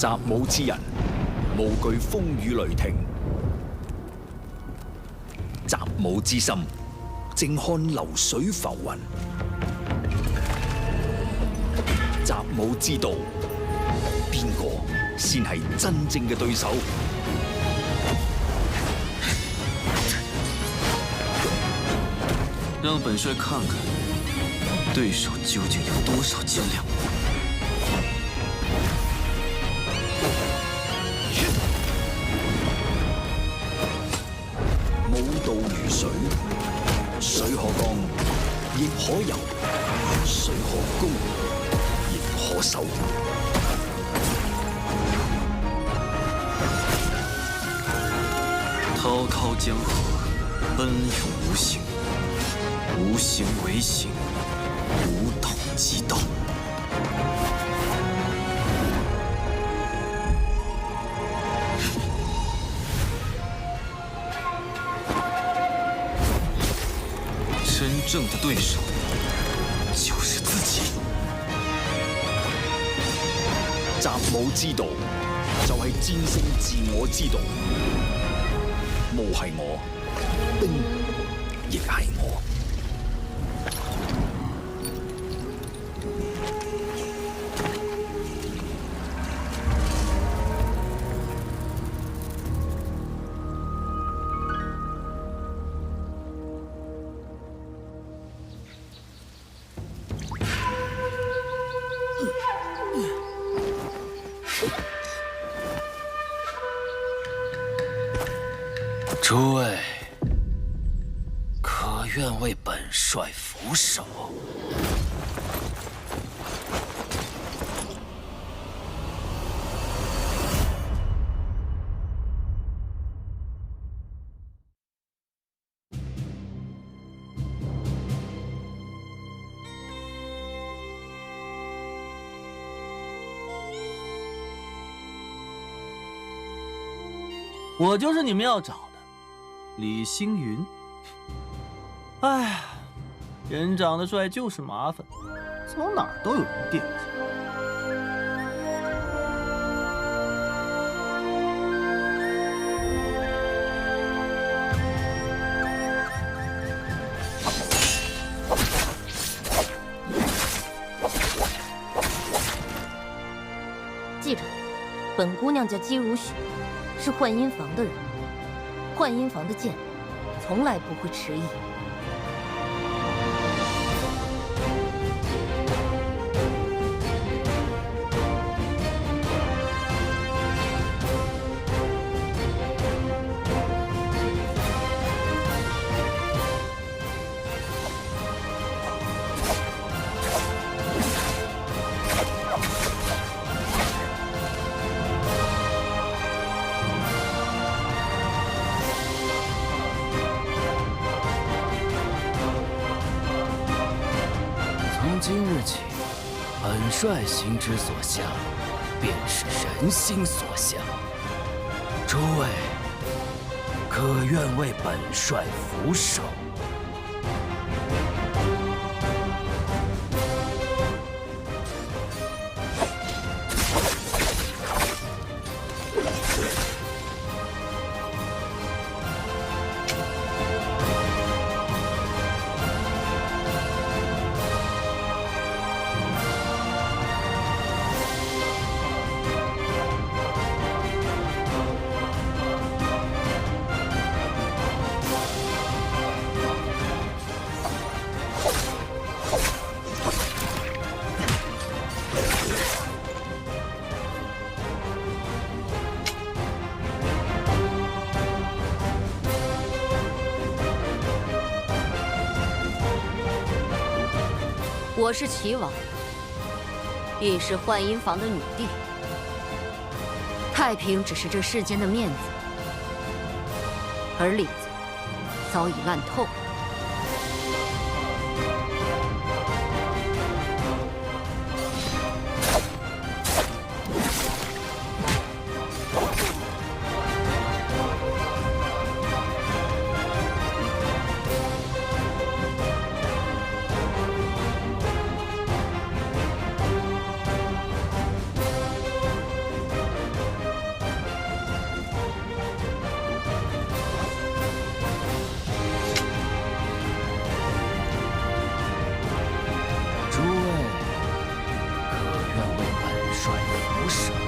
習武之人，無懼風雨雷霆。習武之心，靜看流水浮雲。習武之道，邊個先係真正嘅對手？讓本帥看看，對手究竟有多少斤兩。 武道如水，水可乾，亦可游；水可攻，亦可守。滔滔江河，奔涌无形，无形为形，无道即道。 真正的對手就是自己。習武之道就係戰勝自我之道。武係我，兵亦係我。诸位，可愿为本帅俯首？我就是你们要找的。 李星云，哎，人长得帅就是麻烦，走哪儿都有人惦记。记着，本姑娘叫姬如雪，是幻音房的人。 幻音房的剑，从来不会迟疑。从今日起，本帅心之所向，便是人心所向。诸位，可愿为本帅俯首？我是齐王，亦是幻音房的女帝。太平只是这世间的面子，而里子早已烂透。手。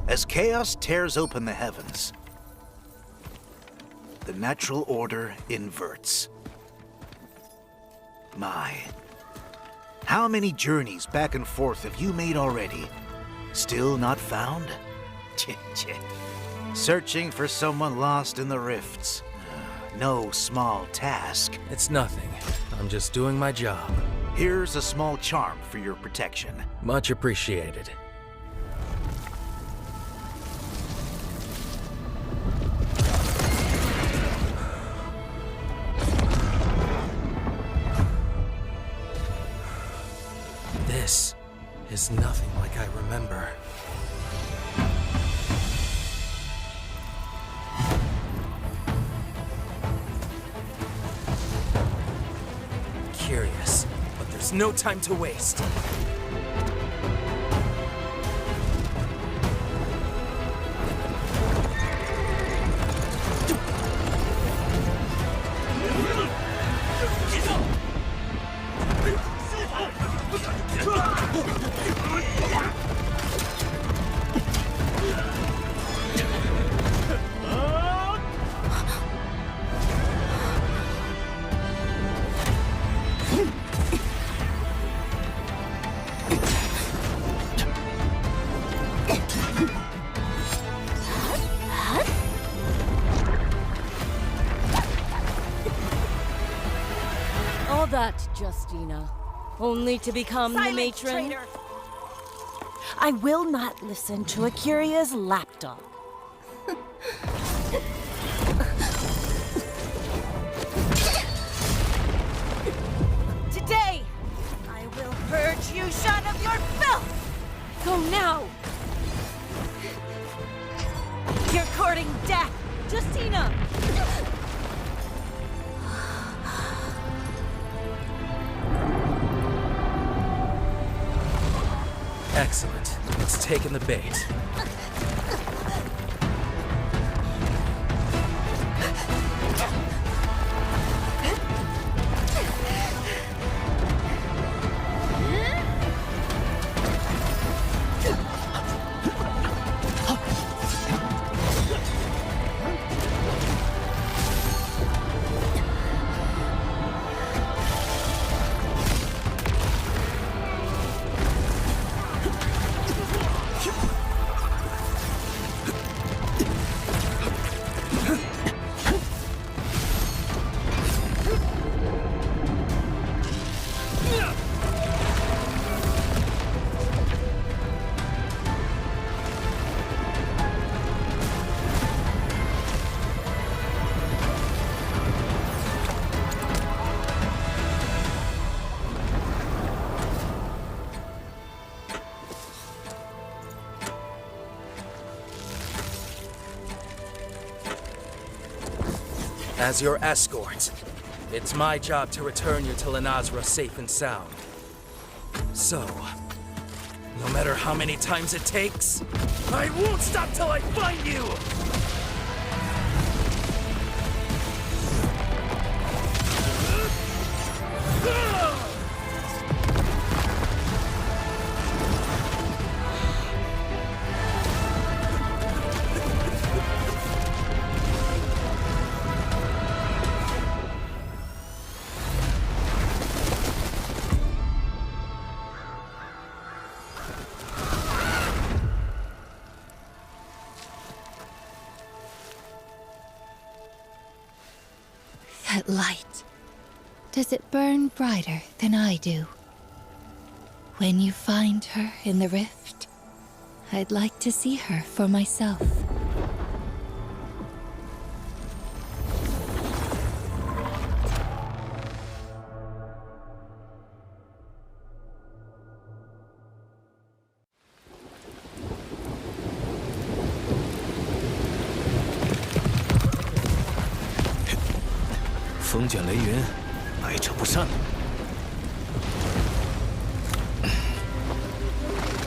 As chaos tears open the heavens, the natural order inverts. My, how many journeys back and forth have you made already? Still not found? Searching for someone lost in the rifts. No small task. It's nothing. I'm just doing my job. Here's a small charm for your protection. Much appreciated. This is nothing like I remember. Curious, but there's no time to waste. All that, Justina, only to become the matron? Traitor. I will not listen to Akiria's lapdog. Today, I will purge you, Shun, of your filth! Go now! You're courting death! Justina! Excellent. It's taken the bait. As your escort, it's my job to return you to Lanazra safe and sound. So, no matter how many times it takes, I won't stop till I find you! That light. Does it burn brighter than I do? When you find her in the rift, I'd like to see her for myself.风卷雷云，来者不善。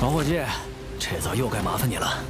老伙计，这遭又该麻烦你了。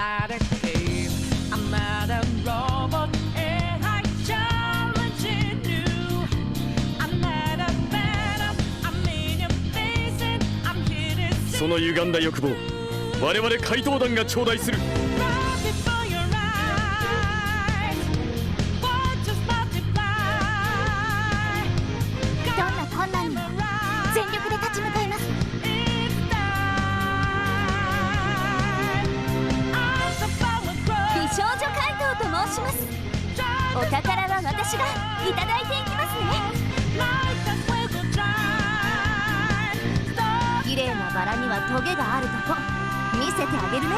at a cave. I'm at a robot AI challenging you. I'm at a venom. I'm in your face and I'm here to see. その歪んだ欲望、我々怪盗団が頂戴する。 お宝は私がいただいていきますね。綺麗なバラにはトゲがあるとこ見せてあげるね。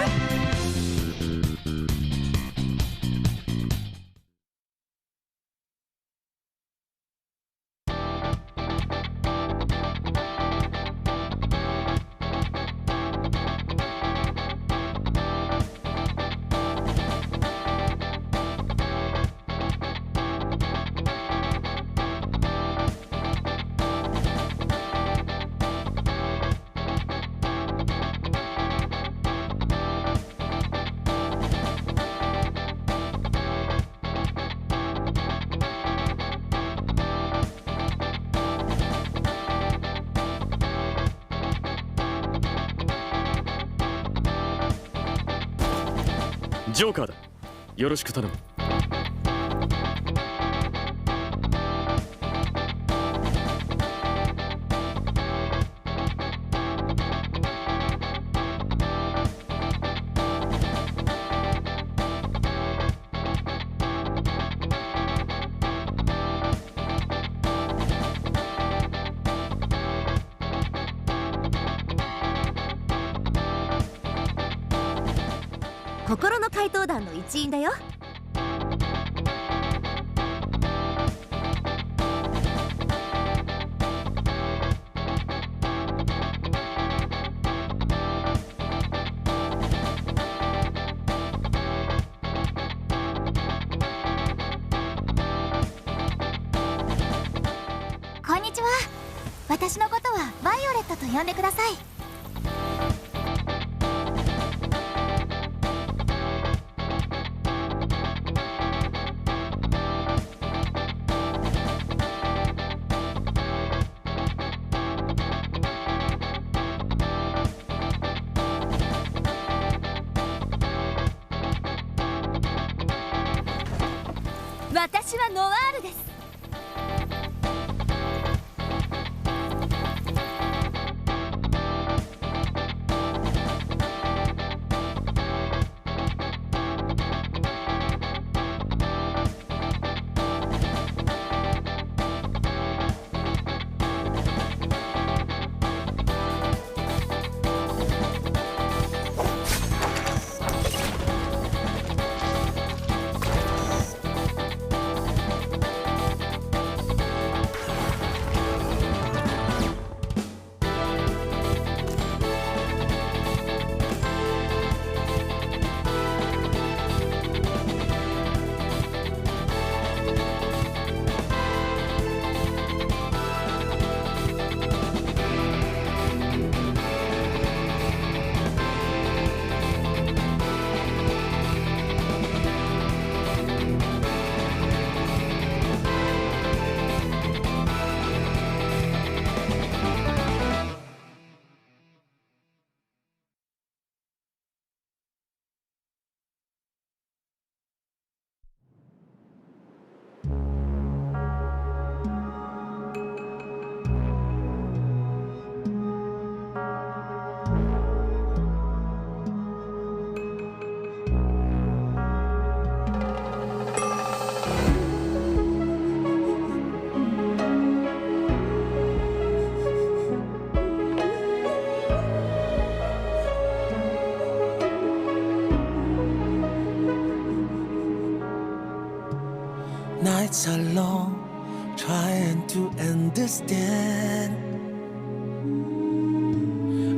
ジョーカーだ。よろしく頼む。心の怪盗団の一員だよ。こんにちは。私のことはバイオレットと呼んでください。私はノワールです。Nights are long, trying to understand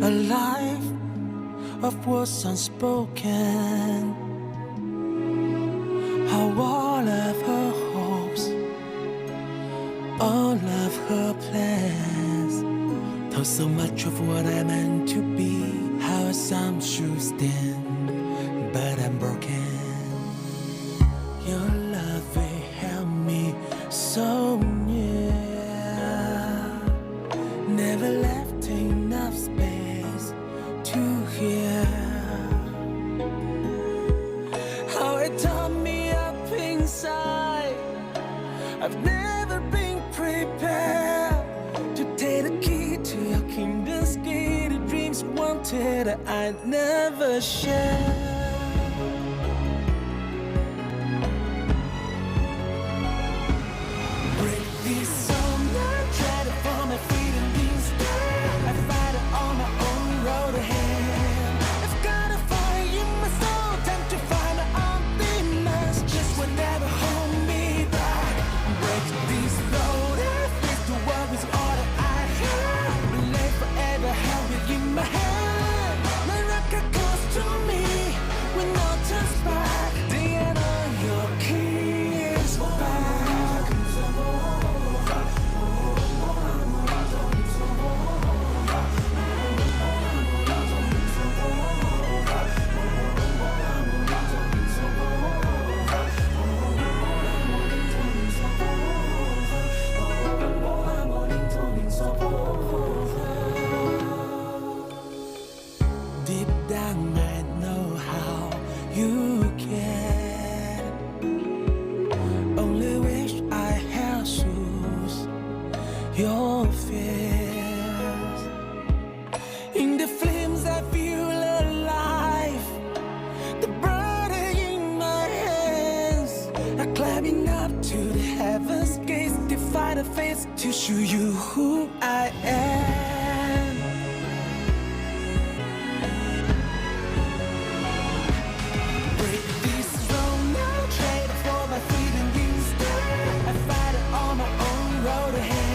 a life of words unspoken. How all of her hopes, all of her plans, told so much of what I meant to be, how some should stand, but I so near, never left enough space to hear how it tore me up inside. I've never been prepared to take the key to your kingdom's gate. The dreams wanted that I'd never share. Your fears in the flames I feel alive, the burden in my hands are climbing up to the heavens gates, defy the fates to show you who I am. Break this throne now, trade for my freedom instead. I fight it on my own road ahead.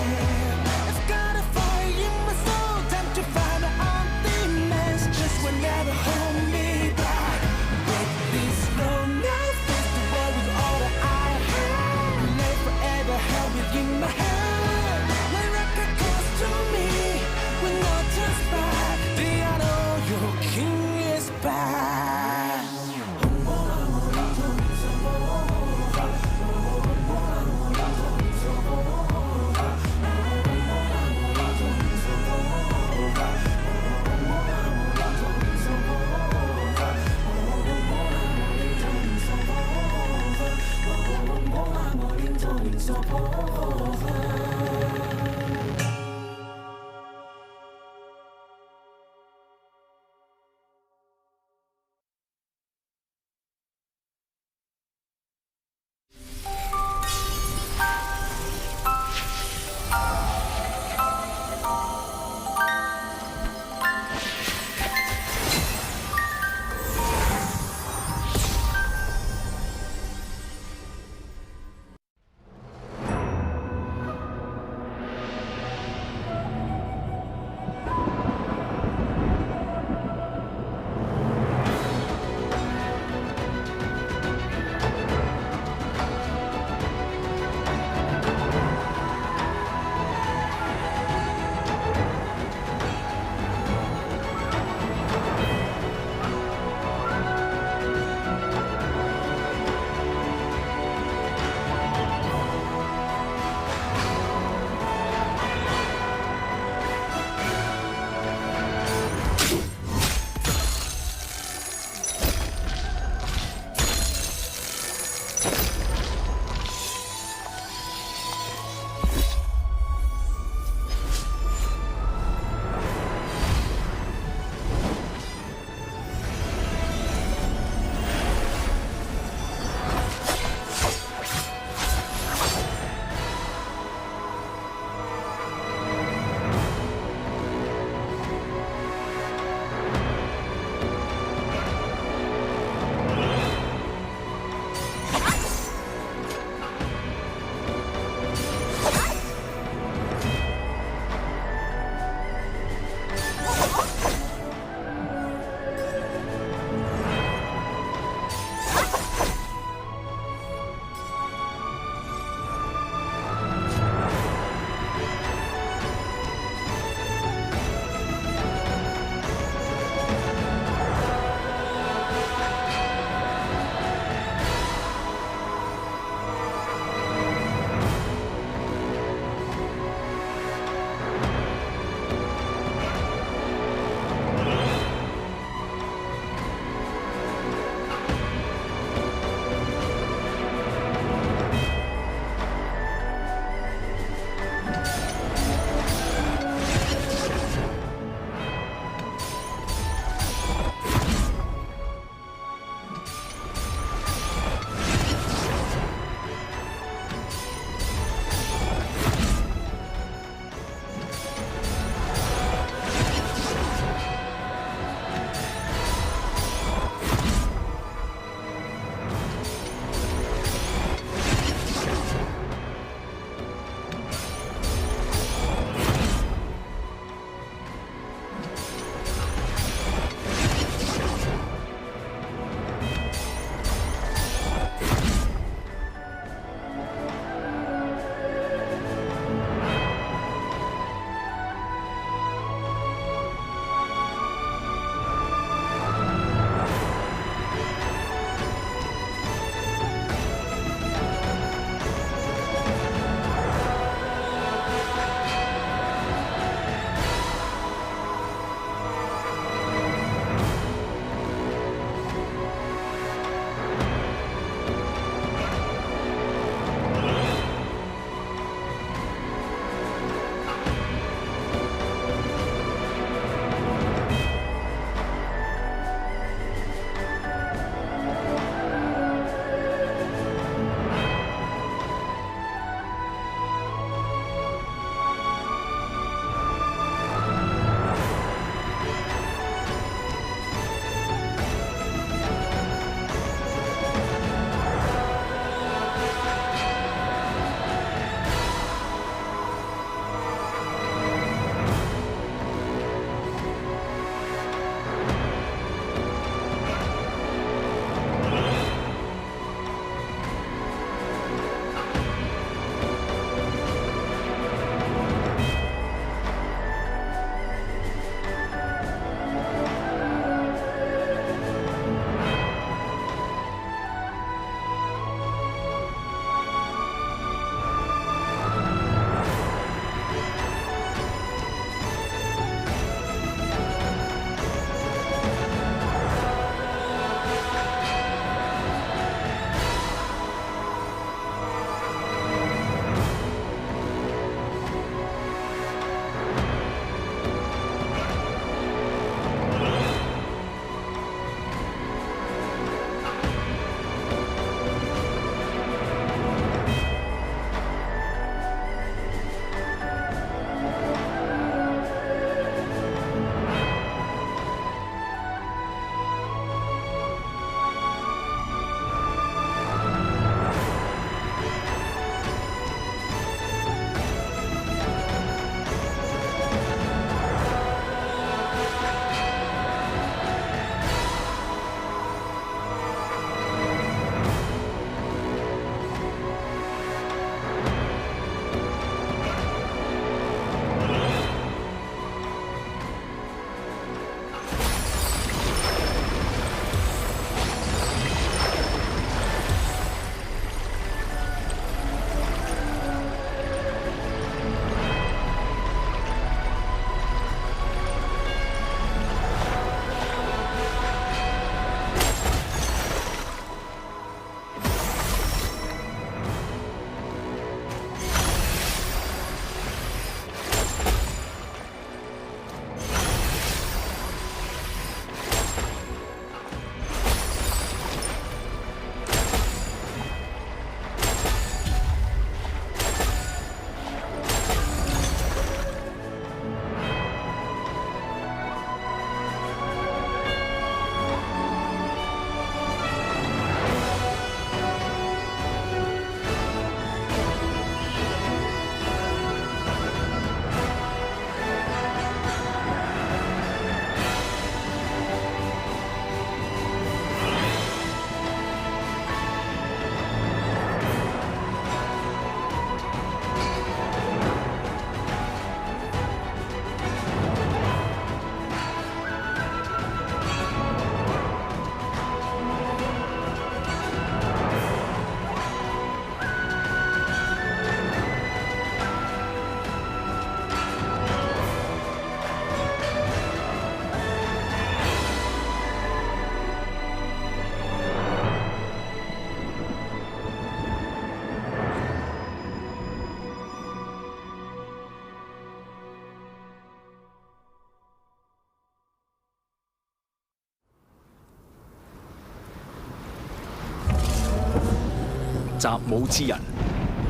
習武之人，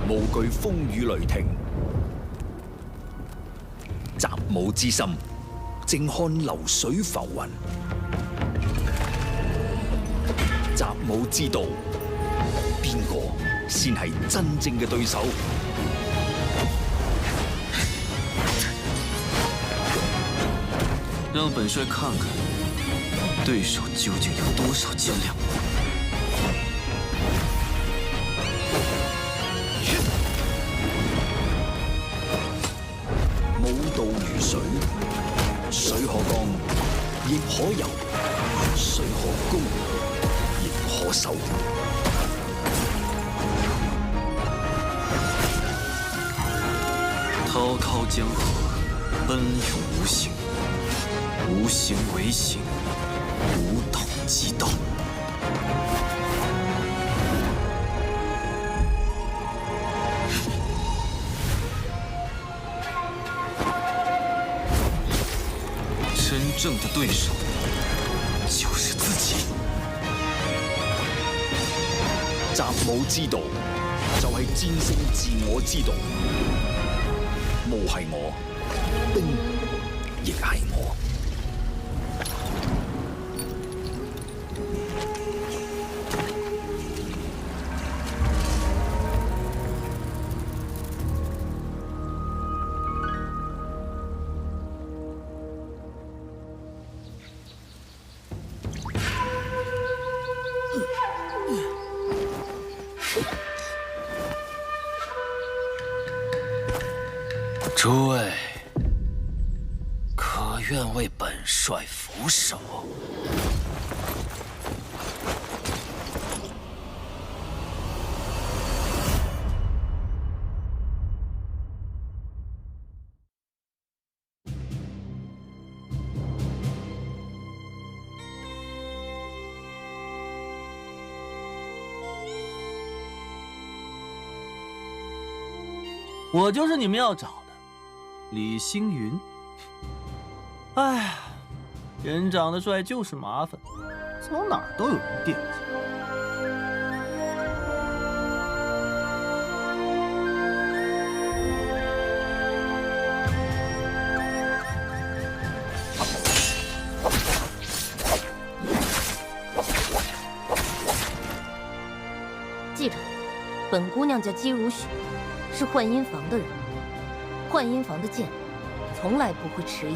無懼風雨雷霆。習武之心，靜看流水浮雲。習武之道，邊個先係真正嘅對手？让本帅看看，对手究竟有多少斤两？武道如水，水可剛，亦可柔；水可攻，亦可守。滔滔江河，奔涌无形，无形为形，无道即道。真正的对手就是自己。習武之道，就係戰勝自我之道。霧係我，冰亦係我。诸位，可愿为本帅俯首？我就是你们要找的李星云。哎呀，人长得帅就是麻烦，走哪儿都有人惦记。记着，本姑娘叫姬如雪，是幻音房的人。幻音房的剑，从来不会迟疑。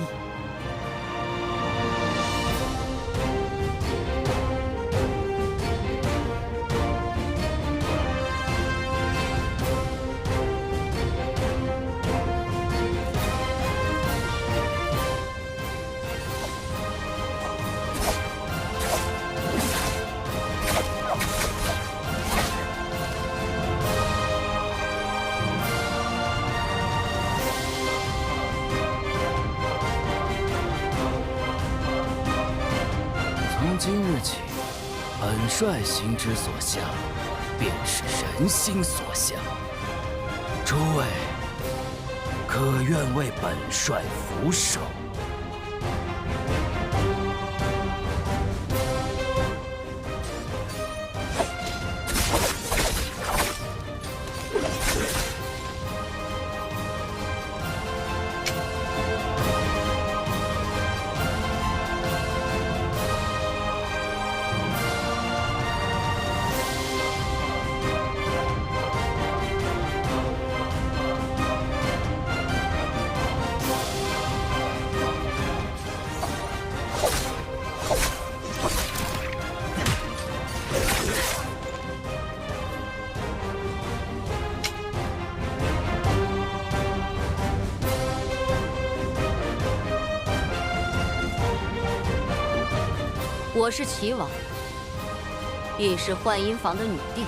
从今日起，本帅心之所向，便是人心所向。诸位，可愿为本帅俯首？我是齐王，亦是幻音房的女帝。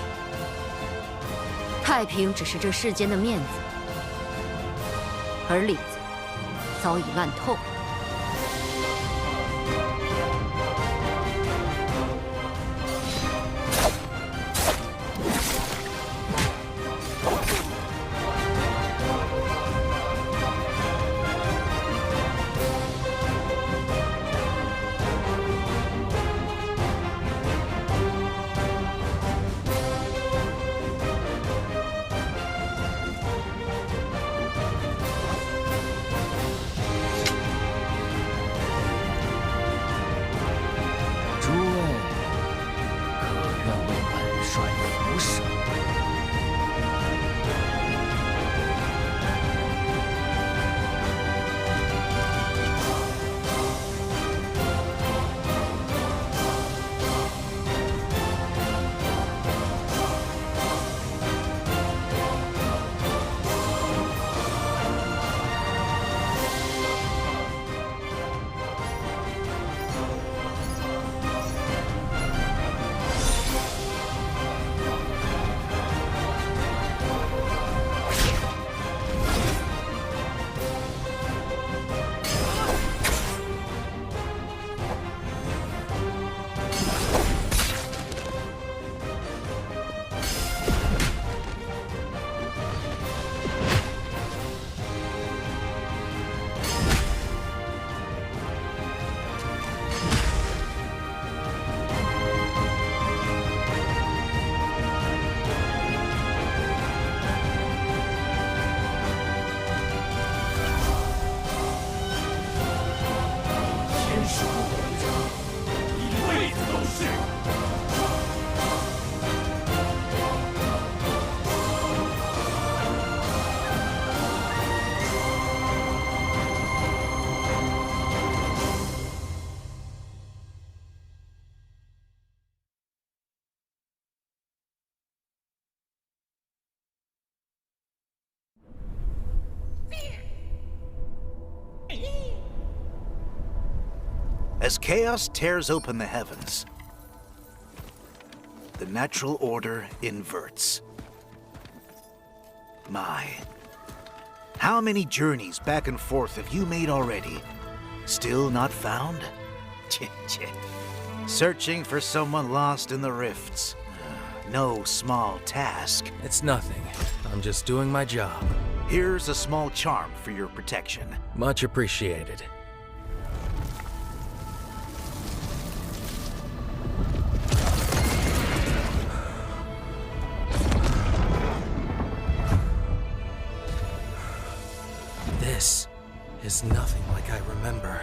太平只是这世间的面子，而里子早已烂透了。As chaos tears open the heavens, the natural order inverts. My, how many journeys back and forth have you made already? Still not found? Searching for someone lost in the rifts. No small task. It's nothing. I'm just doing my job. Here's a small charm for your protection. Much appreciated. This is nothing like I remember.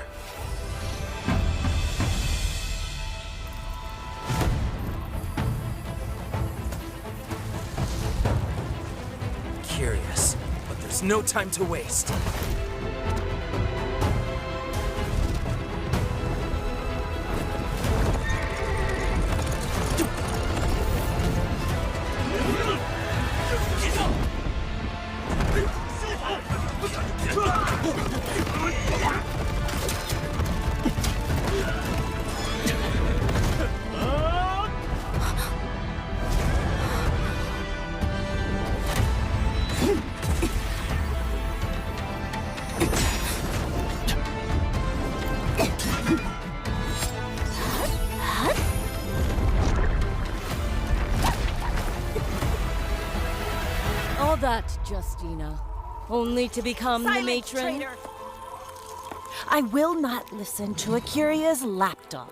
Curious, but there's no time to waste. All that, Justina, only to become the matron. Traitor. I will not listen to Akira's lapdog.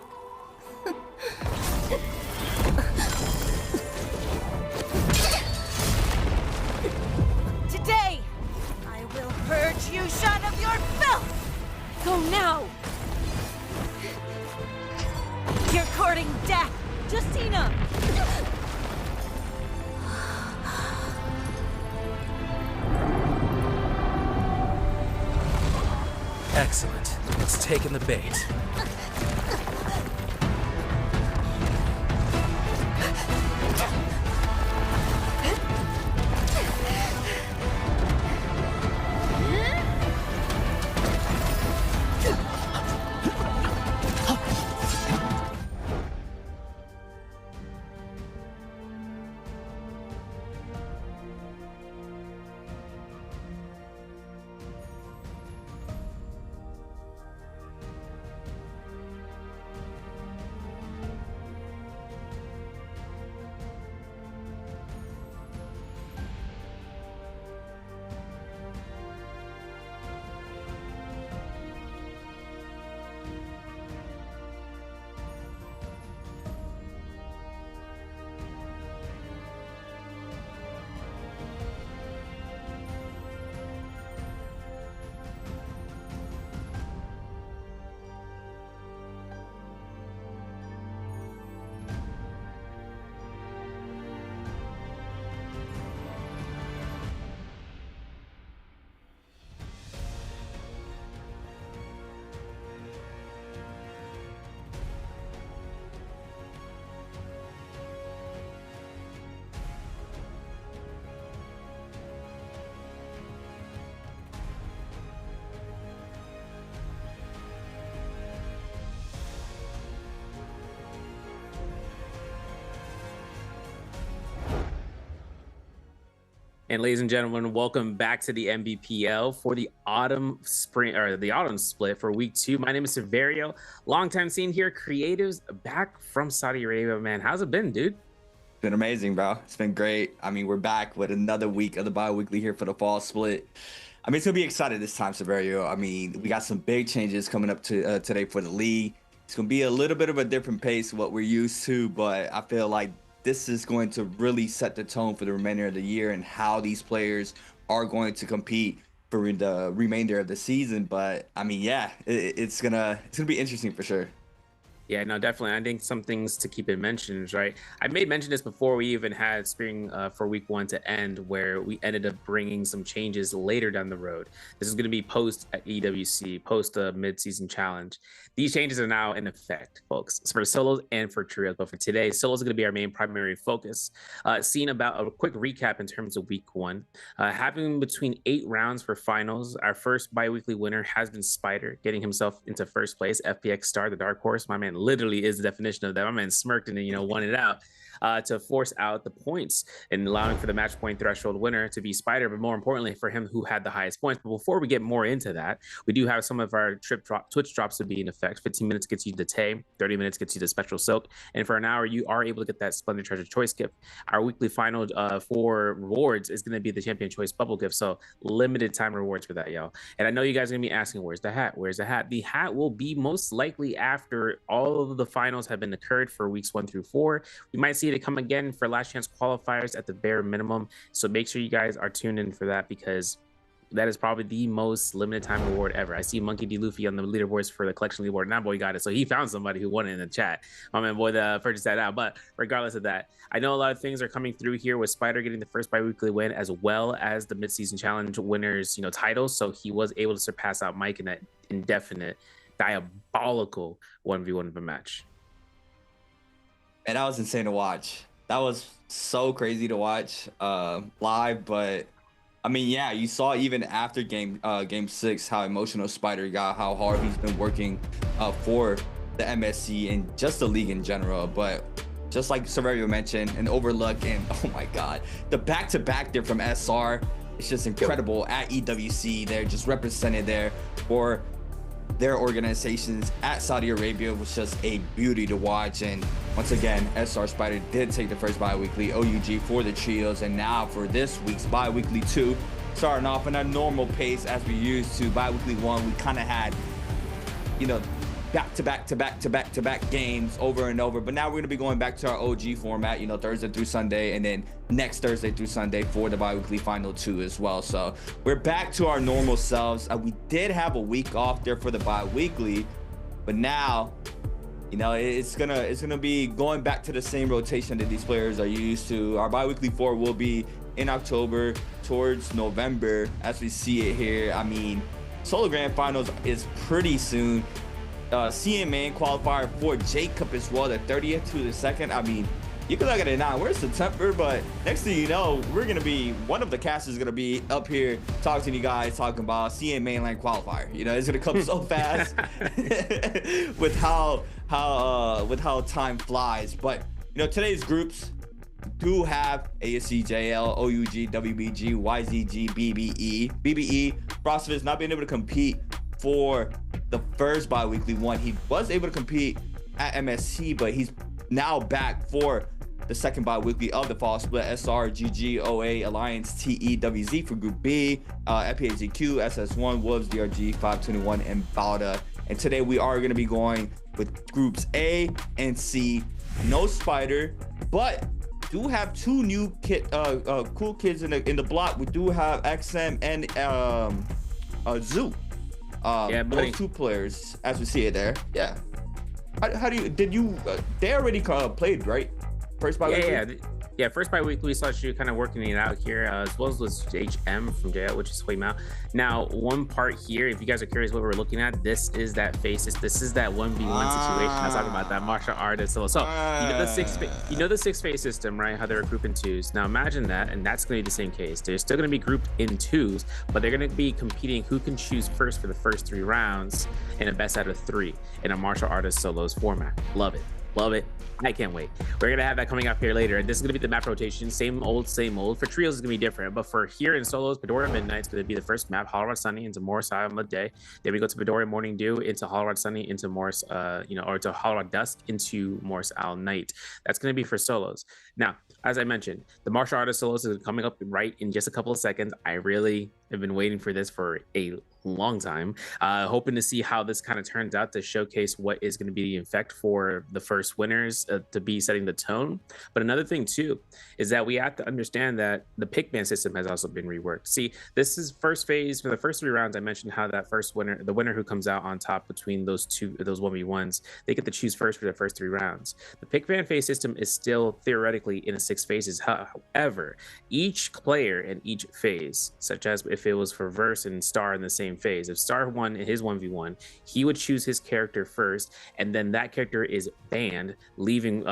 Today, I will purge you shot of your filth! Go now! You're courting death! Justina! Excellent. It's taken the bait. And ladies and gentlemen, welcome back to the NBPL for the autumn spring or the autumn split for week 2. My name is Severio, longtime scene here, creatives back from Saudi Arabia. Man, how's it been, dude? It's been amazing, bro. It's been great. I mean, we're back with another week of the bi-weekly here for the fall split. I mean, it's gonna be exciting this time, Severio. I mean, we got some big changes coming up to today for the league. It's gonna be a little bit of a different pace what we're used to, but I feel like this is going to really set the tone for the remainder of the year and how these players are going to compete for the remainder of the season. But I mean, yeah, it's gonna be interesting for sure. Yeah, no, definitely. I think some things to keep in mentions, right? I made mention this before we even had spring for week 1 to end, where we ended up bringing some changes later down the road. This is going to be post EWC, post mid-season challenge. These changes are now in effect, folks. It's for solos and for trios, but for today, solos are going to be our main primary focus. Seeing about a quick recap in terms of week 1, having between 8 rounds for finals. Our first bi-weekly winner has been Spider, getting himself into first place. FPX Star, the dark horse, my man literally is the definition of that. My man smirked and then won it out to force out the points and allowing for the match point threshold winner to be Spider, but more importantly for him who had the highest points. But before we get more into that, we do have some of our Twitch drops to be in effect. 15 minutes gets you the Tay, 30 minutes gets you the Spectral Silk, and for an hour you are able to get that Splendid Treasure Choice gift. Our weekly final for rewards is going to be the Champion Choice Bubble gift, so limited time rewards for that, y'all. And I know you guys are going to be asking, where's the hat? Where's the hat? The hat will be most likely after all of the finals have been occurred for weeks 1 through 4. We might see it come again for last chance qualifiers at the bare minimum, so make sure you guys are tuned in for that, because that is probably the most limited time reward ever. I see Monkey D. Luffy on the leaderboards for the collection leaderboard, and that boy got it, so he found somebody who won it in the chat. My man boy purchased that out. But regardless of that, I know a lot of things are coming through here with Spider getting the first bi-weekly win, as well as the mid-season challenge winners titles, so he was able to surpass out Mike in that indefinite diabolical 1v1 of a match. And that was insane to watch. That was so crazy to watch live. But I mean, yeah, you saw even after game 6 how emotional Spider got, how hard he's been working for the MSC and just the league in general. But just like Severio mentioned, an overlook, and oh my god, the back-to-back there from SR, it's just incredible. At EWC, they're just represented there for their organizations at Saudi Arabia. Was just a beauty to watch. And once again, SR Spider did take the first bi-weekly OUG for the trios, and now for this week's bi-weekly 2, starting off in a normal pace as we used to. Bi-weekly 1, we kind of had back-to-back games over and over, but now we're going to be going back to our OG format, Thursday through Sunday, and then next Thursday through Sunday for the bi-weekly final 2 as well. So we're back to our normal selves. We did have a week off there for the bi-weekly, but now it's gonna be going back to the same rotation that these players are used to. Our bi-weekly 4 will be in October towards November as we see it here. I mean, Solo Grand Finals is pretty soon. CMA qualifier for Jacob as well, the 30th to the 2nd. I mean, you can look at it now, we're September, but next thing you know, one of the casters is gonna be up here talking to you guys, talking about CM mainland qualifier. It's gonna come so fast with how time flies. But today's groups do have ASC, JL, OUG, WBG, YZG, BBE. BBE, Frostfist not being able to compete for the first bi-weekly 1. He was able to compete at MSC, but he's now back for the second bi-weekly of the fall split. SR, GG, OA, Alliance, TE, WZ for Group B, FPAGQ, SS1, Wolves, DRG, 521, and Balda. And today we are going to be going with Groups A and C. No Spider, but do have 2 new cool kids in the block. We do have XM and Zoo. Yeah, buddy. Those 2 players, as we see it there. Yeah. How do you? They already played, right? First bi-weekly? Yeah, first bi-weekly, we saw you kind of working it out here, as well as HM from JL, which is Huimao. Now, one part here, if you guys are curious what we're looking at, this is that Faces. This is that 1v1 situation I was talking about, that martial artist. So you know the 6-phase system, right? How they're grouped in 2s. Now imagine that, and that's going to be the same case. They're still going to be grouped in 2s, but they're going to be competing who can choose first for the first 3 rounds in a best out of 3 in a martial artist solos format. Love it. Love it. I can't wait. We're going to have that coming up here later. And this is going to be the map rotation. Same old, same old. For trios, it's going to be different. But for here in solos, Bedora Midnight is going to be the first map. Holorod Sunny into Morris Isle midday. Then we go to Bedora Morning Dew into Holorod Sunny into Morris, or to Holorod Dusk into Morris Isle Night. That's going to be for solos. Now, as I mentioned, the martial artist solos is coming up right in just a couple of seconds. I really I've been waiting for this for a long time. Hoping to see how this kind of turns out to showcase what is going to be the effect for the first winners to be setting the tone. But another thing too is that we have to understand that the pick ban system has also been reworked. See, this is first phase for the first 3 rounds. I mentioned how that first winner, the winner who comes out on top between those 1v1s, they get to choose first for the first 3 rounds. The pick ban phase system is still theoretically in a 6 phases. However, each player in each phase, such as if it was for Verse and Star in the same phase, if Star won his 1v1, he would choose his character first, and then that character is banned, leaving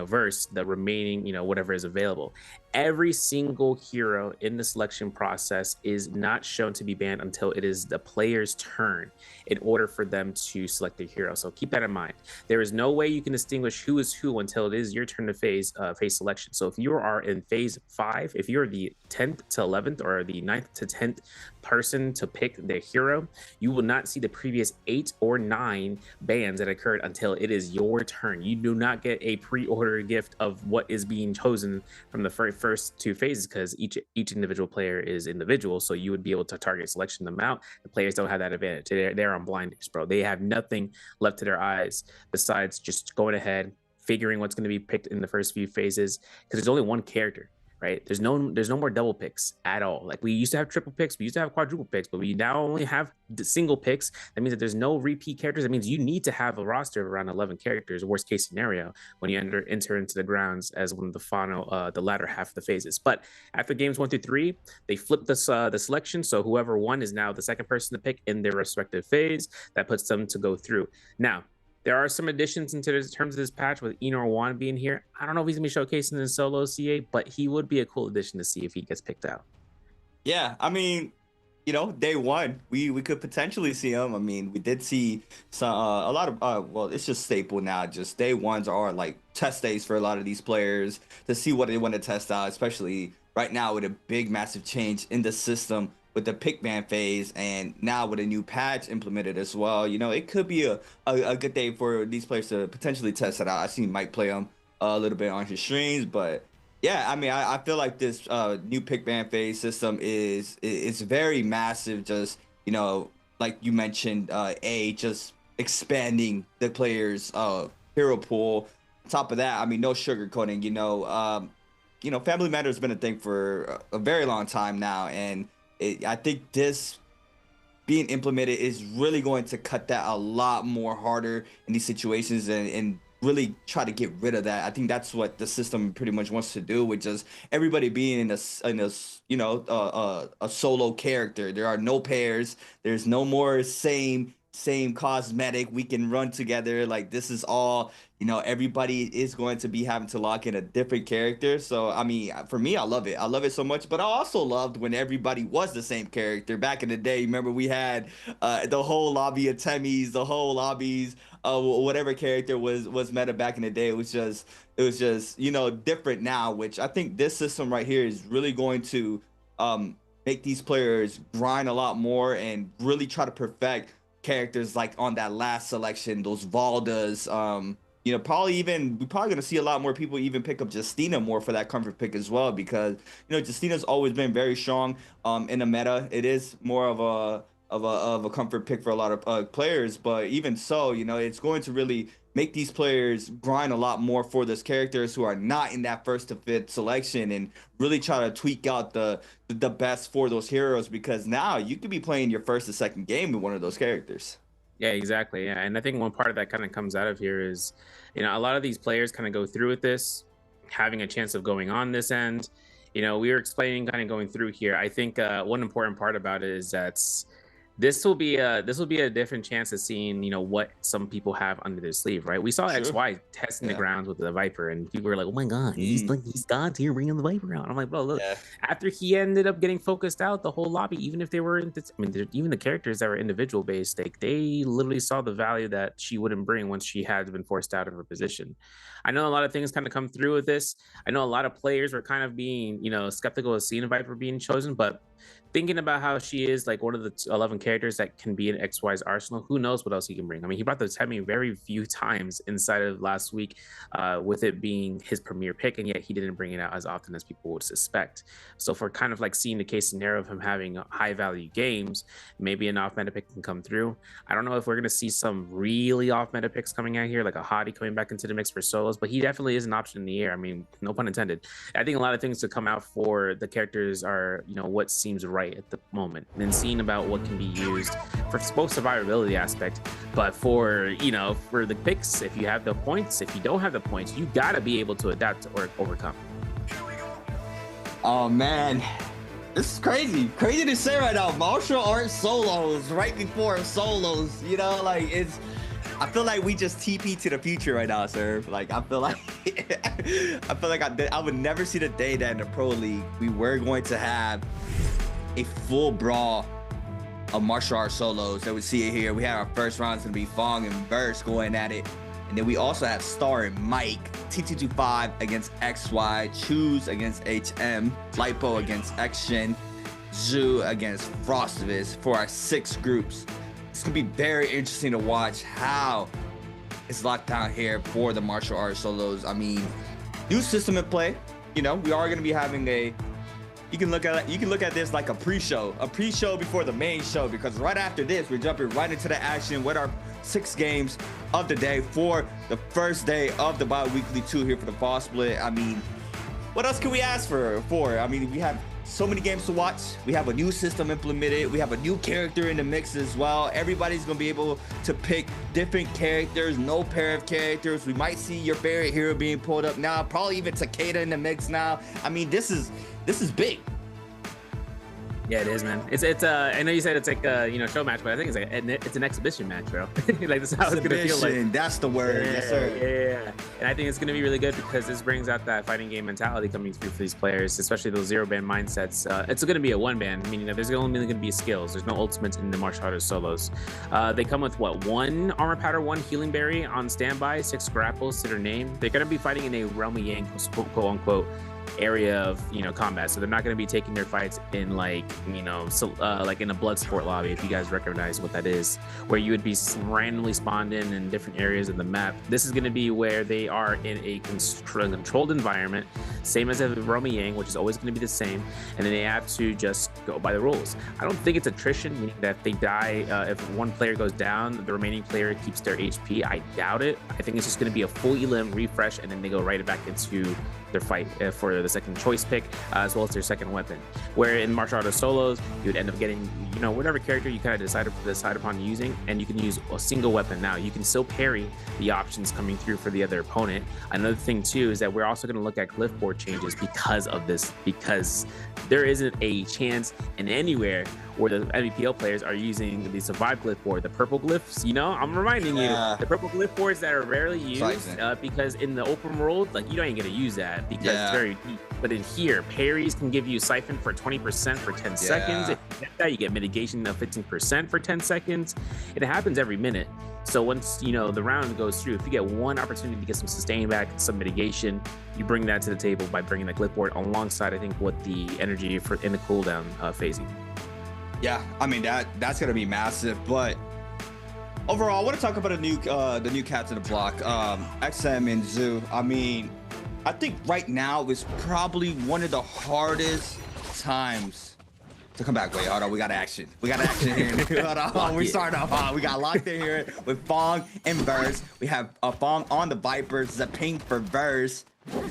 Verse the remaining whatever is available. Every single hero in the selection process is not shown to be banned until it is the player's turn in order for them to select their hero. So keep that in mind. There is no way you can distinguish who is who until it is your turn to phase selection. So if you are in phase 5, if you're the 10th to 11th or the 9th to 10th person to pick their hero, you will not see the previous 8 or 9 bans that occurred until it is your turn. You do not get a pre-order gift of what is being chosen from the first 2 phases, because each individual player is individual, so you would be able to target selection them out. The players don't have that advantage. They're on blinders, bro. They have nothing left to their eyes besides just going ahead, figuring what's going to be picked in the first few phases, because there's only one character, right? There's no more double picks at all. Like, we used to have triple picks, we used to have quadruple picks, but we now only have the single picks. That means that there's no repeat characters. That means you need to have a roster of around 11 characters, worst case scenario, when you enter into the grounds as one of the final, the latter half of the phases. But after games 1 through 3, they flip the selection, so whoever won is now the second person to pick in their respective phase. That puts them to go through. Now, there are some additions into terms of this patch with Enor Wan being here. I don't know if he's going to be showcasing in solo CA, but he would be a cool addition to see if he gets picked out. Yeah, I mean, day one, we could potentially see him. I mean, we did see some a lot of well, it's just staple now. Just day ones are like test days for a lot of these players to see what they want to test out, especially right now with a big, massive change in the system with the pick ban phase, and now with a new patch implemented as well. It could be a good day for these players to potentially test it out. I seen Mike play them a little bit on his streams, but yeah, I mean, I feel like this new pick ban phase system is very massive. Just like you mentioned, just expanding the players' hero pool. On top of that, I mean, no sugarcoating. Family Matter has been a thing for a very long time now, and I think this being implemented is really going to cut that a lot more harder in these situations and really try to get rid of that. I think that's what the system pretty much wants to do, with just everybody being in a solo character. There are no pairs. There's no more same cosmetic. We can run together. Like, this is all, everybody is going to be having to lock in a different character. So, I mean, for me, I love it. I love it so much. But I also loved when everybody was the same character. Back in the day, remember we had the whole lobby of Temis, the whole lobbies, whatever character was meta back in the day. It was just different now, which I think this system right here is really going to make these players grind a lot more and really try to perfect characters like on that last selection, those Valdas. We're probably gonna see a lot more people even pick up Justina more for that comfort pick as well, because Justina's always been very strong in the meta. It is more of a comfort pick for a lot of players, but even so, it's going to really make these players grind a lot more for those characters who are not in that first to fifth selection, and really try to tweak out the best for those heroes, because now you could be playing your first or second game with one of those characters. Yeah, exactly. Yeah, and I think one part of that kind of comes out of here is, a lot of these players kind of go through with this, having a chance of going on this end. We were explaining kind of going through here. I think one important part about it is that this will be a different chance of seeing what some people have under their sleeve, right? We saw Sure. XY testing the grounds with the Viper, and people were like, oh my god, he's God's here bringing the Viper out. I'm like, bro, look, after he ended up getting focused out, the whole lobby, even if they were even the characters that were individual based, they literally saw the value that she wouldn't bring once she had been forced out of her position. I know a lot of things kind of come through with this. I know a lot of players were kind of being skeptical of seeing a Viper being chosen, but thinking about how she is like one of the 11 characters that can be in XY's arsenal, who knows what else he can bring. I mean, he brought the Temmie very few times inside of last week, with it being his premier pick, and yet he didn't bring it out as often as people would suspect. So for kind of like seeing the case scenario of him having high value games, maybe an off meta pick can come through. I don't know if we're going to see some really off meta picks coming out here, like a Hottie coming back into the mix for solos, but he definitely is an option in the air. I mean, no pun intended. I think a lot of things to come out for the characters are, you know, what seems right at the moment, and then seeing about what can be used for both survivability aspect, but for, you know, for the picks, if you have the points, if you don't have the points, you got to be able to adapt or overcome. Oh man, this is crazy to say right now. Martial arts solos right before solos, you know, like it's, I feel like we just TP to the future right now, sir. Like I feel like I would never see the day that in the Pro League we were going to have a full brawl of martial arts solos. That we see it here. We have our first rounds gonna be Fong and Verse going at it, and then we also have Star and Mike, T225 against XY, Choose against HM, Lipo against Action, Zoo against Frostivis for our 6 groups. It's gonna be very interesting to watch how it's locked down here for the martial arts solos. I mean, new system in play. You know, we are gonna be having a, you can look at this like a pre-show before the main show, because right after this we're jumping right into the action with our 6 games of the day for the first day of the bi-weekly 2 here for the fall split. I mean, what else can we ask for? I mean, we have so many games to watch. We have a new system implemented. We have a new character in the mix as well. Everybody's gonna be able to pick different characters, no pair of characters. We might see your favorite hero being pulled up now, probably even Takeda in the mix now. I mean, this is big. Yeah, it is, man. It's I know you said it's like a, you know, show match, but I think it's an exhibition match, bro. Like this is how it's gonna feel like. That's the word. Yeah, yes, sir. Yeah, and I think it's gonna be really good because this brings out that fighting game mentality coming through for these players, especially those 0-ban mindsets. It's gonna be a 1-ban, meaning that there's only gonna be skills. There's no ultimates in the martial arts solos. They come with what, 1 armor powder, 1 healing berry on standby, 6 grapples to their name. They're gonna be fighting in a realm of yang, quote unquote, area of, you know, combat, so they're not going to be taking their fights in like, you know, like in a blood sport lobby, if you guys recognize what that is, where you would be randomly spawned in different areas of the map. This is going to be where they are in a controlled environment, same as a Roma Yang, which is always going to be the same, and then they have to just go by the rules. I don't think it's attrition, meaning that if they die, if one player goes down, the remaining player keeps their HP. I doubt it. I think it's just going to be a full elim refresh, and then they go right back into their fight for the second choice pick, as well as their second weapon. Where in martial arts solos, you would end up getting, you know, whatever character you kind of decide upon using, and you can use a single weapon. Now you can still parry the options coming through for the other opponent. Another thing too is that we're also going to look at glyph board changes because of this, because there isn't a chance in anywhere where the Nbpl players are using the survive glyph board, the purple glyphs. You know, I'm reminding you, the purple glyph boards that are rarely used, because in the open world, like, you don't even get to use that because it's very deep. But in here, parries can give you siphon for 20% for 10 seconds. If you get that, you get mitigation of 15% for 10 seconds. It happens every minute. So once, you know, the round goes through, if you get one opportunity to get some sustain back, some mitigation, you bring that to the table by bringing the glyph board alongside, I think, what the energy for in the cooldown phasing. Yeah, I mean, that's gonna be massive. But overall, I want to talk about the new cats in the block, XM and Zoo. I mean, I think right now is probably one of the hardest times to come back. Wait, hold on, we got action. We got action here. Hold on, we start off. We got locked in here with Fong and Verse. We have Fong on the Vipers, Zaping for Verse.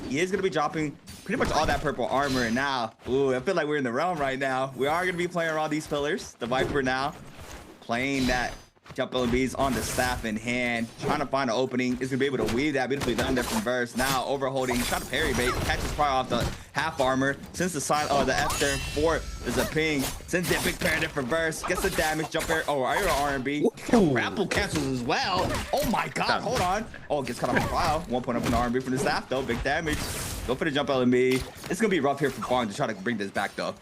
He is going to be dropping pretty much all that purple armor. And now, ooh, I feel like we're in the realm right now. We are going to be playing around these pillars. The Viper now playing that jump LBs on the staff in hand, trying to find an opening. Is going to be able to weave that beautifully done there from Verse. Now overholding, trying to parry bait, catches probably off the half armor. Since the sign, the F turn for the Zaping. Sends the big parry there for Verse. Gets the damage, jump air. Oh, I hear R&B. Grapple cancels as well. Oh my god, hold on. Oh, gets cut off the wow. 1 point up in the R&B from the staff though. Big damage. Go for the jump LMB. It's gonna be rough here for Fong to try to bring this back though.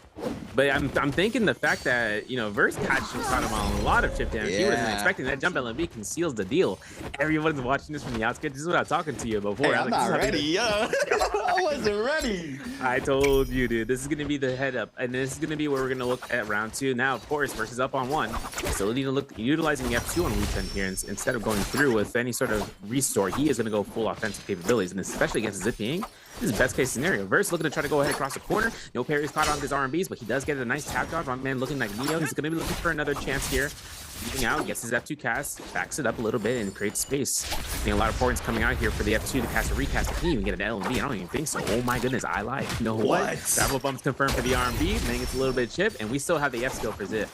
But I'm thinking the fact that, you know, Verse catching caught him on a lot of chip damage. He wasn't expecting that jump LMB conceals the deal. Everyone's watching this from the outskirts. This is what I was talking to you before. Hey, I'm not ready, yo. I wasn't ready. I told you, dude. This is going to be the head up, and this is going to be where we're going to look at round 2. Now, of course, Verse is up on 1. Still need to look utilizing the F2 on Wu-Chen here instead of going through with any sort of restore. He is going to go full offensive capabilities, and especially against Zipping. This is best case scenario. Verse looking to try to go ahead across the corner. No parries caught on his RMBs, but he does get a nice tap dodge. Wrong man looking like Neo. He's going to be looking for another chance here. Leaving out, gets his F2 cast, backs it up a little bit, and creates space. I think a lot of points coming out here for the F2 to cast a recast. He can't even get an LMB. I don't even think so. Oh my goodness, I lied. No what? Travel bumps confirmed for the RMB. Then gets a little bit of chip, and we still have the F skill for Zip.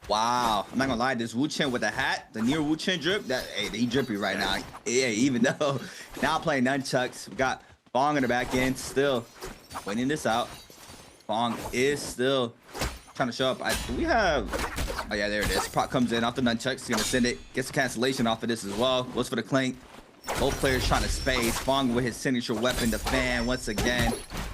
Wow, I'm not gonna lie, this Wu-Chen with a hat, the near Wu-Chen drip, he drippy right now. Yeah, even though now playing nunchucks, we got Fong in the back end, still winning this out. Fong is still trying to show up. We have, oh yeah, there it is. Proc comes in off the nunchucks, he's gonna send it, gets a cancellation off of this as well. Goes for the clink. Both players trying to space. Fong with his signature weapon, the fan, once again.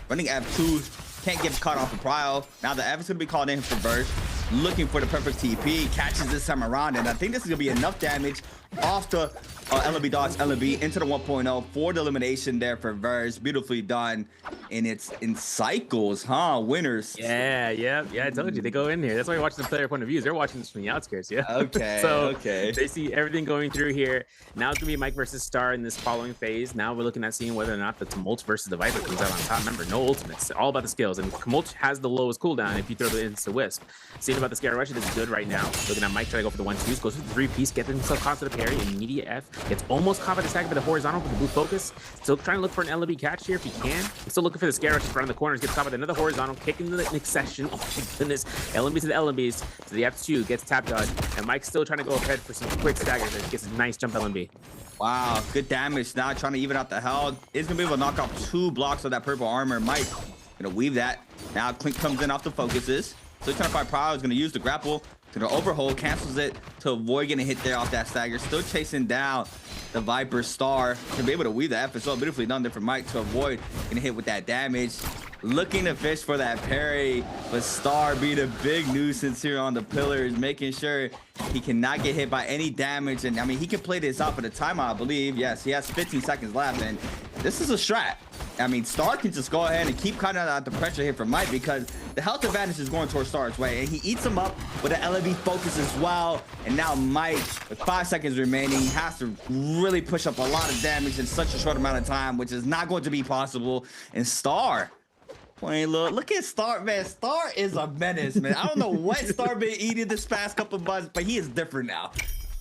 Running F2, can't get caught off the prio. Now the F is gonna be called in for Verge. Looking for the perfect TP, catches this time around, and I think this is gonna be enough damage off the LMB dodge LMB into the 1.0 for the elimination there for Verge. Beautifully done, and it's in cycles, huh? Winners. Yeah, I told you they go in here. That's why you're watching the player point of views. They're watching this from the outskirts, yeah. Okay. So okay. They see everything going through here. Now it's gonna be Mike versus Star in this following phase. Now we're looking at seeing whether or not the Tumult versus the Viper comes out on top. Remember, no ultimates, all about the skills, and Tumult has the lowest cooldown if you throw the Insta Wisp. Seeing about the Scare Rush, this is good right now. Looking at Mike try to go for the 1-2s, goes for the 3-piece, gets himself caught to the parry, immediate F, gets almost caught by the stack by the horizontal with the blue focus. Still trying to look for an LB catch here if he can. Still looking for the Scare Rush in front of the corners, gets caught by another horizontal, kicking the accession. Oh my goodness. LMB to the LMBs, to the F2, gets tap dodge, and Mike's still trying to go ahead for some quick staggers and gets a nice jump LMB. Wow, good damage now, trying to even out the health. Is gonna be able to knock off 2 blocks of that purple armor. Mike gonna weave that. Now Clink comes in off the focuses. So he's trying to find Prowl, is gonna use the grapple to the overhold, cancels it to avoid getting hit there off that stagger. Still chasing down the Viper Star to be able to weave the F as well. Beautifully done there for Mike to avoid getting hit with that damage. Looking to fish for that parry, but Star being a big nuisance here on the pillars, making sure he cannot get hit by any damage. And I mean, he can play this out for the timeout, I believe. Yes, he has 15 seconds left, and this is a strat. I mean, Star can just go ahead and keep cutting out the pressure here from Mike because the health advantage is going towards Star's way, and he eats him up with an LMB focus as well. And now Mike, with 5 seconds remaining, has to really push up a lot of damage in such a short amount of time, which is not going to be possible. And Star playing look at Star, man. Star is a menace, man. I don't know what Star been eating this past couple months, but he is different now.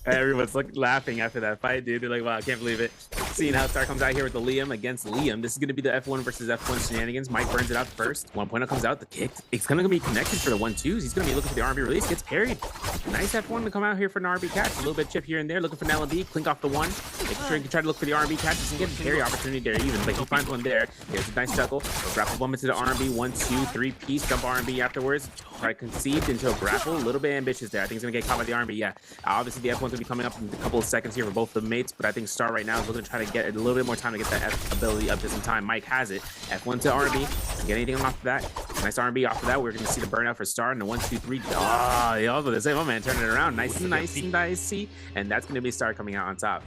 Everyone's laughing after that fight, dude. They're like, wow, I can't believe it. Seeing how Star comes out here with the Liam against Liam. This is going to be the F1 versus F1 shenanigans. Mike burns it out first. 1.0 comes out, the kick. It's going to be connected for the 1-2s. He's going to be looking for the RB release. Gets parried. Nice F1 to come out here for an RB catch. A little bit of chip here and there. Looking for an LB. Clink off the 1. Making sure he can try to look for the RB catches and get a parry opportunity there even. But he finds one there. There's a nice chuckle. Grapple bump into the RB. 1-2, 3-piece. Jump RB afterwards. Try to concede into a grapple. A little bit ambitious there. I think he's going to get caught by the RB. Yeah. Obviously, the F1's going to be coming up in a couple of seconds here for both the mates, but I think Star right now is looking to try to get a little bit more time to get that F ability up to some time. Mike has it. F1 to RB. Get anything off of that. Nice RB off of that. We're going to see the burnout for Star and the 1-2-3. Oh, they also the same. Oh man, turning it around. Nice and dicey. And that's going to be Star coming out on top.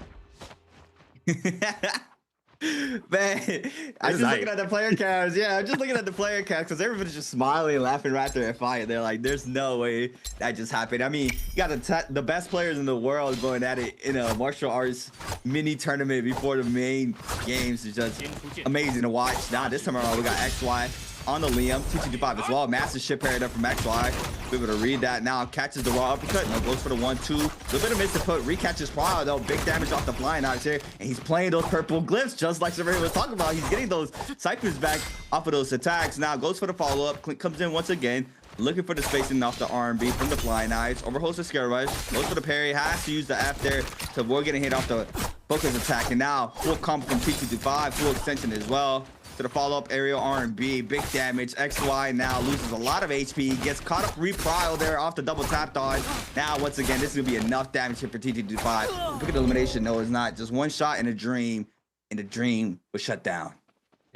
Man, I'm just looking at the player counts. Yeah, I'm just looking at the player counts because everybody's just smiling and laughing right there at fight. They're like, there's no way that just happened. I mean, you got the best players in the world going at it in a martial arts mini tournament before the main games. It's just amazing to watch. Now, this time around, we got XY on the Liam, 225 as well. Massive ship parried up from XY. Be able to read that now. Catches the raw uppercut. No, goes for the 1-2. A little bit of miss to put. Recatches Prada though. Big damage off the flying out here. And he's playing those purple glyphs just like Severino was talking about. He's getting those ciphers back off of those attacks. Now goes for the follow-up. Clink comes in once again. Looking for the spacing off the RMB from the flying eyes. Overholds the Scare Rush. Goes for the parry. Has to use the F there to avoid getting hit off the focus attack. And now full combo from T225. Full extension as well. To the follow-up aerial R&B, big damage. XY now loses a lot of HP, gets caught up reprile there off the double tap dodge. Now once again, this is gonna be enough damage here for T225. Look at the elimination. No, it's not. Just one shot in a dream, and the dream was shut down.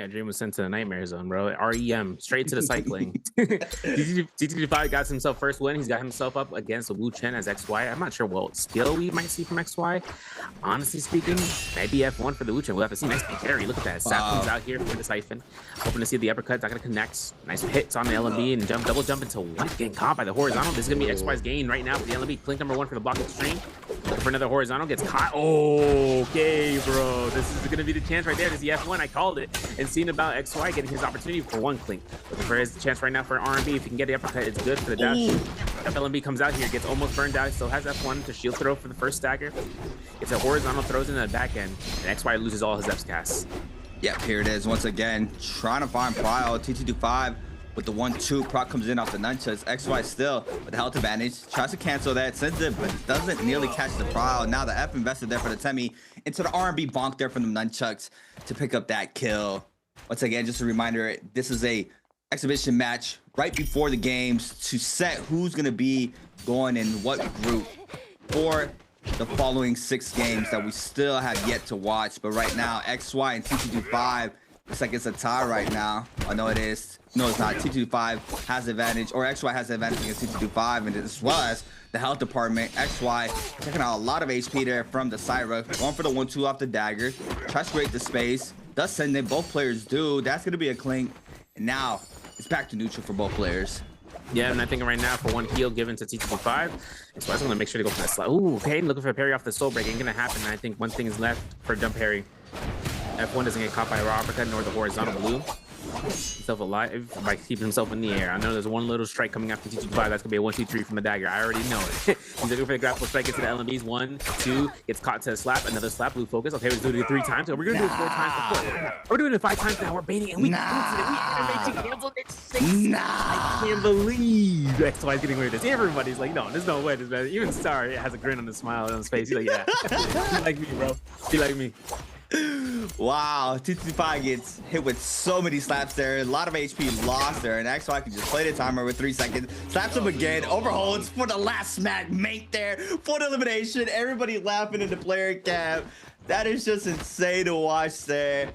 Yeah, Dream was sent to the nightmare zone, bro. REM, straight to the cycling. TT5 got himself first win. He's got himself up against Wu Chen as XY. I'm not sure what skill we might see from XY. Honestly speaking, maybe F1 for the Wu Chen. We'll have to see. Nice carry. Look at that. Sap comes out here for the siphon. Hoping to see the uppercut. Not going to connect. Nice hits on the LMB and double jump into one. Getting caught by the horizontal. This is going to be XY's gain right now for the LMB. Clink number 1 for the block extreme. Looking for another horizontal. Gets caught. Okay, bro. This is going to be the chance right there. This is the F1. I called it. And seeing about XY getting his opportunity for one clink. Looking for his chance right now for R&B. If he can get the uppercut, it's good for the dash. FLMB comes out here, gets almost burned out. Still has F1 to shield throw for the first stagger. It's a horizontal, throws in the back end, and XY loses all his F casts. Yep, here it is once again. Trying to find Prile. TT25 with the 1-2. Proc comes in off the nunchucks. XY still with the health advantage. Tries to cancel that, sends it, but doesn't nearly catch the Prile. Now the F invested there for the Temi into the R&B bonk there from the nunchucks to pick up that kill. Once again, just a reminder, this is a exhibition match right before the games to set who's going to be going in what group for the following 6 games that we still have yet to watch. But right now, XY and TT25, looks like it's a tie right now. I know it is. No, it's not. TT25 has the advantage, or XY has the advantage against TT25, and as well as the health department. XY taking out a lot of HP there from the Syra, going for the 1-2 off the dagger, tries to create the space, does send it. Both players do. That's going to be a clink, and now it's back to neutral for both players. Yeah, and I think right now for one heal given to TT25, so I'm gonna make sure to go for that slide. Ooh, okay, looking for a parry off the soul break. Ain't gonna happen. I think one thing is left for jump parry. F1 doesn't get caught by a raw uppercut nor the horizontal blue. Himself alive by keeping himself in the air. I know there's one little strike coming after TT5. That's gonna be a 1-2-3 from the dagger. I already know it. He's looking for the grapple strike into the LMBs. 1, 2, gets caught to a slap. Another slap, blue focus. Okay, we're doing it 3 times. So we're gonna do it 4 times. We're doing it 5 times now. We're baiting and we cancel it. 6. I can't believe XY's getting away with this. Everybody's like, no, there's no way this man. Even Star has a grin on his smile on his face. He's like, yeah. He like me, bro. He like me. Wow, TT5 gets hit with so many slaps there. A lot of HP lost there, and XY can just play the timer with 3 seconds. Slaps him again, overholds for the last smack mate there for the elimination. Everybody laughing in the player cap. That is just insane to watch there.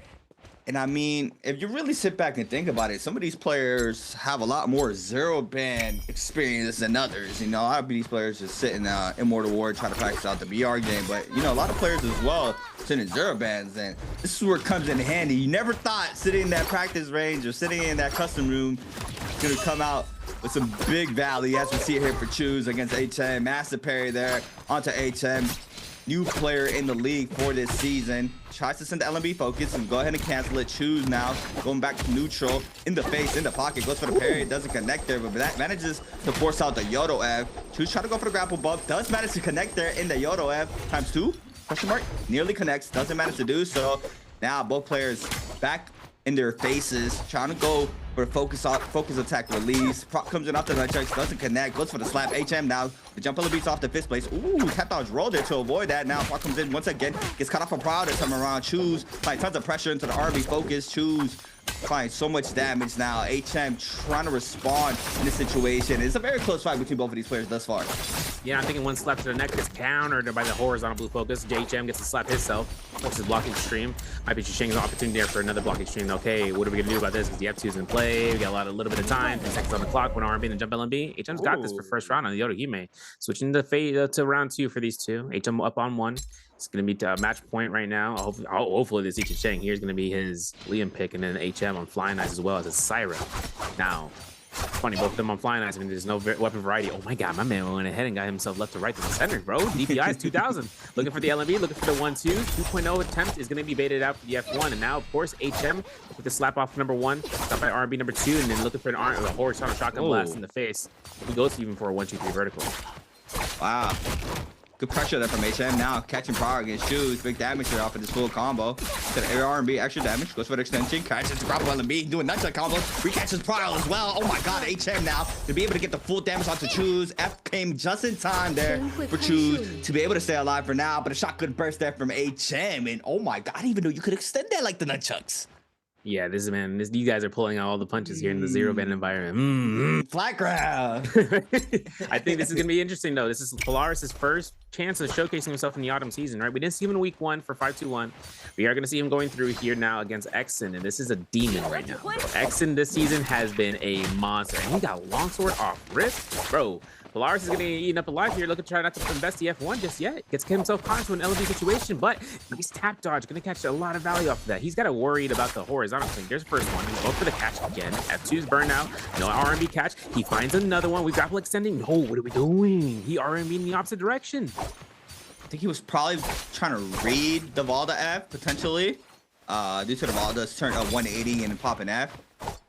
And I mean, if you really sit back and think about it, some of these players have a lot more zero band experience than others. You know, a lot of these players just sit in Immortal War trying to practice out the BR game. But, you know, a lot of players as well sit in zero bands. And this is where it comes in handy. You never thought sitting in that practice range or sitting in that custom room is going to come out with some big value, as we see it here for Choose against HM. Massive parry there onto HM. New player in the league for this season. Tries to send the LMB focus and go ahead and cancel it. Choose now, going back to neutral, in the face, in the pocket, goes for the parry. It doesn't connect there, but that manages to force out the Yodo F. Choose try to go for the grapple bump, does manage to connect there in the Yodo F. ×2, question mark, nearly connects, doesn't manage to do so. Now both players back in their faces, trying to go for focus attack release. Proc comes in off the nunchucks, doesn't connect, goes for the slap. HM now, the jump beats off the fifth place. Ooh, tap dodge roll there to avoid that. Now Proc comes in once again, gets cut off from Proud this time around. Choose, applying tons of pressure into the RB focus. Choose, applying so much damage now. HM trying to respond in this situation. It's a very close fight between both of these players thus far. Yeah, I'm thinking one slap to the neck gets countered by the horizontal blue focus. JHM gets to slap himself. Forces blocking stream. Might be Shishang's opportunity there for another blocking stream. Okay, what are we gonna do about this? Because the F2's in play. We got a little bit of time. 10 seconds on the clock. When RB and jump LMB. HM's got this for first round on the Yodo Hime. Switching to round 2 for these two. HM up on 1. It's going to be match point right now. Hopefully this Ichi-Chang here is going to be his Liam pick, and then HM on Flying Eyes as well as a Syra. Now, funny, both of them on Flying Eyes. I mean, there's no weapon variety. Oh my God, my man went ahead and got himself left to right to the center, bro. DPI is 2000. Looking for the LMB, looking for the 1-2. 2.0 attempt is going to be baited out for the F1. And now, of course, HM with the slap off number 1, stopped by RB number 2, and then looking for a horizontal shotgun blast in the face. He goes even for a 1-2-3 vertical. Wow. Good pressure there from HM. Now catching power against Shoes. Big damage here off of this full combo. To the R&B, extra damage. Goes for the extension. Catches the grapple LMB. Doing nunchuck combo. Recatches Prowl as well. Oh my God, HM now to be able to get the full damage onto Choose. F came just in time there for Choose to be able to stay alive for now. But a shotgun burst there from HM. And oh my God, I didn't even know you could extend that like the nunchucks. Yeah, this is, man, these guys are pulling out all the punches here in the zero band environment. Flat ground. I think this is gonna be interesting though. This is Polaris' first chance of showcasing himself in the autumn season, right? We didn't see him in week 1 for 5-2-1. We are gonna see him going through here now against Exon, and this is a demon right now. Exon this season has been a monster, and he got longsword off rip, bro. Polaris is getting eaten up alive here. Looking to try not to invest the F1 just yet. Gets himself caught into an LB situation, but he's tap dodge. Going to catch a lot of value off of that. He's got to worried about the horizontal thing. There's the first one. He's going for the catch again. F2's burned out. No R&B catch. He finds another one. We grapple extending. No, what are we doing? He R&B in the opposite direction. I think he was probably trying to read the Valda F potentially, due to the Valda's turn of 180 and popping F,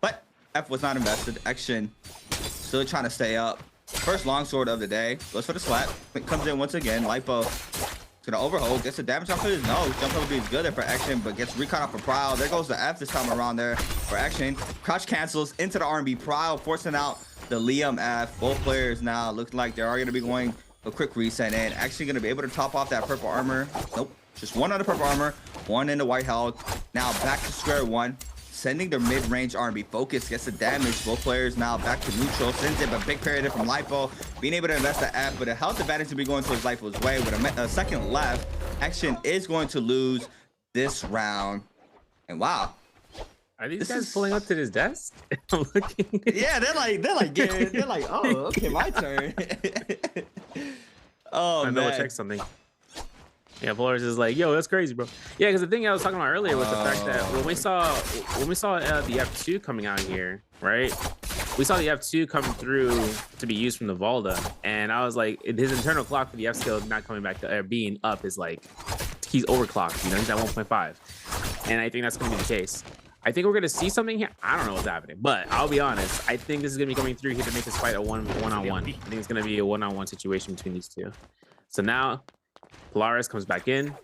but F was not invested. Action still trying to stay up. First longsword of the day, goes for the slap. It comes in once again. Lipo to the overhold, gets the damage off of his nose. Jump over is good there for Action, but gets recon off for Prowl. There goes the F this time around there for Action. Crouch cancels into the R&B. Prowl forcing out the Liam F. Both players now look like they are going to be going a quick reset and actually going to be able to top off that purple armor. Nope, just one on the purple armor, one in the white health. Now back to square one. Sending their mid-range R&B focus, gets the damage. Both players now back to neutral. Sends it, but big parry there from Lipo. Being able to invest the F, but a health advantage to be going towards Lipo's way. With a second left, Action is going to lose this round. And wow. Are these guys pulling up to this desk? I'm looking. Yeah, they're like, oh, okay, my turn. Oh, I'm gonna check something. Yeah, Polaris is like, yo, that's crazy, bro. Yeah, because the thing I was talking about earlier was the fact that when we saw the F2 coming out here, right? We saw the F2 coming through to be used from the Valda, and I was like, his internal clock for the F skill not coming back to being up is like, he's overclocked, you know, he's at 1.5, and I think that's gonna be the case. I think we're gonna see something here. I don't know what's happening, but I'll be honest. I think this is gonna be coming through here to make this fight a one-on-one. I think it's gonna be a one-on-one situation between these two. So now Polaris comes back in.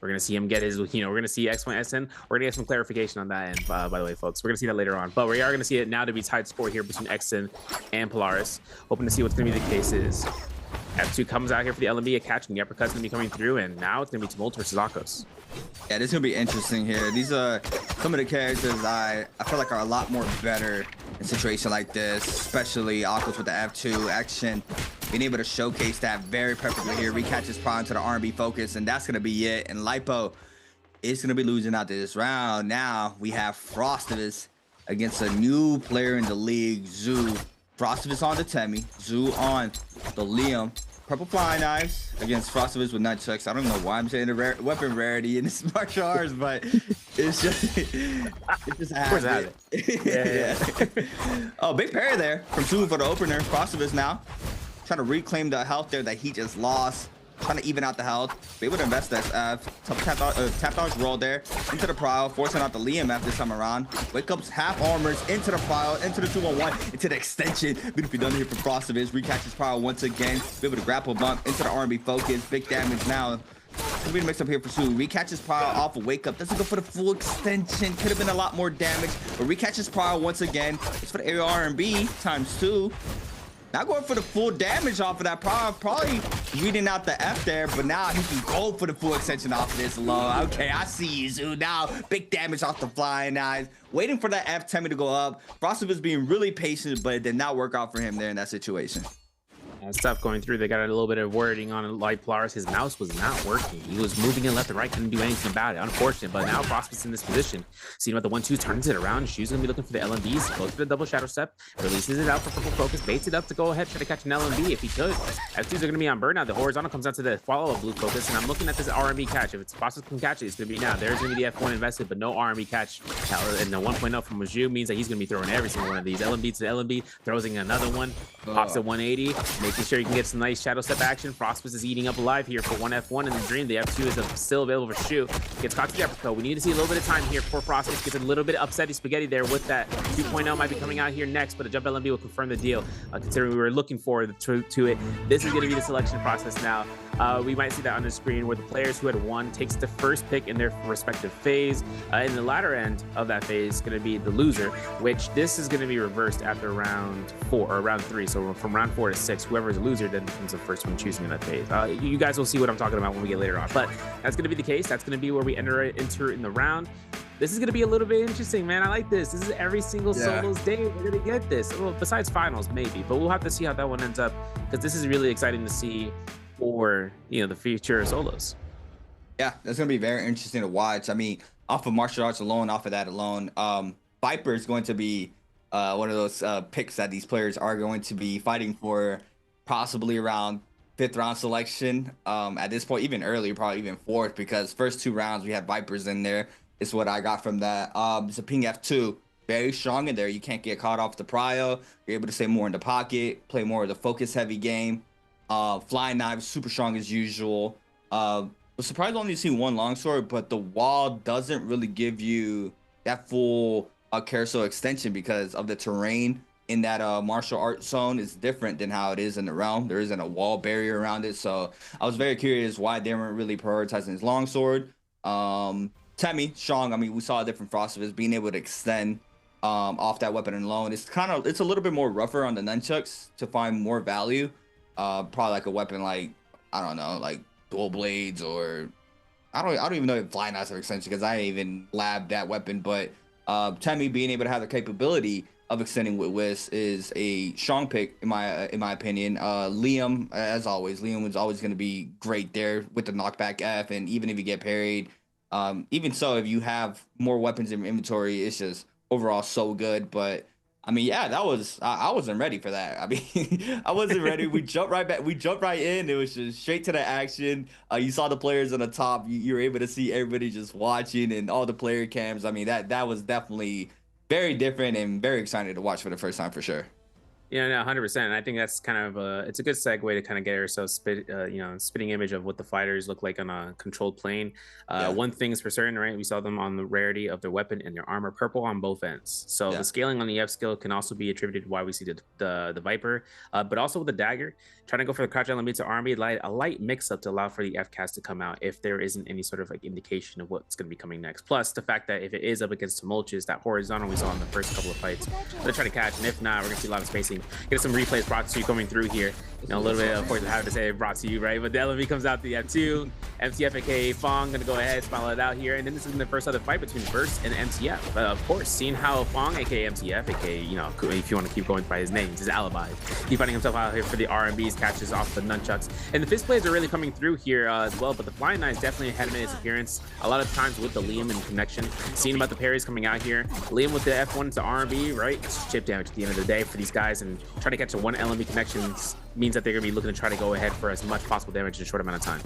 We're gonna see him get his, you know, we're gonna see X1 SN. We're gonna get some clarification on that end, by the way, folks. We're gonna see that later on, but we are gonna see it now to be tied score here between XN and Polaris. Hoping to see what's gonna be the cases. F2 comes out here for the LMB, a catch, and the uppercut's gonna be coming through, and now it's gonna be Tumult versus Akos. Yeah, this is gonna be interesting here. These are some of the characters I feel like are a lot more better in a situation like this, especially Akos with the F2 Action. Being able to showcase that very perfectly here. Recatches Prime to the R&B focus, and that's gonna be it. And Lipo is gonna be losing out to this round. Now we have Frostivus against a new player in the league, Zoo. Frostivus on the Temmie, Zoo on the Liam. Purple flying knives against Frostivus with nunchucks. I don't know why I'm saying the weapon rarity in this martial arts, but it's just a habit. Yeah. Oh, big parry there from Zoo for the opener. Frostivus now trying to reclaim the health there that he just lost. Trying to even out the health. Be able to invest that tap dodge roll there into the Prowl, forcing out the Liam F this time around. Wake Up's half armors into the Prowl, into the 2-1-1, into the extension. Beautifully done here for Frostivus. Recatches Prowl once again. Be able to grapple bump into the R&B focus. Big damage now. Gonna be a mix up here for Sue. Recatches Prowl off of Wake Up. Doesn't go for the full extension. Could have been a lot more damage, but recatches Prowl once again. It's for the area R&B ×2. Not going for the full damage off of that. Probably reading out the F there, but now he can go for the full extension off of this low. Okay, I see you, Zoo. Now, big damage off the flying knives. Waiting for that F Temmie to go up. Frostivus being really patient, but it did not work out for him there in that situation. Stuff going through. They got a little bit of wording on like Polaris. His mouse was not working. He was moving it left and right, couldn't do anything about it. Unfortunate, but now Frostbit's in this position. Seeing about the 1-2, turns it around. Shoes gonna be looking for the LMBs. Goes for the double shadow step, releases it out for purple focus, baits it up to go ahead, try to catch an LMB if he could. F2s are gonna be on burnout. The horizontal comes out to the follow-up blue focus, and I'm looking at this R&B catch. If it's Frostbit can catch it, it's gonna be now. There's gonna be the F1 invested, but no R&B catch. And the 1.0 from Maju means that he's gonna be throwing every single one of these. LMB to the LMB, throws in another one, pops at 180, making sure you can get some nice shadow step action. Frostbus is eating up alive here for 1F1 in the dream. The F2 is still available for shoot. Gets caught to the uppercut. We need to see a little bit of time here for Frostbus. Gets a little bit upsetty spaghetti there with that 2.0 might be coming out here next, but a jump LMB will confirm the deal. Considering we were looking forward to it, this is going to be the selection process now. We might see that on the screen where the players who had won takes the first pick in their respective phase. In the latter end of that phase is going to be the loser, which this is going to be reversed after round 4 or round 3. So from round 4 to 6, whoever is a loser then becomes the first one choosing in that phase. You guys will see what I'm talking about when we get later on, but that's going to be the case. That's going to be where we enter in the round. This is gonna be a little bit interesting, man. I like this. This is every single Yeah. solos day we're gonna get this. Well, besides finals, maybe, but we'll have to see how that one ends up because this is really exciting to see for the future solos. Yeah, that's gonna be very interesting to watch. I mean, off of martial arts alone, off of that alone, Viper is going to be one of those picks that these players are going to be fighting for, possibly around 5th round selection. At this point, even earlier, probably even 4th, because first 2 rounds we had Vipers in there. Is what I got from that. It's a ping F2, very strong in there. You can't get caught off the prio. You're able to stay more in the pocket, play more of the focus heavy game. Flying knives, super strong as usual. Was surprised only to see 1 longsword, but the wall doesn't really give you that full carousel extension because of the terrain in that martial art zone is different than how it is in the realm. There isn't a wall barrier around it, so I was very curious why they weren't really prioritizing his longsword. Temi, strong. I mean, we saw a different frost of his being able to extend off that weapon alone. It's a little bit more rougher on the nunchucks to find more value. Probably like a weapon like, I don't know, like dual blades, or I don't even know if flying knives are extension because I ain't even labbed that weapon. But Temi being able to have the capability of extending with Whis is a strong pick in my opinion. Liam, as always, Liam is always going to be great there with the knockback F, and even if you get parried. Even so, if you have more weapons in your inventory, it's just overall so good. But I mean, yeah, I wasn't ready for that. I mean, I wasn't ready. We jumped right back. We jumped right in. It was just straight to the action. You saw the players on the top. You were able to see everybody just watching and all the player cams. I mean, that was definitely very different and very exciting to watch for the first time for sure. Yeah, no, 100%. And I think that's kind of it's a good segue to kind of get ourselves spitting image of what the fighters look like on a controlled plane. One thing is for certain, right? We saw them on the rarity of their weapon and their armor purple on both ends. So the scaling on the F skill can also be attributed to why we see the Viper, but also with the dagger, trying to go for the crouch element to RMB, a light mix up to allow for the F cast to come out if there isn't any sort of like indication of what's going to be coming next. Plus the fact that if it is up against Tumultuous, that horizontal we saw in the first couple of fights, they're trying to catch, and if not, we're gonna see a lot of spacing. Get some replays brought to you coming through here. A little bit, of course, I have to say it brought to you, right? But the LMV comes out the F2. MTF, aka Fong, gonna go ahead, smile it out here. And then this is the first other fight between Verse and MTF. Of course, seeing how Fong, aka MTF, aka, if you want to keep going by his name, his alibi, he's finding himself out here for the RMBs, catches off the nunchucks. And the fist blades are really coming through here as well, but the flying knives definitely had made its appearance a lot of times with the Liam in connection. Seeing about the parries coming out here. Liam with the F1 to RMB, right? It's chip damage at the end of the day for these guys, and trying to catch a 1 LMB connections means that they're going to be looking to try to go ahead for as much possible damage in a short amount of time.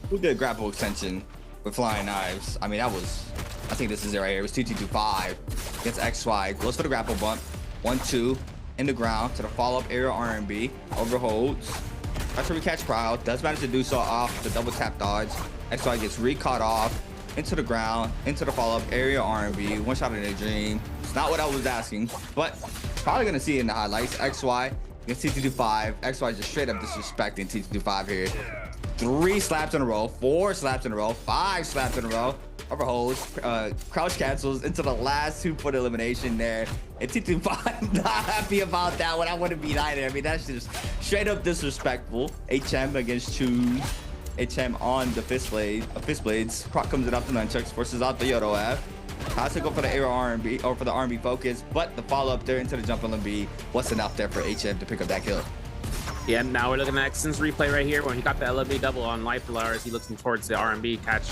We did grapple extension with flying knives. I mean, I think this is it right here. It was 2-2-2-5 against XY. Goes for the grapple bump. 1-2 in the ground to the follow-up area RMB. Overholds. Tries to catch Proud. Does manage to do so off the double tap dodge. XY gets re-caught off. Into the ground. Into the follow-up area RMB. One shot in a dream. It's not what I was asking, but probably going to see it in the highlights. XY against T225. XY just straight up disrespecting T225 here. 3 slaps in a row, 4 slaps in a row, 5 slaps in a row. Overholds, crouch cancels into the last 2-foot elimination there. And T225 not happy about that one. I wouldn't be either. I mean, that's just straight up disrespectful. HM against Choose. HM on the fist blades. Croc comes in off the nunchucks, forces out the Yodo F. Has to go for the air RMB or for the RMB focus, but the follow-up there into the jump LMB was enough there for HM to pick up that kill. Yeah, now we're looking at Xen's replay right here. When he got the LMB double on Life Polaris, he looks towards the RMB catch.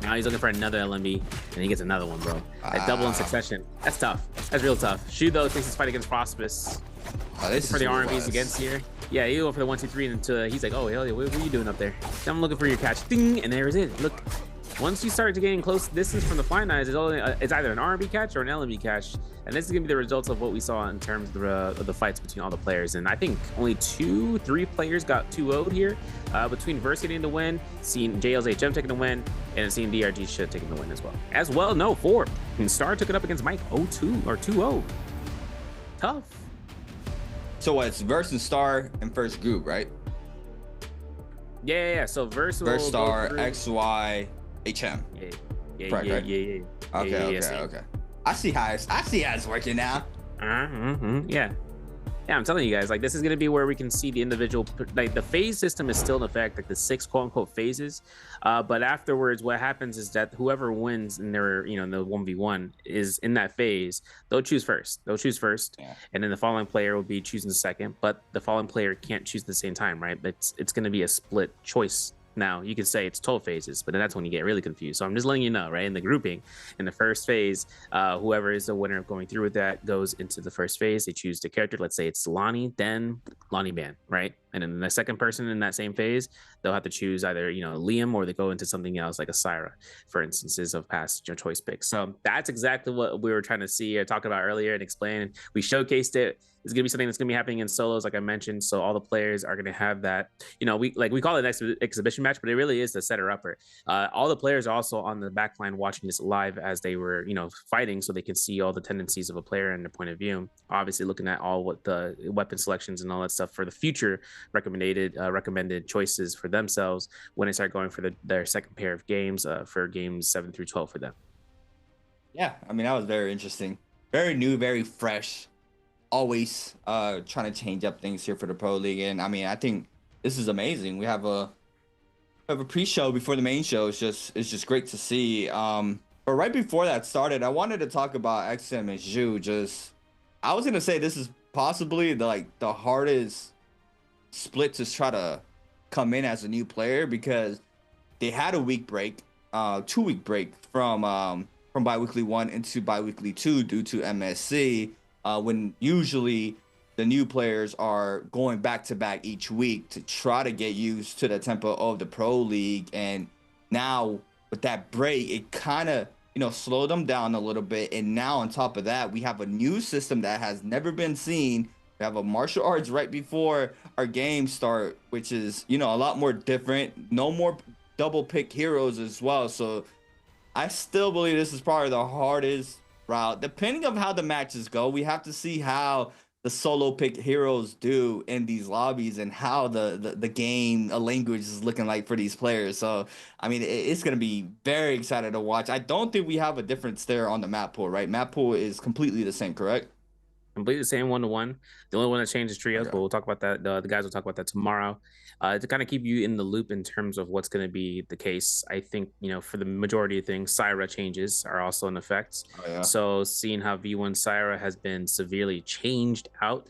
Now he's looking for another LMB, and he gets another one, bro. That double in succession. That's tough. That's real tough. Shu, though, thinks his fight against Prosperous. This for the RMBs against here. Yeah, you go for the 1-2-3 until he's like, oh, hell yeah, what are you doing up there? I'm looking for your catch. Ding, and there's it. Look. Once you start to getting close distance from the flying knives, it's either an RMB catch or an LMB catch. And this is going to be the results of what we saw in terms of the fights between all the players. And I think only 2-3 players got 2-0'd here. Between Verse getting the win, seeing JL's HM taking the win, and seeing DRG shit taking the win as well. No, 4. And Star took it up against Mike 0-2 or 2-0. Tough. So it's Verse and Star in first group, right? Yeah. So Verse Star, XY, HM. Yeah. Okay. I see how it's working now. Yeah. Yeah, I'm telling you guys, like, this is going to be where we can see the individual, like, the phase system is still in effect, like the 6 quote-unquote phases, but afterwards what happens is that whoever wins in their, you know, in the 1v1 is in that phase, they'll choose first, and then the following player will be choosing second, but the following player can't choose at the same time, right? It's going to be a split choice. Now, you could say it's 12 phases, but then that's when you get really confused. So I'm just letting you know, right? In the grouping, in the first phase, whoever is the winner of going through with that goes into the first phase. They choose the character. Let's say it's Lonnie, then Lonnie Ban, right? And then the second person in that same phase, they'll have to choose either, you know, Liam, or they go into something else like a Syra, for instances of past choice picks. So that's exactly what we were trying to see or talk about earlier and explain. We showcased it. It's gonna be something that's gonna be happening in solos, like I mentioned. So all the players are gonna have that. You know, we call it an exhibition match, but it really is the setter upper. All the players are also on the back line watching this live as they were, you know, fighting, so they can see all the tendencies of a player and their point of view. Obviously, looking at all what the weapon selections and all that stuff for the future recommended choices for themselves when they start going for their second pair of games for games 7 through 12 for them. Yeah, I mean, that was very interesting, very new, very fresh. Always trying to change up things here for the Pro League, and I mean, I think this is amazing. We have a pre-show before the main show. It's just great to see. But right before that started, I wanted to talk about XM and Zhu. I was gonna say this is possibly the hardest split to try to come in as a new player, because they had a week break, 2-week break from Biweekly 1 into Biweekly 2 due to MSC. When usually the new players are going back to back each week to try to get used to the tempo of the Pro League. And now with that break, it kind of, you know, slowed them down a little bit. And now on top of that, we have a new system that has never been seen. We have a martial arts right before our game start, which is, you know, a lot more different. No more double pick heroes as well. So I still believe this is probably the hardest route. Depending on how the matches go, we have to see how the solo pick heroes do in these lobbies and how the game language is looking like for these players. So I mean, it's going to be very excited to watch. I don't think we have a difference there on the map pool, right? Map pool is completely the same, correct? Completely the same 1-to-1. The only one that changes trios, but we'll talk about that. The guys will talk about that tomorrow. To kind of keep you in the loop in terms of what's going to be the case, I think, you know, for the majority of things, Syra changes are also in effect. So seeing how V1 Syra has been severely changed out,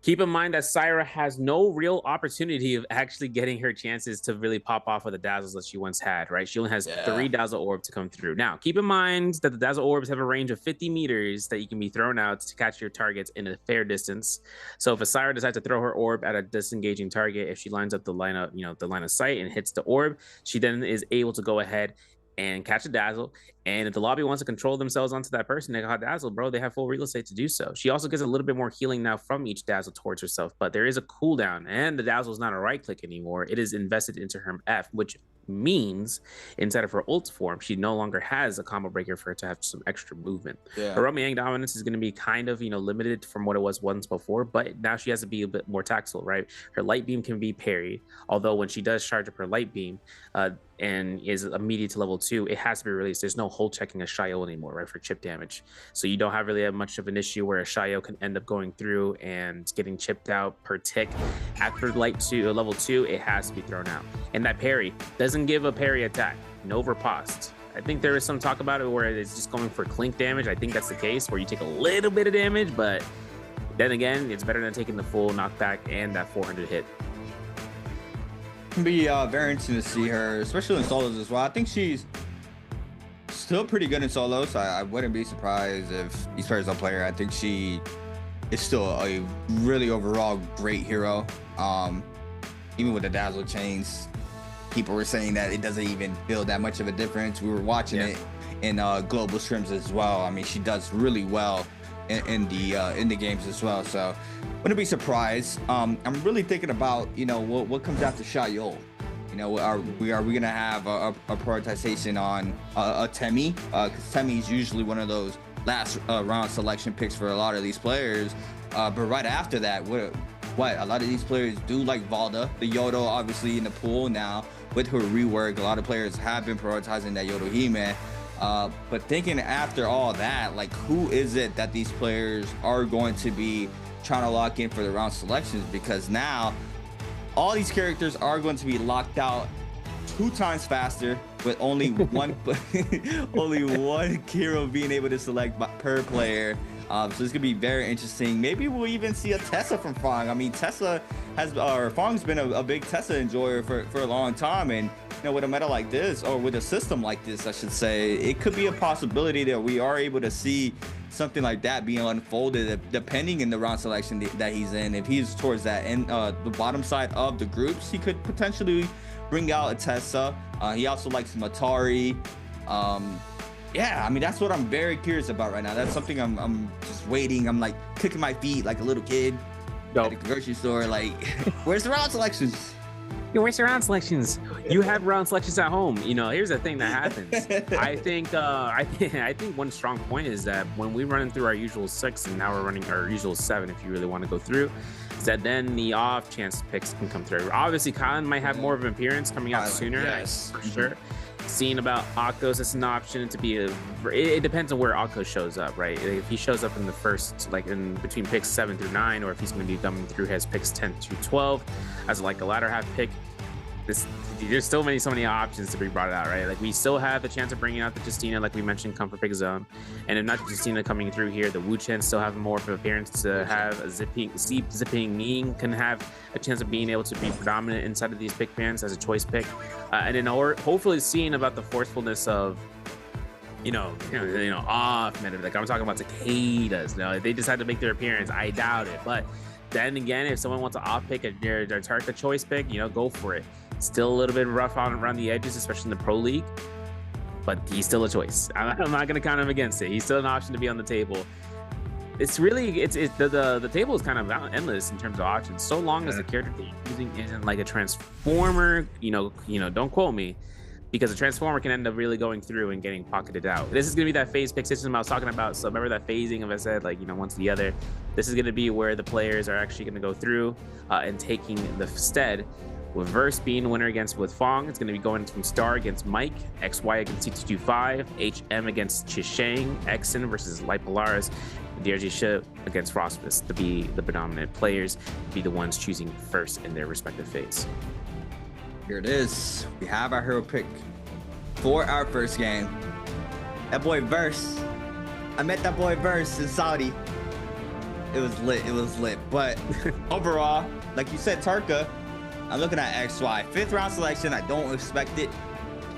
keep in mind that Syra has no real opportunity of actually getting her chances to really pop off with the dazzles that she once had, right? She only has 3 dazzle orbs to come through. Now, keep in mind that the dazzle orbs have a range of 50 meters that you can be thrown out to catch your targets in a fair distance. So if a Syra decides to throw her orb at a disengaging target, if she lines up the line of sight and hits the orb, she then is able to go ahead and catch a dazzle. And if the lobby wants to control themselves onto that person they got dazzle, bro, they have full real estate to do so. She also gets a little bit more healing now from each dazzle towards herself, but there is a cooldown, and the dazzle is not a right click anymore. It is invested into her F, which means inside of her ult form, she no longer has a combo breaker for her to have some extra movement. Her Romy dominance is going to be kind of, you know, limited from what it was once before, but now she has to be a bit more tactile, right? Her light beam can be parried, although when she does charge up her light beam and is immediate to level 2, it has to be released. There's no hold checking a Shio anymore, right, for chip damage. So you don't have really much of an issue where a Shio can end up going through and getting chipped out per tick. After level 2, it has to be thrown out. And that parry doesn't give a parry attack, no riposte. I think there is some talk about it where it's just going for clink damage. I think that's the case, where you take a little bit of damage, but then again, it's better than taking the full knockback and that 400 hit. Can be very interesting to see her, especially in solos as well. I think she's still pretty good in solos. I wouldn't be surprised if these players don't play her. I think she is still a really overall great hero. Even with the dazzle chains, people were saying that it doesn't even feel that much of a difference. We were watching it in global scrims as well. I mean, she does really well in the games as well. So wouldn't be surprised. I'm really thinking about, you know, what comes after Shayol. You know, are we gonna have a prioritization on a Temi? Because Temi is usually one of those last round selection picks for a lot of these players. But right after that, what a lot of these players do like Valda, the Yodo obviously in the pool now with her rework. A lot of players have been prioritizing that Yodo He-Man. But thinking after all that, like, who is it that these players are going to be trying to lock in for the round selections, because now all these characters are going to be locked out 2 times faster with only one only one hero being able to select per player. So it's gonna be very interesting. Maybe we'll even see a Tessa from Fong. I mean, Fong's been a big Tessa enjoyer for a long time, and with a meta like this, or with a system like this, I should say, it could be a possibility that we are able to see something like that being unfolded, depending in the round selection that he's in. If he's towards that end, the bottom side of the groups, he could potentially bring out a Tessa. He also likes Matari. Yeah, I mean, that's what I'm very curious about right now. That's something I'm just waiting. I'm like kicking my feet like a little kid at the grocery store. Like, where's the round selections? Yo, where's the round selections? You have round selections at home. Here's the thing that happens. I think one strong point is that when we run through our usual 6 and now we're running our usual 7, if you really want to go through, is that then the off chance picks can come through. Obviously, Colin might have more of an appearance coming out sooner, yes, for sure. Seeing about Akos as an option to be it depends on where Akos shows up, right? If he shows up in the first, like in between picks 7 through 9, or if he's going to be coming through his picks 10 through 12 as like a latter half pick, there's still so many options to be brought out, right? Like, we still have the chance of bringing out the Justina, like we mentioned, come for pick zone, and if not the Justina coming through here, the Wu Chen still have more of an appearance to have a zipping Ming can have a chance of being able to be predominant inside of these pick bands as a choice pick, and then hopefully seeing about the forcefulness of off meta. Like, I'm talking about cicadas. If they decide to make their appearance, I doubt it, but then again, if someone wants to off pick their Tarka choice pick, go for it. Still a little bit rough around the edges, especially in the Pro League, but he's still a choice. I'm not going to count him against it. He's still an option to be on the table. It's really, the table is kind of endless in terms of options, so long as the character that you're using isn't like a transformer. Don't quote me, because a transformer can end up really going through and getting pocketed out. This is going to be that phase pick system I was talking about. So remember that phasing of, I said, like, once the other. This is going to be where the players are actually going to go through and taking the stead. With Verse being the winner with Fong, it's going to be going from Star against Mike, XY against C225, HM against Chishang, Exen versus Light Polaris, and DRG Ship against Frostfist to be the predominant players, be the ones choosing first in their respective phase. Here it is. We have our hero pick for our first game. That boy Verse. I met that boy Verse in Saudi. It was lit. But overall, like you said, Tarka, I'm looking at XY. 5th round selection, I don't expect it.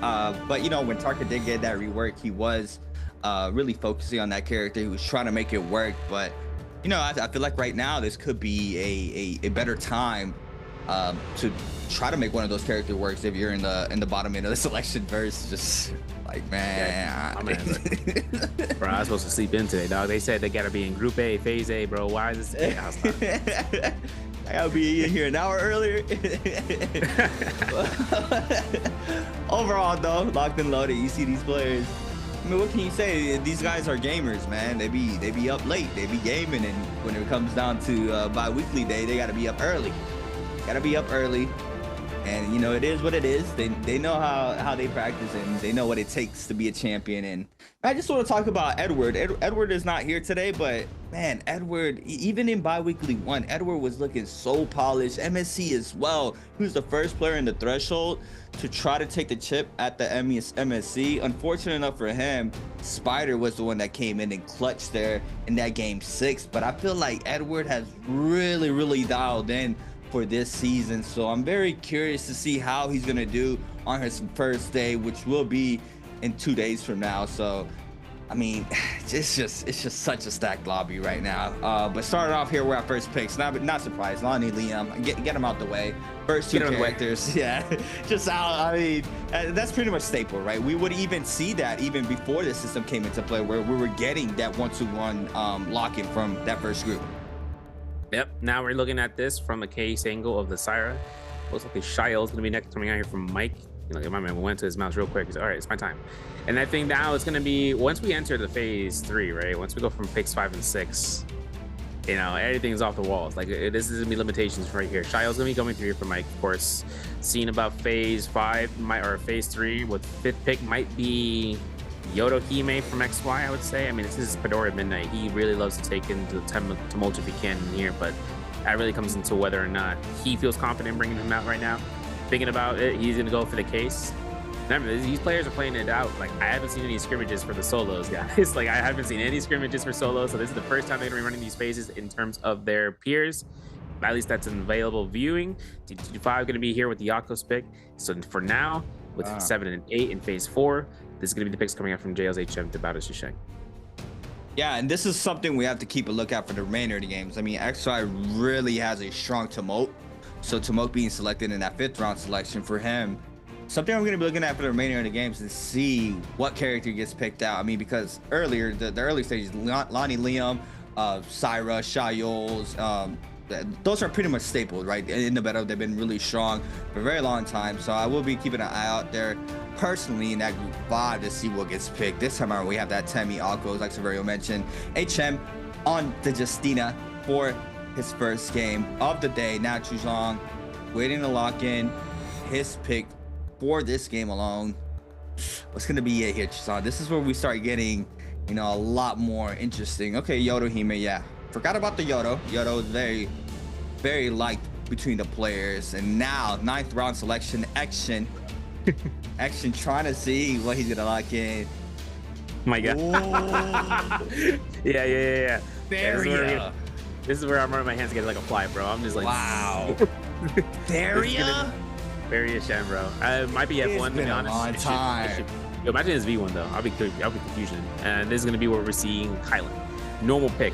But when Tarka did get that rework, he was really focusing on that character. He was trying to make it work. But, I feel like right now, this could be a better time to try to make one of those character works if you're in the bottom end of the selection verse. Just like, man. Bro, I was supposed to sleep in today, dog. They said they gotta be in Group A, Phase A, bro. Why is this? I gotta be in here an hour earlier. Overall, though, locked and loaded. You see these players. I mean, what can you say? These guys are gamers, man. They be up late. They be gaming, and when it comes down to bi-weekly day, they gotta be up early. And it is what it is. They know how they practice, and they know what it takes to be a champion. And I just want to talk about Edward. Edward is not here today, but man, Edward, even in bi-weekly 1, Edward was looking so polished. MSC as well. He was the first player in the threshold to try to take the chip at the MSC. Unfortunate enough for him, Spider was the one that came in and clutched there in that game 6. But I feel like Edward has really dialed in for this season, so I'm very curious to see how he's gonna do on his first day, which will be in 2 days from now. So I mean, it's just such a stacked lobby right now. But starting off here, we're at first picks. Not surprised. Lonnie, Liam, get him out the way. First 2 characters, yeah, just out. I mean, that's pretty much staple, right? We would even see that even before the system came into play, where we were getting that 1-2-1 lock-in from that first group. Yep, now we're looking at this from the case angle of the Syra. Looks like the Shiel is going to be next, coming out here from Mike. My man went to his mouse real quick. He's all right, it's my time. And I think now it's going to be, once we enter the phase 3, right? Once we go from picks 5 and 6, everything's off the walls. Like, this is going to be limitations right here. Shiel's going to be coming through here for Mike, of course. Seeing about phase 5 or phase 3 with 5th pick might be Yodohime from XY, I would say. I mean, this is Midoriya Midnight. He really loves to take into the tumult if he can in here, but that really comes into whether or not he feels confident bringing him out right now. Thinking about it, he's going to go for the case. Remember, these players are playing it out. Like, I haven't seen any scrimmages for the solos, guys. Like, I haven't seen any scrimmages for solos, so this is the first time they're going to be running these phases in terms of their peers. At least that's an available viewing. T5 going to be here with the Yakos pick. So for now, with 7 and 8 in phase 4, this is going to be the picks coming out from JL's HM to Bowder Shisheng. Yeah, and this is something we have to keep a look at for the remainder of the games. I mean, XY really has a strong Tumult. So Tumult being selected in that 5th round selection for him, something I'm going to be looking at for the remainder of the games is see what character gets picked out. I mean, because earlier, the early stages, Lonnie Liam, Syra, Shayols, those are pretty much stapled, right? In the meta, they've been really strong for a very long time. So I will be keeping an eye out there personally in that group 5 to see what gets picked. This time around, we have that Temi Alcos, like Severio mentioned. HM on the Justina for his first game of the day. Now Chuzong waiting to lock in his pick for this game alone. What's gonna be it here, Chuzong? This is where we start getting, you know, a lot more interesting. Okay, Yodohime, yeah. Forgot about the Yodo. Yodo is very, very liked between the players. And now, 9th round selection, Action. Action trying to see what he's gonna lock in. My God. Yeah. Varia. This is where I'm running my hands together like a fly, bro. I'm just like, wow. Varia? Varia Shen, bro. Might be F1 to be honest. Long time. Yo, imagine it's V1 though. I'll be confusion. And this is gonna be where we're seeing Kylan. Normal pick.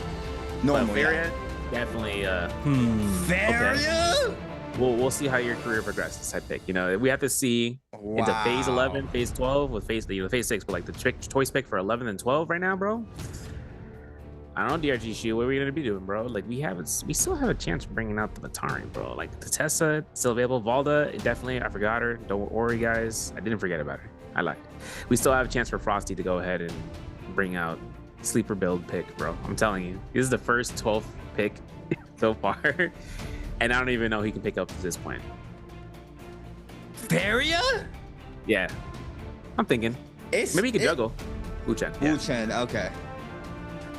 Normal. Varia, definitely. Varia? Okay. We'll see how your career progresses. I pick. You know, we have to see into phase 11, phase 12 with phase 6, but like the choice pick for 11 and 12 right now, bro. I don't know, DRG Shu, what are we gonna be doing, bro? Like we still have a chance of bringing out the Vatari, bro. Like the Tessa still available. Valda, definitely. I forgot her. Don't worry, guys. I didn't forget about her. I lied. We still have a chance for Frosty to go ahead and bring out sleeper build pick, bro. I'm telling you, this is the first 12th pick so far, and I don't even know he can pick up to this point. Varia? Yeah, I'm thinking maybe he could juggle. Uchen. Yeah. Uchen, okay.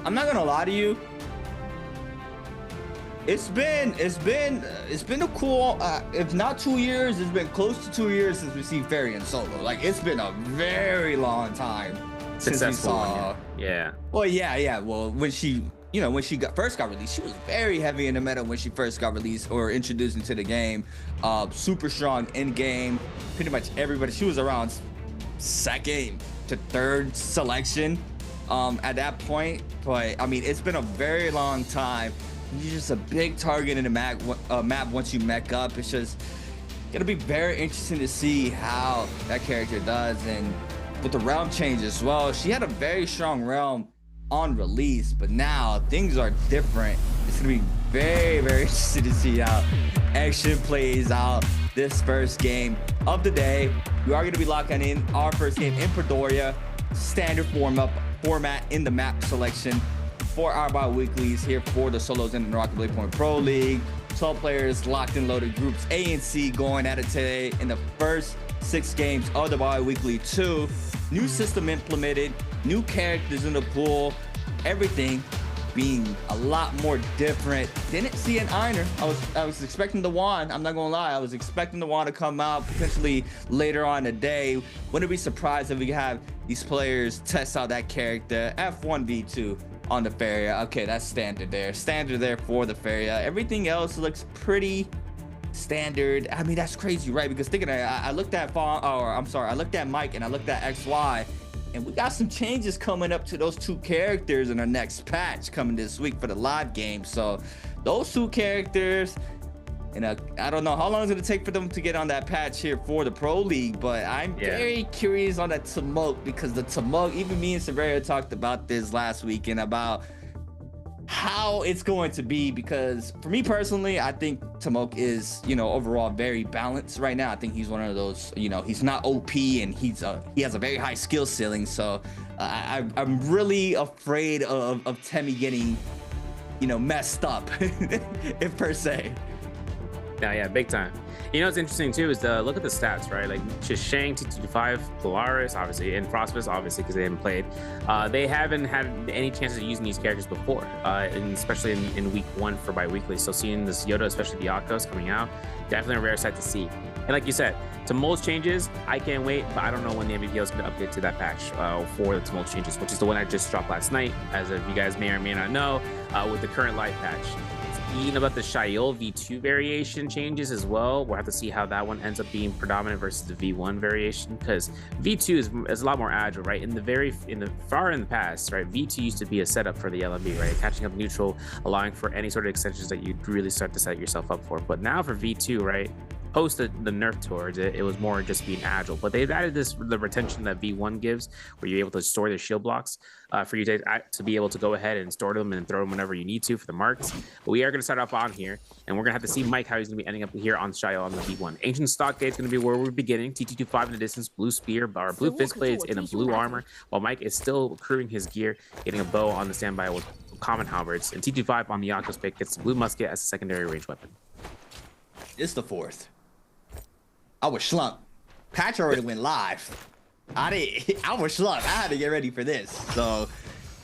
I'm not gonna lie to you. It's been a cool, if not 2 years, it's been close to 2 years since we see Fairy in solo. Like it's been a very long time since we saw. Yeah. Well, yeah. Well, when she first got released, she was very heavy in the meta when she first got released or introduced into the game. Super strong in game. Pretty much everybody. She was around 2nd to 3rd selection at that point. But I mean, it's been a very long time. You're just a big target in the map once you mech up. It's just gonna be very interesting to see how that character does, and with the realm change as well. She had a very strong realm on release, but now things are different. It's gonna be very, very interesting to see how Action plays out this first game of the day. We are gonna be locking in our first game in Predoria, standard format in the map selection for our bi-weeklies here for the solos in the NARAKA BLADEPOINT Pro League. 12 players locked and loaded, groups A and C going at it today in the first 6 games of the bi-weekly 2. New system implemented, new characters in the pool, everything being a lot more different. Didn't see an Einer. I was expecting the wand. I'm not gonna lie. I was expecting the wand to come out potentially later on today. Wouldn't be surprised if we have these players test out that character. F1v2 on the Feria. Okay, that's standard there. Standard there for the Feria. Everything else looks pretty standard. I mean, that's crazy, right? Because thinking I looked at I looked at Mike and I looked at XY, and we got some changes coming up to those 2 characters in our next patch coming this week for the live game. So those 2 characters, and I don't know how long is it gonna take for them to get on that patch here for the Pro League, but I'm very curious on that Tumult, because the Tumult, even me and Severio talked about this last weekend about how it's going to be, because for me personally, I think Tumult is, overall very balanced right now. I think he's one of those, he's not OP, and he has a very high skill ceiling. So I'm really afraid of Temi getting, messed up, if per se. Yeah, big time. You know what's interesting too is look at the stats, right? Like Shang, T25, Polaris, obviously, and Frostbus, obviously, because they haven't played. They haven't had any chances of using these characters before, and especially in week 1 for bi-weekly. So seeing this Yoda, especially the Akos coming out, definitely a rare sight to see. And like you said, Tumult's changes, I can't wait, but I don't know when the NBPL is going to update to that patch for the Tumult changes, which is the one I just dropped last night, as if you guys may or may not know, with the current live patch. Speaking about the Shail V2 variation changes as well, we'll have to see how that one ends up being predominant versus the V1 variation, because V2 is a lot more agile, right? In the past, right? V2 used to be a setup for the LMB, right? Catching up neutral, allowing for any sort of extensions that you'd really start to set yourself up for. But now for V2, right? Post the nerf towards it, it was more just being agile, but they've added the retention that V1 gives, where you're able to store the shield blocks for you to be able to go ahead and store them and throw them whenever you need to for the marks. But we are going to start off on here, and we're going to have to see Mike how he's going to be ending up here on Shail on the V1. Ancient Stockgate is going to be where we're beginning. TT25 in the distance, blue spear, or blue fist blades in a blue armor, while Mike is still crewing his gear, getting a bow on the standby with common halberds, and TT5 on the Akos pick gets the blue musket as a secondary range weapon. It's the 4th. I was slumped. Patch already went live. I was slumped. I had to get ready for this. So,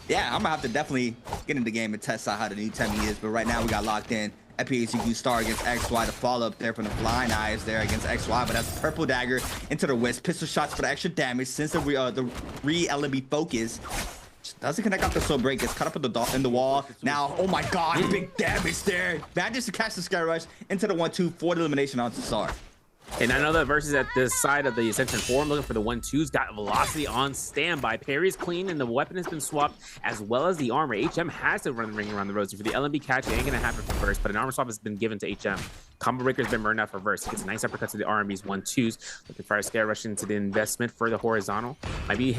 yeah, I'm gonna have to definitely get in the game and test out how the new Temmie is. But right now we got locked in. FPHQ star against XY. The follow up there from the flying eyes there against XY. But that's purple dagger into the wrist. Pistol shots for the extra damage since the re-LMB focus. Doesn't connect off the soul break. Gets cut up in the wall. Now, oh my god, big damage there. Manages to catch the Scare Rush into the 1-2 for the elimination onto Sar. And I know that Versus at the side of the Ascension 4, looking for the 1-2s, got velocity on standby. Parry's clean, and the weapon has been swapped, as well as the armor. HM has to run the ring around the road. So for the LMB catch, it ain't gonna happen for Verse, but an armor swap has been given to HM. Combo Breaker's been burned out for Verse. He gets a nice uppercut to the RMB's 1-2s. Looking for a Scare Rush into the investment for the horizontal. Might be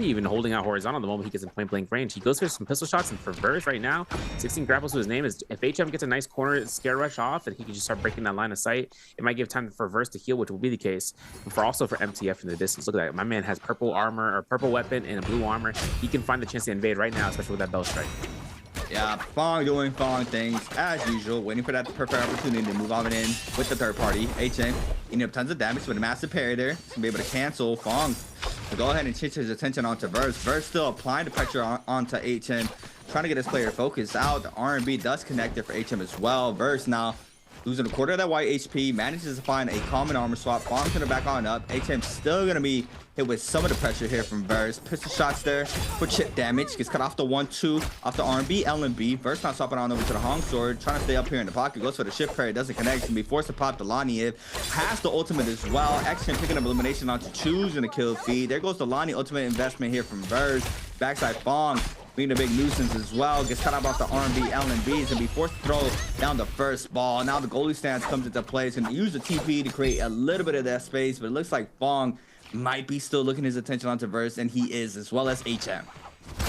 even holding out horizontal the moment he gets in point blank range. He goes for some pistol shots, and for Verse right now, 16 grapples to his name. Is if HM gets a nice corner Scare Rush off, and he can just start breaking that line of sight, it might give time for Verse to heal, which will be the case. And for MTF in the distance. Look at that. My man has purple armor, or purple weapon, and a blue armor. He can find the chance to invade right now, especially with that bell strike. Yeah, Fong doing Fong things as usual, waiting for that perfect opportunity to move on in with the third party. HM eating up tons of damage with a massive parry there. He's gonna be able to cancel Fong to go ahead and change his attention onto Verse. Verse still applying the pressure onto HM, trying to get his player focused out. The R&B does connect there for HM as well. Verse now losing a quarter of that white HP, manages to find a common armor swap. Fong's gonna back on up. HM still gonna be hit with some of the pressure here from Verse. Pistol shots there for chip damage. Gets cut off the 1-2 off the R&B, LMB. Verse not swapping on over to the Hong Sword. Trying to stay up here in the pocket. Goes for the shift parry. Doesn't connect. Can be forced to pop the Lani. Has the ultimate as well. Action picking up elimination onto choosing the kill feed. There goes the Lani ultimate investment here from Verse. Backside Fong being a big nuisance as well. Gets cut off the R&B, LMBs, and be forced to throw down the first ball. Now the goalie stance comes into play. He's going to use the TP to create a little bit of that space, but it looks like Fong might be still looking his attention onto Verse, and he is, as well as HM.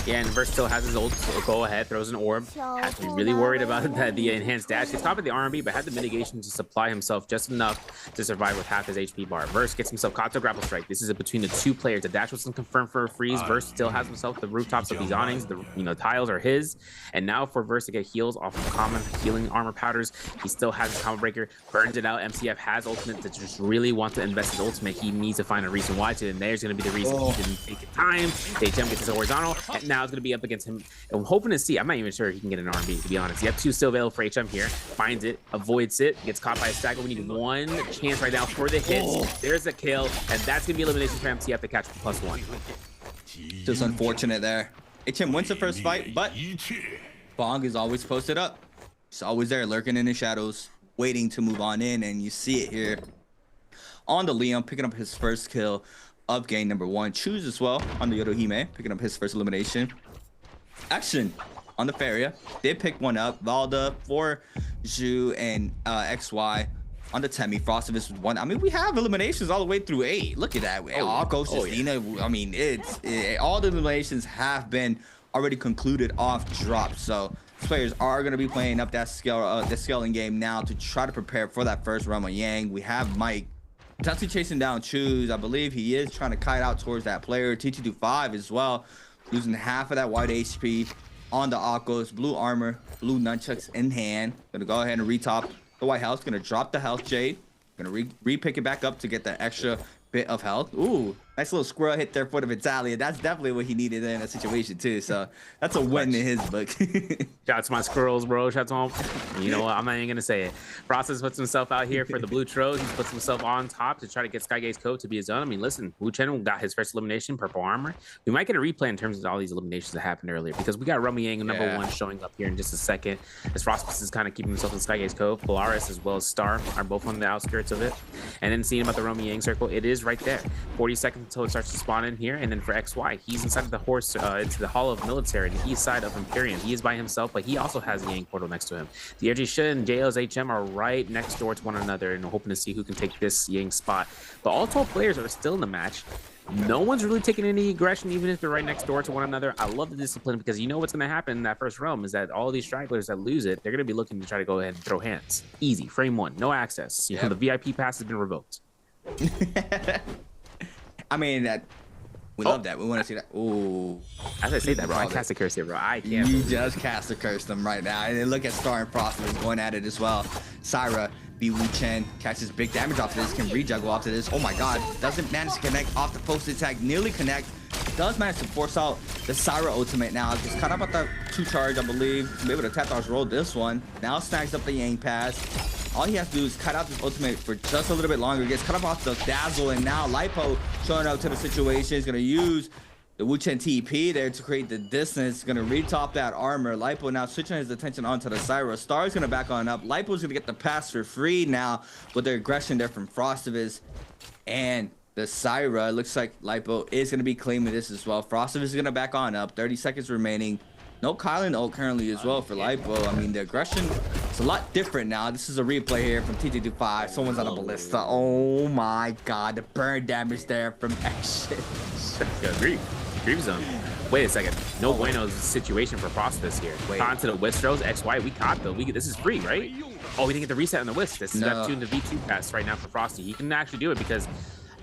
Yeah, and Verse still has his ult, so go ahead, throws an orb. Has to be really worried about the enhanced dash. Gets caught by the R&B, but had the mitigation to supply himself just enough to survive with half his HP bar. Verse gets himself caught to grapple strike. This is between the two players. The dash wasn't confirmed for a freeze. Verse still has himself the rooftops of these awnings. The tiles are his. And now for Verse to get heals off of common healing armor powders, he still has his combo breaker, burns it out. MCF has ultimate to just really want to invest his ultimate. He needs to find a reason why to, and there's going to be the reason he didn't take the time. HM gets his horizontal, and now it's going to be up against him. I'm hoping to see. I'm not even sure he can get an R&B, to be honest. You have 2 still available for HM here. Finds it, avoids it, gets caught by a stagger. We need one chance right now for the hits. There's a kill, and that's going to be elimination for MTF to catch +1. Just unfortunate there. HM wins the first fight, but Fong is always posted up. He's always there, lurking in the shadows, waiting to move on in, and you see it here on the Liam, picking up his first kill of game number 1. Choose as well on the Yodohime, picking up his first elimination. Action on the Faria did pick one up. Valda for Zhu and XY on the Temmie. Frostivus with 1. I mean, we have eliminations all the way through 8. Look at that. Akos, Justina. Yeah. I mean, all the eliminations have been already concluded off drop. So players are going to be playing up that scaling game now to try to prepare for that first run on Yang. We have Mike potentially chasing down Choose. I believe he is trying to kite out towards that player. TT25 as well, losing half of that white HP on the Akos. Blue armor, blue nunchucks in hand. Gonna go ahead and retop the white health. Gonna drop the health Jade. Gonna re-pick it back up to get that extra bit of health. Ooh, nice little squirrel hit there for the Vitalia. That's definitely what he needed in that situation too. So that's a win in his book. Shout out to my squirrels, bro. Shout out to them. You know what? I'm not even gonna say it. Frostus puts himself out here for the blue Tros. He puts himself on top to try to get Skygate's Cove to be his own. I mean, listen, Wu Chen got his first elimination, purple armor. We might get a replay in terms of all these eliminations that happened earlier because we got Romy Yang number 1 showing up here in just a second. As Frostus is kind of keeping himself in Skygate's Cove. Polaris as well as Star are both on the outskirts of it. And then seeing about the Romy Yang circle, it is right there. 40 seconds until it starts to spawn in here. And then for XY, he's inside of the horse, into the Hall of Military, the east side of Imperium. He is by himself, but he also has the Yang portal next to him. The RG Shin and JL's HM are right next door to one another, and we're hoping to see who can take this Yang spot. But all 12 players are still in the match. No one's really taking any aggression, even if they're right next door to one another. I love the discipline because you know what's going to happen in that first realm is that all these stragglers that lose it, they're going to be looking to try to go ahead and throw hands. Easy, frame 1, no access. You know, the VIP pass has been revoked. I mean, we love that. We want to see that. Ooh. As I say that, bro, I cast a curse here, bro. I can't. You just cast a curse them right now. And then look at Star and Frost is going at it as well. Syra, Wu Chen catches big damage off of this, can rejuggle off to this. Oh my god, doesn't manage to connect off the post attack, nearly connect. Does manage to force out the Syra ultimate now. Gets caught up at the 2 charge, I believe. To be able to tap dodge roll this one. Now snags up the Yang pass. All he has to do is cut out this ultimate for just a little bit longer. Gets cut off the dazzle, and now Lipo showing up to the situation. He's gonna use the Wu Chen TP there to create the distance. Gonna retop that armor. Lipo now switching his attention onto the Syra. Star's gonna back on up. Lipo's gonna get the pass for free now with the aggression there from Frostivus and the Syra. Looks like Lipo is gonna be claiming this as well. Frostivus is gonna back on up. 30 seconds remaining. No Kylan ult currently as well for Lipo. I mean, the aggression is a lot different now. This is a replay here from TT25. Someone's on a ballista. Oh my god, the burn damage there from Action. Grief zone. Wait a second. No bueno situation for Frostus here. On to the Wistros. XY, we caught though. This is free, right? Oh, we didn't get the reset on the Wisp. This is up to the V2 pass right now for Frosty. He can actually do it because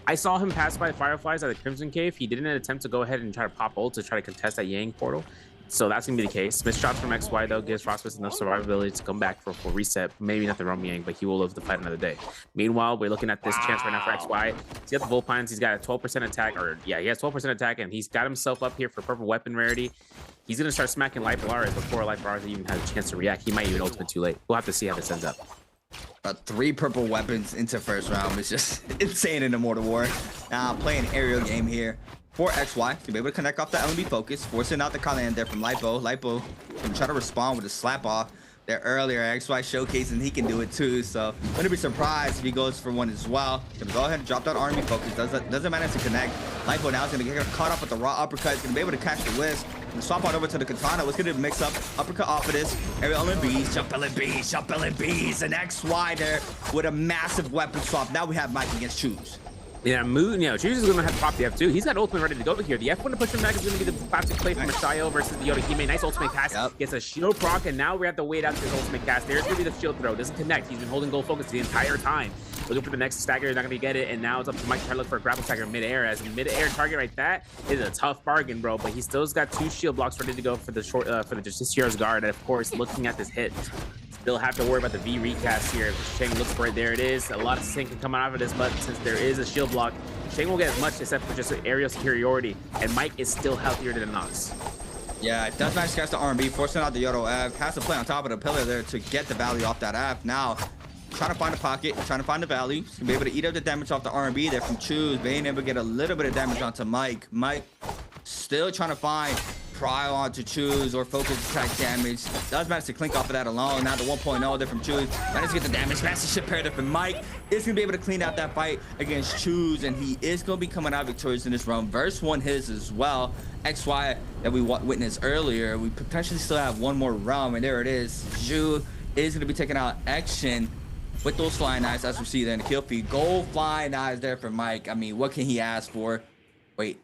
I saw him pass by Fireflies at the Crimson Cave. He didn't attempt to go ahead and try to pop ult to try to contest that Yang portal. So that's going to be the case. Missed shots from XY, though, gives Frostbus enough survivability to come back for a full reset. Maybe not the Romy Yang, but he will live to fight another day. Meanwhile, we're looking at this chance right now for XY. He's got the Volpines. He's got a 12% attack, or yeah, he has 12% attack, and he's got himself up here for purple weapon rarity. He's going to start smacking Life Polaris before Life Polaris even has a chance to react. He might even ultimate too late. We'll have to see how this ends up. 3 purple weapons into first round is just insane in Immortal War. Now playing aerial game here for XY to be able to connect off the LMB focus, forcing out the Kylan there from Lipo. Lipo can try to respond with a slap off there earlier. XY showcasing he can do it too, so wouldn't be surprised if he goes for one as well. Gonna go ahead and drop that army focus. Doesn't manage to connect. Lipo now is gonna get caught up with the raw uppercut. He's gonna be able to catch the Wisp and swap on over to the Katana. What's gonna mix up uppercut off of this? Aerial LMBs, jump LMBs, jump LMBs, and XY there with a massive weapon swap. Now we have Mike against Choose. Yeah, Moon, Choose is going to have to pop the F2. He's got ultimate ready to go here. The F1 to push him back is going to be the classic play from Masayo versus the Yodohime. Nice ultimate cast. Gets a shield proc, and now we have to wait out his ultimate cast. There's going to be the shield throw. Doesn't connect. He's been holding goal focus the entire time. Looking for the next stagger. He's not going to get it, and now it's up to Mike to try to look for a grapple stagger mid-air. As a mid-air target like that is a tough bargain, bro. But he still's got 2 shield blocks ready to go for the short, for the Justiciar's guard. And of course, looking at this hit, still have to worry about the V recast here. Shang looks for it. There it is. A lot of sync can come out of this, but since there is a shield block, Shang won't get as much except for just aerial superiority, and Mike is still healthier than Nox. Yeah, it does manage to catch the R&B, forcing out the Yodo F. Has to play on top of the pillar there to get the value off that F. Now, trying to find a pocket, trying to find the value. He's gonna be able to eat up the damage off the R&B there from Choose, being able to get a little bit of damage onto Mike. Mike still trying to find pry on to Choose or focus attack damage. Does manage to clink off of that alone. Now the 1.0 there from Choose. Managed to get the damage. Master ship pair there from Mike. Is going to be able to clean out that fight against Choose, and he is going to be coming out victorious in this round. Verse 1 his as well. XY that we witnessed earlier. We potentially still have one more round, and there it is. Choose is going to be taking out Action with those flying knives as we see there in the kill feed. Gold flying knives there for Mike. I mean, what can he ask for? Wait,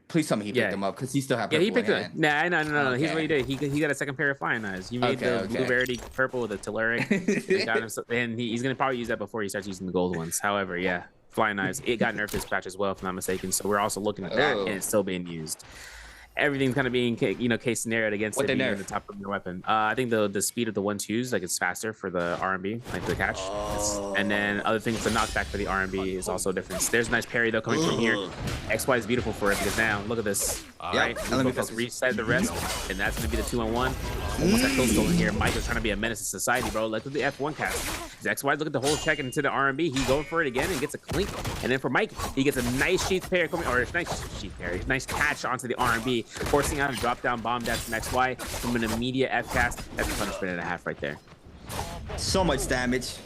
please tell me he picked them up because he still have purple. Yeah, he picked it. Nah, no. Okay. Here's what he did. He got a second pair of flying knives. He made the blue verity purple with a Telluric. Got him, and he's gonna probably use that before he starts using the gold ones. However, yeah, flying knives. It got nerfed this patch as well, if I'm not mistaken. So we're also looking at that, and it's still being used. everything's kind of being case scenarioed against What it they being nerf? the top of your weapon. I think the speed of the 1-2s, like it's faster for the R&B, like the catch. And then other things, the knockback for the R&B is also different. There's a nice parry though coming from here. XY is beautiful for it because now look at this. All right, let me focus, reset the rest, and that's gonna be the 2-on-1. Almost that kill stolen here. Mike is trying to be a menace to society, bro. Look at the F1 cast. XY look at the whole check into the R&B. He's going for it again and gets a clink. And then for Mike, he gets a nice sheath parry coming, or a nice sheath parry, nice catch onto the R&B, forcing out a drop down bomb dash from XY from an immediate F cast. That's a punishment and a half right there. So much damage.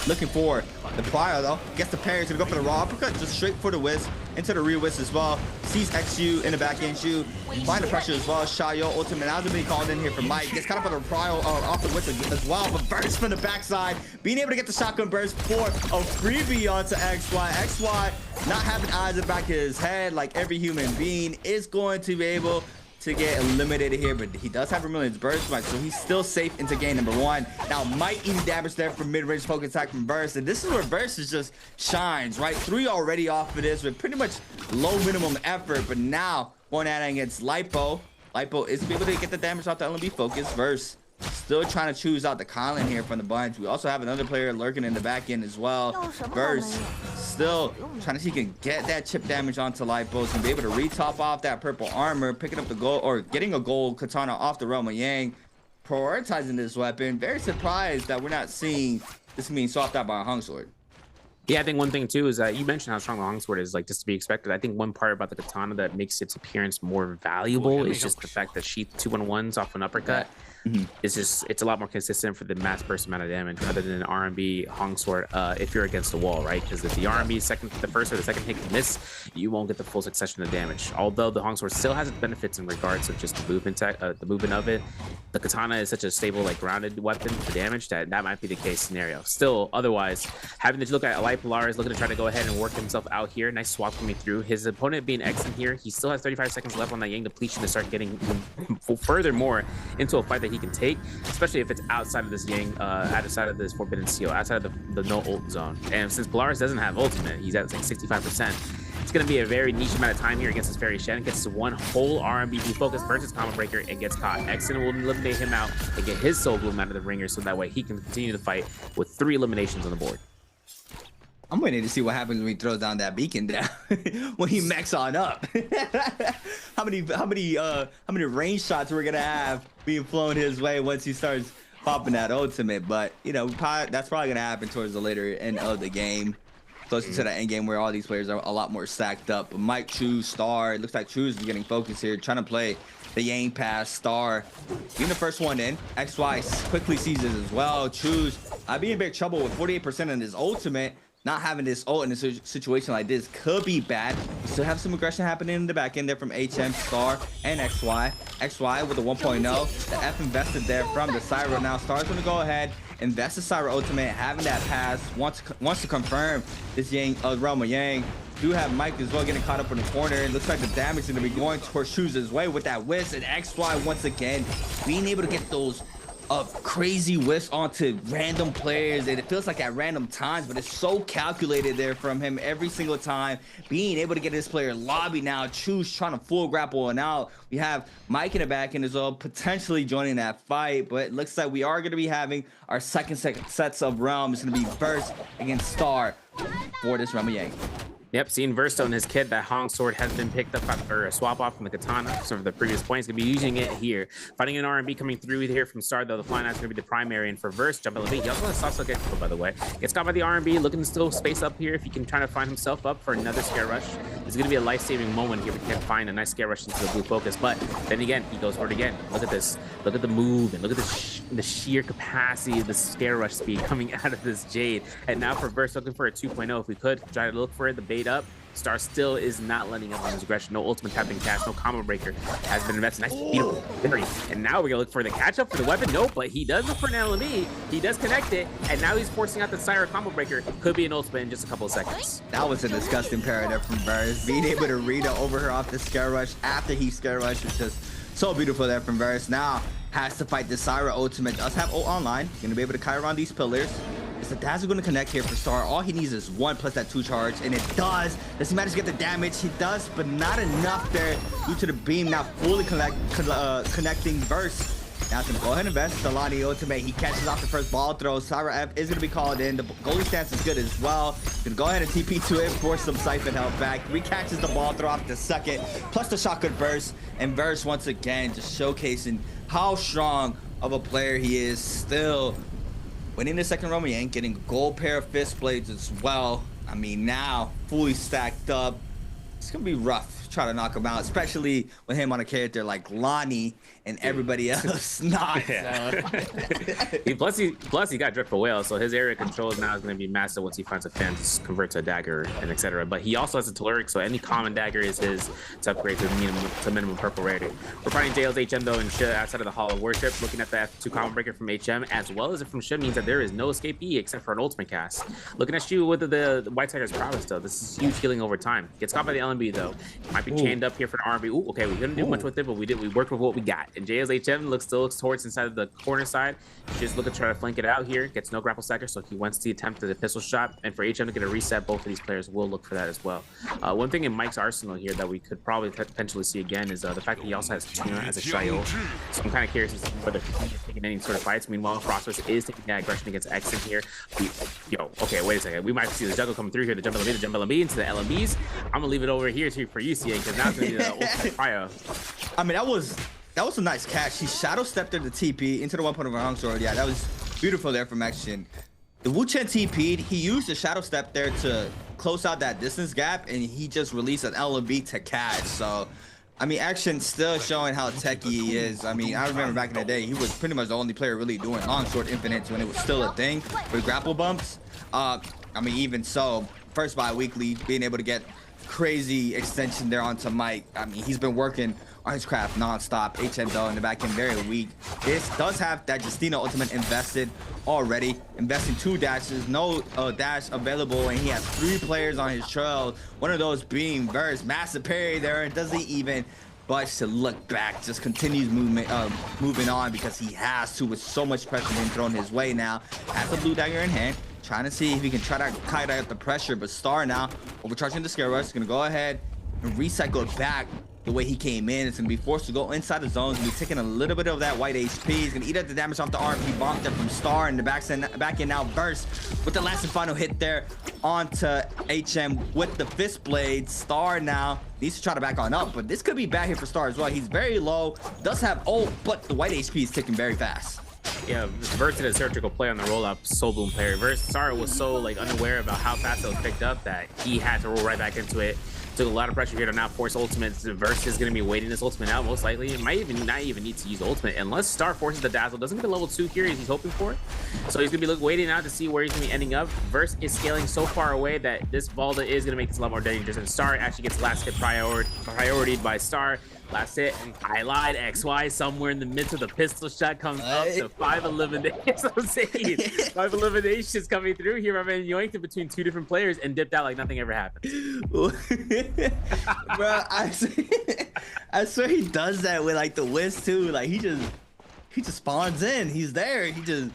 Looking for the prior though. Gets the parry to go for the raw uppercut, just straight for the whiz into the rear whiz as well. Sees XU in the back end shoe. Find the pressure as well. Shayo ultimate now being called in here for Mike. Gets caught up on the prior off the whiz as well. But burst from the backside, being able to get the shotgun burst for a freebie onto XY. XY not having eyes in the back of his head like every human being is going to be able to get eliminated here, but he does have Vermilion's burst spike, so he's still safe into game number 1. Now Mike eating damage there from mid-range focus attack from Burst, and this is where Burst just shines, right? 3 already off of this with pretty much low minimum effort, but now going at it against Lipo. Lipo is able to get the damage off the LNB focus. Verse still trying to choose out the Colin here from the bunch. We also have another player lurking in the back end as well. Verse still trying to see if he can get that chip damage onto Lipo and be able to re-top off that purple armor, picking up the gold or getting a gold katana off the Realm of Yang, prioritizing this weapon. Very surprised that we're not seeing this being swapped out by a Hung Sword. Yeah, I think one thing too is that you mentioned how strong the Hung Sword is, like just to be expected. I think one part about the katana that makes its appearance more valuable is just the fact that sheath 2-on-1s off an uppercut. It's a lot more consistent for the mass burst amount of damage rather than an R&B Hung Sword if you're against the wall, right? Because if the R&B the first or the second hit can miss, you won't get the full succession of damage. Although the Hung Sword still has its benefits in regards of just the movement of it, the katana is such a stable, like grounded weapon for damage that might be the case scenario. Still, otherwise, having to look at Light Polaris looking to try to go ahead and work himself out here. Nice swap coming through. His opponent being X in here, he still has 35 seconds left on that Yang depletion to start getting furthermore into a fight that he can take, especially if it's outside of this Yang, outside of this Forbidden Seal, outside of the no ult zone. And since Polaris doesn't have ultimate, he's at like 65%. It's going to be a very niche amount of time here against this Fairy Shen. Gets to one whole RMB focus versus Combo Breaker and gets caught. Exen will eliminate him out and get his Soul Bloom out of the ringer so that way he can continue the fight with 3 eliminations on the board. I'm waiting to see what happens when he throws down that beacon down when he max on up. how many range shots we're gonna have being flown his way once he starts popping that ultimate? But you know, that's probably gonna happen towards the later end of the game, closer to the end game where all these players are a lot more stacked up. But Mike, Chu, Star, it looks like Chu's getting focused here, trying to play the Yang pass. Star being the first one in. XY quickly sees it as well. Chu's being in big trouble with 48% in his ultimate. Not having this ult in a situation like this could be bad. We still have some aggression happening in the back end there from HM, Star, and XY. XY with a 1.0. The F invested there from the Syra. Now Star's going to go ahead, invest the Syra ultimate, having that pass. Wants to confirm this Yang, Realm of Yang. Do have Mike as well getting caught up in the corner. It looks like the damage is going to be going towards Shoes' way with that whisk. And XY once again being able to get those crazy whiffs onto random players, and it feels like at random times, but it's so calculated there from him every single time, being able to get this player lobby. Now Choose trying to full grapple, and now we have Mike in the back end as well, potentially joining that fight. But it looks like we are going to be having our second sets of Realm. It's going to be Burst against Star for this Realm of Yang. Yep, seeing Versto and his kid, that Hong Sword has been picked up or a swap off from the Katana. So for the previous points, gonna be using it here. Fighting an R&B coming through here from Star, though. The Flying Knight's gonna be the primary, and for Verse, jump elevate. He also has also get killed, by the way. Gets caught by the R&B, looking to still space up here if he can try to find himself up for another Scare Rush. It's gonna be a life-saving moment here if we can find a nice Scare Rush into the blue focus. But then again, he goes for it again. Look at this. Look at the move, and look at the sheer capacity of the Scare Rush speed coming out of this Jade. And now for Verse, looking for a 2.0 if we could. Try to look for it, the bait up. Star still is not letting up on his aggression. No ultimate tapping cast, no combo breaker has been invested. Nice, beautiful, very. And now we're gonna look for the catch up for the weapon. Nope, but he does look for an LME. He does connect it, and now he's forcing out the Syra combo breaker. Could be an ultimate in just a couple of seconds. That was a disgusting parry there from Varus. Being able to read it over her off the Scare Rush after he Scare Rush was just so beautiful there from Varus. Now has to fight the Syra ultimate. Does have ult online. Gonna be able to Chiron these pillars. Is the Dazzle going to connect here for Star? All he needs is 1 plus that 2 charge, and it does. Does he manage to get the damage? He does, but not enough there due to the beam not fully connecting Burst. Now it's going to go ahead and invest the Lonnie ultimate. He catches off the first ball throw. Syra F is going to be called in. The goalie stance is good as well. Going to go ahead and TP to it for some Siphon help back. Recatches the ball throw off the second, plus the shotgun Burst. And Burst once again just showcasing how strong of a player he is. Still winning the second roam, he ain't getting a gold pair of fist blades as well. I mean, now fully stacked up. It's going to be rough try to knock him out, especially with him on a character like Lonnie and everybody else not. Yeah. plus he got Dreadful Whale, so his area control now is going to be massive once he finds a fan to convert to a dagger and etc. But he also has a Telluric, so any common dagger is his to upgrade to minimum purple rarity. We're finding Jail's HM though and Shu outside of the Hall of Worship. Looking at the F2 common breaker from HM as well as it from Shu means that there is no escape E except for an ultimate cast. Looking at Shu with the White Tiger's prowess though, this is huge healing over time. Gets caught by the LMB though. Might be chained up here for the RB. Ooh, okay, we couldn't do much with it, but we worked with what we got. And JL's HM still looks towards inside of the corner side. He's just looking to try to flank it out here. Gets no grapple stacker, so he wants to attempt the pistol shot. And for HM to get a reset, both of these players will look for that as well. One thing in Mike's arsenal here that we could probably potentially see again is the fact that he also has Tuna as a Shio. So I'm kind of curious as to whether he's taking any sort of fights. Meanwhile, Frostwest is taking that aggression against Exit here. Okay, wait a second. We might see the juggle coming through here. The jump LMB into the LMBs. I'm gonna leave it over here for you, CA, because now it's gonna be the ultimate fire. I mean, that was a nice catch. He shadow stepped into the TP into the 1 point of our sword. Yeah, that was beautiful there from Action. The Wu Chen TP'd. He used the shadow step there to close out that distance gap, and he just released an LMB to catch. So, I mean, Action still showing how techy he is. I mean, I remember back in the day, he was pretty much the only player really doing longsword infinites when it was still a thing with grapple bumps. I mean, even so, first bi-weekly, being able to get crazy extension there onto Mike. I mean, he's been working on his craft non-stop. HM though in the back end very weak. This does have that Justina ultimate invested already. Investing 2 dashes, no dash available, and he has 3 players on his trail. One of those being Burst. Massive parry there, and doesn't even budge to look back. Just continues moving on because he has to with so much pressure being thrown his way now. Has a blue dagger in hand. Trying to see if he can try to kite out the pressure, but Star now overcharging the Scare Rush. He's gonna go ahead and recycle it back the way he came in. It's gonna be forced to go inside the zone. He's gonna be taking a little bit of that white HP. He's gonna eat up the damage off the RP bomb there from Star, and the back end now Burst with the last and final hit there onto HM with the fist blade. Star now needs to try to back on up, but this could be bad here for Star as well. He's very low, does have ult, but the white HP is ticking very fast. Yeah, Verse did a surgical play on the roll-up Soul Bloom player. Star was so unaware about how fast it was picked up that he had to roll right back into it. Took a lot of pressure here to now force ultimate. Verse is going to be waiting this ultimate out most likely. It might even not even need to use ultimate unless Star forces the dazzle. Doesn't get a level 2 here as he's hoping for. So he's going to be waiting out to see where he's going to be ending up. Verse is scaling so far away that this Valda is going to make this a lot more dangerous. And Star actually gets last hit priority by Star. Last hit, I lied, XY somewhere in the midst of the pistol shot comes up to 5 eliminations. I'm saying 5 eliminations coming through here. My man yoinked it between 2 different players and dipped out like nothing ever happened. Bro, I swear he does that with the whiz too. He just spawns in. He's there. He just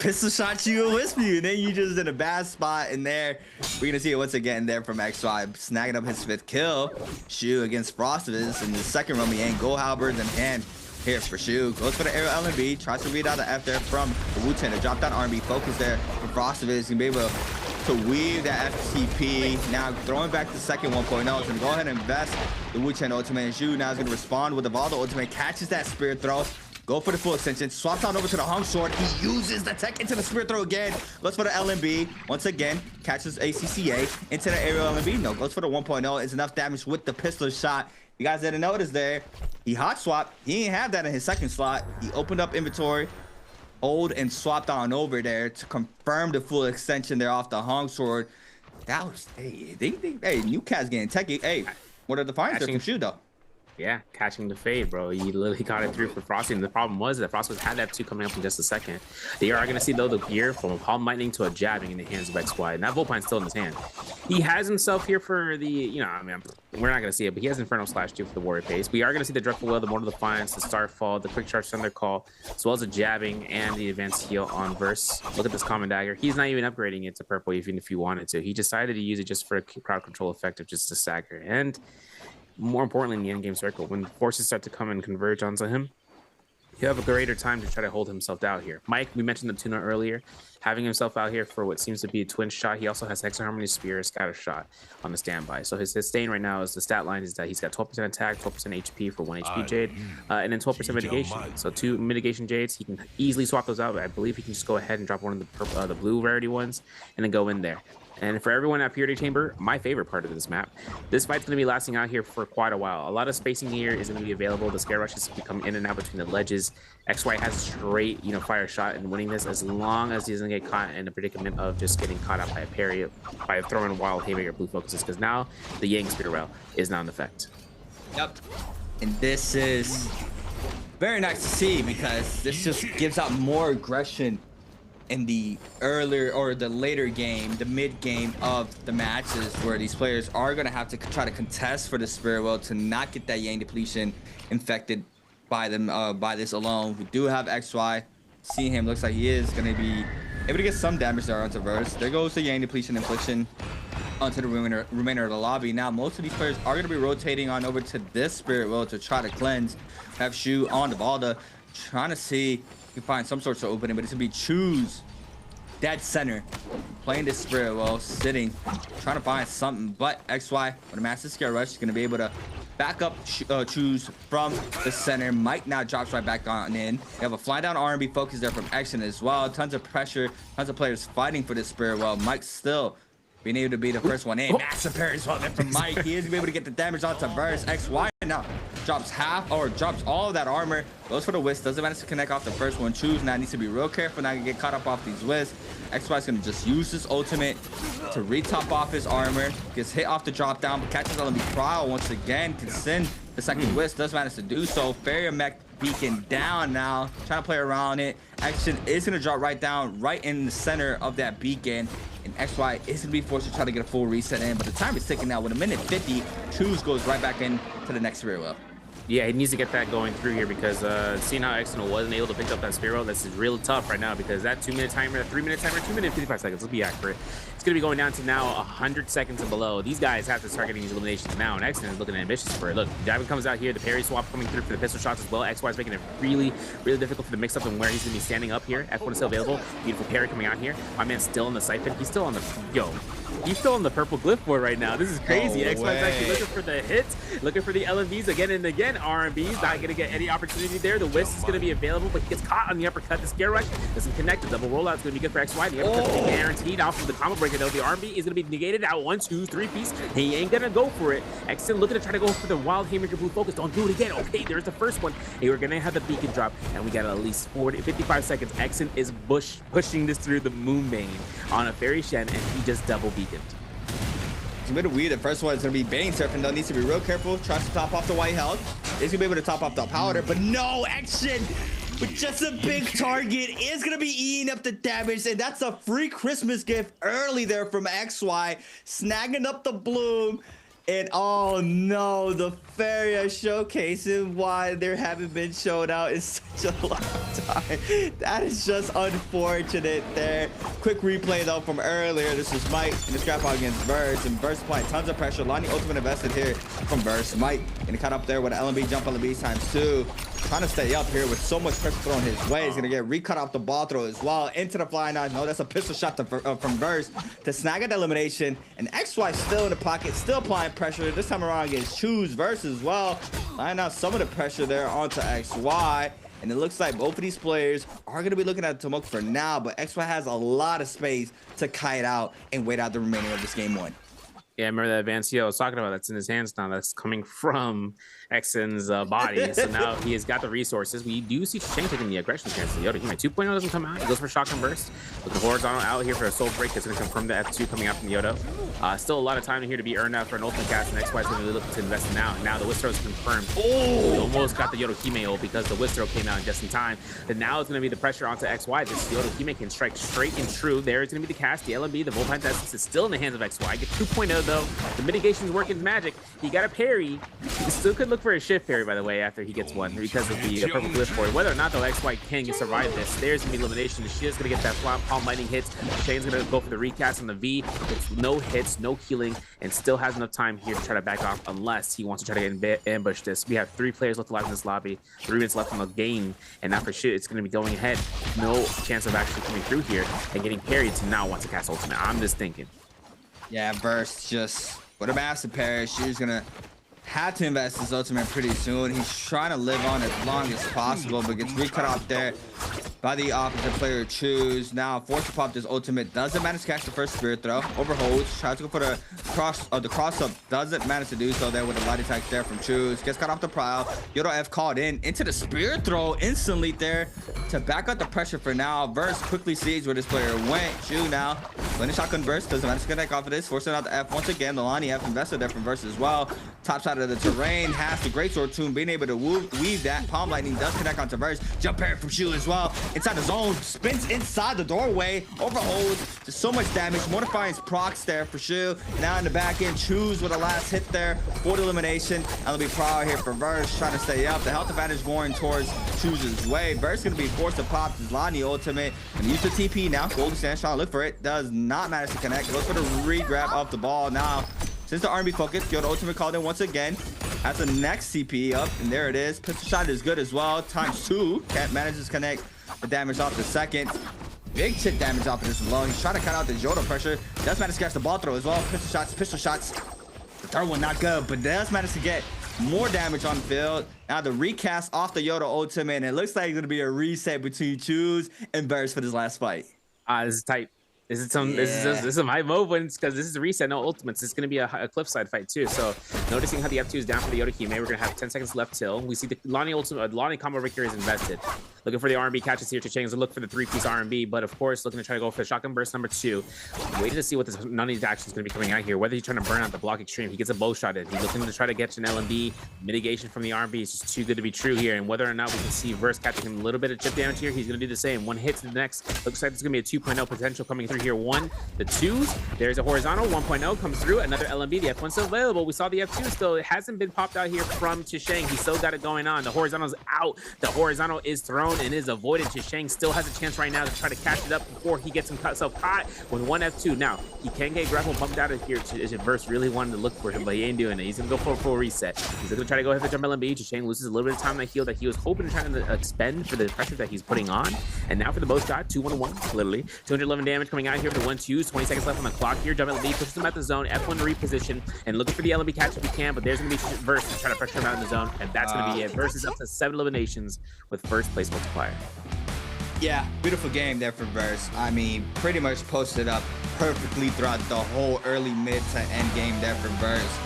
pistol shots you and whisper you, and then you just in a bad spot in there. We're gonna see it once again there from XY, snagging up his 5th kill. Shu against Frostvis in the second room. He ain't gold halberds in hand. Here's for Shu. Goes for the aerial LMB. Tries to read out the F there from the Wu-Tang. Drop down R&B. Focus there from Frostvis. Gonna be able to weave that FTP. Now throwing back the second 1.0. It's gonna go ahead and invest the Wu-Tang ultimate. And Shu now is gonna respond with the Valda ultimate. Catches that spear throw. Go for the full extension. Swaps on over to the Hung Sword. He uses the tech into the spear throw again. Goes for the LMB. Once again, catches ACCA into the aerial LMB. No, goes for the 1.0. It's enough damage with the pistol shot. You guys didn't notice there. He hot swapped. He didn't have that in his second slot. He opened up inventory, hold, and swapped on over there to confirm the full extension there off the Hung Sword. That was, hey, New Cat's getting techy. Hey, what are the finds there from Shu though? Yeah, catching the fade, bro. He literally got it through for Frosty. And the problem was that Frosty had F2 coming up in just a second. They are going to see, though, the gear from a Palm Lightning to a jabbing in the hands of XY. And that Volpine's still in his hand. He has himself here for the, you know, I mean, we're not going to see it, but he has Inferno Slash 2 for the Warrior Pace. We are going to see the Dreadful Will, the Mortal Defiance, the Starfall, the Quick Charge Thunder Call, as well as the jabbing and the Advanced Heal on Verse. Look at this Common Dagger. He's not even upgrading it to purple, even if he wanted to. He decided to use it just for a crowd control effect of just a stagger. And more importantly, in the end game circle, when forces start to come and converge onto him, he'll have a greater time to try to hold himself out here. Mike, we mentioned the tuna earlier, having himself out here for what seems to be a twin shot. He also has Hexa Harmony Spear, Scatter Shot on the standby. So his sustain right now is the stat line is that he's got 12% attack, 12% HP for 1 HP Jade, and then 12% mitigation. So 2 mitigation Jades, he can easily swap those out. I believe he can just go ahead and drop one of the purple, the blue rarity ones and then go in there. And for everyone at Purity Chamber, my favorite part of this map, this fight's going to be lasting out here for quite a while. A lot of spacing here is going to be available. The scare rushes can come in and out between the ledges. XY has straight, you know, fire shot and winning this as long as he doesn't get caught in a predicament of just getting caught out by a parry by throwing wild haymaker blue focuses, because now the Yang Spear Rail is now in effect. Yep. And this is very nice to see, because this just gives out more aggression in the earlier or the later game, the mid game of the matches, where these players are going to have to try to contest for the Spirit Well to not get that Yang depletion infected by them by this alone. We do have XY. Seeing him, looks like he is going to be able to get some damage there onto Verse. There goes the Yang depletion infliction onto the remainder of the lobby. Now most of these players are going to be rotating on over to this Spirit Well to try to cleanse. Have Shu on the Balda, trying to see you can find some sorts of opening, but it's gonna be Choose dead center, playing this Spirit Well, sitting, trying to find something. But XY with a massive scare rush is gonna be able to back up Choose from the center. Mike now drops right back on in. You have a fly down R&B focus there from Action as well. Tons of pressure, tons of players fighting for this Spirit Well. Mike still being able to be the first one in. Massive parry as well there from Mike. He is able to get the damage onto Verse. XY now drops half or drops all of that armor. Goes for the Wisp. Doesn't manage to connect off the first one. Choose now needs to be real careful not to get caught up off these Wisps. XY is going to just use his ultimate to re-top off his armor. Gets hit off the drop down, but catches LMB Prowl once again. Can send the second Wisp. Does manage to do so. Farrier Mech beacon down now. Trying to play around it. Action is going to drop right down, right in the center of that beacon. And XY is going to be forced to try to get a full reset in. But the time is ticking now. With a minute 50, Choose goes right back in to the next Spirit Well. Yeah, he needs to get that going through here, because seeing how External wasn't able to pick up that Spirit, this is real tough right now, because that 2-minute timer, that 3-minute timer, 2 minutes 55 seconds, let's be accurate. It's going to be going down to now 100 seconds and below. These guys have to start getting these eliminations now, and External is looking ambitious for it. Look, Diving comes out here, the parry swap coming through for the pistol shots as well. XY is making it really, really difficult for the mix-up and where he's going to be standing up here. F1 is still available. Beautiful parry coming out here. My man's still in the siphon. He's still on the, he's still on the purple glyph board right now. This is crazy. XY's actually looking for the hits, looking for the LMVs again and again. R&B's not going to get any opportunity there. The Wisp is going to be available, but he gets caught on the uppercut. The scare rush doesn't connect. The double rollout is going to be good for XY. The uppercut is guaranteed off of the combo breaker, though. The R&B is going to be negated out 1, 2, 3 piece. He ain't going to go for it. Exton looking to try to go for the wild haymaker blue focus. Don't do it again. Okay, there's the first one. Hey, we're going to have the beacon drop, and we got at least 55 seconds. Exton is pushing this through the moon main on a Fairy Shen, and he just double beaconed. It's a bit weird. The first one is going to be Bane Surfing, though. Needs to be real careful. Tries to top off the white health. He's going to be able to top off the powder, but no Action with just a big target is going to be eating up the damage, and that's a free Christmas gift early there from XY, snagging up the bloom. And oh no, the Feria showcasing why there haven't been showed out in such a long time. That is just unfortunate there. Quick replay though from earlier. This is Mike in the scrap out against Verse, and Verse applying tons of pressure. Lonnie ultimate invested here from Verse. Mike gonna cut up there with an LMB jump LMB ×2. Trying to stay up here with so much pressure thrown his way. He's gonna get recut off the ball throw as well. Into the flying knife. No, that's a pistol shot from Verse to snag an elimination. And XY still in the pocket, still applying pressure. This time around against Choose Verse as well. Laying out some of the pressure there onto XY. And it looks like both of these players are going to be looking at Tomoko for now, but XY has a lot of space to kite out and wait out the remaining of this game one. Yeah, I remember that advanced heal I was talking about. That's in his hands now. That's coming from Exen's body. So now he has got the resources. We do see Shang taking the aggression chance to Yoda. He 2.0 doesn't come out. He goes for shock and burst. With the horizontal out here for a soul break that's going to come from the F2 coming out from Yoda. Still a lot of time here to be earned out for an ultimate cast. And XY is going to be looking to invest now. Now the Whistler is confirmed. Oh, almost got the Yoda Hime ult because the Whistler came out just in time. And now it's going to be the pressure onto XY. This Yoda Hime can strike straight and true. There it's going to be the cast. The LMB, the Volpine Essence is still in the hands of XY. Get 2.0 though. The mitigation's working magic. He got a parry. He still could look for a shift parry, by the way, after he gets one because of the purple glyph for it. Whether or not though XY can survive this, there's gonna be elimination. She is gonna get that palm lightning hits. Shane's gonna go for the recast on the V. It's no hits, no healing, and still has enough time here to try to back off unless he wants to try to ambush this. We have 3 players left alive in this lobby, 3 minutes left on the game, and now for shit, it's gonna be going ahead. No chance of actually coming through here and getting parried to now want to cast ultimate. I'm just thinking. Yeah, Burst just with a massive parry. She's gonna have to invest his ultimate pretty soon. He's trying to live on as long as possible, but gets recut off there by the opposite player. Choose now forced to pop this ultimate. Doesn't manage to catch the first spirit throw. Overholds. Tries to go for the cross up. Doesn't manage to do so there with a light attack there from Choose. Gets cut off the prowl. Yodo F called in into the spirit throw instantly there to back up the pressure for now. Verse quickly sees where this player went. Chew now. When the shotgun burst, doesn't manage to connect off of this. Forcing out the F once again. The Lonnie F invested there from Verse as well. Top side of the terrain. Has the greatsword tune. Being able to weave that. Palm lightning does connect onto Verse. Jump parry from Chew as well. Inside the zone. Spins inside the doorway. Overholds. Just so much damage. Mortifying procs there for Chew. Now in the back end. Choose with a last hit there for the elimination. LB Prowl here for Verse. Trying to stay up. The health advantage going towards Choose's way. Verse going to be forced to pop his Lonnie ultimate. And use the TP now. Golden Stand trying to look for it. Does not manage to connect. Goes for the re-grab of the ball now. Since the R&B focus, Yoda ultimate called in once again. Has the next CP up, and there it is. Pistol shot is good as well. ×2. Can't manage to connect the damage off the second. Big chip damage off of this alone. He's trying to cut out the Yoda pressure. Does manage to catch the ball throw as well. Pistol shots. The third one not good, but does manage to get more damage on the field. Now the recast off the Yoda ultimate, and it looks like it's going to be a reset between Choose and Burst for this last fight. This is tight. This is some high moments because this is a reset, no ultimates. It's going to be a cliffside fight too. So noticing how the F2 is down for the Yoda Hime, we're going to have 10 seconds left till we see the Lonnie ultimate. Lonnie combo victory is invested. Looking for the R&B catches here to change to look for the 3-piece R&B, but of course looking to try to go for the shotgun burst number 2. Waiting to see what this none of these actions is going to be coming out here. Whether he's trying to burn out the block extreme, he gets a bow shot in. He's looking to try to get an LMB mitigation from the R&B. It's just too good to be true here. And whether or not we can see Verse catching him a little bit of chip damage here, he's going to do the same. One hit to the next. Looks like there's going to be a 2.0 potential coming through here. The 2s. There's a horizontal 1.0 comes through. Another LMB. The F1 still available. We saw the F2 still. It hasn't been popped out here from Chisheng. He still got it going on. The horizontal's out. The horizontal is thrown and is avoided. Chisheng still has a chance right now to try to catch it up before he gets himself caught with one F2. Now, he can get grapple bumped out of here. Verse really wanted to look for him, but he ain't doing it. He's going to go for a full reset. He's going to try to go ahead for jump LMB. Chisheng loses a little bit of time on the heal that he was hoping to try to expend for the pressure that he's putting on. And now for the bow shot, 2-1-1, literally. 211 damage coming out here for the 1-2s. 20 seconds left on the clock here. Jump LMB pushes him out the zone. F1 to reposition and looking for the LMB catch if he can, but there's going to be Verse to try to pressure him out in the zone, and that's going to be it. Verse is up to 7 eliminations with first place multiplier. Yeah, beautiful game there for Verse. I mean, pretty much posted up perfectly throughout the whole early, mid to end game there for Verse.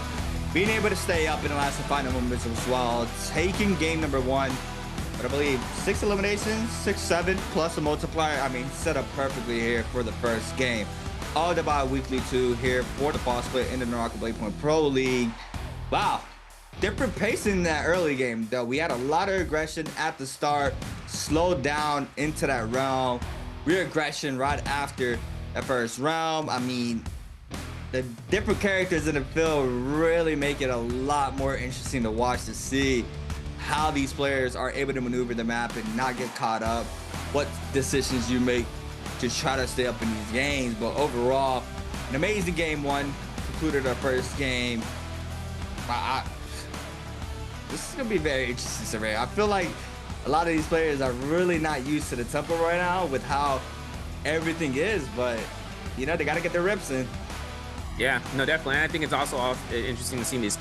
Being able to stay up in the last and final moments as well. Taking game number 1. But I believe 6 eliminations, 6-7 plus a multiplier. I mean, set up perfectly here for the first game. All the bi-weekly 2 here for the fall split in the NARAKA BLADEPOINT Pro League. Wow. Different pace in that early game, though. We had a lot of aggression at the start, slowed down into that realm, re-aggression right after that first realm. I mean, the different characters in the field really make it a lot more interesting to watch, to see how these players are able to maneuver the map and not get caught up, what decisions you make to try to stay up in these games. But overall, an amazing game 1 concluded our first game. This is gonna be very interesting, Survey. I feel like a lot of these players are really not used to the tempo right now with how everything is, but you know, they gotta get their reps in. Yeah, no, definitely. And I think it's also interesting to see these,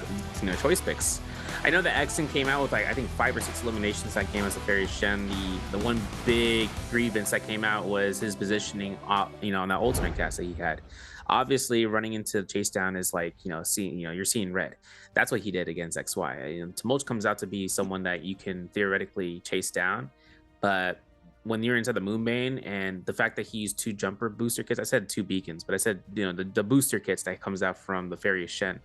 choice picks. I know that Exon came out with like I think 5 or 6 eliminations that game as a Fairy Shen. The one big grievance that came out was his positioning, on that ultimate cast that he had. Obviously, running into chase down is like seeing you're seeing red. That's what he did against XY. Tumult comes out to be someone that you can theoretically chase down, but when you're into the Moonbane and the fact that he used 2 jumper booster kits, I said 2 beacons, but I said the booster kits that comes out from the Fairy Shen.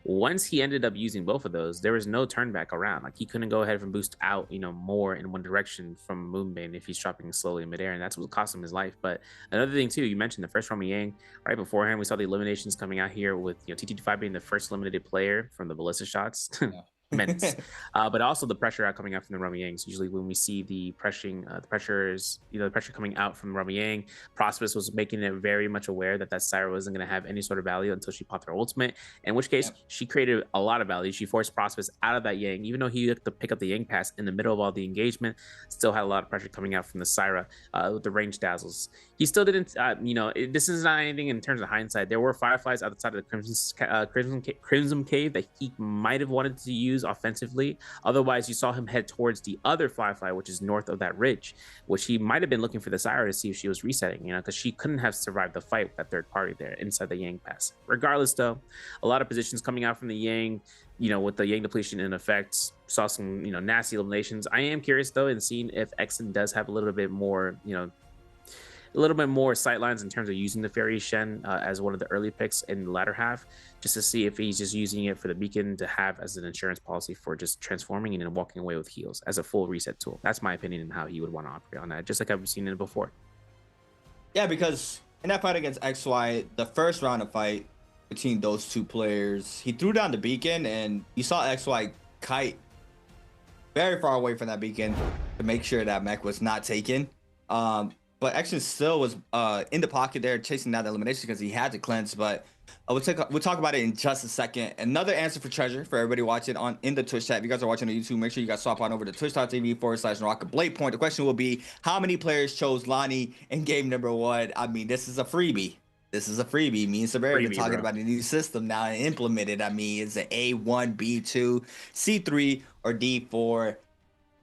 Once he ended up using both of those, there was no turn back around. Like he couldn't go ahead and boost out, more in one direction from Moonbane if he's dropping slowly in midair, and that's what cost him his life. But another thing too, you mentioned the first Romy Yang. Right beforehand, we saw the eliminations coming out here with TT5 being the first eliminated player from the ballista shots. Yeah. Menace. But also the pressure out coming out from the Romy Yangs. Usually when we see the pressure coming out from Romy Yang, Prosperous was making it very much aware that Syra wasn't going to have any sort of value until she popped her ultimate, in which case she created a lot of value. She forced Prosperous out of that Yang, even though he had to pick up the Yang pass in the middle of all the engagement, still had a lot of pressure coming out from the Syra with the range dazzles. He still didn't, this is not anything in terms of hindsight. There were Fireflies outside of the Crimson Cave that he might have wanted to use offensively. Otherwise, you saw him head towards the other Firefly, which is north of that ridge, which he might have been looking for the Syra to see if she was resetting, because she couldn't have survived the fight with that third party there inside the Yang pass. Regardless, though, a lot of positions coming out from the Yang, with the Yang depletion in effect, saw some, nasty eliminations. I am curious, though, in seeing if Exon does have a little bit more, sightlines in terms of using the Fairy Shen as one of the early picks in the latter half, just to see if he's just using it for the beacon to have as an insurance policy for just transforming and then walking away with heals as a full reset tool. That's my opinion on how he would want to operate on that, just like I've seen it before. Yeah, because in that fight against XY, the first round of fight between those two players, he threw down the beacon and you saw XY kite very far away from that beacon to make sure that mech was not taken. But Action still was in the pocket there, chasing down the elimination because he had to cleanse. But we'll talk about it in just a second. Another answer for Treasure for everybody watching in the Twitch chat. If you guys are watching on YouTube, make sure you guys swap on over to twitch.tv/NARAKA BLADEPOINT. The question will be, how many players chose Lonnie in game number 1? I mean, this is a freebie. This is a freebie. Me and Severity been talking about a new system now and implemented. I mean, it's an A1, B2, C3, or D4.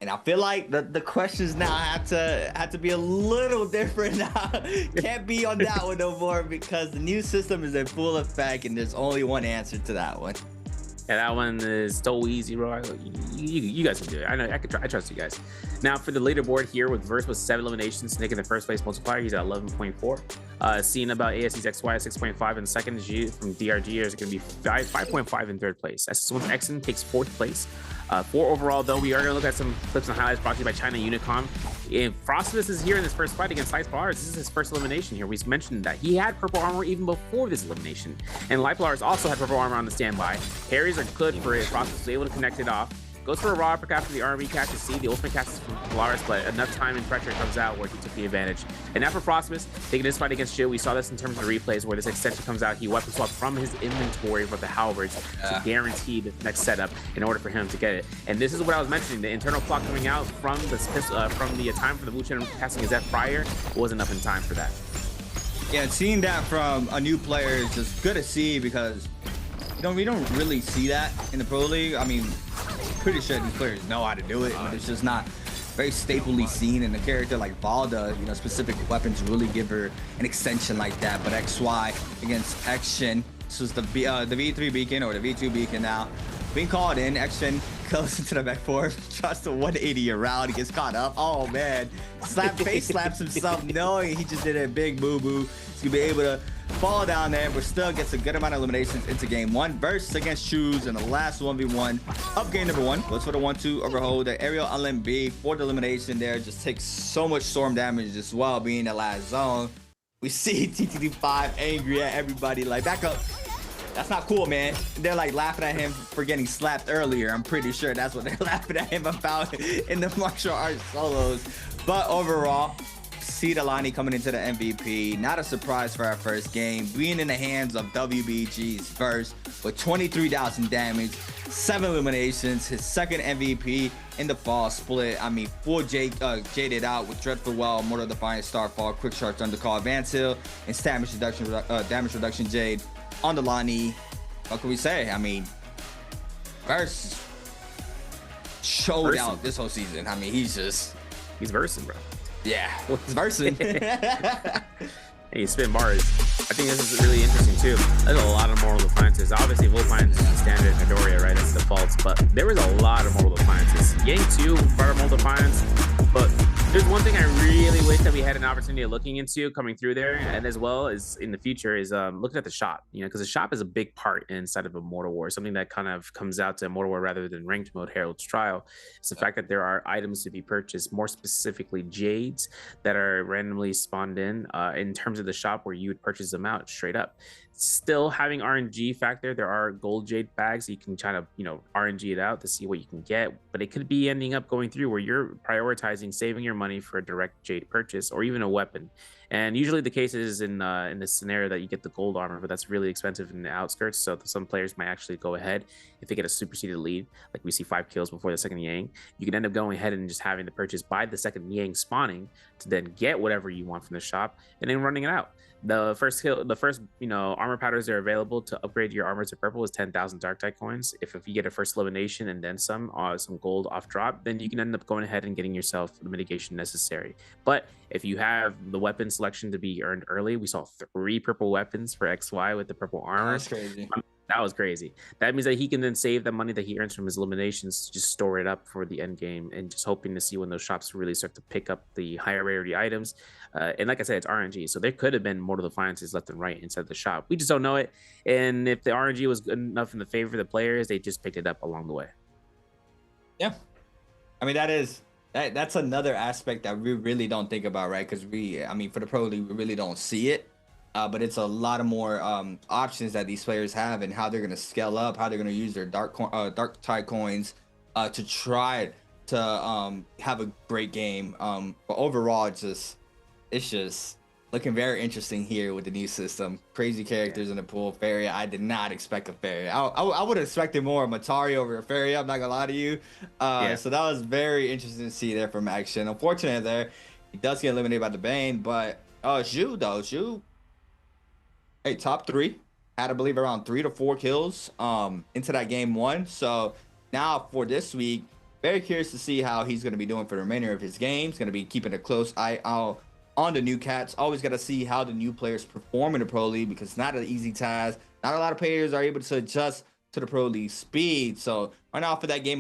And I feel like the questions now have to be a little different now. Can't be on that one no more because the new system is in full effect and there's only one answer to that one. Yeah, that one is so easy, bro. You guys can do it. I know. I trust you guys. Now for the leaderboard here with Verse with 7 eliminations, Nick in the first place multiplier. He's at 11.4. Seeing about ASC's XY at 6.5 in second. G from DRG is going to be 5.5 in third place. S1's Exon takes 4th place. 4 overall, though. We are going to look at some clips and highlights brought to you by China Unicom. If Frostus is here in this first fight against Light Polaris, this is his first elimination here. We mentioned that he had purple armor even before this elimination. And Light Polaris also had purple armor on the standby. Parries are good for it. Frostus was able to connect it off. Goes for a raw uppercut for the RB catch to see. The ultimate catch is from Polaris, but enough time and pressure comes out where he took the advantage. And now for Frostmas, taking this fight against Jill, we saw this in terms of the replays where this extension comes out. He weapon swapped from his inventory for the halberds to guarantee the next setup in order for him to get it. And this is what I was mentioning. The internal clock coming out from the time for the blue chain passing his F prior wasn't enough in time for that. Yeah, seeing that from a new player is just good to see because we don't really see that in the Pro League. I mean, pretty sure these players know how to do it, but it's just not very staply seen. And a character like Valda, specific weapons really give her an extension like that. But XY against Action, this was the V3 beacon or the V2 beacon now. Being called in, Action goes into the back four, tries to 180 around, he gets caught up. Oh man, face slaps himself knowing he just did a big boo-boo. He's gonna be able to fall down there, but still gets a good amount of eliminations into game 1. Versus against Shoes in the last 1v1 of game number 1. Goes for the 1-2 overhold. The aerial LMB for the elimination there. Just takes so much storm damage as well, being the last zone. We see TTD5 angry at everybody, like, back up. That's not cool, man. They're like laughing at him for getting slapped earlier. I'm pretty sure that's what they're laughing at him about in the martial arts solos. But overall, see Delaney coming into the MVP. Not a surprise for our first game. Being in the hands of WBG's first with 23,000 damage, 7 eliminations, his second MVP in the fall split. I mean, full jaded out with Dreadful Well, Mortal Defiance, Starfall, Quick Charge, Undercall, Advance Heal, and damage reduction Jade. on the Lonnie. What can we say? I mean, Verse showed out this whole season. I mean, he's versing, bro. Yeah, he's versing. Hey, spin bars. I think this is really interesting too. There's a lot of Mortal Defiances. Obviously, Volpine is standard Midoriya, right? That's defaults, but there was a lot of Mortal Defiances. Yang 2 brought a Mortal Defiance, but there's one thing I really wish that we had an opportunity of looking into coming through there, and as well as in the future is looking at the shop. You know, because the shop is a big part inside of Immortal War. Something that kind of comes out to Immortal War rather than ranked mode Herald's Trial. It's the fact that there are items to be purchased, more specifically jades that are randomly spawned in terms of the shop where you would purchase them out straight up. Still having RNG factor, there are gold jade bags so you can try to, you know, RNG it out to see what you can get, but it could be ending up going through where you're prioritizing saving your money for a direct jade purchase or even a weapon. And usually the case is in this scenario that you get the gold armor, but that's really expensive in the outskirts. So some players might actually go ahead if they get a superseded lead, like we see 5 kills before the second Yang. You can end up going ahead and just having to purchase by the second Yang spawning to then get whatever you want from the shop and then running it out. The first you know, armor powders that are available to upgrade your armor to purple is 10,000 dark tide coins. If you get a first elimination and then some gold off drop, then you can end up going ahead and getting yourself the mitigation necessary. But if you have the weapon selection to be earned early, we saw 3 purple weapons for XY with the purple armor. That's crazy. That was crazy. That means that he can then save the money that he earns from his eliminations to just store it up for the end game, and just hoping to see when those shops really start to pick up the higher rarity items. And like I said, it's RNG, so there could have been Mortal Defiances left and right inside the shop. We just don't know it. And if the RNG was good enough in the favor of the players, they just picked it up along the way. Yeah, I mean that's another aspect that we really don't think about, right? Because I mean, for the Pro League, we really don't see it. But it's a lot of more options that these players have and how they're going to scale up, how they're going to use their dark tide coins to try to have a great game. But overall, it's just looking very interesting here with the new system. Crazy characters in the pool. Feria, I did not expect a Feria. I would have expected more of Matari over a Feria. I'm not gonna lie to you. So that was very interesting to see there from action. Unfortunately, there he does get eliminated by the Bane, but Zhu. Hey, top 3, had I believe around 3 to 4 kills into that game 1. So now for this week, very curious to see how he's going to be doing for the remainder of his games. Going to be keeping a close eye out on the new cats. Always got to see how the new players perform in the Pro League, because it's not an easy task. Not a lot of players are able to adjust to the Pro League speed. So right now for that game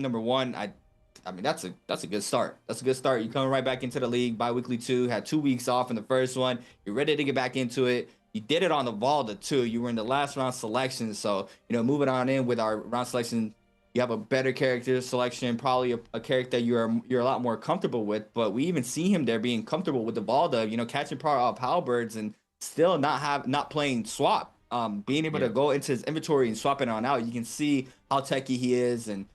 number 1, I mean, that's a good start. That's a good start. You're coming right back into the league. Bi-weekly 2, had 2 weeks off in the first one. You're ready to get back into it. You did it on the Valda too. You were in the last round selection. So, you know, moving on in with our round selection, you have a better character selection, probably a character you're a lot more comfortable with. But we even see him there being comfortable with the Valda, you know, catching power birds and still not playing swap. Being able to go into his inventory and swap it on out. You can see how techy he is, and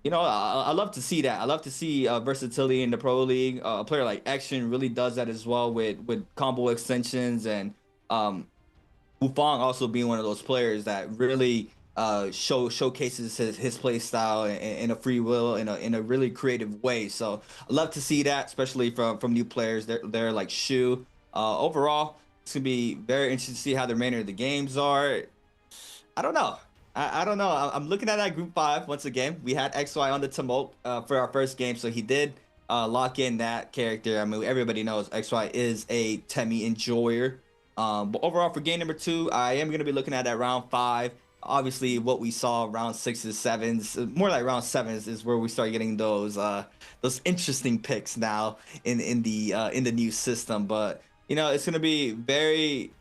you know, I love to see that. I love to see versatility in the Pro League. A player like Action really does that as well with combo extensions, and Wufang also being one of those players that really showcases his play style in a free will, in a really creative way. So I love to see that, especially from new players. They're like Shu. Overall, it's gonna be very interesting to see how the remainder of the games are. I don't know. I don't know. I'm looking at that group 5 once again. We had XY on the Tumult for our first game, so he did lock in that character. I mean, everybody knows XY is a Temi enjoyer. But overall, for game number 2, I am going to be looking at that round 5. Obviously, what we saw round 6s, 7s, more like round 7s is where we start getting those interesting picks now in the new system. But you know, it's going to be very,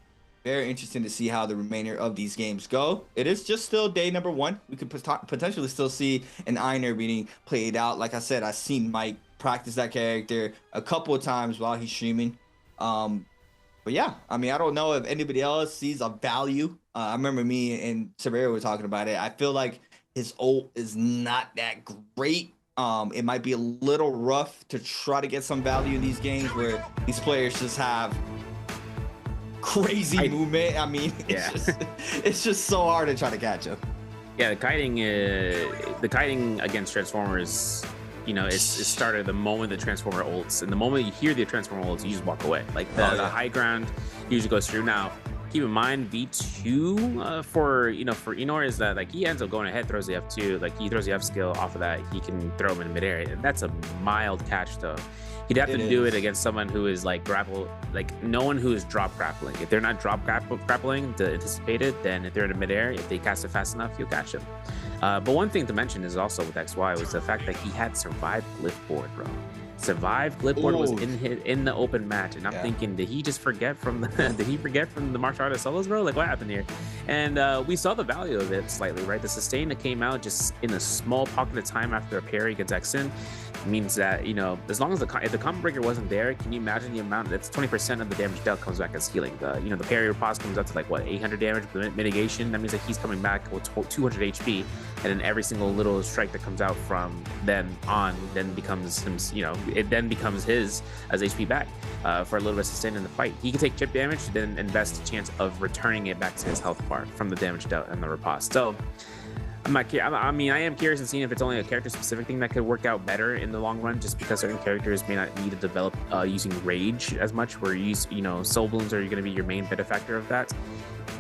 very interesting to see how the remainder of these games go. It is just still day number 1. We could potentially still see an Einer being played out. Like I said, I've seen Mike practice that character a couple of times while he's streaming. But yeah, I mean, I don't know if anybody else sees a value. I remember me and Severio were talking about it. I feel like his ult is not that great. It might be a little rough to try to get some value in these games where these players just have crazy movement. I mean, it's just so hard to try to catch him. Yeah, the kiting against Transformers, you know, it started the moment the Transformer ults, and the moment you hear the Transformer ults, you just walk away. Like the high ground usually goes through. Now, keep in mind V2 for Enor is that like he ends up going ahead, throws the F2, like he throws the F skill off of that, he can throw him in midair, and that's a mild catch though. He'd have to do it against someone who is like no one who is drop grappling. If they're not drop grappling to anticipate it, then if they're in midair, if they cast it fast enough, you'll catch him. But one thing to mention is also with XY was the fact that he had survived Glyph board, bro. Survived Glyph board was in the open match, and I'm thinking, did he just forget from the martial artist solos, bro? Like what happened here? And we saw the value of it slightly, right? The sustain that came out just in a small pocket of time after a parry against Exen means that, as long as if the combo breaker wasn't there, can you imagine the amount? That's 20% of the damage dealt comes back as healing. The parry riposte comes out to like what, 800 damage with mitigation. That means that he's coming back with 200 HP, and then every single little strike that comes out from then on then becomes him. It then becomes his as HP back for a little bit of sustain in the fight. He can take chip damage, then invest a chance of returning it back to his health bar from the damage dealt and the riposte. So I am curious in seeing if it's only a character-specific thing that could work out better in the long run, just because certain characters may not need to develop using rage as much, where soul balloons are going to be your main benefactor of that.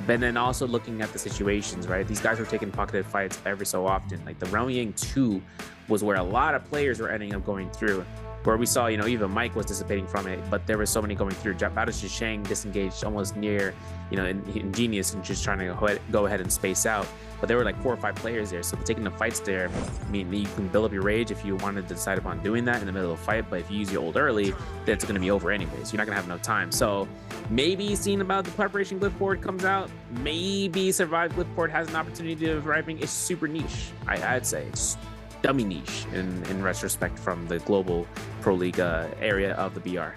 But then also looking at the situations, right? These guys were taking pocketed fights every so often. Like the Realm Yang 2 was where a lot of players were ending up going through, where we saw, even Mike was dissipating from it, but there were so many going through. Badass Shang disengaged almost near, Ingenious and just trying to go ahead and space out. But there were like 4 or 5 players there, so taking the fights there, I mean, you can build up your rage if you wanted to decide upon doing that in the middle of a fight, but if you use your ult early, then it's going to be over anyways. You're not going to have enough time. So maybe seeing about the preparation Glyph board comes out, maybe Survive Glyph board has an opportunity of arriving. It's super niche. I'd say it's dummy niche in retrospect from the global pro league area of the BR.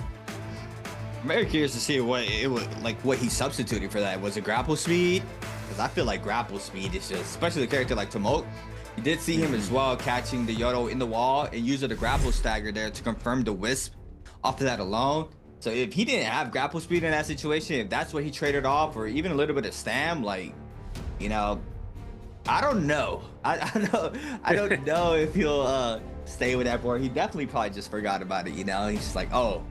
I'm very curious to see what he substituted for that. Was it grapple speed? Because I feel like grapple speed is just, especially the character like Tomok. You did see him as well catching the Yodo in the wall and using the grapple stagger there to confirm the Wisp off of that alone. So if he didn't have grapple speed in that situation, if that's what he traded off, or even a little bit of stam, I don't know. I don't know if he'll stay with that board. He definitely probably just forgot about it. He's just like, oh,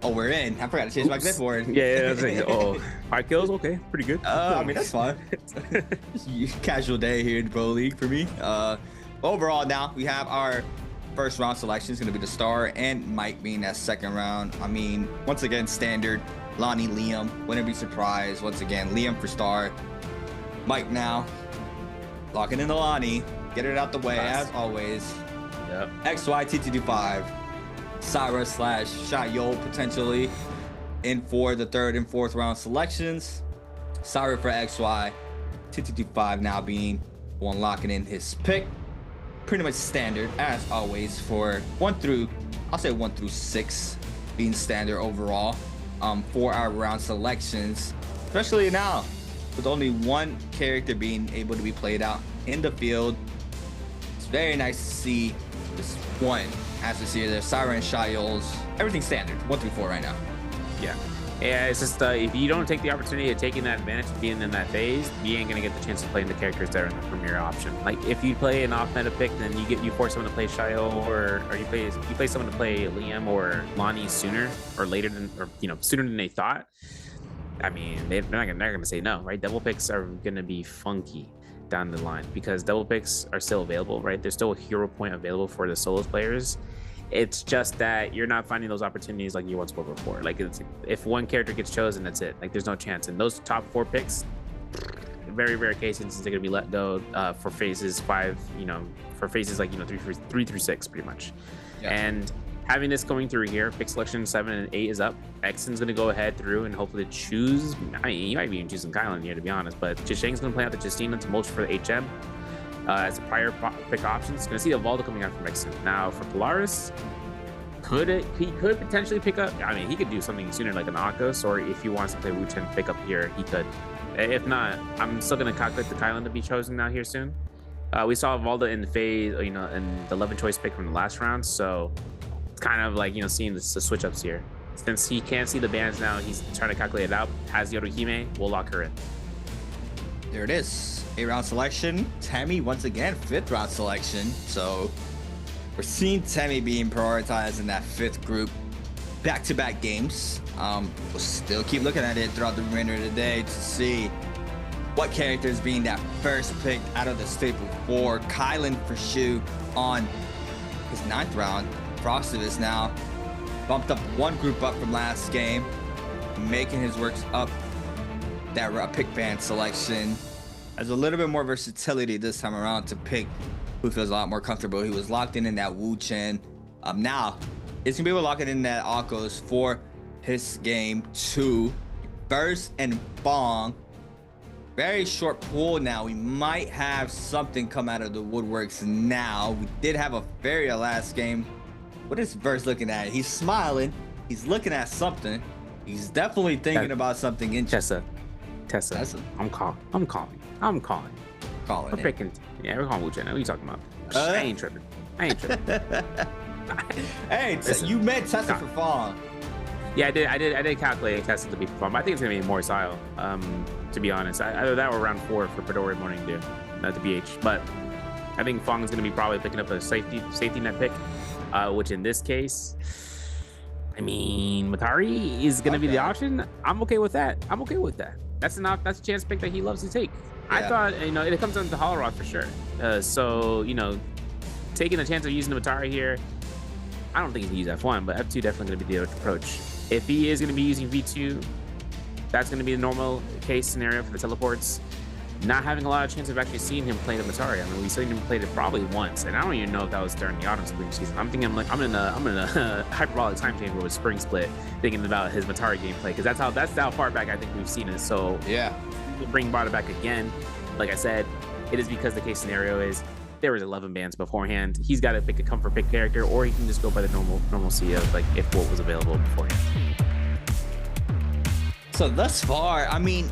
we're in. I forgot to change my Glyph board. Yeah, that's like, 5 kills, okay, pretty good. I mean, that's fine. Casual day here in Pro League for me. Overall, now we have our first round selection. Is going to be the Star and Mike being that second round. I mean, once again, standard. Lonnie, Liam. Wouldn't be surprised. Once again, Liam for Star. Mike now. Locking in the Lonnie. Get it out the way, as always. Yep. XY TTD5. Syra / Shayol potentially in for the 3rd and 4th round selections. Syra for XY. TTD5 now being one locking in his pick. Pretty much standard, as always, for 1 through 6 being standard overall for our round selections. Especially now, with only one character being able to be played out in the field. It's very nice to see this one. As we see there, Syra and Shayol's, everything standard, 1 through 4 right now. Yeah, it's just if you don't take the opportunity of taking that advantage of being in that phase, you ain't gonna get the chance to play the characters that are in the premier option. Like if you play an off-meta pick, then you force someone to play Shayol, or you play someone to play Liam or Lonnie sooner or later than, sooner than they thought. I mean, they're not gonna say no, right? Double picks are gonna be funky down the line because double picks are still available, right? There's still a hero point available for the solos players. It's just that you're not finding those opportunities like you once were before. Like if one character gets chosen, that's it. Like there's no chance. And those top 4 picks, very rare cases, they're gonna be let go for phases 5. For phases like 3 through 6, pretty much. Yeah. And having this going through here, pick selection 7 and 8 is up. Exen's gonna go ahead through and hopefully choose. I mean, he might be even choosing Kylan here, to be honest. But Jishang's gonna play out the Justina to mulch for the HM. As a prior pick options, gonna see Evaldo coming out from Exen. Now for Polaris, he could potentially pick up. I mean, he could do something sooner like an Akos, or if he wants to play Wu Chen pick up here, he could. If not, I'm still gonna calculate the Kylan to be chosen now here soon. We saw Evaldo in the phase, in the 11 choice pick from the last round, so it's kind of like seeing the switch ups here. Since he can't see the bans now, he's trying to calculate it out. Has Yoruhime, we'll lock her in. There it is. 8-round selection. Tammy once again 5th round selection. So we're seeing Tammy being prioritized in that 5th group. back-to-back games. We'll still keep looking at it throughout the remainder of the day to see what character is being that first pick out of the Staple 4. Kylan for Shu on his 9th round. Frostivus now bumped up one group up from last game, making his works up that pick band selection. Has a little bit more versatility this time around to pick who feels a lot more comfortable. He was locked in that Wu Chen. Now it's gonna be able to lock it in that Akos for his game 2. First and Bong. Very short pool now. We might have something come out of the woodworks now. We did have a Feria last game. What is Verse looking at? He's smiling. He's looking at something. He's definitely thinking about something interesting. Tessa. I'm calling. We're picking. Yeah, we're calling Wu Chen. What are you talking about? I ain't tripping. Hey, you meant Tessa for Fong. Yeah, I did calculate Tessa to be Fong, but I think it's gonna be more style. To be honest, either that or round 4 for Midori Morning Dew, not the BH. But I think Fong is gonna be probably picking up a safety net pick, which in this case, I mean, Matari is gonna be the option. I'm okay with that. That's a chance pick that he loves to take. Yeah. I thought, it comes down to Holorod for sure. So, taking the chance of using the Matari here, I don't think he can use F1, but F2 definitely going to be the approach. If he is going to be using V2, that's going to be the normal case scenario for the teleports. Not having a lot of chance of actually seeing him play the Matari. I mean, we saw him play it probably once, and I don't even know if that was during the autumn spring season. I'm thinking I'm in a hyperbolic time chamber with spring split, thinking about his Matari gameplay, because that's how far back I think we've seen it. So yeah, we'll bring Bada back again. Like I said, it is because the case scenario is there was 11 bans beforehand. He's got to pick a comfort pick character, or he can just go by the normalcy of like if what was available beforehand. So thus far, I mean,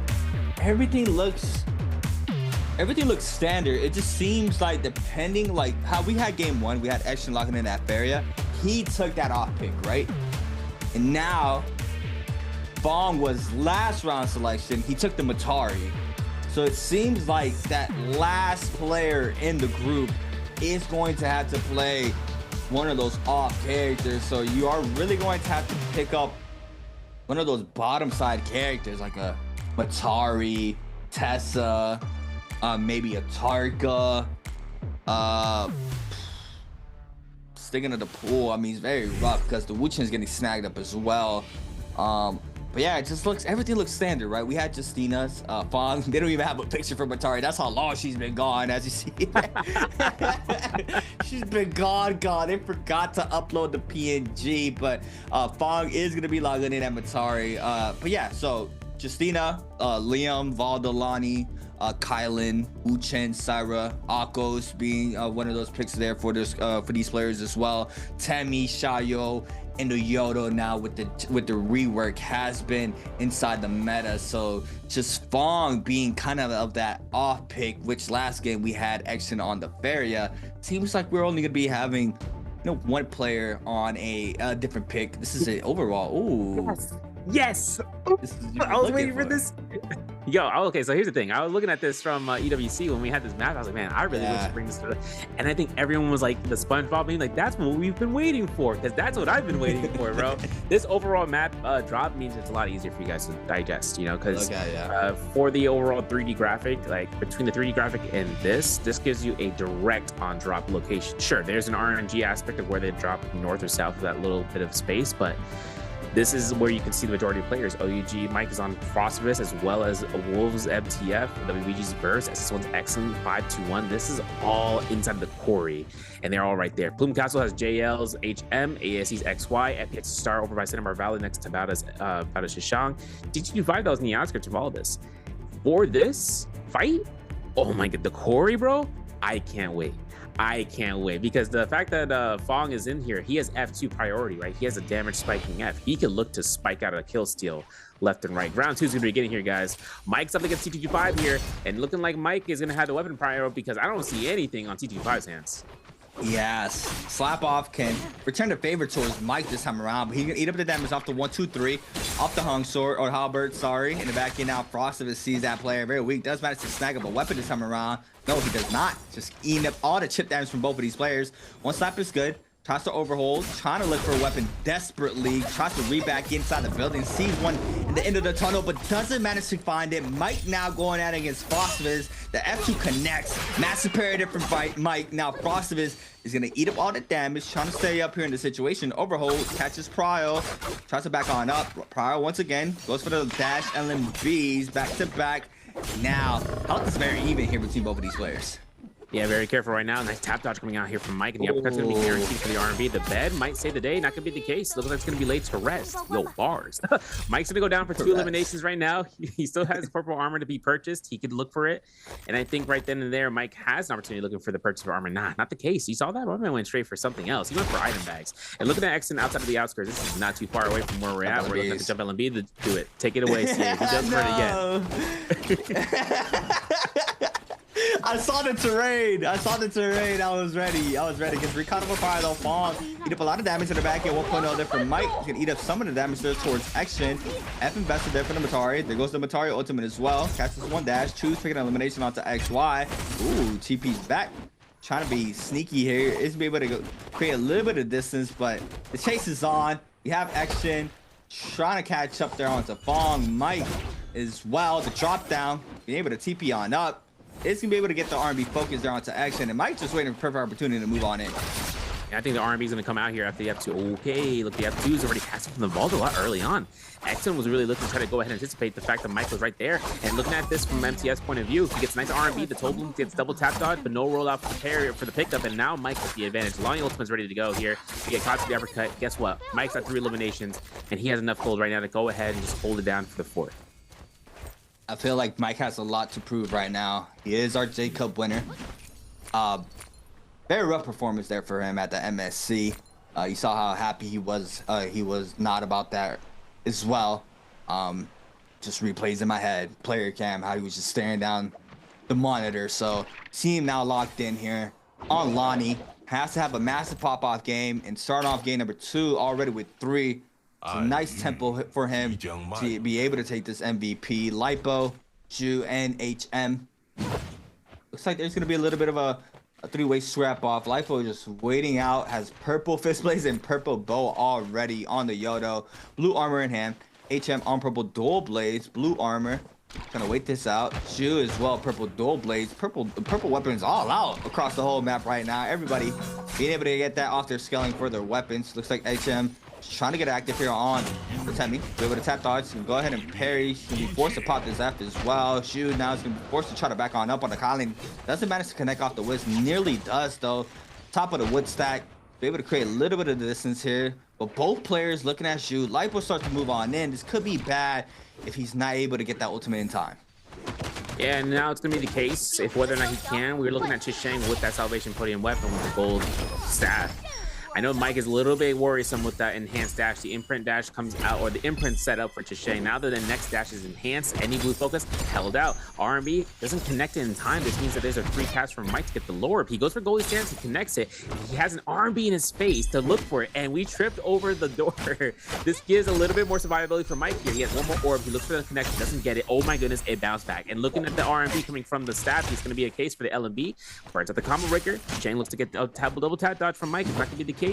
everything looks standard. It just seems like depending, like how we had game 1, we had Action locking in that Feria. He took that off pick, right? And now Bong was last round selection. He took the Matari. So it seems like that last player in the group is going to have to play one of those off characters. So you are really going to have to pick up one of those bottom side characters like a Matari, Tessa, maybe a Targa. Sticking to the pool, I mean, it's very rough because the Wu Chen's getting snagged up as well. But yeah, it just everything looks standard, right? We had Justina's, Fong. They don't even have a picture for Matari. That's how long she's been gone, as you see. She's been gone. They forgot to upload the PNG, but Fong is gonna be logging in at Matari. But yeah, so Justina, Liam, Valdolani, Kylan, Wu Chen, Syra, Akos being one of those picks there for these players as well. Temi, Shayo, and the Yodo now with the rework has been inside the meta. So just Fong being kind of that off pick, which last game we had action on the Feria. Seems like we're only gonna be having one player on a different pick. This is it overall. Ooh. Yes. I was waiting for this. Okay, so here's the thing. I was looking at this from EWC when we had this map. I was like, man, I really wish to bring this to the... And I think everyone was like, the SpongeBob being like, that's what we've been waiting for, because that's what I've been waiting for, bro. This overall map drop means it's a lot easier for you guys to digest, because for the overall 3D graphic, like between the 3D graphic and this gives you a direct on drop location. Sure, there's an RNG aspect of where they drop north or south of that little bit of space, but this is where you can see the majority of players. OUG Mike is on Frostvis, as well as Wolves MTF, WBG's Verse, SS1's Excellent, 521. This is all inside the quarry, and they're all right there. Plume Castle has JL's HM, ASC's XY, FPX Star over by Cinnabar Valley next to Bada's Shishang. DT25, that was in the outskirts of all of this. For this fight, oh my god, the quarry, bro, I can't wait. Because the fact that Fong is in here, he has F2 priority, right? He has a damage spiking F. He can look to spike out a kill steal left and right. Round 2 is going to be getting here, guys. Mike's up against T225 here, and looking like Mike is going to have the weapon priority because I don't see anything on T225's hands. Yes, Slap Off can return the favor towards Mike this time around, but he can eat up the damage off the 1-2-3, off the Hung Sword, or Halberd, sorry. In the back end now, Frostivus sees that player very weak, does manage to snag up a weapon this time around. No, he does not. Just eating up all the chip damage from both of these players. One slap is good. Tries to overhold, trying to look for a weapon desperately. Tries to read back inside the building. Sees one in the end of the tunnel, but doesn't manage to find it. Mike now going at it against Frostivus. The F2 connects. Massive parry there from Mike. Now Frostivus is going to eat up all the damage. Trying to stay up here in the situation. Overhold, catches Pryo. Tries to back on up. Pryo once again goes for the dash LMBs. Back to back. Now, health is very even here between both of these players. Yeah, very careful right now. Nice tap dodge coming out here from Mike, and the uppercut's going to be guaranteed for the R&B. The bed might save the day. Not going to be the case. Looks like it's going to be laid to rest. Yo, bars. Mike's going to go down for 2 eliminations right now. He still has purple armor to be purchased. He could look for it. And I think right then and there, Mike has an opportunity looking for the purchase of armor. Nah, not the case. You saw that? My man went straight for something else. He went for item bags. And looking at Exton outside of the outskirts, this is not too far away from where we're at. We're looking at the jump LMB to do it. Take it away, CA. He does for it again. I saw the terrain. I was ready. Gets recon of a fire though. Fong eat up a lot of damage in the back end. 1.0 there from Mike. He's gonna eat up some of the damage there towards Action. F invested there for the Matari. There goes the Matari ultimate as well. Catches one dash. Choose picking an elimination onto XY. Ooh, TP's back. Trying to be sneaky here. Is be able to create a little bit of distance, but the chase is on. You have Action trying to catch up there onto Fong. Mike as well. The drop down. Being able to TP on up. It's gonna be able to get the R&B focus there onto Action, and Mike's just waiting for perfect opportunity to move on in. Yeah, I think the R&B is gonna come out here after the F2. Okay, look, the F2 is already passing from the vault a lot early on. Exton was really looking to try to go ahead and anticipate the fact that Mike was right there. And looking at this from MTS point of view, he gets nice R&B. The Toblum gets double tap dodge, but no rollout for the parry for the pickup. And now Mike with the advantage. Lonnie Ultimate's ready to go here. He get caught to the uppercut. Guess what? Mike's at 3 eliminations, and he has enough gold right now to go ahead and just hold it down for the 4th. I feel like Mike has a lot to prove right now. He is our J Cup winner. Very rough performance there for him at the MSC. You saw how happy he was. He was not about that as well. Just replays in my head. Player cam, how he was just staring down the monitor. So see him now locked in here on Lonnie. Has to have a massive pop-off game and start off game number 2 already with 3. It's a nice tempo for him to be able to take this MVP. Lipo, Ju, and HM. Looks like there's going to be a little bit of a 3-way scrap off. Lipo just waiting out. Has purple fist blades and purple bow already on the Yodo. Blue armor in hand. HM on purple dual blades. Blue armor. Gonna wait this out. Ju as well. Purple dual blades. Purple weapons all out across the whole map right now. Everybody being able to get that off their scaling for their weapons. Looks like HM trying to get active here on the Temi. Be able to tap dodge. Can go ahead and parry. He's gonna be forced to pop this F as well. Shu now is gonna be forced to try to back on up on the Colin. Doesn't manage to connect off the Wiz. Nearly does though. Top of the wood stack. Be able to create a little bit of distance here. But both players looking at Shu. Lipo starts to move on in. This could be bad if he's not able to get that ultimate in time. Yeah, and now it's going to be the case if whether or not he can. We're looking at Chisheng with that Salvation Podium weapon with the gold staff. I know Mike is a little bit worrisome with that enhanced dash. The imprint dash comes out, or the imprint set up for Chisheng. Now that the next dash is enhanced, any blue focus held out. R&B doesn't connect it in time. This means that there's a free pass from Mike to get the lower. He goes for goalie stance and connects it. He has an R&B in his face to look for it, and we tripped over the door. This gives a little bit more survivability for Mike here. He has one more orb. He looks for the connection, doesn't get it. Oh my goodness, it bounced back. And looking at the R&B coming from the staff, he's going to be a case for the LMB. Burns at the combo breaker. Chisheng looks to get a double tap dodge from Mike. It's not going to be the case.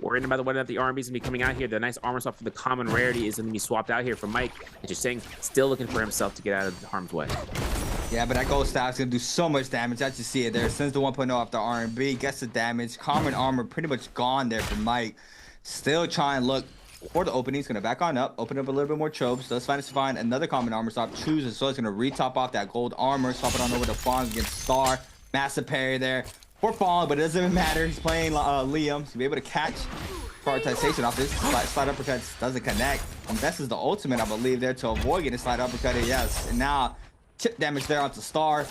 Worrying about whether the R&B is going to be coming out here. The nice armor swap for the common rarity is going to be swapped out here from Mike. And just saying, still looking for himself to get out of harm's way. Yeah, but that gold staff is going to do so much damage. As you see it there. Sends the 1.0 off the R&B. Gets the damage. Common armor pretty much gone there for Mike. Still trying to look for the opening. He's going to back on up. Open up a little bit more tropes. Does manage to find another common armor swap. Chooses. So he's going to re-top off that gold armor. Swap it on over to Fong against Star. Massive parry there for Fong, but it doesn't even matter. He's playing Liam. So be able to catch prioritization off this. Slide uppercut doesn't connect. Invests the ultimate, I believe, there to avoid getting slide uppercut. Yes. And now chip damage there onto Star.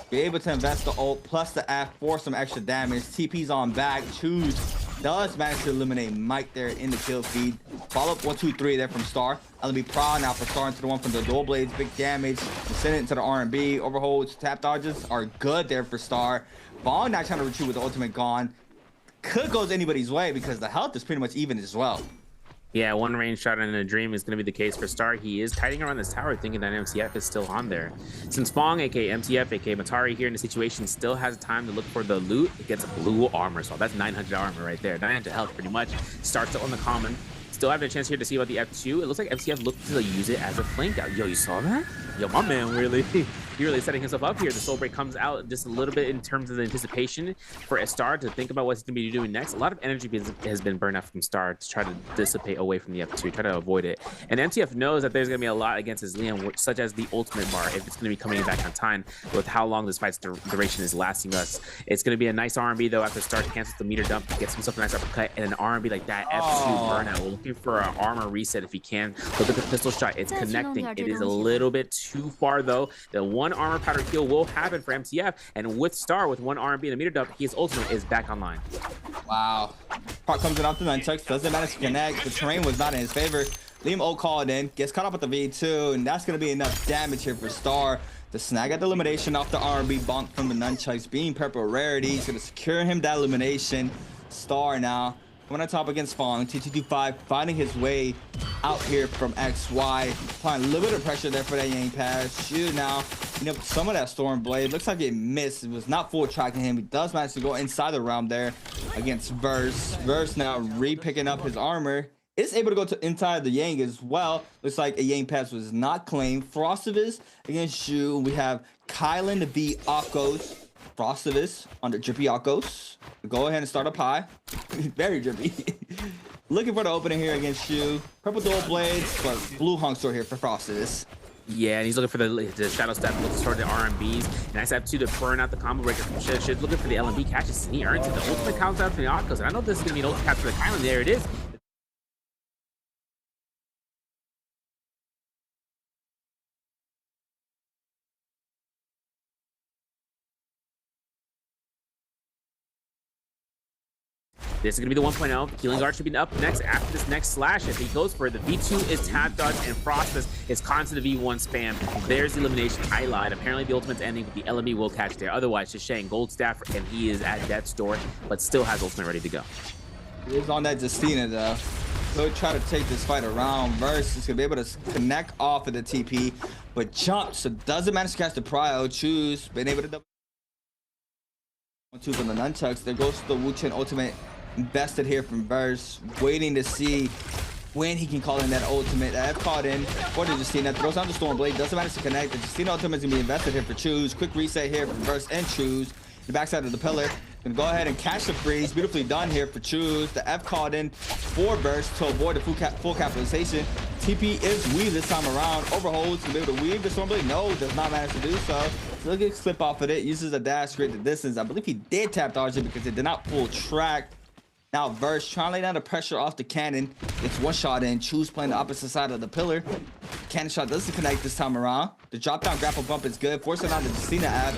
Be able to invest the ult plus the F for some extra damage. TP's on back. Choose does manage to eliminate Mike there in the kill feed. Follow up 1, 2, 3 there from Star. LB Proud now for Star into the one from the dual blades. Big damage. Send it into the R&B. Overholds, tap dodges are good there for Star. Bong not trying to retreat with the ultimate gone. Could goes anybody's way because the health is pretty much even as well. Yeah, one range shot in a dream is going to be the case for Star. He is hiding around this tower thinking that MTF is still on there. Since Fong, aka MTF, aka Matari here in the situation, still has time to look for the loot, it gets a blue armor. So that's 900 armor right there. 900 health pretty much. Starts on the common. Still having a chance here to see about the F2. It looks like MTF looked to use it as a flank out. Yo, you saw that? Yo, my man really, he really setting himself up here. The soul break comes out just a little bit in terms of the anticipation for a Star to think about what he's going to be doing next. A lot of energy has been burned out from Star to try to dissipate away from the F2, try to avoid it. And MTF knows that there's going to be a lot against his Liam, such as the ultimate bar, if it's going to be coming back on time with how long this fight's duration is lasting us. It's going to be a nice R&B though after Star cancels the meter dump, gets himself a nice uppercut, and an R&B like that, F2 burnout. We're looking for an armor reset if he can. Look at the pistol shot. It's connecting. It is a little bit too far though. The one armor powder kill will happen for MTF, and with Star with one R&B and a meter dump, his ultimate is back online. Wow. Part comes in off the nunchucks, doesn't manage to connect. The terrain was not in his favor. Liam ult called in, gets caught up with the V2, and that's going to be enough damage here for Star to snag at the elimination off the R&B bonk from the nunchucks. Being purple rarity, he's going to secure him that elimination. Star now coming on top against Fong. T225 finding his way out here from XY, applying a little bit of pressure there for that Yang pass. Shoot now, you know, some of that Storm Blade looks like it missed. It was not full tracking him. He does manage to go inside the realm there against Verse. Verse now re-picking up his armor. Is able to go to inside the Yang as well. Looks like a Yang pass was not claimed. Frostivus against Shu. We have Kylan v Akos. Frostivus under Drippy Akos. Go ahead and start up high. Very drippy. Looking for the opening here against Shu. Purple dual blades, but blue hung sword here for Frostivus. Yeah, and he's looking for the shadow step, looking for the R&Bs. Nice F2 to burn out the combo breaker from Shid. Looking for the LMB catches, and he earns it. The ultimate countdown for the Akos. And I know this is going to be an ultimate capture for the Kylan. There it is. This is going to be the 1.0. Healing Guard should be up next after this next slash. If he goes for it, the V2 is tap dodge, and Frostus is constant the V1 spam. There's the elimination. I lied. Apparently, the ultimate's ending, but the LME will catch there. Otherwise, Shishang, Gold Staff, and he is at death's door, but still has ultimate ready to go. He is on that Justina, though. He'll try to take this fight around. Verse is going to be able to connect off of the TP, but jumps, so doesn't manage to catch the prio. Choose, been able to double. 1-2 from the nunchucks. There goes the Wu Chen ultimate. Invested here from Verse, waiting to see when he can call in that ultimate. I've caught in for the Justina, throws out the Storm Blade, doesn't manage to connect. The Justina ultimate is gonna be invested here for Choose. Quick reset here from Verse and Choose. The backside of the pillar. Gonna go ahead and catch the freeze. Beautifully done here for Choose. The F called in for Verse to avoid the full capitalization. TP is weave this time around. Overholds to be able to weave the Storm Blade. No, does not manage to do so. So look at slip off of it. Uses a dash to create the distance. I believe he did tap dodge it because it did not full track. Now Verse trying to lay down the pressure off the cannon. Gets one shot in. Choose playing the opposite side of the pillar. Cannon shot doesn't connect this time around. The drop down grapple bump is good. Forcing on the Justina app.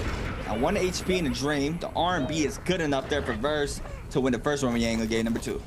At 1 HP in the dream. The R&B is good enough there for Verse to win the first Roman Yang game number 2.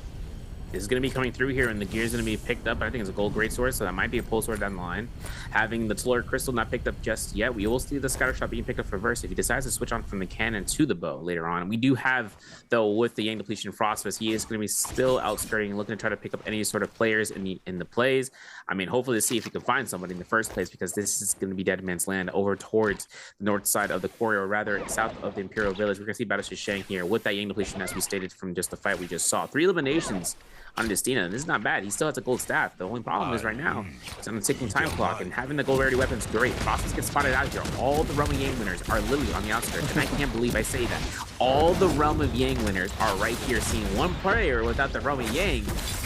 Is going to be coming through here, and the gear is going to be picked up. I think it's a gold great sword, so that might be a pole sword down the line. Having the Tolor crystal not picked up just yet, we will see the scatter shot being picked up for Verse if he decides to switch on from the cannon to the bow later on. We do have, though, with the Yang depletion Frostfist, he is going to be still outskirting and looking to try to pick up any sort of players in the plays. I mean, hopefully to see if he can find somebody in the first place, because this is going to be Dead Man's Land over towards the north side of the quarry, or rather south of the Imperial Village. We're going to see Battle Shishang here with that Yang depletion, as we stated from just the fight we just saw. 3 eliminations on Justina. This is not bad. He still has a gold staff. The only problem is right now it's on the ticking time clock, and having the gold rarity weapons is great. Frostus gets spotted out here. All the Realm of Yang winners are literally on the outskirts, and I can't believe I say that. All the Realm of Yang winners are right here. Seeing one player without the Realm of Yang,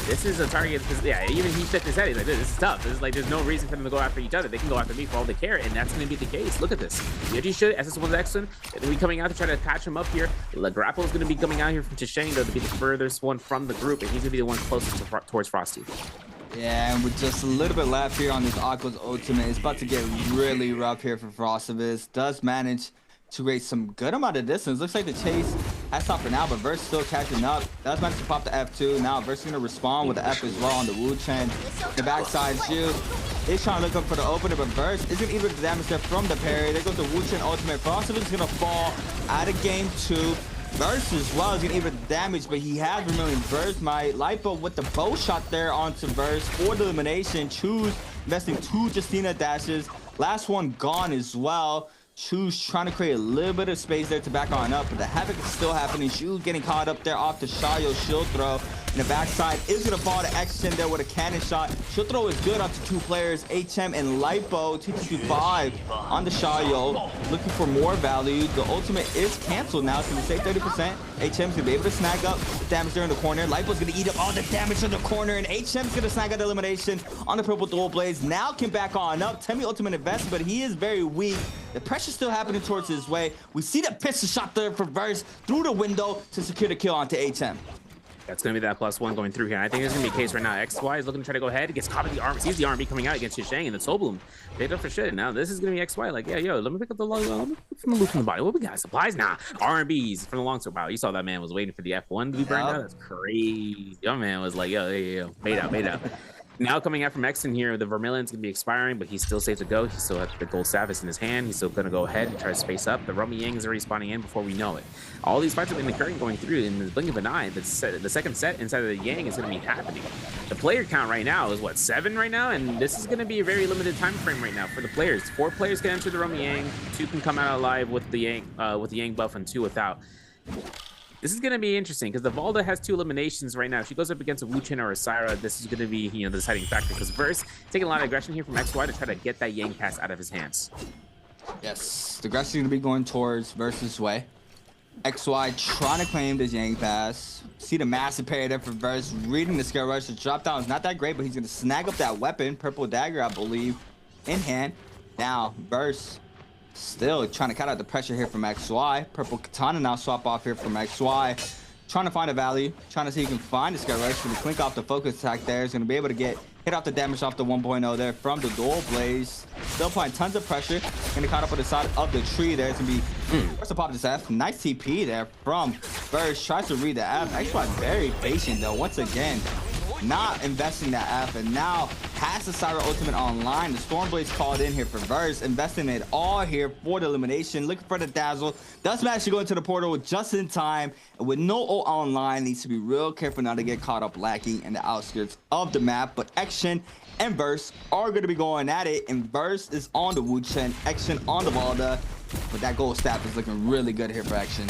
this is a target. Yeah, even he shook his head. He's like, this is tough. This is like, there's no reason for them to go after each other. They can go after me for all they care, and that's going to be the case. Look at this. Yoji should, SS1's excellent. They'll be coming out to try to catch him up here. The grapple is going to be coming out here from Shishang, though, to be the furthest one from the group, and he's going to be the one closest towards Frosty. Yeah, and with just a little bit left here on this Aqua's ultimate, it's about to get really rough here for Frostivus. Does manage to create some good amount of distance. Looks like the chase has stopped for now, but Verse still catching up. Does manage to pop the F2. Now Verse is going to respond with the F as well on the Wu Chen. The backside shoot. He's trying to look up for the opener, but Verse isn't even the damage there from the parry. There goes the Wu Chen ultimate. Frostivus is going to fall out of game 2. Verse as well is gonna even damage, but he has Vermilion Burst. My Lipo with the bow shot there onto Verse for the elimination. Choose investing 2 Justina dashes. Last one gone as well. Choose trying to create a little bit of space there to back on up, but the havoc is still happening. Choose getting caught up there off the Shayo shield throw. And the backside is going to fall to Action there with a cannon shot. Shield throw is good onto 2 players, HM and Lipo. 2-2-5 on the Shayo. Looking for more value. The ultimate is canceled now. It's going to save 30%. HM's going to be able to snag up the damage there in the corner. Lipo's going to eat up all the damage in the corner, and HM's going to snag out the elimination on the purple dual blades. Now can back on up. Temi ultimate invest, but he is very weak. The pressure's still happening towards his way. We see the pistol shot there for Verse through the window to secure the kill onto HM. That's going to be that +1 going through here. I think there's going to be a case right now. XY is looking to try to go ahead. He gets caught in the arm. Sees the RB coming out against Shishang, and the Soul Bloom picked up for shit. Now this is going to be XY. Like, yeah, yo, let me pick up the long, let me pick from the loot from the body. What we got? Supplies? Nah. RBs from the long sword. Wow, you saw that man was waiting for the F1 to be burned out. That's crazy. Your man was like, yo, made out. Now coming out from Exton here, the Vermilion's going to be expiring, but he's still safe to go. He's still at the gold staff is in his hand. He's still going to go ahead and try to space up. The Romy Yang is already spawning in before we know it. All these fights have been occurring going through in the blink of an eye. The second set inside of the Yang is going to be happening. The player count right now is, what, 7 right now? And this is going to be a very limited time frame right now for the players. 4 players can enter the Romy Yang. 2 can come out alive with the Yang buff, and 2 without. This is going to be interesting because the Valda has 2 eliminations right now. If she goes up against a Wu Chen or a Syra, this is going to be, the deciding factor, because Verse taking a lot of aggression here from XY to try to get that Yang pass out of his hands. Yes, the aggression is going to be going towards Verse's way. XY trying to claim this Yang pass. See the massive parry there for Verse, reading the scare rush. The drop down is not that great, but he's going to snag up that weapon, purple dagger, I believe, in hand. Now, Verse still trying to cut out the pressure here from XY. Purple Katana now swap off here from XY. Trying to find a value. Trying to see if he can find the Sky Rush. Going to clink off the focus attack there. He's going to be able to get hit off the damage off the 1.0 there from the Dual Blaze. Still applying tons of pressure. Going to caught up on the side of the tree there. It's going to be first to pop this F. Nice TP there from Verse. Tries to read the F. XY very patient though. Once again, not investing that F, and now has the Syra ultimate online. The Stormblade's called in here for Verse, investing it all here for the elimination, looking for the dazzle. Does manage to go into the portal just in time, and with no ult online, needs to be real careful not to get caught up lacking in the outskirts of the map. But Action and Verse are going to be going at it, and Verse is on the Wu Chen, Action on the Valda. But that gold staff is looking really good here for Action.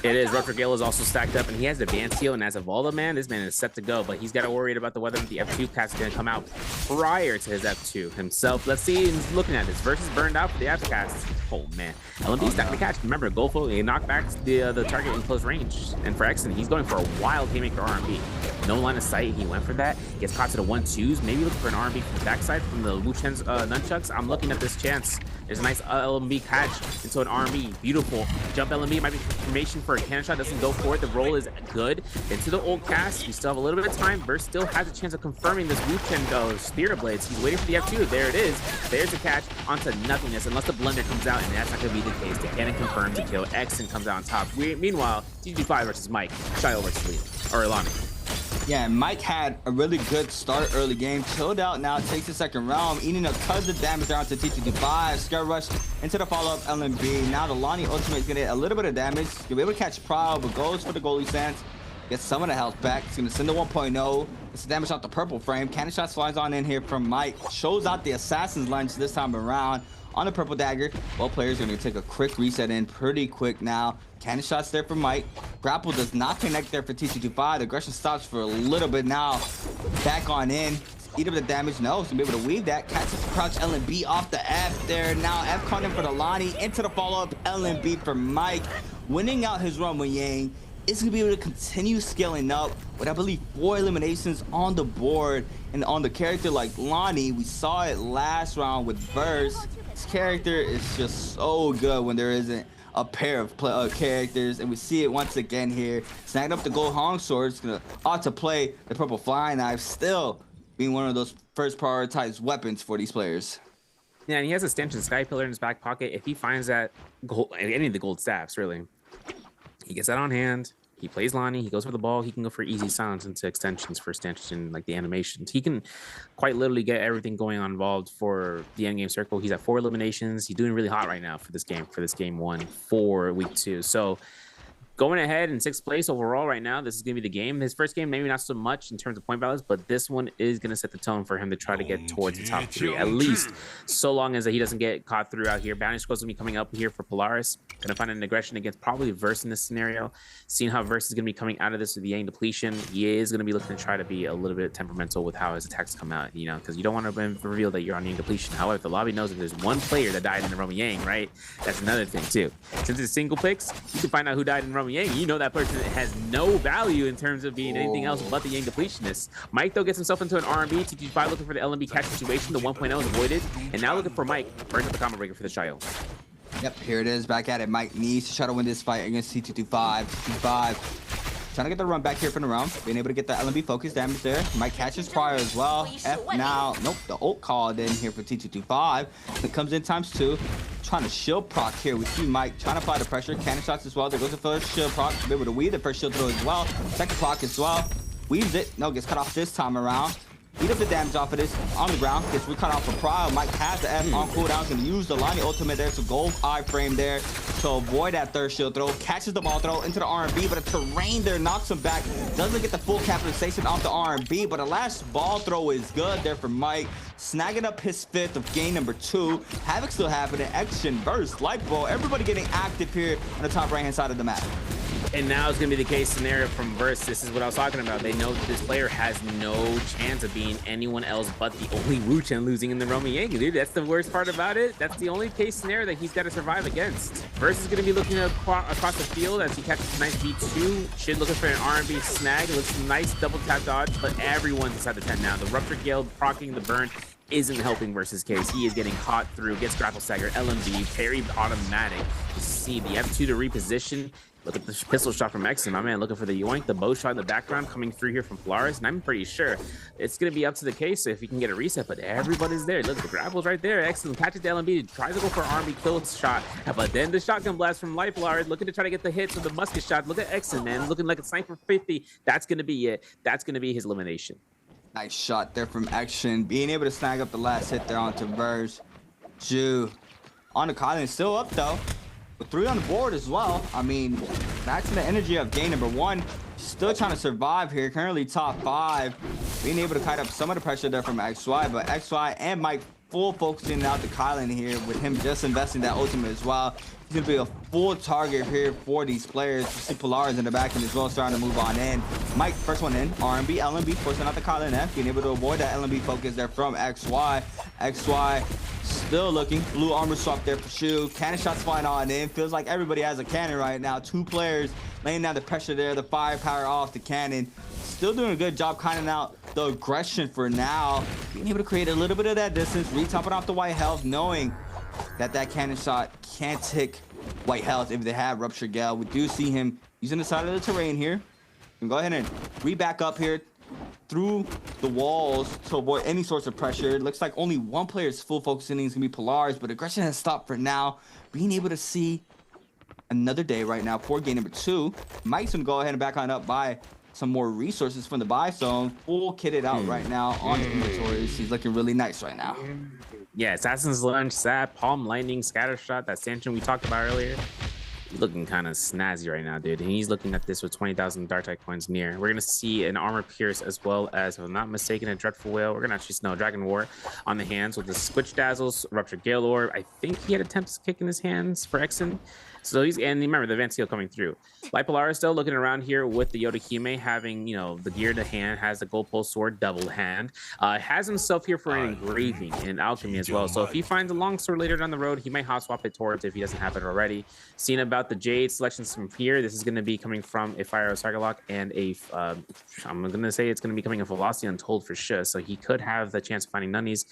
It is. Rutger Gale is also stacked up, and he has advanced heal, and as a Valda man, this man is set to go, but he's got to worry about whether the F2 cast is going to come out prior to his F2 himself. Let's see. He's looking at this. Versus burned out for the F cast. Oh, man. LMB's stacked the catch. Remember, Golfo, he knocked back the target in close range. And for Exton, he's going for a wild haymaker RMB. No line of sight. He went for that. Gets caught to the 1-2s. Maybe looking for an RMB from the backside from the Wu Chen's nunchucks. I'm looking at this chance. There's a nice LMB catch into an RMB. Beautiful. Jump LMB might be confirmation for a cannon shot. Doesn't go for it. The roll is good. Into the old cast. We still have a little bit of time. Burst still has a chance of confirming this Wu Chen Spirit Blades. He's waiting for the F2. There it is. There's the catch onto nothingness. Unless the blender comes out, and that's not going to be the case. The cannon confirms the kill. Exton comes out on top. Meanwhile, TG5 versus Mike. Shiloh versus Lee. Or Ilani. Yeah, Mike had a really good start early game. Chilled out now, takes the second round, eating up tons of damage down to T2D5. Scare Rush into the follow-up LMB. Now the Lonnie ultimate is going to get a little bit of damage. You'll be able to catch Prowl, but goes for the goalie stance. Gets some of the health back. It's going to send the 1.0. It's the damage off the purple frame. Cannon shot slides on in here from Mike. Shows out the Assassin's Lunge this time around on the purple dagger. Both players are going to take a quick reset in pretty quick now. Cannon shots there for Mike. Grapple does not connect there for T225. The aggression stops for a little bit now. Back on in. Eat up the damage. No, so be able to weave that. Catches the crouch LMB off the F there. Now F caught in for the Lonnie. Into the follow-up LMB for Mike. Winning out his run with Yang. Is going to be able to continue scaling up with, I believe, 4 eliminations on the board. And on the character like Lonnie, we saw it last round with Verse. This character is just so good when there isn't a pair of characters, and we see it once again here. Snagged up the gold Hong sword. It's gonna ought to play the purple flying knife, still being one of those first prioritized weapons for these players. Yeah, and he has a stanchion sky pillar in his back pocket. If he finds that gold, any of the gold staffs, really, he gets that on hand. He plays Lonnie. He goes for the ball. He can go for easy silence into extensions for stanchion, like the animations. He can quite literally get everything going on involved for the end game circle. He's at 4 eliminations. He's doing really hot right now for this game 1 for week 2. So going ahead in 6th place overall right now. This is going to be the game. His first game, maybe not so much in terms of point balance, but this one is going to set the tone for him to try to get towards the top 3, at least so long as he doesn't get caught through out here. Bounty Squad's going to be coming up here for Polaris. Going to find an aggression against probably Verse in this scenario. Seeing how Verse is going to be coming out of this with the Yang depletion, he is going to be looking to try to be a little bit temperamental with how his attacks come out, you know, because you don't want to reveal that you're on Yang depletion. However, the lobby knows that there's one player that died in the Roman Yang, right? That's another thing too. Since it's single picks, you can find out who died in Roman Yang. You know that person has no value in terms of being anything else but the Yang depletionist. Mike, though, gets himself into an R&B. TT5 looking for the LMB catch situation. The 1.0 is avoided. And now looking for Mike. Burns up the combo breaker for the Shio. Yep, here it is. Back at it. Mike needs to try to win this fight against T225. T5 trying to get the run back here from the round. Being able to get the LMB focus damage there. Mike catches prior as well. F now. Nope, the ult called in here for T225. It comes in ×2. Trying to shield proc here. We see Mike trying to apply the pressure. Cannon shots as well. There goes the first shield proc. Be able to weave the first shield throw as well. Second proc as well. Weaves it. No, gets cut off this time around. Beat up the damage off of this on the ground. Gets recut off for Prior. Mike has the F on cooldown. Going to use the Lonnie ultimate there. So gold iframe there to avoid that third shield throw. Catches the ball throw into the R&B, but the terrain there knocks him back. Doesn't get the full capitalization off the R&B, but the last ball throw is good there for Mike. Snagging up his 5th of game number 2. Havoc still happening. Action, Burst, Light Ball. Everybody getting active here on the top right-hand side of the map. And now it's going to be the case scenario from Verse. This is what I was talking about. They know that this player has no chance of being anyone else but the only Wu-Chen losing in the Roman Yang, dude. That's the worst part about it. That's the only case scenario that he's got to survive against. Verse is going to be looking across the field as he catches a nice V2. Shin looking for an R&B snag. It looks nice double tap dodge, but everyone's inside the tent now. The Rupture Gale proccing the burn isn't helping Versus case. He is getting caught through, gets grapple stagger, LMB, parry automatic. You see the F2 to reposition. Look at the pistol shot from Exon, my man, looking for the yoink, the bow shot in the background coming through here from Polaris, and I'm pretty sure it's going to be up to the case if he can get a reset, but everybody's there. Look, the grapple's right there. Exon catches the LMB, tries to go for an R&B kill shot, but then the shotgun blast from Light Polaris, looking to try to get the hits with the musket shot. Look at Exon, man, looking like a sniper 50. That's going to be it. That's going to be his elimination. Nice shot there from Action, being able to snag up the last hit there onto Verge. Ju on the Colin, still up though. With 3 on the board as well. I mean, back to the energy of game number 1. Still trying to survive here. Currently top 5. Being able to kite up some of the pressure there from XY. But XY and Mike full focusing out the Kylan here with him just investing that ultimate as well. He's going to be a full target here for these players. You see Polaris in the back end as well, starting to move on in. Mike, first one in. R&B, LMB, forcing out the Kylan F. Being able to avoid that LMB focus there from XY. XY still looking. Blue armor swap there for Shu. Cannon shots flying on in. Feels like everybody has a cannon right now. 2 players laying down the pressure there. The firepower off the cannon. Still doing a good job cutting out the aggression for now. Being able to create a little bit of that distance. Retopping off the white health, knowing that that cannon shot can't tick white health if they have Rupture Gale. We do see him using the side of the terrain here. You can go ahead and re-back up here through the walls to avoid any sorts of pressure. It looks like only one player's full focusing is going to be Polaris, but aggression has stopped for now. Being able to see another day right now for game number 2. Mike's going to go ahead and back on up by some more resources from the buy zone. Full kitted out right now on his inventories. He's looking really nice right now. Yeah, Assassin's Lunge, Sap, Palm Lightning, Scatter Shot, that stanchion we talked about earlier. He's looking kind of snazzy right now, dude. And he's looking at this with 20,000 Dark-type coins near. We're going to see an Armor Pierce as well as, if I'm not mistaken, a Dreadful Whale. We're going to actually see Dragon War on the hands with the Switch Dazzles, Rupture Gale Orb. I think he had attempts kick in his hands for Exon. So he's, and remember the advanced skill coming through. Light Polaris still looking around here with the Yoda Hime having, you know, the gear to hand, has the gold pulse sword double hand, has himself here for an engraving and alchemy as well. So if he finds a long sword later down the road, he might hot swap it towards if he doesn't have it already. Seeing about the Jade selections from here, this is going to be coming from a Fire Sargalok and a, I'm going to say it's going to be coming a Velocity Untold for sure. So he could have the chance of finding Nunnies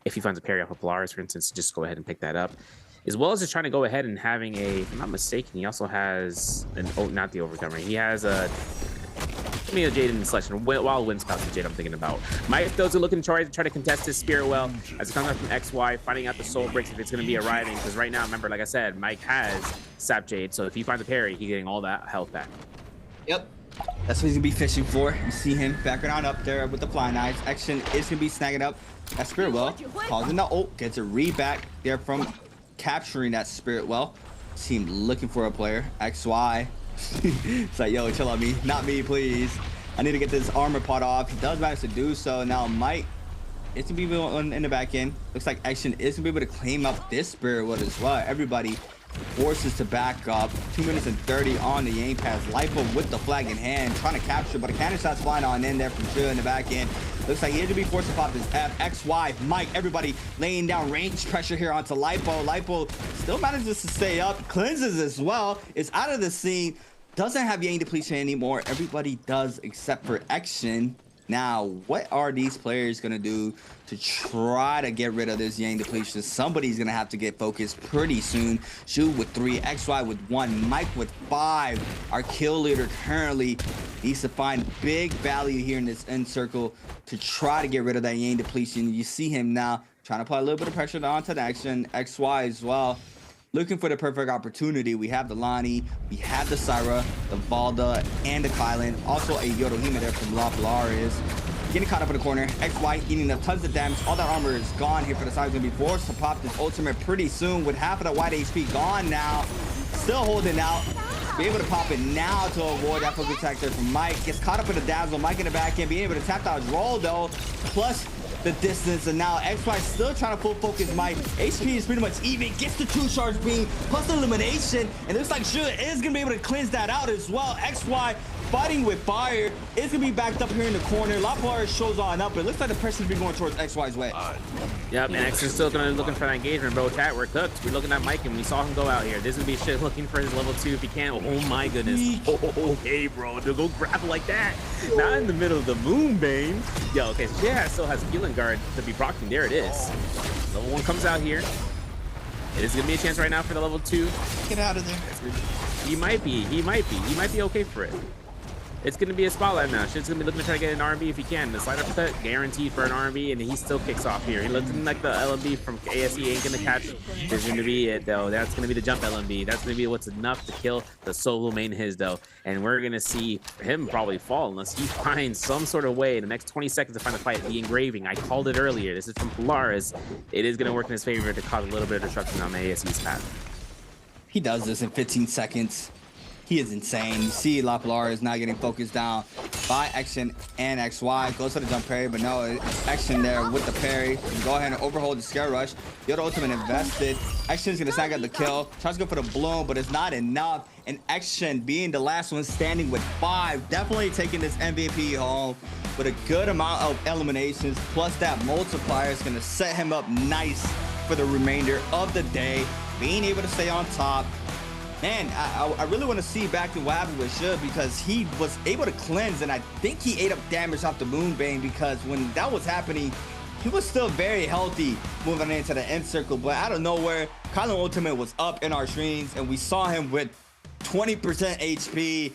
if he finds a parry off of Polaris, for instance, just go ahead and pick that up. As well as just trying to go ahead and having a, if I'm not mistaken, he also has an, oh, not the Overcomer. He has a, give me a Jade in the selection. Wild Wind Spout's the Jade I'm thinking about. Mike those are looking to try to contest his Spirit Well as it comes out from XY, finding out the Soul Bricks if it's going to be arriving. Because right now, remember, like I said, Mike has Sap Jade. So if he finds a parry, he's getting all that health back. Yep. That's what he's going to be fishing for. You see him backing on up there with the Fly Knives. Action is going to be snagging up that Spirit Well. Causing the ult. Gets a re-back there from capturing that Spirit Well. Team looking for a player. XY It's like, yo, chill on me. Not me, please. I need to get this armor pot off. He does manage to do so. Now Mike is going to be in the back end. Looks like Action is going to be able to claim up this Spirit Wood as well. Everybody forces to back up. 2 minutes and 30 on the Yang pass. Lipo with the flag in hand, trying to capture, but a cannon shot's flying on in there from Chill in the back end. Looks like he had to be forced to pop this F. XY, Mike, everybody laying down range pressure here onto Lipo. Lipo still manages to stay up, cleanses as well, is out of the scene, doesn't have Yang depletion anymore. Everybody does except for Action. Now, what are these players going to do to try to get rid of this Yang depletion? Somebody's going to have to get focused pretty soon. Shu with 3, XY with 1, Mike with 5. Our kill leader currently needs to find big value here in this end circle to try to get rid of that Yang depletion. You see him now trying to apply a little bit of pressure onto the Action. XY as well, looking for the perfect opportunity. We have the Lonnie, we have the Syra, the Valda, and the Kylan. Also a Yodohime there from La Polaris. Getting caught up in the corner. XY eating up tons of damage. All that armor is gone here for the side. He's gonna be forced to pop this ultimate pretty soon with half of the white HP gone now. Still holding out. Be able to pop it now to avoid that focus attack there from Mike. Gets caught up in the dazzle. Mike in the back end being able to tap dodge roll though. Plus the distance, and now XY still trying to full focus Mike. HP is pretty much even, gets the 2 charge beam plus the elimination, and it looks like Shula is gonna be able to cleanse that out as well. XY fighting with fire is gonna be backed up here in the corner. La Polaris shows on up, but it looks like the person's been going towards XY's way. Yep, and X is still gonna be looking for that engagement, bro. Chat, we're cooked. We're looking at Mike, and we saw him go out here. This is gonna be shit looking for his level 2 if he can. Oh my goodness. Oh, okay, bro. To go grab like that. Not in the middle of the Moonbane. Yo, okay, so Jay still has Healing Guard to be proccing. There it is. Level 1 comes out here. It is gonna be a chance right now for the level 2. Get out of there. He might be okay for it. It's going to be a spotlight match. It's going to be looking to try to get an R&B if he can. The side uppercut guaranteed for an R&B, and he still kicks off here. He looking like the LMB from ASE ain't going to catch. There's going to be it, though. That's going to be the jump LMB. That's going to be what's enough to kill the solo main his, though. And we're going to see him probably fall unless he finds some sort of way in the next 20 seconds to find the fight. The engraving, I called it earlier. This is from Polaris. It is going to work in his favor to cause a little bit of disruption on the ASE's path. He does this in 15 seconds. He is insane. You see La Polaris now getting focused down by Action and XY. Goes for the jump parry, but no, it's Action there with the parry. Go ahead and overhold the Scare Rush. Yoda ultimate invested. Action's gonna snag out the kill. Tries to go for the bloom, but it's not enough. And Action being the last one standing with 5. Definitely taking this MVP home with a good amount of eliminations. Plus that multiplier is gonna set him up nice for the remainder of the day. Being able to stay on top. Man, I really want to see back to what happened with Shub, because he was able to cleanse, and I think he ate up damage off the Moonbane, because when that was happening, he was still very healthy moving into the end circle. But out of nowhere, Kylan Ultimate was up in our streams, and we saw him with 20% HP.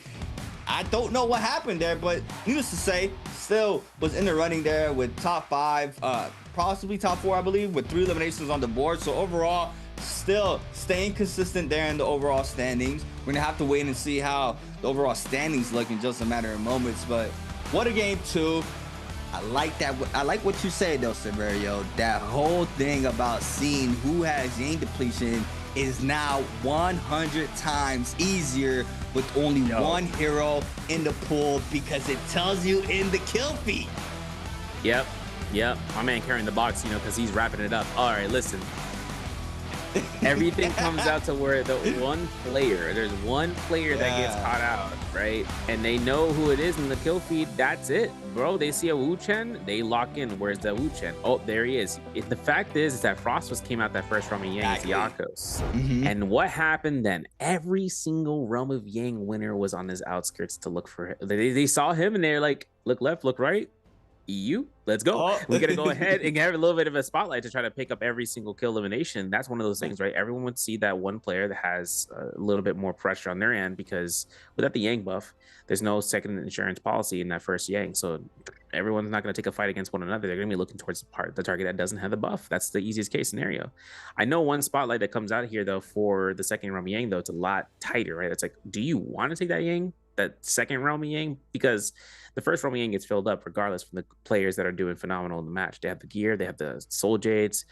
I don't know what happened there, but needless to say, still was in the running there with top 5, possibly top 4, I believe, with 3 eliminations on the board. So overall, still staying consistent there in the overall standings. We're gonna have to wait and see how the overall standings look in just a matter of moments. But what a game 2. I like that. I like what you said though, Severio. That whole thing about seeing who has Yang depletion is now 100 times easier with only one hero in the pool, because it tells you in the kill feed. Yep. My man carrying the box, you know, because he's wrapping it up. All right, listen. Everything comes out to where there's one player that gets caught out, right? And they know who it is in the kill feed. That's it, bro. They see a Wu Chen, they lock in. Where's the Wu Chen? Oh, there he is. The fact is that Frost came out that first Realm of Yang, Yakos. And what happened then? Every single Realm of Yang winner was on his outskirts to look for him. They saw him and they're like, look left, look right. EU, let's go. We're gonna go ahead and have a little bit of a spotlight to try to pick up every single kill elimination. That's one of those things, right? Everyone would see that one player that has a little bit more pressure on their end, because without the Yang buff, there's no second insurance policy in that first Yang. So everyone's not going to take a fight against one another. They're going to be looking towards the target that doesn't have the buff. That's the easiest case scenario. I know one spotlight that comes out here though for the second Realm of Yang though, it's a lot tighter, right? It's like, do you want to take that Yang, that second Realm of Yang? Because the first Realm of Yang gets filled up regardless from the players that are doing phenomenal in the match. They have the gear, they have the soul jades.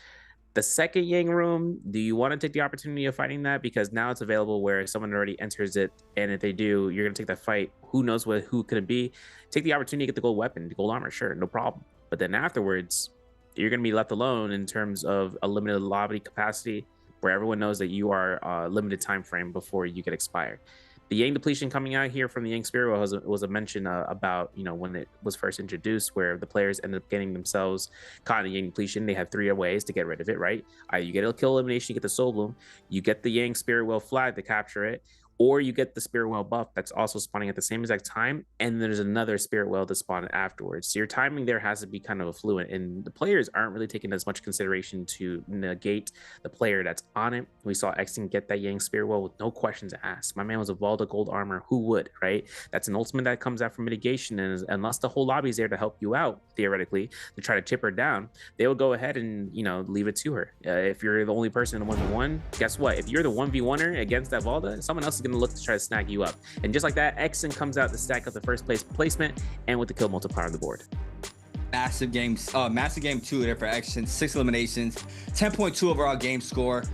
The second Yang room, do you want to take the opportunity of fighting that? Because now it's available where someone already enters it, and if they do, you're gonna take that fight. Who knows who could it be? Take the opportunity to get the gold weapon, the gold armor, sure, no problem. But then afterwards, you're gonna be left alone in terms of a limited lobby capacity, where everyone knows that you are a limited time frame before you get expired. The Yang depletion coming out here from the Yang Spirit was a mention about, you know, when it was first introduced, where the players ended up getting themselves caught in the Yang depletion. They have 3 ways to get rid of it, right? Either you get a kill elimination, you get the Soul Bloom, you get the Yang Spirit Well flag to capture it, or you get the Spirit Well buff that's also spawning at the same exact time, and there's another Spirit Well to spawn afterwards. So your timing there has to be kind of fluent, and the players aren't really taking as much consideration to negate the player that's on it. We saw Exton get that Yang Spirit Well with no questions asked. My man was a Valda gold armor. Who would, right? That's an ultimate that comes out from mitigation, and unless the whole lobby is there to help you out, theoretically, to try to chip her down, they will go ahead and, you know, leave it to her. If you're the only person in the 1v1, guess what? If you're the 1v1er against that Valda, someone else is going to look to try to snag you up. And just like that, Exton comes out to stack up the first place placement and with the kill multiplier on the board. Massive game 2 there for Exton. 6 eliminations, 10.2 overall game score.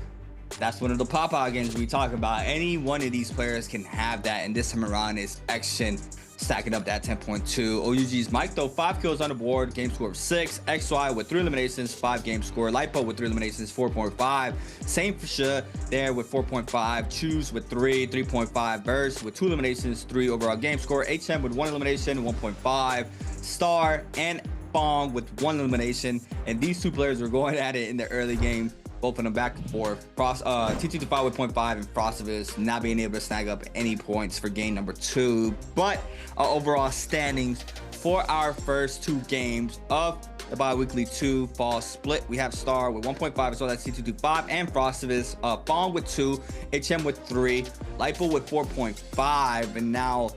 That's one of the pop-out games we talk about. Any one of these players can have that, and this time around is Exton stacking up that 10.2. OUG's Mike, though, 5 kills on the board, game score of 6. XY with 3 eliminations, 5 game score. Lipo with 3 eliminations, 4.5. Same for Sha there with 4.5. Choose with 3, 3.5. Burst with 2 eliminations, 3 overall game score. HM with 1 elimination, 1.5. Star and Fong with 1 elimination. And these 2 players were going at it in the early game, both of them back and forth. T225 with 0.5 and Frostivus not being able to snag up any points for game number 2. But our overall standings for our first 2 games of the bi-weekly 2 fall split, we have Star with 1.5, so that's T225, and Frostivus, Fong with 2, HM with 3, Lipo with 4.5, and now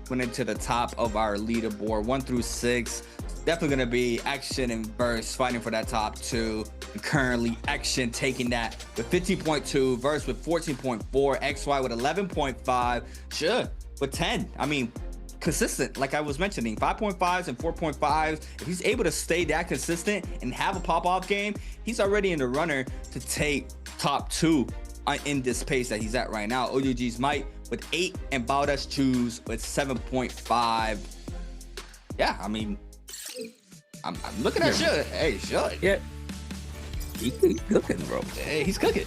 went into the top of our leaderboard, 1 through 6. Definitely going to be Action and Burst fighting for that top 2. And currently, Action taking that with 15.2, Verse with 14.4, XY with 11.5, Sure with 10. I mean, consistent, like I was mentioning, 5.5s and 4.5s. If he's able to stay that consistent and have a pop-off game, he's already in the runner to take top 2 in this pace that he's at right now. OUG's Might with 8 and Baldas Choose with 7.5. Yeah, I mean, I'm looking at Shud. Hey, Shud. Yeah. He's cooking, bro. Hey, he's cooking.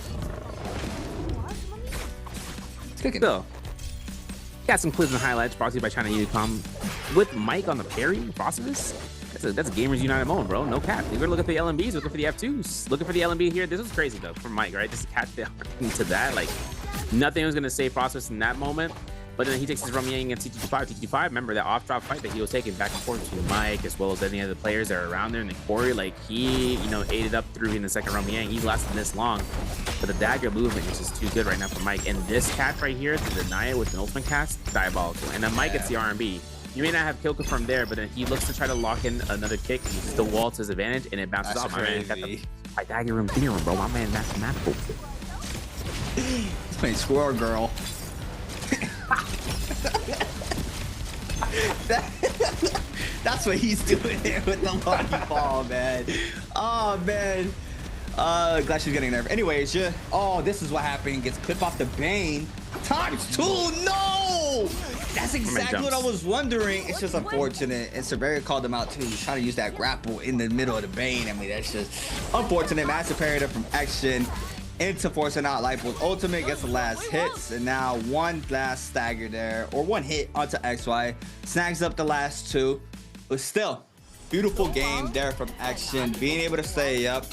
He's cooking. So, got some clips and highlights brought to you by China Unicom with Mike on the parry, Frostivus. That's a Gamers United moment, bro. No cap. You're gonna look at the LMBs, looking for the F2s, looking for the LMB here. This was crazy though for Mike, right? Just to catch the opportunity to that. Like, nothing was gonna save Frostivus in that moment. But then he takes his Rumyang and T225. T225, remember that off-drop fight that he was taking back and forth between Mike as well as any other players that are around there in the quarry. Like, he, you know, ate it up through in the second Rumyang. He lasted this long. But the dagger movement is just too good right now for Mike. And this catch right here to deny it with an ultimate cast, diabolical. And then Mike gets the R&B. You may not have kill confirmed there, but then he looks to try to lock in another kick. He uses the wall to his advantage, and it bounces off. My man got the dagger room theorem, bro. My man, that's mathful. He's playing Squirrel Girl. That's what he's doing there with the lucky ball, man. Oh, man. Glad she's getting there. Anyways, yeah. Oh, this is what happened. Gets clipped off the Bane. ×2. No! That's exactly what I was wondering. It's just unfortunate. And Severia called him out, too. He's trying to use that grapple in the middle of the Bane. I mean, that's just unfortunate. Massive parry there from Action into forcing out Lipo's ultimate, gets the last hits, and now one last stagger there, or one hit onto XY, snags up the last 2, but still, beautiful game there from Action, being able to stay up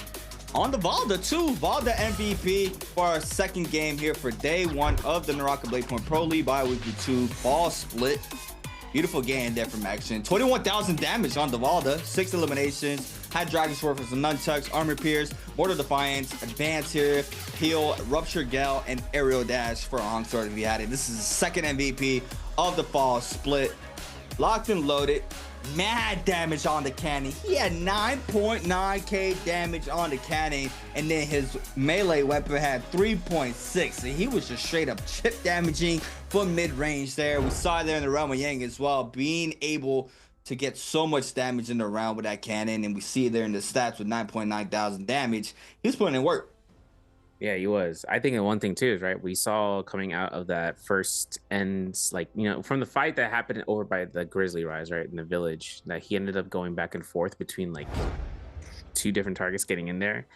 on the Valda too. Valda MVP for our second game here for day 1 of the NARAKA BLADEPOINT Pro League bi-weekly 2 fall split. Beautiful game there from Action. 21,000 damage on the Valda, 6 eliminations. Had Dragon Sword for some nunchucks, Armor Pierce, Mortal Defiance, Advance here, Heal, Rupture Gale, and Aerial Dash for Ongsword if he had it. This is the second MVP of the fall split. Locked and loaded. Mad damage on the cannon. He had 9.9k damage on the cannon, and then his melee weapon had 3.6. So he was just straight up chip damaging from mid-range there. We saw there in the realm of Yang as well, being able to get so much damage in the round with that cannon, and we see it there in the stats with 9.9 thousand damage. He's putting in work. Yeah, he was. I think the one thing too is right. We saw coming out of that first ends, like from the fight that happened over by the Grizzly Rise, right in the village, that he ended up going back and forth between like two different targets getting in there.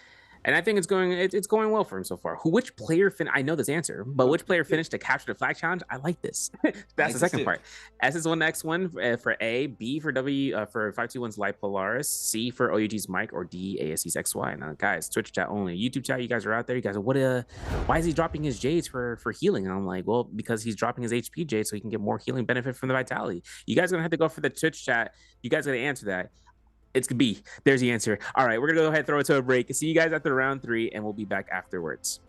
And I think it's going well for him so far. Which player I know this answer, but which player finished to capture the flag challenge? I like this. That's the second part. S is X1 for A, B for W for 521's Light Polaris, C for OUG's Mike, or D ASC's XY. Now, guys, Twitch chat only, YouTube chat. You guys are out there. You guys are why is he dropping his Jades for healing? And I'm like, well, because he's dropping his HP Jade so he can get more healing benefit from the Vitality. You guys are gonna have to go for the Twitch chat. You guys gotta answer that. It's B. There's the answer. All right, we're going to go ahead and throw it to a break. See you guys after round 3, and we'll be back afterwards.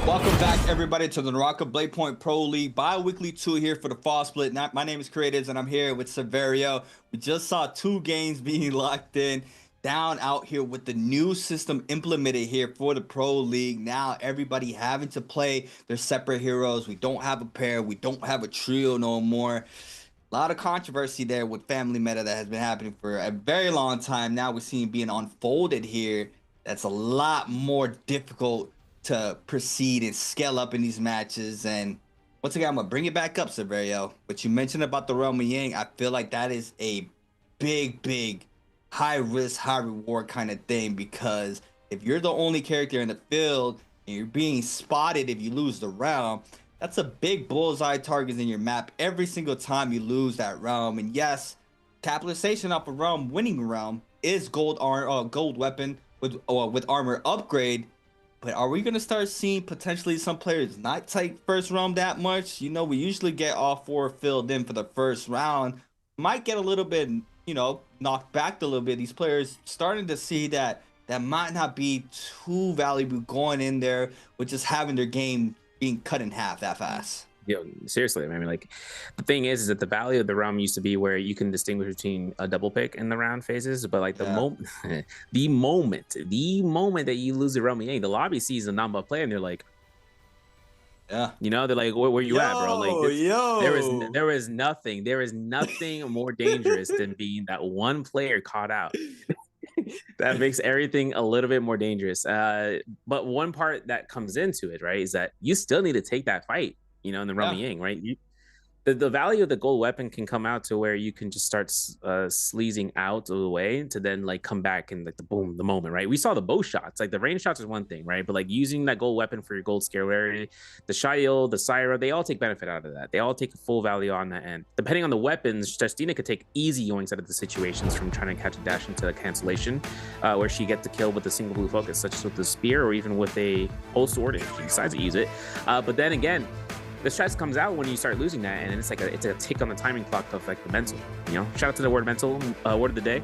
Welcome back, everybody, to the NARAKA BLADEPOINT Pro League bi-weekly 2 here for the fall split. My name is Creatives, and I'm here with Severio. We just saw 2 games being locked in down out here with the new system implemented here for the Pro League. Now everybody having to play their separate heroes. We don't have a pair. We don't have a trio no more. A lot of controversy there with family meta that has been happening for a very long time. Now we're seeing being unfolded here. That's a lot more difficult to proceed and scale up in these matches. And once again, I'm gonna bring it back up, Severio. What you mentioned about the Realm of Yang, I feel like that is a big high risk, high reward kind of thing, because if you're the only character in the field and you're being spotted if you lose the realm, that's a big bullseye target in your map every single time you lose that realm. And yes, capitalization off a realm winning realm is gold weapon with armor upgrade. But are we going to start seeing potentially some players not take first round that much? You know, we usually get all 4 filled in for the first round. Might get a little bit, knocked back a little bit. These players starting to see that that might not be too valuable going in there with just having their game being cut in half that fast. Yo, seriously, I mean, like, the thing is that the value of the realm used to be where you can distinguish between a double pick in the round phases, but like the moment, the moment that you lose the realm Yang, the lobby sees a non-buff player and they're like, yeah, you know, they're like, where you at, bro? Like, there is nothing more dangerous than being that one player caught out. That makes everything a little bit more dangerous. But one part that comes into it, right, is that you still need to take that fight. You know, in the realm Yang, right? The value of the gold weapon can come out to where you can just start sleazing out of the way to then like come back and like the moment, right? We saw the bow shots, like the range shots is one thing, right? But like using that gold weapon for your gold scarcity, the Shail, the Syra, they all take benefit out of that. They all take full value on that end. Depending on the weapons, Justina could take easy yoinks out of the situations from trying to catch a dash into a cancellation, where she gets the kill with a single blue focus, such as with the spear or even with a whole sword if she decides to use it. But then again, the stress comes out when you start losing that, and it's like it's a tick on the timing clock of like the mental. You know, shout out to the word mental, word of the day.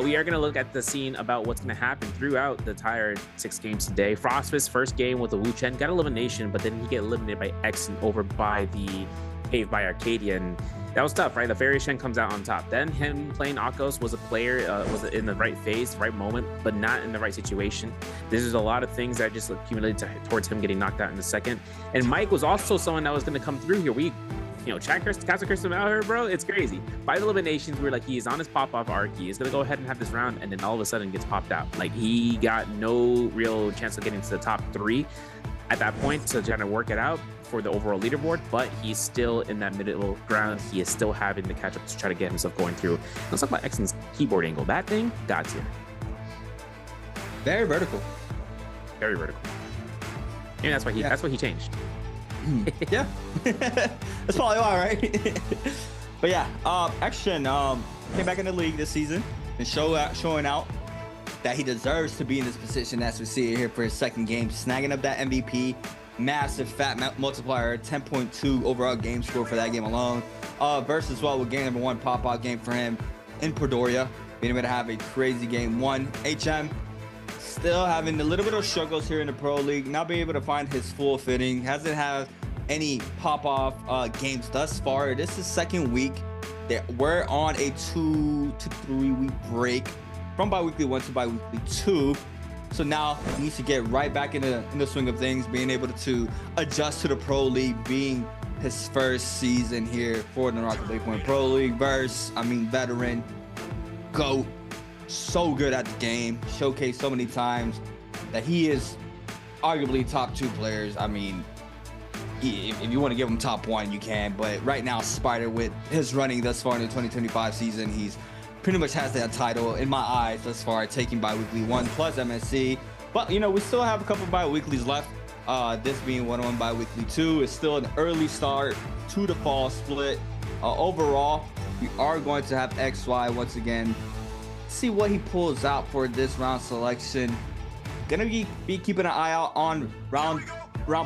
We are gonna look at the scene about what's gonna happen throughout the entire 6 games today. Frostfist first game with the Wu Chen got elimination, but then he get eliminated by X and over by the Cave by Arcadia, and that was tough, right? The Fairy Shen comes out on top. Then him playing Akos was a player, was in the right phase, right moment, but not in the right situation. There's a lot of things that just accumulated towards him getting knocked out in the second. And Mike was also someone that was going to come through here. We, you know, Castle Crystal out here, bro. It's crazy. By the eliminations, we were like, he is on his pop-off arc. He is going to go ahead and have this round, and then all of a sudden gets popped out. Like, he got no real chance of getting to the top 3 at that point to try to work it out for the overall leaderboard, but he's still in that middle ground. He is still having to catch up to try to get himself going through. Let's talk about Exon's keyboard angle. That thing, God tier. Very vertical. Very vertical. And that's why he changed. Yeah. That's probably why, right? But yeah, Action came back in the league this season and showing out that he deserves to be in this position as we see it here for his second game, snagging up that MVP. Massive fat multiplier, 10.2 overall game score for that game alone. Versus well with game number 1 pop-out game for him in Predoria, being able to have a crazy game 1. HM still having a little bit of struggles here in the Pro League, not being able to find his full fitting, hasn't had any pop-off games thus far. This is second week. We're on a 2 to 3 week break from bi-weekly 1 to bi-weekly 2. So now he needs to get right back in the swing of things, being able to adjust to the Pro League, being his first season here for the NARAKA BLADEPOINT Pro League. Veteran, GOAT, so good at the game, showcased so many times that he is arguably top 2 players. I mean, if you want to give him top 1, you can, but right now, Spider, with his running thus far in the 2025 season, he's pretty much has that title in my eyes thus far, taking bi-weekly 1 plus MSC. But you know, we still have a couple bi-weeklies left. This being 1-on-1 bi-weekly 2. It's still an early start to the fall split. Overall, we are going to have XY once again. See what he pulls out for this round selection. Gonna be keeping an eye out on round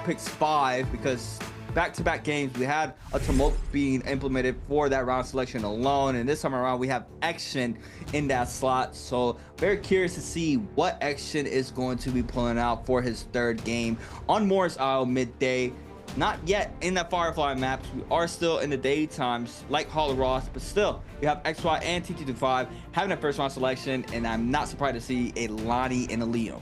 picks 5, because back-to-back games we had a tumult being implemented for that round selection alone, and this time around we have Action in that slot. So very curious to see what Action is going to be pulling out for his 3rd game on Morris Isle midday. Not yet in the Firefly maps. We are still in the daytimes like Hall of Ross, but still we have XY and T225 having a first round selection, and I'm not surprised to see a Lonnie and a Liam.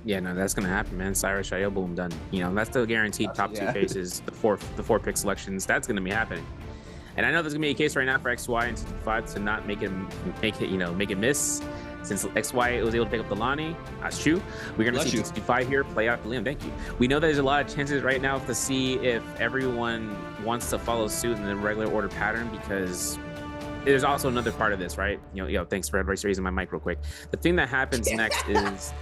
Yeah, no, that's gonna happen, man. Cyrus, Shail, boom, done. You know, that's the guaranteed top 2 phases, the four pick selections. That's gonna be happening. And I know there's gonna be a case right now for XY and T5 to not make it miss. Since XY was able to pick up the Lonnie, that's true. We're gonna see T5 here play out the Liam. Thank you. We know there's a lot of chances right now to see if everyone wants to follow suit in the regular order pattern, because there's also another part of this, right? Thanks for raising my mic real quick. The thing that happens next is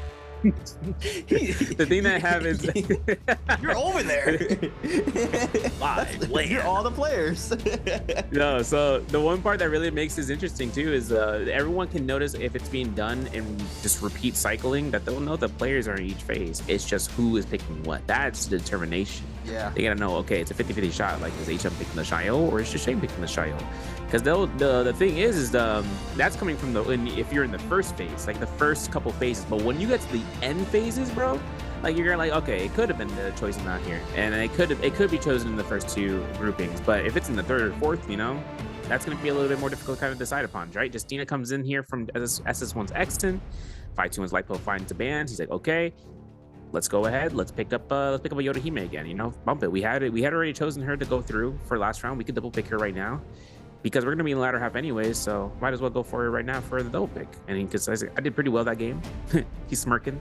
the thing that happens. You're over there. You're all the players. No, so the one part that really makes this interesting too is everyone can notice if it's being done and just repeat cycling, that they'll know the players are in each phase. It's just who is picking what. That's the determination. Yeah. They gotta know, okay, it's a 50-50 shot. Like, is HM picking the Shio or is Shane picking the Shio? Because the thing is that's coming from if you're in the first phase, like the first couple phases. But when you get to the end phases, bro, like you're like, okay, it could have been the choice not here, and it could be chosen in the first two groupings. But if it's in the third or fourth, you know, that's going to be a little bit more difficult to kind of decide upon, right? Justina comes in here from SS1's Exton, 521's Lipo finds the band. He's like, okay, let's go ahead. Let's pick up a Yodohime again. You know, bump it. We had already chosen her to go through for last round. We could double pick her right now because we're gonna be in the latter half anyways. So might as well go for it right now for the double pick. And because I did pretty well that game. He's smirking.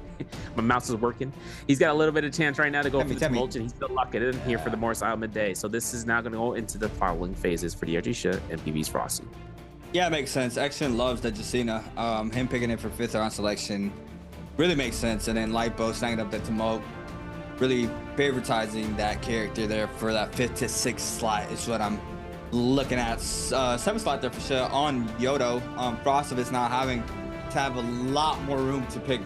My mouse is working. He's got a little bit of chance right now to go for the Tumult, and he's still locking it in here for the Morris Isle midday. So this is now gonna go into the following phases for the Ajisha and PV's Frosty. Yeah, it makes sense. Exton loves the Justina. Him picking it for 5th round selection really makes sense. And then Lipo snagging up the Tumult, really favoritizing that character there for that 5th to 6th slot is what I'm looking at. 7th slot there for sure on Yodo. Frostovitz not having to have a lot more room to pick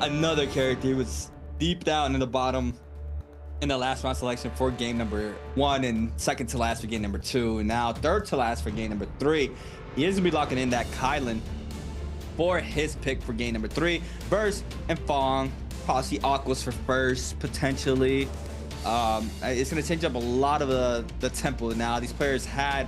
another character. He was deep down in the bottom in the last round selection for game number 1 and second to last for game number 2, and now third to last for game number 3. He is gonna be locking in that Kylan for his pick for game number 3. Burst and Fong, possibly Aquas for first, potentially. It's going to change up a lot of the tempo now. These players had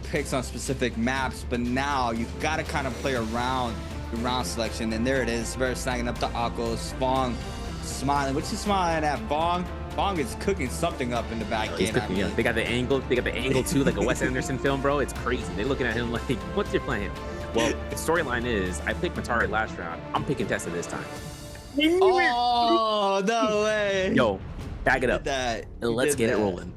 picks on specific maps, but now you've got to kind of play around the round selection. And there it is. Burst snagging up the Aquas. Fong smiling. What you smiling at, Fong? Fong is cooking something up in the back end. I mean, they got the angle. They got the angle too, like a Wes Anderson film, bro. It's crazy. They're looking at him like, what's your plan? Well, the storyline is I picked Matari last round. I'm picking Tessa this time. Oh, no way. Yo, back it up. Let's get it rolling.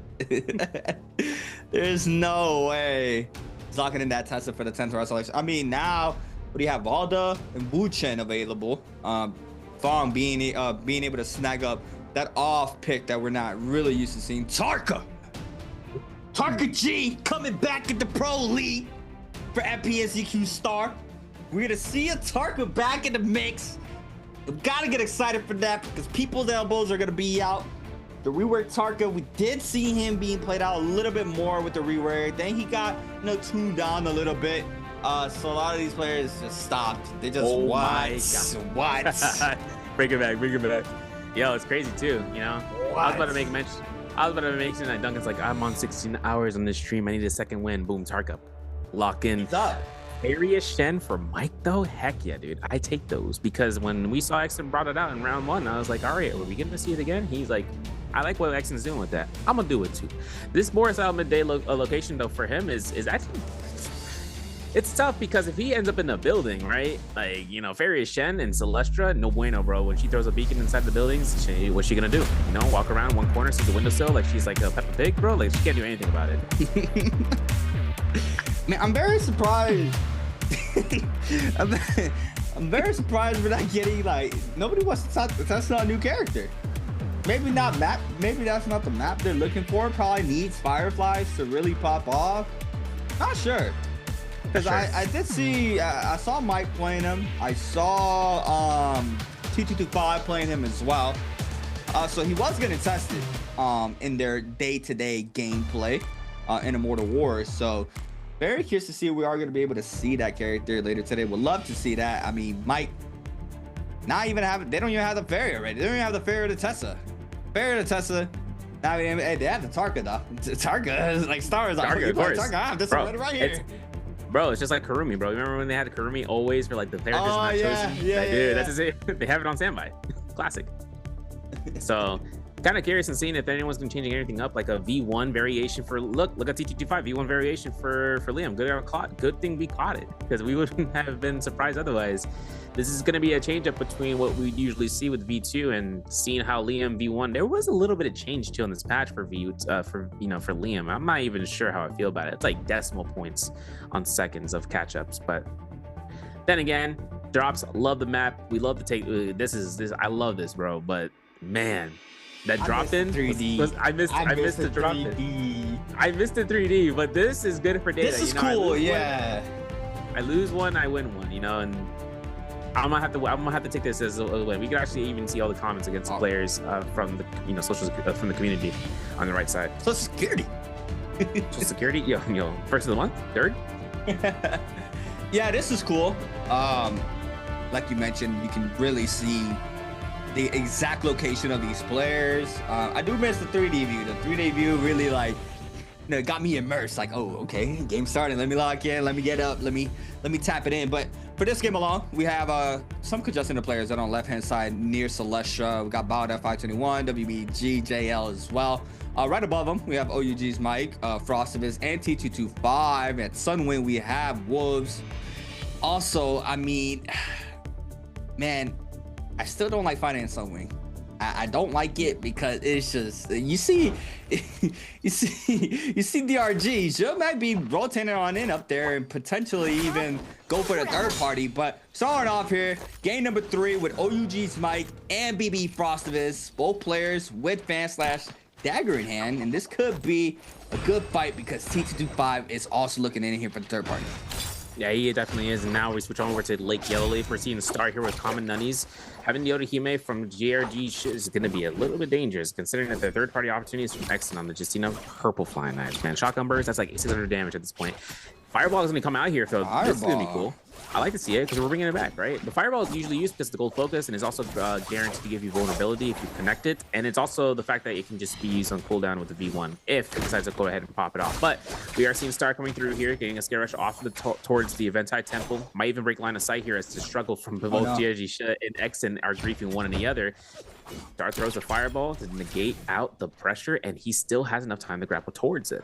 There's no way. He's locking in that Tessa for the 10th round selection. I mean, now, what do you have? Valda and Wu Chen available. Fong being able to snag up that off pick that we're not really used to seeing. Tarka G coming back at the Pro League for FPSEQ Star. We're gonna see a Tarka back in the mix. We've got to get excited for that because people's elbows are gonna be out. The rework Tarka, we did see him being played out a little bit more with the rework. Then he got tuned down a little bit. So a lot of these players just stopped. They just what? Bring it back. Yo, it's crazy too. You know, I was about to make mention that Duncan's like, I'm on 16 hours on this stream. I need a second win. Boom, Tarka. Lock in. Area Shen for Mike though, heck yeah, dude. I take those because when we saw Exton brought it out in round 1, I was like, all right, are we gonna see it again? He's like, I like what Exton's doing with that. I'm gonna do it too. This Morris Isle midday location though for him is actually, it's tough because if he ends up in the building, right? Like, you know, Farius Shen and Celestra, no bueno, bro. When she throws a beacon inside the buildings, what's she gonna do? You know, walk around one corner, see the windowsill like she's like a Peppa Pig, bro? Like, she can't do anything about it. Man, I'm very surprised. I'm very surprised we're not getting, like, nobody wants to test a new character. Maybe not map. Maybe that's not the map they're looking for. Probably needs Fireflies to really pop off. Not sure. Because I did see, I saw Mike playing him. I saw T225 playing him as well. So he was getting tested in their day-to-day gameplay in Immortal Wars. So very curious to see if we are going to be able to see that character later today. Would love to see that. I mean, Mike, they don't even have the Fairy already. They don't even have the Fairy to Tessa. Fairy to Tessa. I mean, hey, they have the Tarka though. Tarka is like stars. Tarka, of course. Tarka, I have this one right here. Bro, it's just like Karumi, bro. Remember when they had Karumi always for like the characters not chosen? Dude, that's it. They have it on standby. Classic. So, kind of curious and seeing if anyone's been changing anything up, like a V1 variation for look at T225 V1 variation for Liam. Good thing we caught it because we wouldn't have been surprised otherwise. This is going to be a change up between what we usually see with V2 and seeing how Liam V1. There was a little bit of change too on this patch for Liam. I'm not even sure how I feel about it. It's like decimal points on seconds of catch-ups, but then again, drops. Love the map. We love to take this. I love this, bro. But man, that drop in 3D. I missed the drop in. I missed the 3D, but this is good for data. This is cool, yeah. I lose one, I win one, you know, and I'm gonna have to take this as a win. We can actually even see all the comments against the players from the socials from the community on the right side. Social Security. Social Security, first of the month, third. Yeah, this is cool. Like you mentioned, you can really see the exact location of these players. I do miss the 3D view. The 3D view really got me immersed. Like, oh, okay, game started. Let me log in. Let me get up. Let me tap it in. But for this game alone, we have some congestion of players that are on the left-hand side near Celestia. We got Bowed F521, WBG, JL as well. Right above them, we have OUG's Mike, Frostivus, and T225. At Sunwind, we have Wolves. Also, I mean, man, I still don't like fighting in Sunwing. I don't like it because it's just you see DRG. She might be rotating on in up there and potentially even go for the third party. But starting off here, game number 3 with OUG's Mike and BB Frostivus, both players with fan/dagger in hand, and this could be a good fight because T225 is also looking in here for the third party. Yeah, he definitely is. And now we switch on over to Lake Yellowleaf. We're seeing the start here with Common Nunnies. Having the Otahime from GRG is going to be a little bit dangerous, considering that their third-party opportunities from Exon on the Justina Purple Flying Knives. Man, shotgun burst, that's like 600 damage at this point. Fireball is going to come out here, so this is going to be cool. I like to see it because we're bringing it back, right? The Fireball is usually used because of the gold focus and is also guaranteed to give you vulnerability if you connect it. And it's also the fact that it can just be used on cooldown with the V1 if it decides to go ahead and pop it off. But we are seeing Star coming through here, getting a Scare Rush off towards the Eventai Temple. Might even break line of sight here as the struggle from both GRG and Exon are griefing one and the other. Star throws a Fireball to negate out the pressure, and he still has enough time to grapple towards it.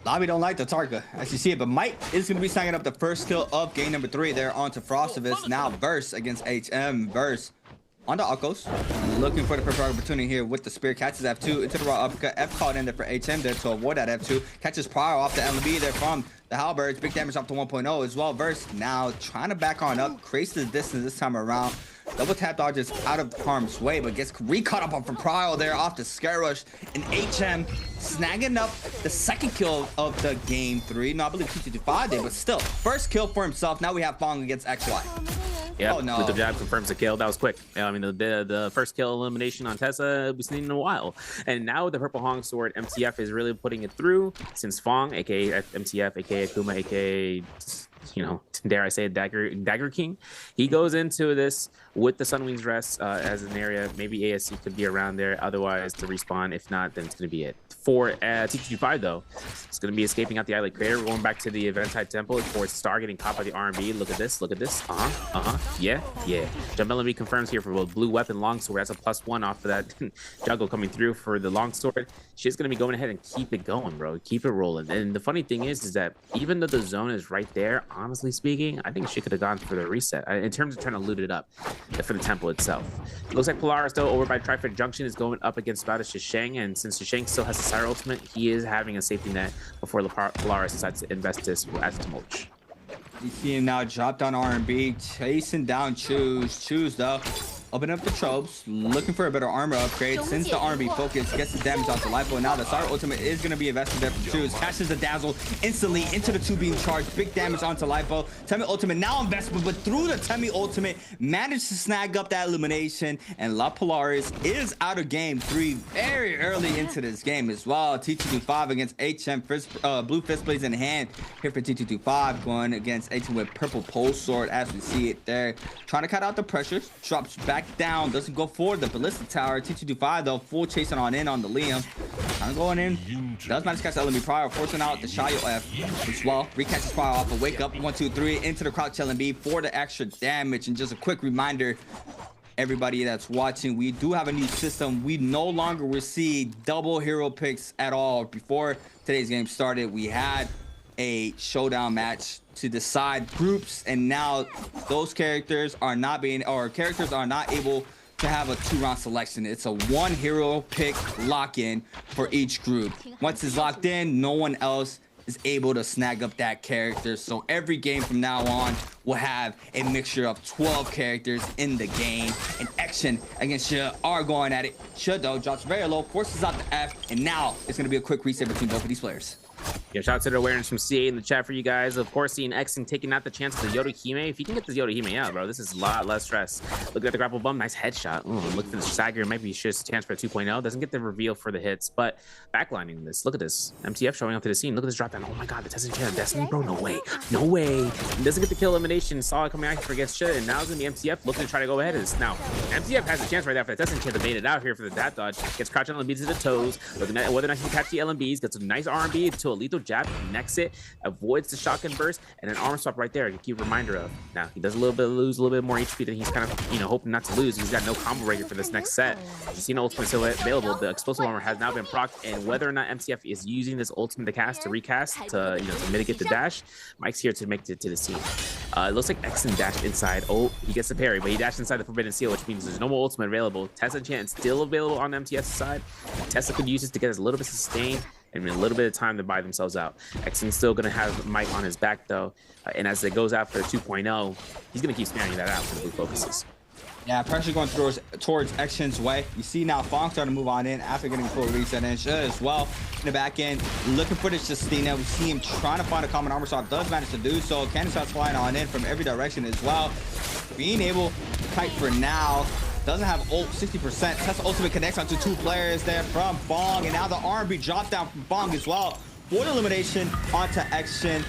Lobby don't like the Tarka, as you see it, but Mike is going to be signing up the first kill of game number 3 there onto Frostivus. Now Verse against HM. Verse onto Akos, looking for the perfect opportunity here with the spear. Catches F2 into the raw uppercut. F caught in there for HM there to avoid that F2. Catches Prior off the LB there from the Halberds. Big damage up to 1.0 as well. Verse now trying to back on up, creates the distance this time around. Double tap dodges out of harm's way, but gets re-caught up from Prior there off the Scare Rush. And HM snagging up the second kill of the game 3. No, I believe T225 did, but still, first kill for himself. Now we have Fong against XY. Yeah, oh, no. With the jab confirms the kill. That was quick. I mean, the first kill elimination on Tessa we've seen in a while. And now with the Purple Hong Sword, MTF is really putting it through since Fong, aka MTF, aka Akuma, aka, dare I say it, Dagger King. He goes into this with the Sunwing's Rest as an area. Maybe ASC could be around there. Otherwise, to respawn. If not, then it's going to be it. For T225, though, it's going to be escaping out the Islet Crater. We're going back to the Eventai Temple for Star getting caught by the R&B. Look at this. Look at this. Yeah. Jump LB confirms here for both Blue Weapon Longsword. That's a +1 off of that juggle coming through for the Longsword. She's going to be going ahead and keep it going, bro. Keep it rolling. And the funny thing is that even though the zone is right there, honestly speaking, I think she could have gone for the reset in terms of trying to loot it up for the temple itself. It looks like Polaris, though, over by Trifid Junction is going up against Bada Shisheng. And since Shisheng still has the Sire Ultimate, he is having a safety net before Polaris decides to invest this as Tumulch. You see him now drop down R&B, chasing down Choose, though. Open up the tropes, looking for a better armor upgrade. Since the R&B focus gets the damage off the Lipo, now the Star Ultimate is going to be invested there for Choose. Catches the Dazzle instantly into the 2-beam charge. Big damage onto Lipo. Temi Ultimate now investment, but through the Temi Ultimate, managed to snag up that illumination. And La Polaris is out of game 3 very early into this game as well. T225 against HM. Blue Fist Blades in hand here for T225, going against HM with Purple Pole Sword as we see it there. Trying to cut out the pressure. Drops back down, doesn't go for the Ballista Tower. T225 though, full chasing on in on the Liam. Kind of going in. Does manage to catch the LMB Prior, forcing out the Shayo F as well. Recatches Prior off a wake up. 1, 2, 3 into the crouch LMB for the extra damage. And just a quick reminder, everybody that's watching, we do have a new system. We no longer receive double hero picks at all. Before today's game started, we had a showdown match to decide groups, and now those characters are not able to have a 2-round selection. It's a 1 hero pick lock-in for each group. Once it's locked in, no one else is able to snag up that character. So every game from now on will have a mixture of 12 characters in the game. And Action against Sha are going at it. Sha though drops very low, forces out the F, and now it's going to be a quick reset between both of these players. Yeah, shout out to the awareness from CA in the chat for you guys. Of course, seeing Exing taking out the chance of the Yodohime. If you can get this Yodohime out, bro, this is a lot less stress. Look at the grapple bump. Nice headshot. Ooh, look for the Stagger. Might be just a chance for a 2.0. Doesn't get the reveal for the hits, but backlining this. Look at this. MTF showing up to the scene. Look at this drop down. Oh my god, the Tessin Chan Destiny, bro. No way. No way. He doesn't get the kill elimination. Saw it coming out here against shit, and now it's going to be MTF looking to try to go ahead of this. Now, MTF has a chance right there for the Tessin Chan to bait it out here for the dat dodge. Gets crouched on LMB to the toes. Looking at whether or not he can catch the LMBs. Gets a nice R&B to a lethal jab. Connects it, avoids the shotgun burst, and an arm swap right there to keep a reminder of. Now he does lose a little bit more HP than he's kind of hoping not to lose. He's got no combo breaker for this next set. You've seen ultimate still available. The explosive armor has now been procced, and whether or not MTF is using this ultimate to cast to recast to to mitigate the dash, Mike's here to make it to the scene. It looks like Exen dashed inside. Oh, he gets the parry, but he dashed inside the Forbidden Seal, which means there's no more ultimate available. Tesla Chance still available on MTS's side. Tesla could use this to get us a little bit sustained and a little bit of time to buy themselves out. Exen's still going to have Mike on his back, though. And as it goes out for the 2.0, he's going to keep sparing that out for the blue focuses. Yeah, pressure going towards Exen's way. You see now Fong starting to move on in after getting a full reset, and Sha as well in the back end, looking for this Justina. We see him trying to find a common armor swap, does manage to do so. Cannon shots flying on in from every direction as well. Being able to kite for now. Doesn't have ult 60%. Tesla ultimate connects onto two players there from Bong, and now the R&B drop down from Bong as well. For the elimination onto Exen.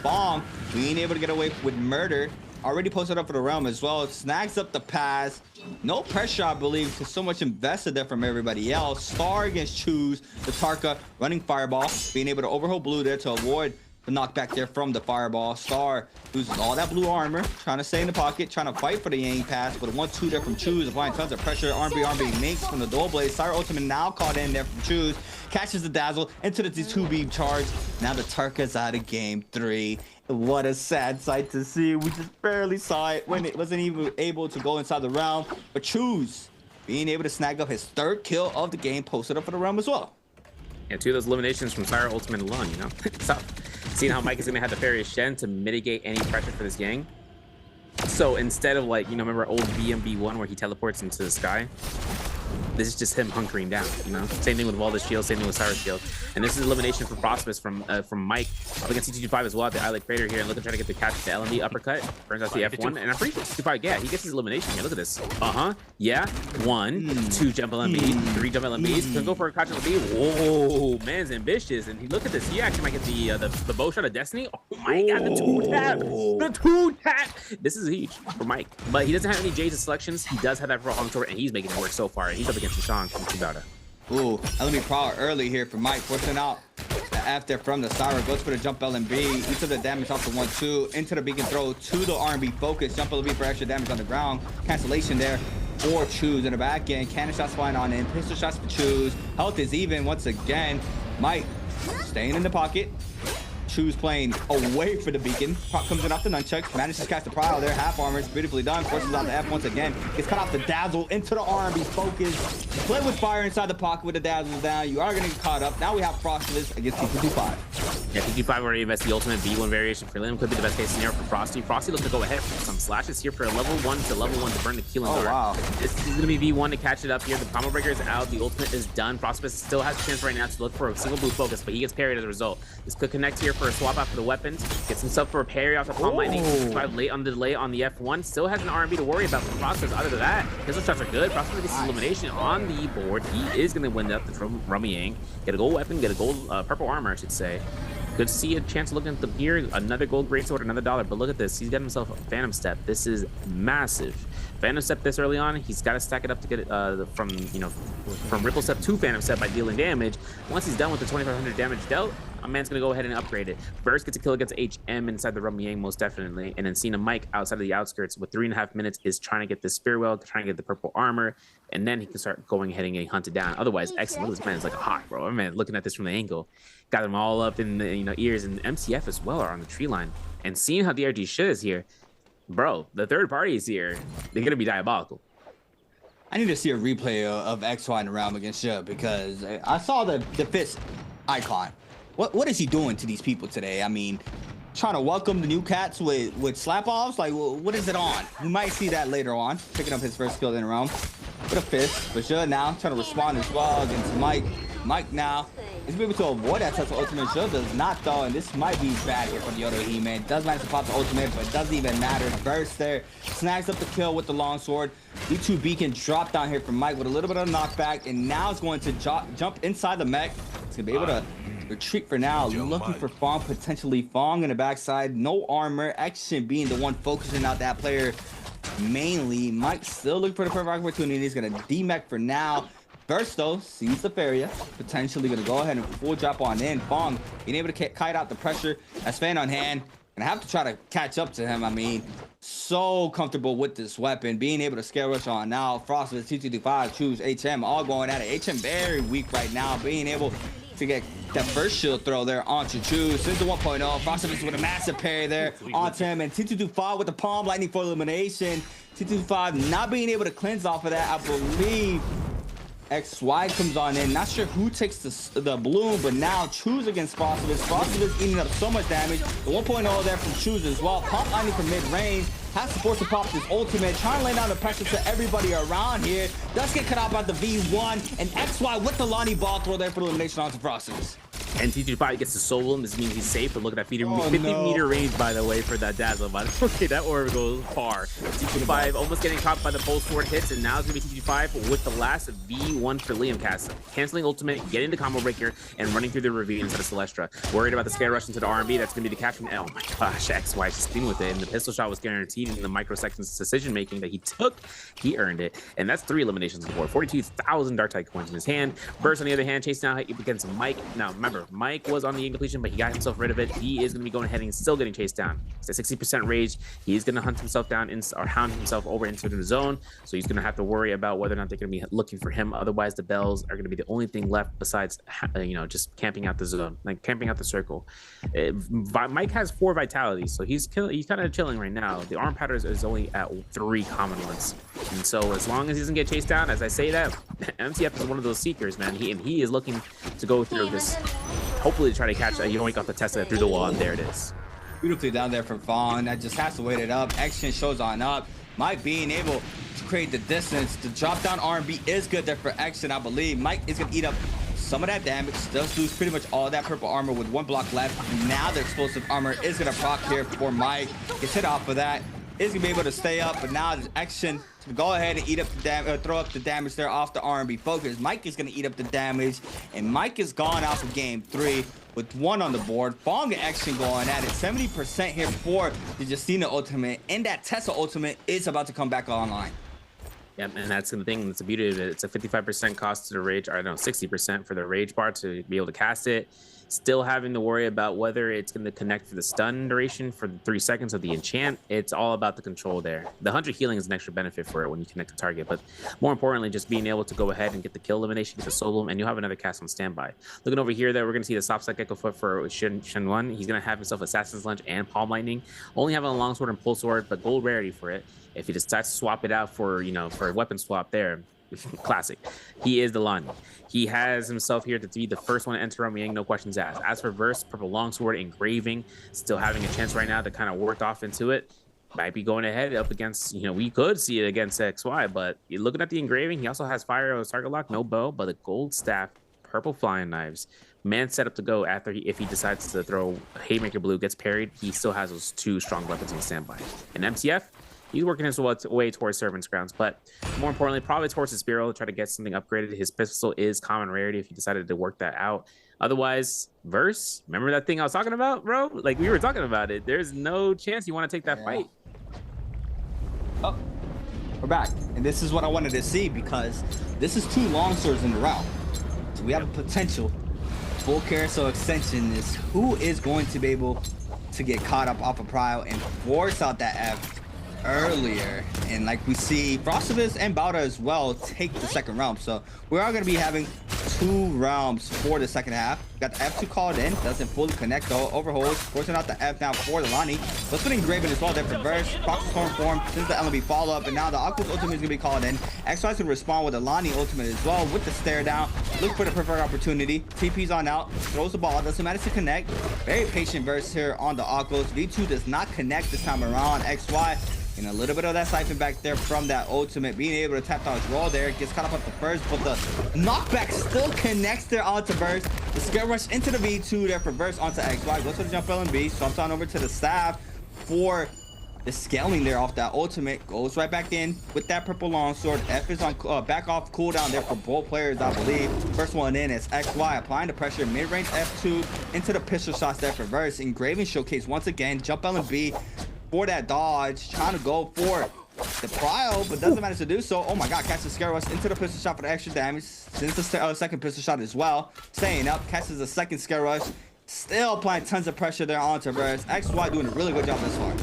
Bong being able to get away with murder. Already posted up for the realm as well. Snags up the pass. No pressure, I believe, because so much invested there from everybody else. Star against Choose. The Tarka running fireball. Being able to overhold blue there to avoid the knockback there from the fireball. Star loses all that blue armor, trying to stay in the pocket, trying to fight for the Yang pass, but a 1-2 there from Choose, applying tons of pressure. R&B makes from the Dual Blade. Sire Ultimate now caught in there from Choose, catches the Dazzle into the 2B charge. Now the Tarka's out of game 3. What a sad sight to see. We just barely saw it when it wasn't even able to go inside the realm, but Choose being able to snag up his 3rd kill of the game, posted up for the realm as well. Yeah, 2 of those eliminations from Sire Ultimate alone, So, seeing how Mike is going to have the Fairy Shen to mitigate any pressure for this gang. So instead of remember old BMB1 where he teleports into the sky? This is just him hunkering down, Same thing with Walda's shield, same thing with Cyrus shield. And this is elimination for Prosperous from Mike up against CT25 as well at the Islet Crater here, and looking to try to get the catch the LMD uppercut. Burns out the F1, and I'm pretty sure CT25, yeah, he gets his elimination here. Look at this. Yeah. 1, 2 jump LMBs, 3 jump LMBs. Can go for a catch LMB. Whoa, man's ambitious. And look at this. He actually might get the bow shot of Destiny. Oh my god, the 2-tap. The 2-tap. This is huge for Mike. But he doesn't have any J's selections. He does have that for Hong Sword, and he's making it work so far. He's up against Sean from Kubota. Ooh, LMB Prowler early here for Mike, forcing out the F there from the Siren. Goes for the jump LMB. Each of the damage off the 1-2 into the beacon throw to the R&B focus. Jump LMB for extra damage on the ground. Cancellation there for Choose in the back end. Cannon shots flying on in. Pistol shots for Choose. Health is even once again. Mike staying in the pocket. Choose playing away for the beacon. Prop comes in off the nunchucks. Manages to catch the Prowl there. Half armor. It's beautifully done. Forces out the F once again. Gets cut off the Dazzle into the R&B focus. Play with fire inside the pocket with the Dazzle down. You are going to get caught up. Now we have Frostless against T25. Yeah, T25 already invested the ultimate B1 variation for Liam. Could be the best case scenario for Frosty. Frosty looks to go ahead for some slashes here for a level 1 to level 1 to burn the killing dart. Wow. This is going to be V1 to catch it up here. The combo breaker is out. The ultimate is done. Frostbus still has a chance right now to look for a single blue focus, but he gets parried as a result. This could connect here for a swap out for the weapons. Gets himself for a parry off the palm lightning. T25 late on the delay on the F1. Still has an R&B to worry about for Frostbus. Other than that, his shots are good. Frostbus gets his elimination on the board. He is going to win up from Rummy Yang. Get a gold weapon, get a gold purple armor, I should say. Good to see a chance looking at the gear. Another gold greatsword, another $1. But look at this. He's got himself a Phantom Step. This is massive. Phantom Step this early on. He's got to stack it up to get it from Ripple Step to Phantom Step by dealing damage. Once he's done with the 2,500 damage dealt, a man's going to go ahead and upgrade it. First gets a kill against HM inside the Rummy Yang, most definitely. And then Cena Mike outside of the outskirts with 3.5 minutes is trying to get the Spear Well, trying to get the purple armor. And then he can start going ahead and getting hunted down. Otherwise, excellent. This man is like a hawk, bro. Man, looking at this from the angle, got them all up in the ears, and MCF as well are on the tree line. And seeing how DRG shit is here, bro, the third party is here. They're gonna be diabolical. I need to see a replay of XY in the realm against Shub, because I saw the fist icon. What is he doing to these people today? I mean, trying to welcome the new cats with slap offs. Like, what is it on? We might see that later on. Picking up his first kill in the realm with a fist. But Shub now trying to respond as well against Mike. Mike now He's able to avoid that Tesla ultimate. Shield does not though, and this might be bad here for the Yoda He-Man. Does manage to pop the ultimate, but it doesn't even matter. Burst there, snags up the kill with the longsword. V2 Beacon drop down here from Mike with a little bit of knockback, and now it's going to jump inside the mech. It's gonna be able to retreat for now. Looking for Fong, potentially Fong in the backside. No armor. Action being the one focusing out that player mainly. Mike still looking for the perfect opportunity. He's gonna D-mech for now. Burst though, sees the Feria, potentially gonna go ahead and full drop on in. Fong being able to kite out the pressure. That's Fan on hand. Gonna have to try to catch up to him. I mean, so comfortable with this weapon. Being able to scale rush on now. Frost with T225, choose HM, all going at it. HM very weak right now. Being able to get that first shield throw there onto Choose. Since the 1.0, Frost with a massive parry there onto him. And T225 with the palm lightning for elimination. T225 not being able to cleanse off of that, I believe. XY comes on in. Not sure who takes the bloom, but now Choose against Frostivus. Frostivus eating up so much damage. The 1.0 there from Choose as well. Pop lightning from mid-range. Has to force to pop his ultimate. Trying to lay down the pressure to everybody around here. Does get cut off by the V1. And XY with the Lonnie ball throw there for elimination onto Frostivus. And T225 gets the solo, and this means he's safe. But look at that 50-meter range, by the way, for that Dazzle. But okay, that orb goes far. T225 almost getting caught by the pulse sword hits, and now it's gonna be T225 with the last V1 for Liam cast, canceling ultimate, getting the combo breaker, and running through the ravine instead of Celestra. Worried about the scare rush into the R&B. That's gonna be the catch from. Oh my gosh, XY just spinning with it, and the pistol shot was guaranteed in the microseconds decision making that he took. He earned it, and that's 3 eliminations on the board. 42,000 Dark Tide coins in his hand. Burst on the other hand, chasing out against Mike. Now remember, Mike was on the completion, but he got himself rid of it. He is going to be going ahead and still getting chased down. He's at 60% rage. He's going to hunt himself down or hound himself over into the zone. So he's going to have to worry about whether or not they're going to be looking for him. Otherwise, the bells are going to be the only thing left besides, just camping out the zone, like camping out the circle. Mike has 4 vitality, so he's kind of chilling right now. The arm pattern is only at 3 common ones. And so as long as he doesn't get chased down, as I say that, MTF is one of those seekers, man. He is looking to go through this, hopefully to try to catch a yoink off the Tesla through the wall, and there it is. Beautifully down there from Fawn. That just has to wait it up. Action shows on up. Mike being able to create the distance. The drop down R&B is good there for Action, I believe. Mike is going to eat up some of that damage. Does lose pretty much all that purple armor with 1 block left. Now the explosive armor is going to proc here for Mike. Gets hit off of that. Is going to be able to stay up, but now there's Action to go ahead and eat up the damage, throw up the damage there off the R&B focus. Mike is going to eat up the damage, and Mike is gone out for game 3 with 1 on the board. Fong Action going at it. 70% here for the Justina ultimate, and that Tesla ultimate is about to come back online. Yeah, and that's the thing. That's the beauty of it. It's a 55% cost to the rage, or no, 60% for the rage bar to be able to cast it. Still having to worry about whether it's going to connect for the stun duration for the 3 seconds of the enchant. It's all about the control there. The 100 healing is an extra benefit for it when you connect the target, but more importantly, just being able to go ahead and get the kill elimination, get the solo, and you'll have another cast on standby. Looking over here, there we're going to see the soft side Gecko Foot for Shenwan. He's going to have himself Assassin's Lunge and Palm Lightning. Only having a longsword and pulse sword, but gold rarity for it. If he decides to swap it out for, for a weapon swap there, classic. He is the Lonnie. He has himself here to be the first one to enter on Yang, no questions asked. As for Verse, Purple Longsword, Engraving, still having a chance right now to kind of work off into it. Might be going ahead up against, we could see it against XY, but you're looking at the Engraving. He also has Fire, Target Lock, no bow, but the Gold Staff, Purple Flying Knives. Man set up to go after if he decides to throw Haymaker Blue, gets parried. He still has those 2 strong weapons on standby. And MTF, he's working his way towards Servant's Grounds, but more importantly, probably towards his Spear to try to get something upgraded. His pistol is common rarity if he decided to work that out. Otherwise, Verse, remember that thing I was talking about, bro? Like, we were talking about it. There's no chance you want to take that fight. Oh, we're back. And this is what I wanted to see, because this is 2 longswords in a row. So we have a potential full carousel extension. Is who is going to be able to get caught up off of Prio and force out that F earlier. And like we see, Frostivus and Bauta as well take the second realm. So we are going to be having 2 realms for the second half. We got the F2 called in, doesn't fully connect though, overholds, forcing out the F now for the Lonnie. Let's put Engraven as well there for Verse. Proxy Storm form, since the LB follow up, and now the Aqua's ultimate is going to be called in. XY's going to respond with the Lonnie ultimate as well with the stare down. Look for the perfect opportunity. TP's on out, throws the ball, doesn't manage to connect. Very patient Verse here on the Aquos. V2 does not connect this time around. XY And a little bit of that siphon back there from that ultimate, being able to tap dodge roll there, gets caught up at the first, but the knockback still connects there onto burst. The scare rush into the V2 there for burst onto XY, goes to the jump LMB, swamps on over to the staff for the scaling there off that ultimate, goes right back in with that purple longsword. F is on back off cooldown there for both players, I believe. First one in is XY applying the pressure, mid-range F2 into the pistol shots there for burst. Engraving showcase once again, jump LMB for that dodge, trying to go for the prio, but doesn't manage to do so. Oh my god, catches Scare Rush into the pistol shot for the extra damage. Since the second pistol shot as well. Staying up, catches a second Scare Rush. Still applying tons of pressure there onto Verse. XY doing a really good job this far.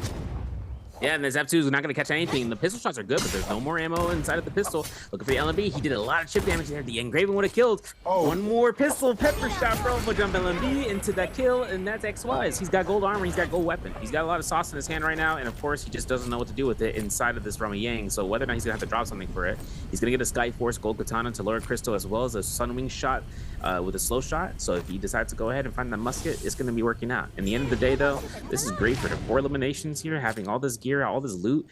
Yeah, and this F2 is not going to catch anything. The pistol shots are good, but there's no more ammo inside of the pistol. Looking for the LMB. He did a lot of chip damage there. The Engraving would have killed. Oh. One more pistol pepper shot, bro, for jump LMB into that kill, and that's XY's. He's got gold armor. He's got gold weapon. He's got a lot of sauce in his hand right now, and of course, he just doesn't know what to do with it inside of this Ramyang. So whether or not he's going to have to drop something for it, he's going to get a Sky Force gold katana to lower crystal, as well as a Sunwing shot with a slow shot. So if he decides to go ahead and find that musket, it's going to be working out. In the end of the day, though, this is great for the 4 eliminations here, having all this gear, all this loot.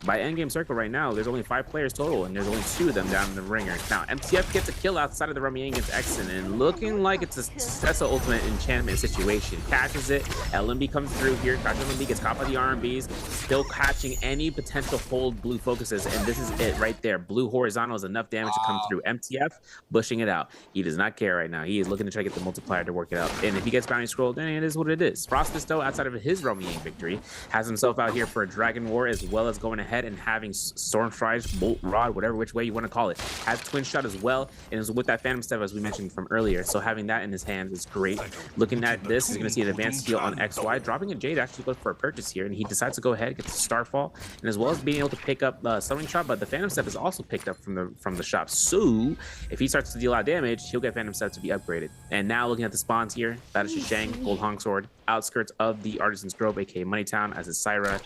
By endgame circle right now, there's only 5 players total, and there's only 2 of them down in the ringer. Now, MTF gets a kill outside of the Ramyang against Exon, and looking like it's a Tessa ultimate enchantment situation. Catches it, LMB comes through here, catches LMB, gets caught by the RMBs, still catching any potential hold blue focuses, and this is it right there. Blue horizontal is enough damage to come through. MTF bushing it out. He does not care right now. He is looking to try to get the multiplier to work it out, and if he gets bounty scroll, then it is what it is. Frostus, though, outside of his Ramyang victory, has himself out here for a Dragon War, as well as going ahead and having Stormstrides, Bolt Rod, whatever which way you want to call it. Has Twin Shot as well, and is with that Phantom Step as we mentioned from earlier. So having that in his hands is great. Looking at this, he's going to see an advanced heal on XY, dropping a Jade actually goes for a purchase here, and he decides to go ahead, gets a Starfall, and as well as being able to pick up Summoning Shot, but the Phantom Step is also picked up from the shop. So if he starts to deal a lot of damage, he'll get Phantom Step to be upgraded. And now looking at the spawns here, that is Shishang, Gold Hong Sword, outskirts of the Artisan's Grove, aka Moneytown, as is Syra,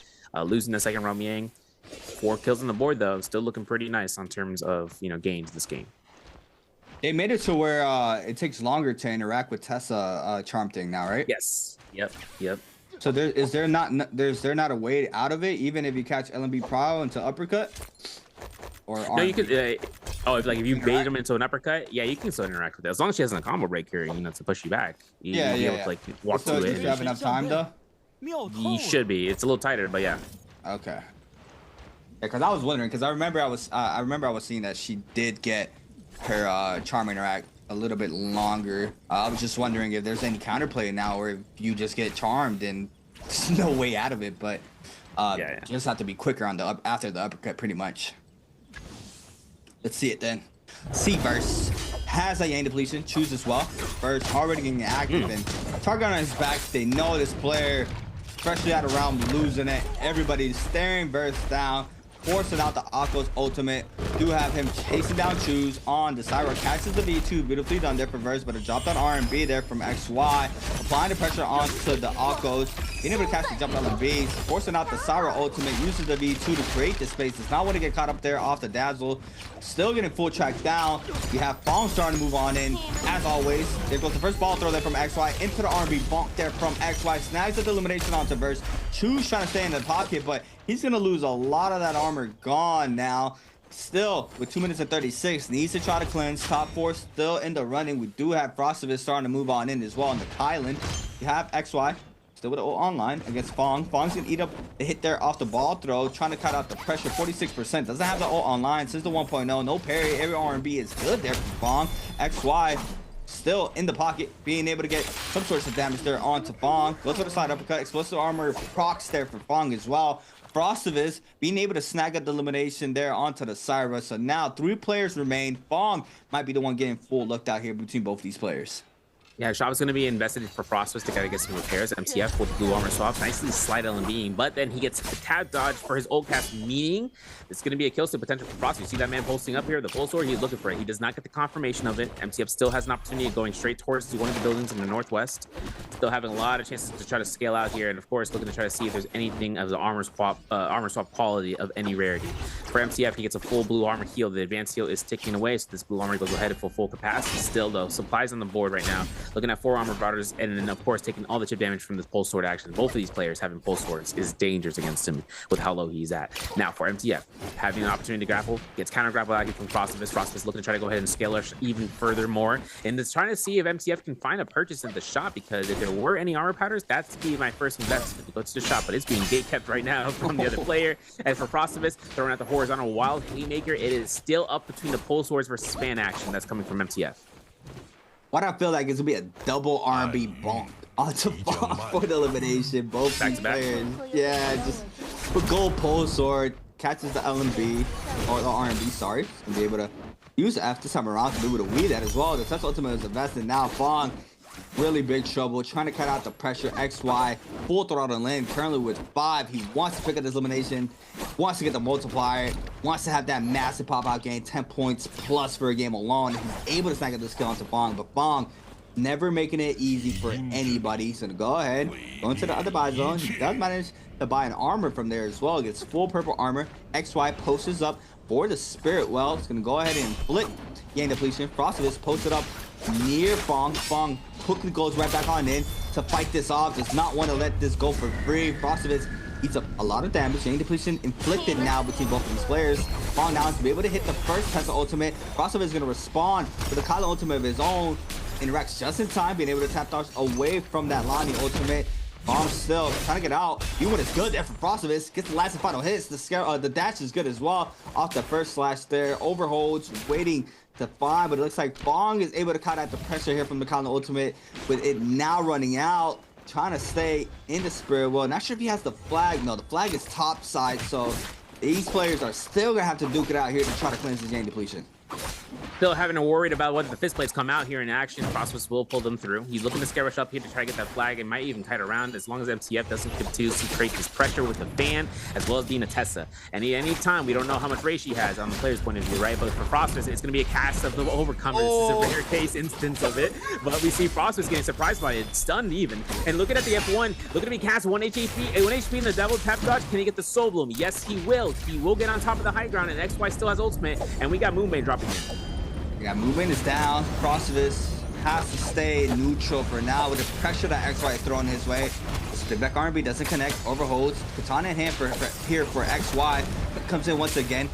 losing the second Ramyang. 4 kills on the board, though, still looking pretty nice on terms of, you know, gains this game. They made it to where it takes longer to interact with Tessa charm thing now, right? Yes. Yep. So is there not a way out of it, even if you catch LMB Pro into uppercut? Or no, you could. If you bait him into an uppercut, yeah, you can still interact with it as long as she has a combo breaker, you know, to push you back. You'll be able to like walk through it. Do you have enough time though? You should be. It's a little tighter, but yeah. Okay. Because I was wondering, because I remember I was seeing that she did get her charm interact a little bit longer. I was just wondering if there's any counterplay now, or if you just get charmed and there's no way out of it. But you just have to be quicker on the after the uppercut, pretty much. Let's see it then. C-Verse has a Yang depletion, choose as well. Verse already getting active and target on his back. They know this player, especially at around losing it. Everybody's staring Verse down, forcing out the Akko's ultimate. Do have him chasing down Choose on the Syra, catches the V2, beautifully done there for Verse, but a drop down R&B there from XY, applying the pressure onto the Akko's, being able to catch the jump LMB, forcing out the Syra ultimate, uses the V2 to create the space. Does not want to get caught up there off the Dazzle. Still getting full track down. We have Fong starting to move on in, as always. There goes the first ball throw there from XY into the R&B bonk there from XY, snags the elimination onto Verse. Choose trying to stay in the pocket, but he's going to lose a lot of that armor gone now. Still, with 2 minutes and 36, needs to try to cleanse. Top 4 still in the running. We do have Frostovich starting to move on in as well. On the Kylan, you have XY still with the online against Fong. Fong's gonna eat up the hit there off the ball throw, trying to cut out the pressure. 46%, doesn't have the ult online since the 1.0. No parry, every R&B is good there from Fong. XY still in the pocket, being able to get some sorts of damage there onto Fong. Goes for the side uppercut, explosive armor procs there for Fong as well. Frostovich being able to snag up the elimination there onto the Syra. So now 3 players remain. Fong might be the one getting full looked out here between both these players. Yeah, Shop is going to be invested for Frostovich to get some repairs. MTF with blue armor swap, nicely slide LMB, but then he gets a tab dodge for his ult cast, meaning it's going to be a kill steal potential for Frostovich. You see that man posting up here, the full sword, he's looking for it. He does not get the confirmation of it. MTF still has an opportunity of going straight towards one of the buildings in the northwest. Still having a lot of chances to try to scale out here, and of course looking to try to see if there's anything of the armor swap quality of any rarity. For MTF, he gets a full blue armor heal. The advanced heal is ticking away, so this blue armor goes ahead for full capacity. Still, though, supplies on the board right now. Looking at 4 armor brothers, and then, of course, taking all the chip damage from this pulse sword action. Both of these players having pulse swords is dangerous against him with how low he's at. Now, for MTF, having an opportunity to grapple, gets counter grapple out here from Frostivus. Frostivus looking to try to go ahead and scale us even further more. And it's trying to see if MTF can find a purchase in the shop, because if there were any armor powders, that's to be my first investment to go to the shop. But it's being gate kept right now from the other player. And for Frostivus, throwing out the horizontal wild haymaker, it is still up between the pole swords versus span action that's coming from MTF. What I feel like is gonna be a double R&B bonk onto Bonk for the elimination. Both Back these to back. players, yeah, just with gold pole sword catches the LMB or the R&B. Sorry, and be able to use F this time around to be able to weed that as well. The Tesla ultimate is invested now. Fong, really big trouble, trying to cut out the pressure. XY full throttle in, currently with 5. He wants to pick up this elimination, wants to get the multiplier, wants to have that massive pop-out game, 10 points plus for a game alone. He's able to snag up this kill onto Fong, but Fong never making it easy for anybody. So to go ahead, go into the other buy zone. He does manage to buy an armor from there as well. Gets full purple armor. XY posts up for the Spirit Well. It's gonna go ahead and inflict Yang depletion. Frostivus posted up near Fong. Fong quickly goes right back on in to fight this off. Does not want to let this go for free. Frostivus eats up a lot of damage. Yang depletion inflicted now between both of these players. Fong now to be able to hit the first Tesla ultimate. Frostivus is gonna respond with a Kylo ultimate of his own. Interacts just in time, being able to tap dodge away from that Lonnie ultimate. Bomb still trying to get out. Yuan is good there for Frostivus. Gets the last and final hits. The dash is good as well. Off the first slash there. Overholds, waiting to find, but it looks like Fong is able to cut out the pressure here from the Kylo ultimate, with it now running out. Trying to stay in the Spirit Well. Not sure if he has the flag. No, the flag is top side, so these players are still gonna have to duke it out here to try to cleanse his Yang depletion. Still having to worried about whether the fist plates come out here in action. Frostivus will pull them through. He's looking to scare rush up here to try to get that flag, and might even kite around as long as MTF doesn't continue to create this pressure with the fan, as well as being a Tessa. And any time, we don't know how much race she has on the player's point of view, right? But for Frostivus, it's going to be a cast of the overcomers. This is a rare case instance of it. But we see Frostivus getting surprised by it, stunned even. And looking at the F1, looking to be cast 1 HP in the double tap dodge. Can he get the Soul Bloom? Yes, he will. He will get on top of the high ground, and XY still has ultimate. And we got Moonbane dropping in. Yeah, movement is down. Frostivus has to stay neutral for now with the pressure that XY is throwing his way. The back R&B doesn't connect, overholds. Katana in hand here for XY. Comes in once again.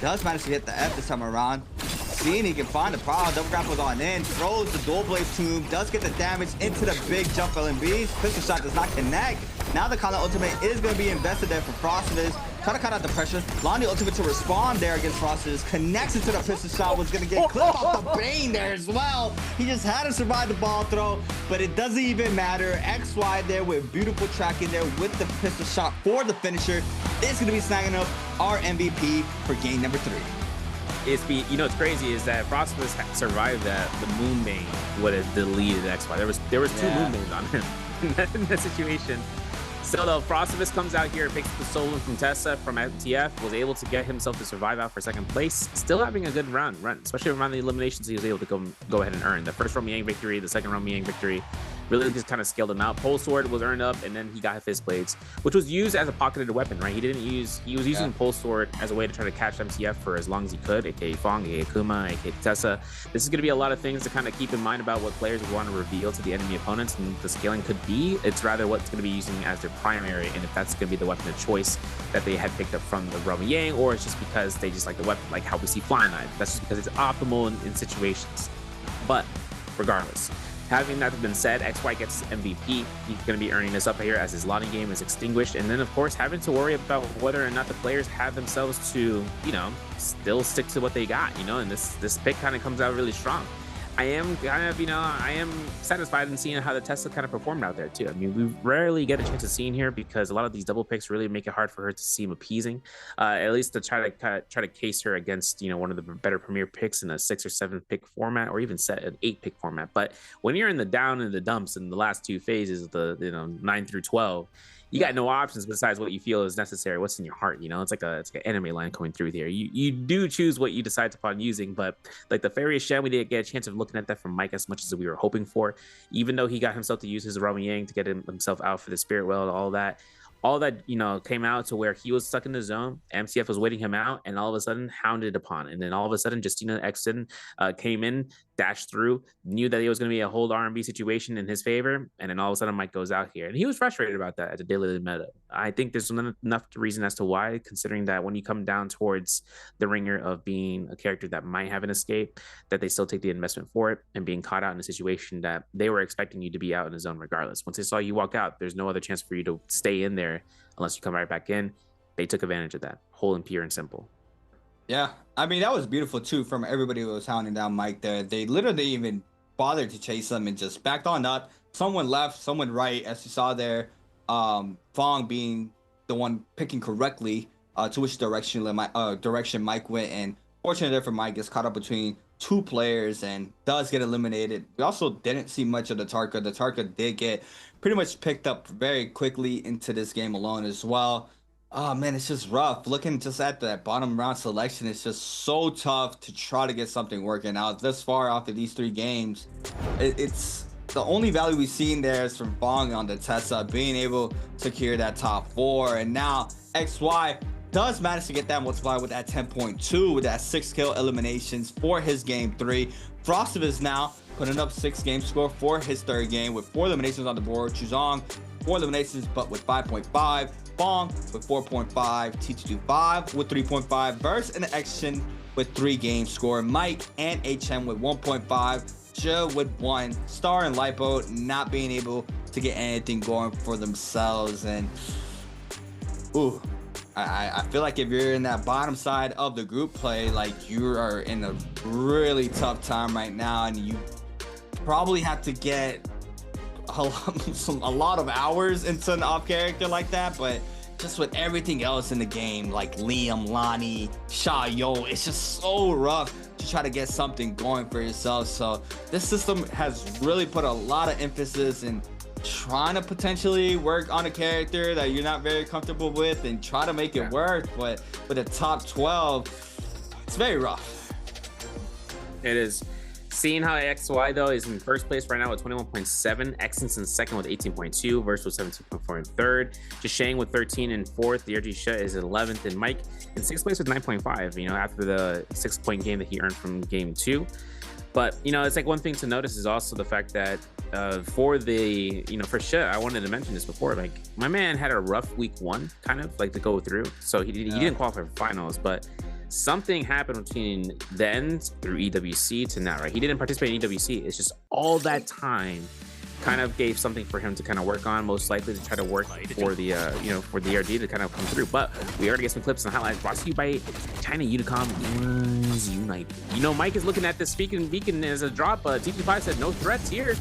Does manage to hit the F this time around. Seeing he can find the power, double grapple on in. Throws the dual blade tomb. Does get the damage into the big jump LMBs. Pistol shot does not connect. Now the Kylo ultimate is going to be invested there for Frostivus. Try to cut out the pressure. Lonnie ultimate to respond there against Frostivus. Connects into the pistol shot. Was going to get clipped off the Bane there as well. He just had to survive the ball throw, but it doesn't even matter. XY there with beautiful tracking there with the pistol shot for the finisher. Is going to be snagging up our MVP for game number 3. It's crazy is that Frostivus survived that. The Moonbane would have deleted XY. There was 2 Moonbanes on him in that situation. Still though, Frostivus comes out here, picks up the Soul Bloom from Tessa from MTF, was able to get himself to survive out for 2nd place. Still having a good run, especially around the eliminations he was able to go ahead and earn. The first Romy Yang victory, the 2nd Romy Yang victory, really just kind of scaled him out. Pole Sword was earned up, and then he got Fist Blades, which was used as a pocketed weapon, right? He was using Pole Sword as a way to try to catch MTF for as long as he could, aka Fong, aka Kuma, aka Tessa. This is going to be a lot of things to kind of keep in mind about what players would want to reveal to the enemy opponents, and the scaling could be. It's rather what's going to be using as their primary, and if that's going to be the weapon of choice that they had picked up from the Romy Yang, or it's just because they just like the weapon, like how we see Flying Knife. That's just because it's optimal in situations. But regardless, having that been said, XY gets MVP. He's going to be earning this up here as his Lonnie game is extinguished. And then, of course, having to worry about whether or not the players have themselves to, still stick to what they got, and this pick kind of comes out really strong. I am satisfied in seeing how the Tesla kind of performed out there too. I mean, we rarely get a chance of seeing here because a lot of these double picks really make it hard for her to seem appeasing. At least to try to case her against one of the better premier picks in a 6 or 7 pick format, or even set an 8 pick format. But when you're in the down and the dumps in the last 2 phases, the 9 through 12. You got no options besides what you feel is necessary, what's in your heart. It's like an anime line coming through here. You do choose what you decide upon using, but like the Fairy Shen, we didn't get a chance of looking at that from Mike as much as we were hoping for. Even though he got himself to use his Romy Yang to get himself out for the Spirit Well and all that, all that, you know, came out to where he was stuck in the zone. MCF was waiting him out, and all of a sudden hounded upon. And then all of a sudden, Justina Exton came in, dashed through, knew that it was going to be a hold R&B situation in his favor. And then all of a sudden, Mike goes out here. And he was frustrated about that at the daily meta. I think there's enough reason as to why, considering that when you come down towards the ringer of being a character that might have an escape, that they still take the investment for it, and being caught out in a situation that they were expecting you to be out in the zone regardless. Once they saw you walk out, there's no other chance for you to stay in there unless you come right back in. They took advantage of that, whole and pure and simple. Yeah, I mean, that was beautiful too from everybody who was hounding down Mike there. They literally even bothered to chase him and just backed on up. Someone left, someone right, as you saw there. Fong being the one picking correctly to which direction Mike went. And fortunately there for Mike, gets caught up between two players and does get eliminated. We also didn't see much of the Tarka. The Tarka did get pretty much picked up very quickly into this game alone as well. Oh man, it's just rough. Looking just at that bottom round selection, it's just so tough to try to get something working out this far after these 3 games. It's the only value we've seen there is from Fong on the Tessa being able to secure that top 4, and now XY does manage to get that multiplied with that 10.2 with that 6 kill eliminations for his game 3. Frosted is now putting up 6 game score for his 3rd game with 4 eliminations on the board. Chuzong 4 eliminations but with 5.5. Fong with 4.5, T225 with 3.5, Verse and Action with 3 game score, Mike and HM with 1.5, Joe with 1, Star and Lipo not being able to get anything going for themselves. And ooh, I feel like if you're in that bottom side of the group play, like you are in a really tough time right now, and you probably have to get a lot of hours into an off character like that. But just with everything else in the game, like Liam, Lonnie, Xiaoyu, it's just so rough to try to get something going for yourself. So this system has really put a lot of emphasis in trying to potentially work on a character that you're not very comfortable with and try to make it work. But with a top 12, it's very rough. It is. Seeing how XY though is in first place right now with 21.7, Exons in second with 18.2, Verse with 17.4 in third, Jishang with 13 in fourth, the RG Shut is 11th, and Mike in sixth place with 9.5, you know, after the 6-point game that he earned from game 2. But, you know, it's like one thing to notice is also the fact that for the, you know, for Shut, I wanted to mention this before, like my man had a rough week 1 kind of like to go through. So he didn't qualify for finals, but something happened between then through EWC to now, right? He didn't participate in EWC. It's just all that time kind of gave something for him to kind of work on, most likely to try to work for the, you know, for the ERD to kind of come through. But we already get some clips and highlights brought to you by China Unicom is United. You know, Mike is looking at this beacon as a drop. TP5 said no threats here.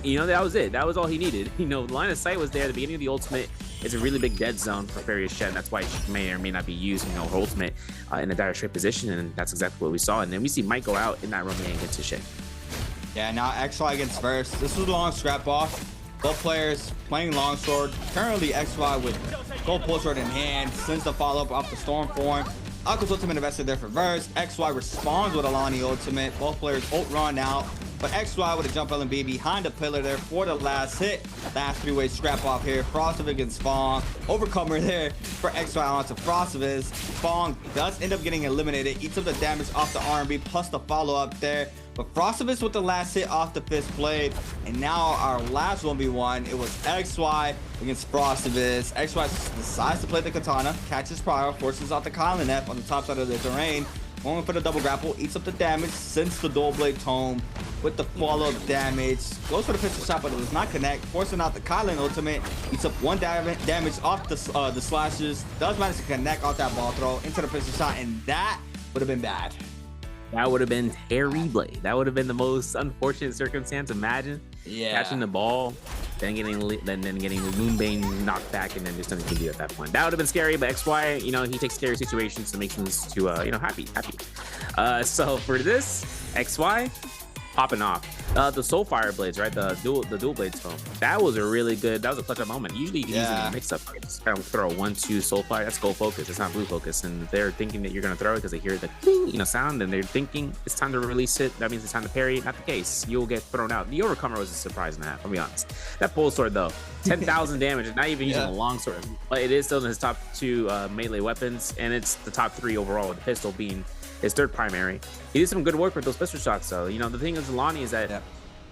You know, that was it. That was all he needed. You know, line of sight was there at the beginning of the ultimate. It's a really big dead zone for Farious Shed. That's why she may or may not be used, you know, her ultimate in a dire straight position. And that's exactly what we saw. And then we see Mike go out in that room and get to Shay. Yeah, now XY against Verse. This was a long scrap off. Both players playing longsword. Currently XY with gold pole sword in hand. Sends the follow-up off the storm form. Uncle's ultimate invested there for Verse. XY responds with Alani ultimate. Both players ult run out. But XY with a jump LMB behind the pillar there for the last hit. Last 3-way scrap off here. Frosted against Fong. Overcomer there for XY onto Frosted. Fong does end up getting eliminated. Eats up the damage off the R&B plus the follow-up there. But Frostivus with the last hit off the fist blade. And now our last 1v1, it was XY against Frostivus. XY decides to play the katana, catches prior, forces out the Kylan F on the top side of the terrain. Going for the double grapple, eats up the damage, sends the dual blade tome with the follow-up damage. Goes for the pistol shot, but it does not connect. Forcing out the Kylan ultimate, eats up 1 damage off the slashes. Does manage to connect off that ball throw into the pistol shot, and that would have been bad. That would have been terrible. That would have been the most unfortunate circumstance. Imagine catching the ball, then getting Moonbane knocked back, and then there's nothing you can do at that point. That would have been scary. But XY, you know, he takes scary situations to make things to you know, happy. So for this, XY popping off. The Soulfire blades, right? The dual blades foam. That was a really good. That was a clutch up moment. Usually you can use it in a mix up. Right? Just kind of throw 1-2 Soulfire. That's gold focus. It's not blue focus. And they're thinking that you're gonna throw it because they hear the cling, sound, and they're thinking it's time to release it. That means it's time to parry. Not the case. You'll get thrown out. The overcomer was a surprise in that. I'll be honest. That pole sword though, 10,000 damage. Not even using a long sword, but it is still in his top 2 melee weapons, and it's the top 3 overall, with the pistol being his 3rd primary. He did some good work with those pistol shots though. The thing is, Lonnie, is that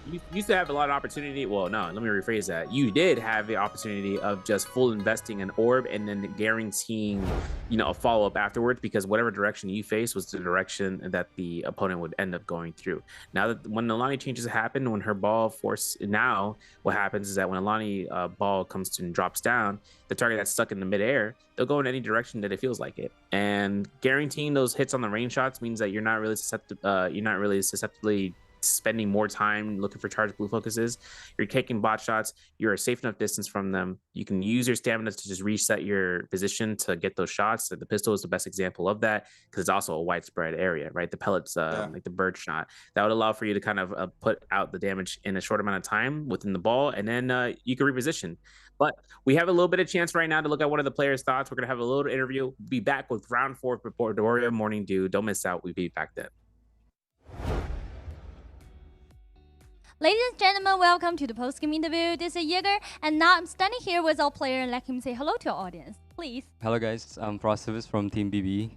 you used to have a lot of opportunity. Well, no, let me rephrase that. You did have the opportunity of just full investing an orb and then guaranteeing, a follow-up afterwards, because whatever direction you face was the direction that the opponent would end up going through. Now that when the Alani changes happen, when her ball force, now what happens is that when Alani ball comes to and drops down, the target that's stuck in the midair, they'll go in any direction that it feels like it. And guaranteeing those hits on the range shots means that you're not really susceptibly spending more time looking for charged blue focuses. You're taking bot shots. You're a safe enough distance from them. You can use your stamina to just reset your position to get those shots. The pistol is the best example of that, because it's also a widespread area, right? The pellets, like the bird shot, that would allow for you to kind of put out the damage in a short amount of time within the ball, and then you can reposition. But we have a little bit of chance right now to look at one of the players' thoughts. We're going to have a little interview. We'll be back with round 4 before Doria Morning Dew. Don't miss out. We'll be back then. Ladies and gentlemen, welcome to the post-game interview. This is Jaeger, and now I'm standing here with our player and let him say hello to our audience, please. Hello guys, I'm Frostivus from Team BB.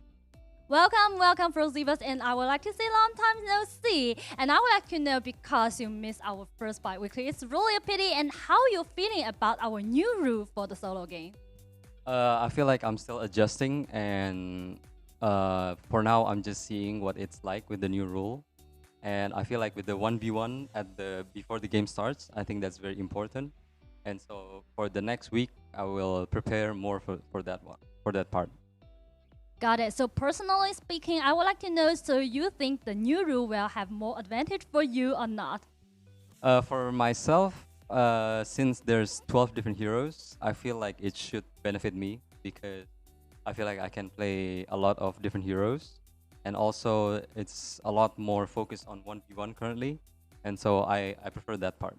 Welcome Frostivus, and I would like to say long time no see. And I would like to know, because you missed our first Biweekly, it's really a pity, and how you're feeling about our new rule for the solo game? I feel like I'm still adjusting, and for now I'm just seeing what it's like with the new rule. And I feel like with the 1v1 before the game starts, I think that's very important. And so for the next week, I will prepare more for that part. Got it. So personally speaking, I would like to know, so you think the new rule will have more advantage for you or not? For myself, since there's 12 different heroes, I feel like it should benefit me, because I feel like I can play a lot of different heroes. And also, it's a lot more focused on 1v1 currently. And so I prefer that part.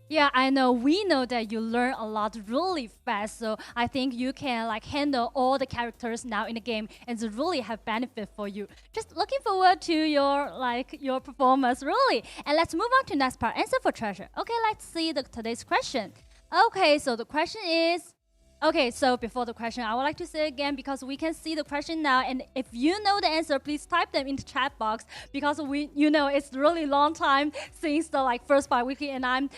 Yeah, I know. We know that you learn a lot really fast. So I think you can handle all the characters now in the game, and it really have benefit for you. Just looking forward to your performance, really. And let's move on to next part. Answer for treasure. Okay, let's see today's question. Okay, so the question is. Okay, so before the question, I would like to say again, because we can see the question now, and if you know the answer, please type them in the chat box, because it's really long time since the first Biweekly, and I'm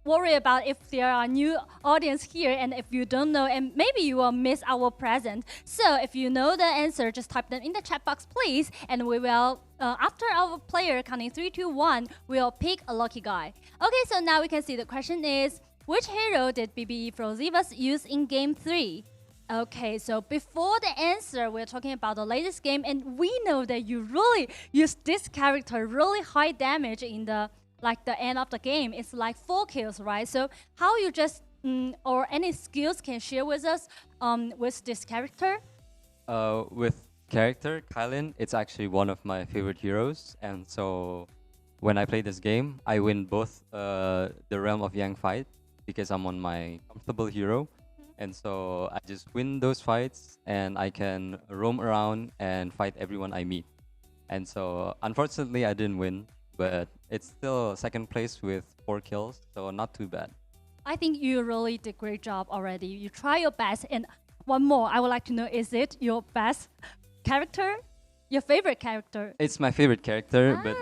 worried about if there are new audience here, and if you don't know, and maybe you will miss our present. So if you know the answer, just type them in the chat box, please, and we will, after our player counting 3, 2, 1, we'll pick a lucky guy. Okay, so now we can see the question is, which hero did BBE Frostivus use in Game 3? Okay, so before the answer, we're talking about the latest game, and we know that you really use this character really high damage in the end of the game. It's 4 kills, right? So how you just or any skills can share with us with this character? With character Kylan, it's actually one of my favorite heroes, and so when I play this game, I win both the Realm of Yang fight, because I'm on my comfortable hero. And so I just win those fights, and I can roam around and fight everyone I meet. And so unfortunately I didn't win, but it's still second place with 4 kills, so not too bad. I think you really did a great job already. You try your best. And one more, I would like to know, is it your best character? Your favorite character? It's my favorite character, but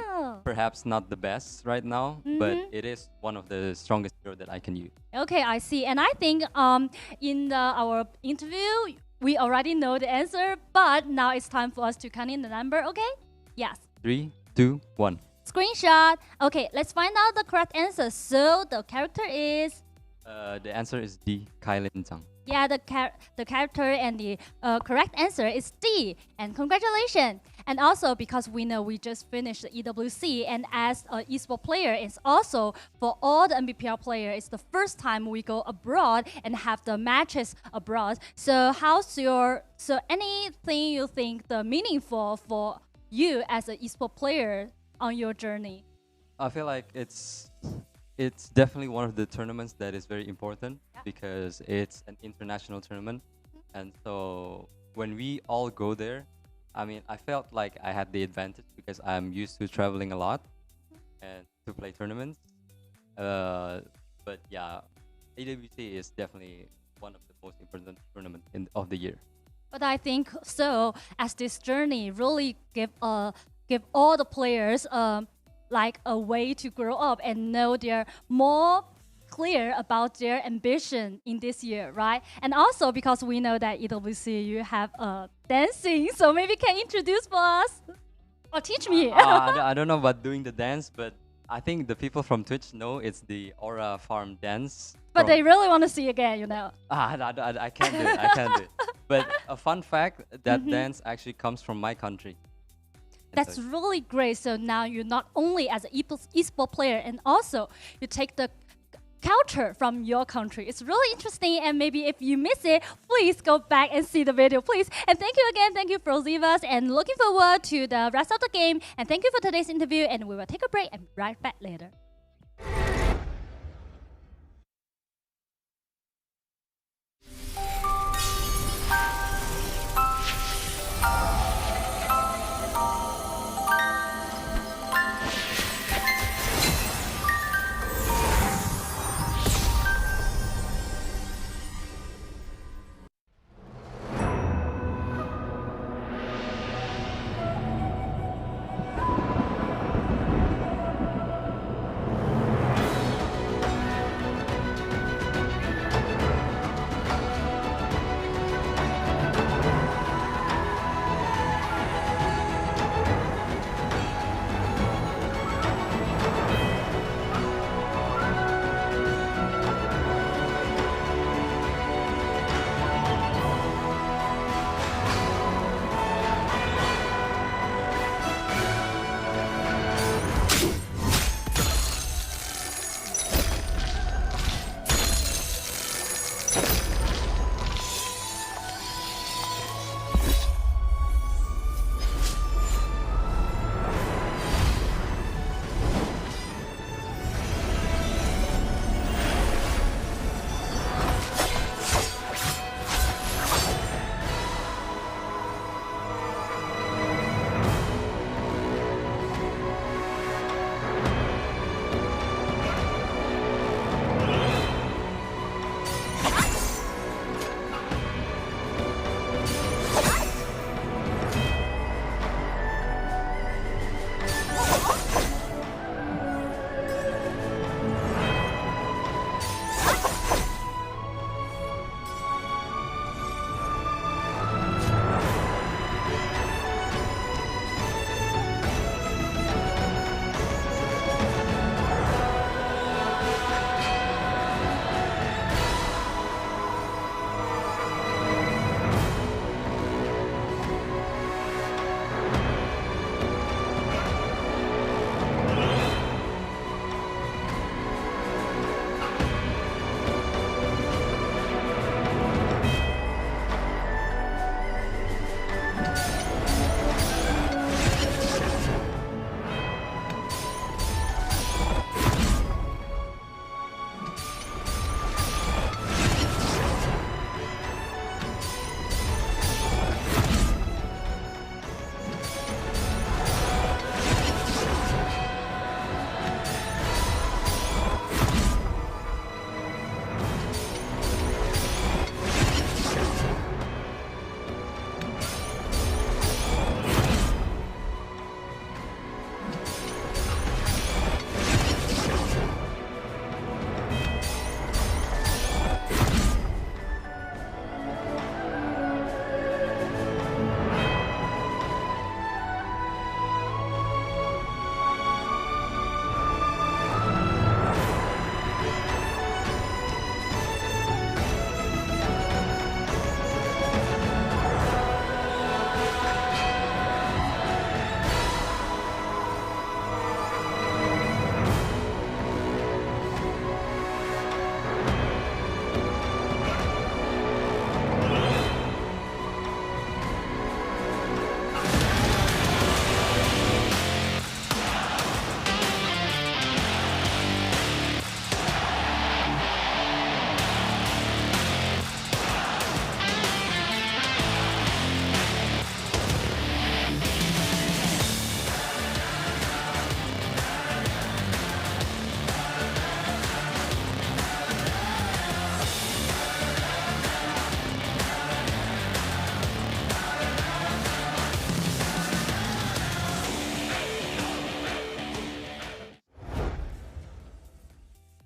perhaps not the best right now, but it is one of the strongest heroes that I can use. Okay, I see. And I think in our interview, we already know the answer, but now it's time for us to count in the number, okay? Yes. 3, 2, 1. Screenshot. Okay, let's find out the correct answer. So the character is... the answer is D, Kylan Zhang. Yeah, the character and the correct answer is D. And congratulations. And also, because we know we just finished the EWC, and as an esports player, it's also for all the Nbpl players, it's the first time we go abroad and have the matches abroad. So anything you think the meaningful for you as an esports player on your journey? I feel like it's definitely one of the tournaments that is very important because it's an international tournament, and so when we all go there, I mean, I felt like I had the advantage because I'm used to traveling a lot and to play tournaments. But yeah, AWC is definitely one of the most important tournaments of the year. But I think so, as this journey really give all the players like a way to grow up and know they're more clear about their ambition in this year, right? And also because we know that EWC you have dancing, so maybe can introduce for us or teach me. I don't know about doing the dance, but I think the people from Twitch know it's the Aura Farm dance. But they really want to see again, you know. I can't do it. I can't do it. But a fun fact, that dance actually comes from my country. That's really great. So now you're not only as an esport player, and also you take the culture from your country. It's really interesting, and maybe if you miss it, please go back and see the video, please. And thank you again, thank you Frozivas, and looking forward to the rest of the game. And thank you for today's interview, and we will take a break and be right back later.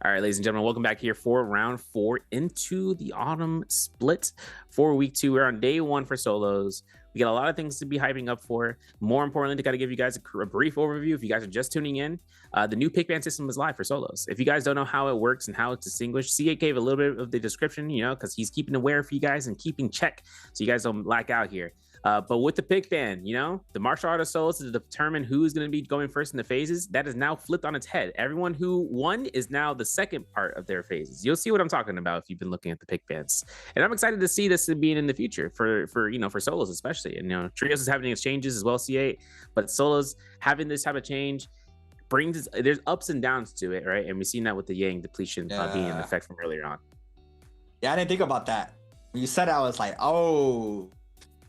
All right, ladies and gentlemen, welcome back here for round 4 into the autumn split for week 2. We're on day 1 for solos. We got a lot of things to be hyping up for. More importantly, to got to give you guys a brief overview. If you guys are just tuning in, the new pick ban system is live for solos. If you guys don't know how it works and how it's distinguished, C8 gave a little bit of the description, because he's keeping aware for you guys and keeping check so you guys don't lack out here. But with the pick ban, the martial art of solos to determine who's going to be going first in the phases, that is now flipped on its head. Everyone who won is now the second part of their phases. You'll see what I'm talking about if you've been looking at the pick bans. And I'm excited to see this being in the future for solos especially. And trios is having exchanges as well, C8, but solos having this type of change there's ups and downs to it, right? And we've seen that with the Yang depletion being in effect from earlier on. Yeah, I didn't think about that. When you said that, I was like, oh,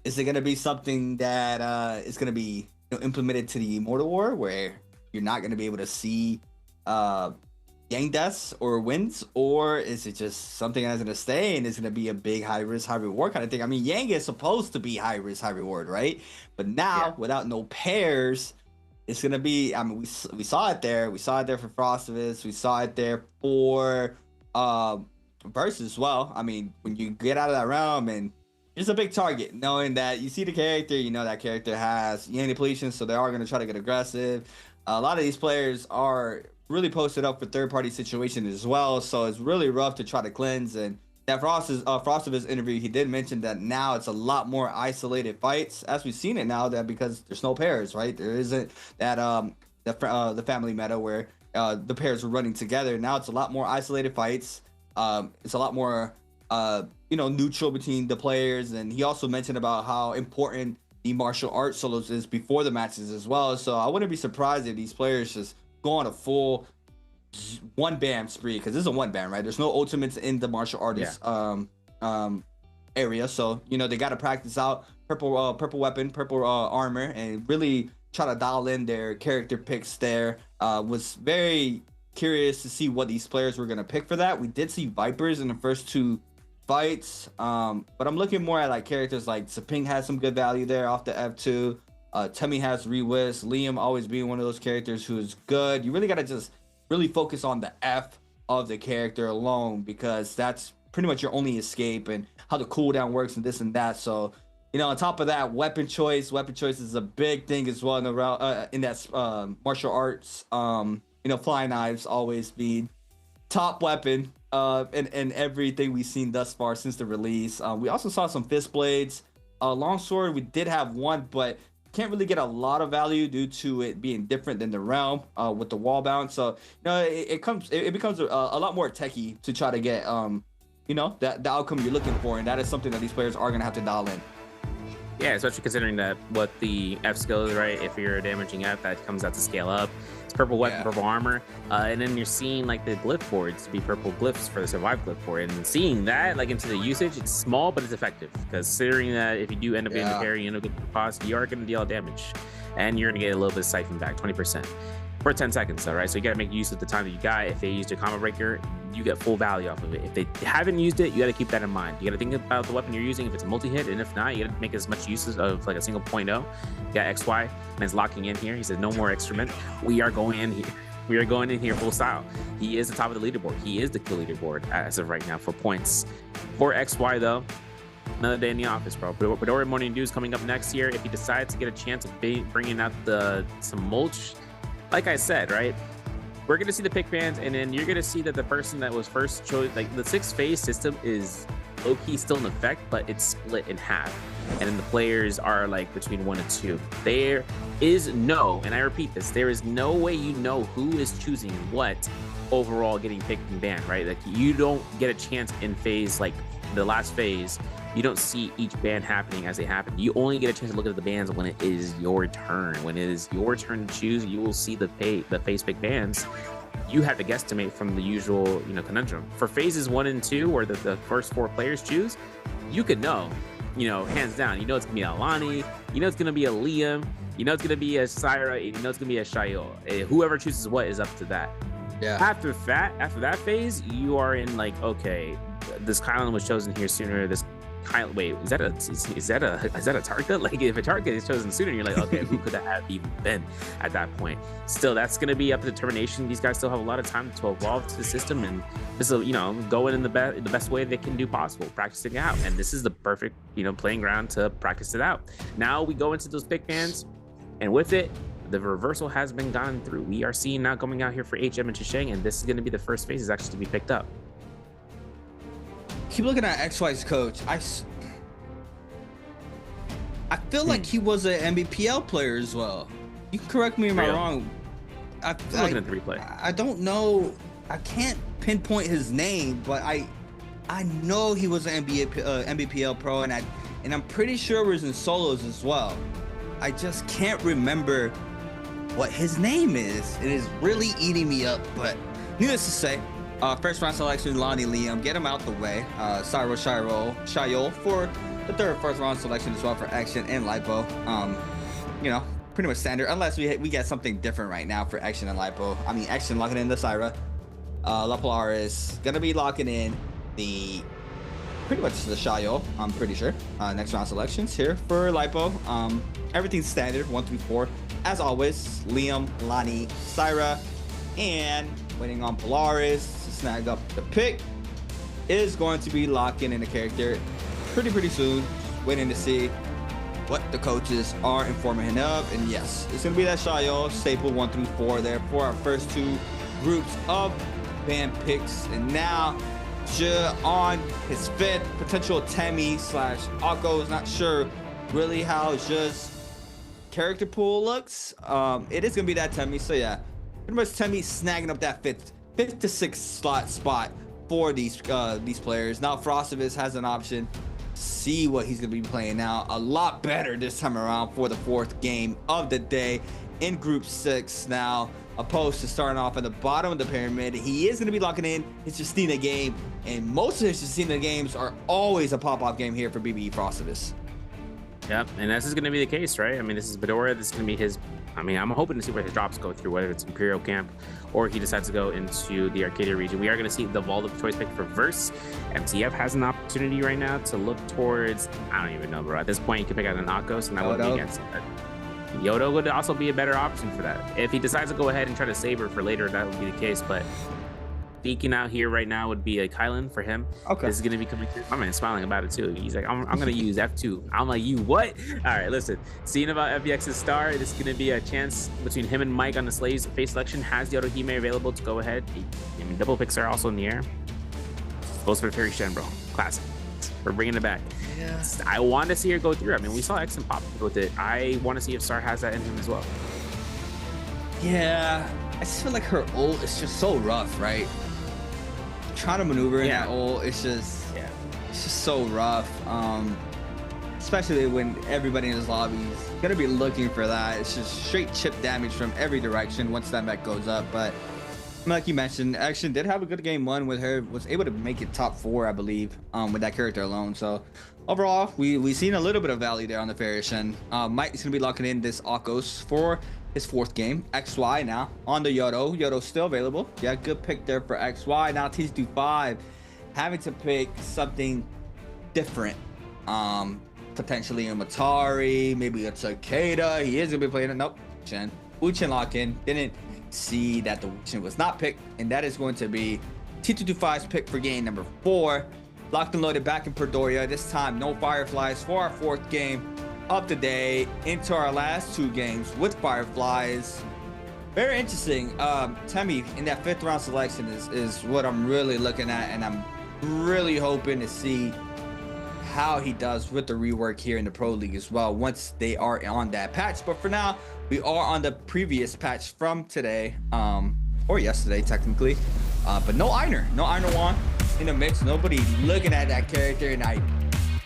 is it going to be something that is going to be implemented to the Immortal War where you're not going to be able to see Yang deaths or wins? Or is it just something that's going to stay and it's going to be a big high risk, high reward kind of thing? I mean, Yang is supposed to be high risk, high reward, right? But now, without no pairs, it's going to be, I mean, we saw it there. We saw it there for Frostivus. We saw it there for Burst as well. I mean, when you get out of that realm and it's a big target, knowing that you see the character, that character has Yang depletion, so they are going to try to get aggressive. A lot of these players are really posted up for third-party situations as well, so it's really rough to try to cleanse. And that Frostivus interview, he did mention that now it's a lot more isolated fights, as we've seen it now, that because there's no pairs, right? There isn't that the family meta where the pairs are running together. Now it's a lot more isolated fights. It's a lot more neutral between the players. And he also mentioned about how important the martial arts solos is before the matches as well. So I wouldn't be surprised if these players just go on a full one ban spree, because this is a one ban, right? There's no ultimates in the martial artist area. So they got to practice out purple weapon, purple armor, and really try to dial in their character picks there. Was very curious to see what these players were going to pick for that. We did see Vipers in the first 2 fights, but I'm looking more at like characters like Seping has some good value there off the F2. Temmie has Rewis. Liam always being one of those characters who is good. You really got to just really focus on the F of the character alone, because that's pretty much your only escape, and how the cooldown works and this and that. So on top of that, weapon choice is a big thing as well in that martial arts. Flying knives always be top weapon and everything we've seen thus far since the release. We also saw some fist blades. Longsword, we did have one, but can't really get a lot of value due to it being different than the realm with the wall bounce. So it becomes a lot more techie to try to get the outcome you're looking for, and that is something that these players are gonna have to dial in. Yeah, especially considering that what the F skill is, right? If you're damaging F, that comes out to scale up. It's purple weapon, purple armor, and then you're seeing like the glyph boards to be purple glyphs for the survive glyph board, and seeing that like into the usage, it's small but it's effective, considering that if you do end up getting the parry, you end up getting the cost, you are going to deal damage, and you're going to get a little bit of siphon back, 20%. For 10 seconds though, right? So you got to make use of the time that you got. If they used a combo breaker, you get full value off of it. If they haven't used it, you got to keep that in mind. You got to think about the weapon you're using, if it's a multi-hit, and if not, you got to make as much use of like a single 0.0. You got XY, and it's locking in here. He said, no more excrement. We are going in here. We are going in here full style. He is the top of the leaderboard. He is the kill leaderboard as of right now for points. For XY though, another day in the office, bro. Bedora Morning Dew is coming up next year. If he decides to get a chance of bringing out some mulch, like I said, right? We're going to see the pick bans, and then you're going to see that the person that was first chosen, like the 6-phase system is low-key still in effect, but it's split in half. And then the players are like between 1 and 2. There is no, and I repeat this, there is no way you know who is choosing what overall getting picked and banned, right? Like you don't get a chance in phase, like the last phase, you don't see each ban happening as they happen. You only get a chance to look at the bans when it is your turn. When it is your turn to choose, you will see the phase pick bans. You have to guesstimate from the usual, conundrum. For phases 1 and 2, where the first 4 players choose, you could know, hands down. It's gonna be a Alani, it's gonna be a Liam, it's gonna be a Syra, it's gonna be a Shayo. Whoever chooses what is up to that. Yeah. After that phase, you are in like, okay, this Kylan was chosen here sooner. This Kyle, wait, is that a target? Like, if a target is chosen sooner, you're like, okay, who could that have even been at that point? Still, that's going to be up to determination. These guys still have a lot of time to evolve to the system and just, go in the best way they can do possible, practicing it out. And this is the perfect, playing ground to practice it out. Now we go into those pick bans, and with it, the reversal has been gone through. We are seeing now coming out here for HM and Chisheng, and this is going to be the first phases actually to be picked up. Keep looking at XY's coach. I feel like he was an Nbpl player as well. You can correct me if I'm wrong. I'm looking at the replay. I don't know. I can't pinpoint his name, but I know he was an Nbpl pro, and I'm pretty sure he was in solos as well. I just can't remember what his name is. It is really eating me up, but needless to say, first round selection, Lonnie Liam, get him out the way. Shayol for the third first round selection as well for Action and Lipo. Pretty much standard, unless we get something different right now for Action and Lipo. I mean, Action locking in the Syra. La Polaris gonna be locking in pretty much the Shayol, I'm pretty sure. Next round selections here for Lipo. Everything's standard, 1 through 4. As always, Liam, Lonnie, Syra, and waiting on Polaris to snag up the pick is going to be locking in the character pretty soon. Just waiting to see what the coaches are informing him of. And yes, it's going to be that Shayol staple 1 through 4 there for our first 2 groups of band picks. And now on his 5th potential Temmie / Akko. Is not sure really how just character pool looks. It is gonna be that Temmie, so yeah, pretty much Temmie snagging up that 5th to 6th slot spot for these players. Now Frostivus has an option. See what he's gonna be playing now. A lot better this time around for the 4th game of the day in Group 6 now, opposed to starting off at the bottom of the pyramid. He is going to be locking in his Justina game, and most of his Justina games are always a pop-off game here for BBE Frostivus. Yep, and this is going to be the case, right? I mean, this is Bedora. This is going to be his. I mean, I'm hoping to see where his drops go through, whether it's Imperial Camp or he decides to go into the Arcadia region. We are going to see the vault of choice pick for Verse. MTF has an opportunity right now to look towards, I don't even know, bro. At this point, you can pick out an Akko, and I wouldn't be against it. Yodo would also be a better option for that. If he decides to go ahead and try to save her for later, that would be the case. But peeking out here right now would be a Kylan for him. Okay. This is going to be coming through. My man's smiling about it too. He's like, I'm going to use F2. I'm like, you what? All right, listen. Seeing about FBX's star, this is going to be a chance between him and Mike on the Slaves face selection. Has the Yodohime available to go ahead. I mean, double picks are also in the air. Goes for Fairy Shen, bro. Classic. We're bringing it back. Yeah. I want to see her go through. I mean, we saw X and Pop with it. I want to see if Star has that in him as well. Yeah, I just feel like her ult is just so rough, right? Trying to maneuver in that ult, it's just so rough. Especially when everybody in his lobby is gonna be looking for that. It's just straight chip damage from every direction once that mech goes up. But like you mentioned, Action did have a good game 1 with her, was able to make it top 4, I believe, with that character alone. So overall, we've seen a little bit of value there on the Fairishen. Mike is going to be locking in this Akos for his 4th game. XY now on the Yodo. Yodo's still available. Yeah, good pick there for XY. Now T25 having to pick something different. Potentially a Matari, maybe a Takeda. He is going to be playing it. Nope. Chen. Uchin lock in. Didn't see that the Wuchen was not picked, and that is going to be T225's pick for game number 4. Locked and loaded back in Perdoria. This time, no Fireflies for our 4th game of the day into our last 2 games with Fireflies. Very interesting. Temmie in that 5th round selection is what I'm really looking at, and I'm really hoping to see how he does with the rework here in the Pro League as well once they are on that patch. But for now, we are on the previous patch from today, or yesterday technically. But no Einer Wan in the mix. Nobody looking at that character, and I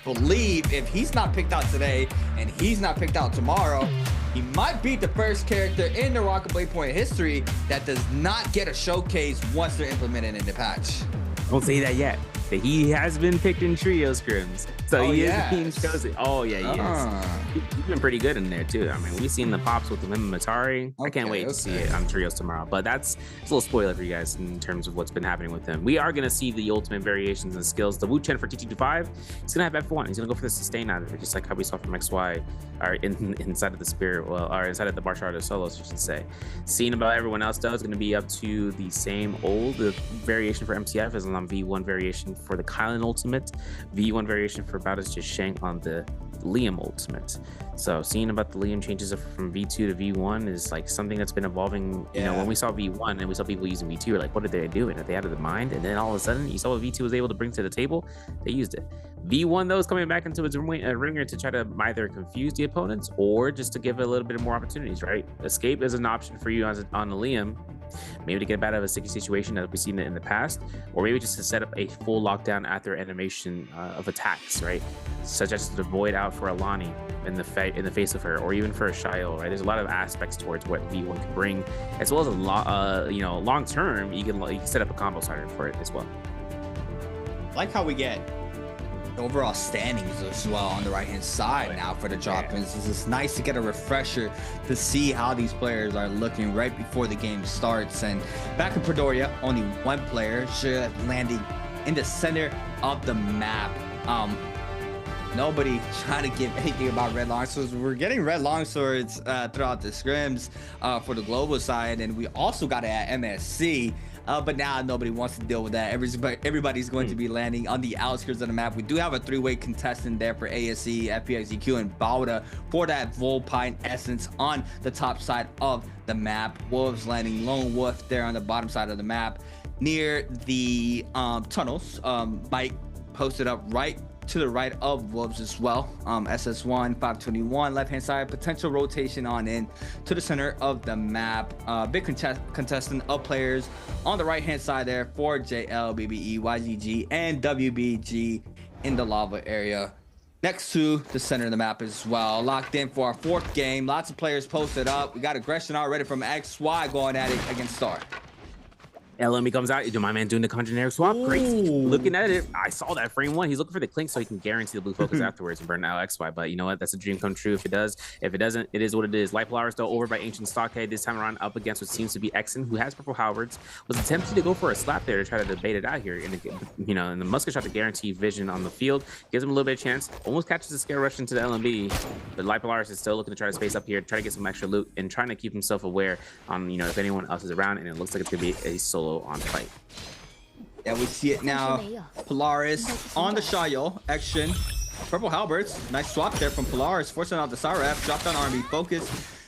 believe if he's not picked out today and he's not picked out tomorrow, he might be the first character in the NARAKA BLADEPOINT history that does not get a showcase once they're implemented in the patch. Don't say that yet. He has been picked in trio scrims. So Oh, he yes. is being chosen. Oh yeah, he is. He's been pretty good in there too. I mean, we've seen the pops with him and Matari. I can't wait to see it on Trios tomorrow. But it's a little spoiler for you guys in terms of what's been happening with him. We are gonna see the ultimate variations and skills. The Wu Chen for T225, he's gonna have F1. He's gonna go for the sustain out of it, just like how we saw from XY, or inside of the spirit, or inside of the martial artist solos, I should say. Seeing about everyone else though is gonna be up to the same old variation for MTF is on V1 variation for the Kylan ultimate, V1 variation for Bowdus just Shank on the Liam ultimate. So seeing about the Liam changes from V2 to V1 is like something that's been evolving. You know, when we saw V1 and we saw people using V2, we're like, what are they doing? Are they out of their mind? And then all of a sudden, you saw what V2 was able to bring to the table. They used it. V1 though is coming back into its ringer to try to either confuse the opponents or just to give it a little bit more opportunities. Right? Escape is an option for you on the Liam. Maybe to get out of a sticky situation that we've seen in the past, or maybe just to set up a full lockdown after animation of attacks, right? Such as the void out for Alani in the face of her, or even for a Shayo, right? There's a lot of aspects towards what V1 can bring, as well as long term, you can set up a combo starter for it as well. I like how we get the overall standings as well on the right hand side now for the drop-ins. It's just nice to get a refresher to see how these players are looking right before the game starts. And back in Predoria, only one player should landing in the center of the map. Nobody trying to give anything about red longswords. We're getting red longswords throughout the scrims for the global side, and we also got it at MSC. But now nobody wants to deal with that. Everybody's going to be landing on the outskirts of the map. We do have a three-way contestant there for ASE, FPXEQ, and Bauda for that Volpine Essence on the top side of the map. Wolves landing Lone Wolf there on the bottom side of the map near the tunnels. Mike posted up right to the right of Wolves as well. SS1 521 left hand side, potential rotation on in to the center of the map. Big contestant of players on the right hand side there for JL, BBE, YGG, and WBG in the lava area next to the center of the map as well. Locked in for our fourth game. Lots of players posted up. We got aggression already from XY going at it against Star. LME comes out. My man doing the Conjurer swap. Great. Looking at it, I saw that frame one. He's looking for the clink so he can guarantee the blue focus afterwards and burn out XY. But you know what? That's a dream come true if it does. If it doesn't, it is what it is. Light Polaris though over by Ancient Stockhead this time around up against what seems to be Exon, who has purple halberds. Was attempting to go for a slap there to try to debate it out here. And and the musket shot to guarantee vision on the field gives him a little bit of chance. Almost catches the scare rush into the LMB. But Light Polaris is still looking to try to space up here, try to get some extra loot, and trying to keep himself aware on if anyone else is around. And it looks like it's gonna be a solo on fight. Yeah, we see it now. Polaris on the Shayo action. Purple halberds. Nice swap there from Polaris, forcing out the Saraf. Dropped on R&B focus.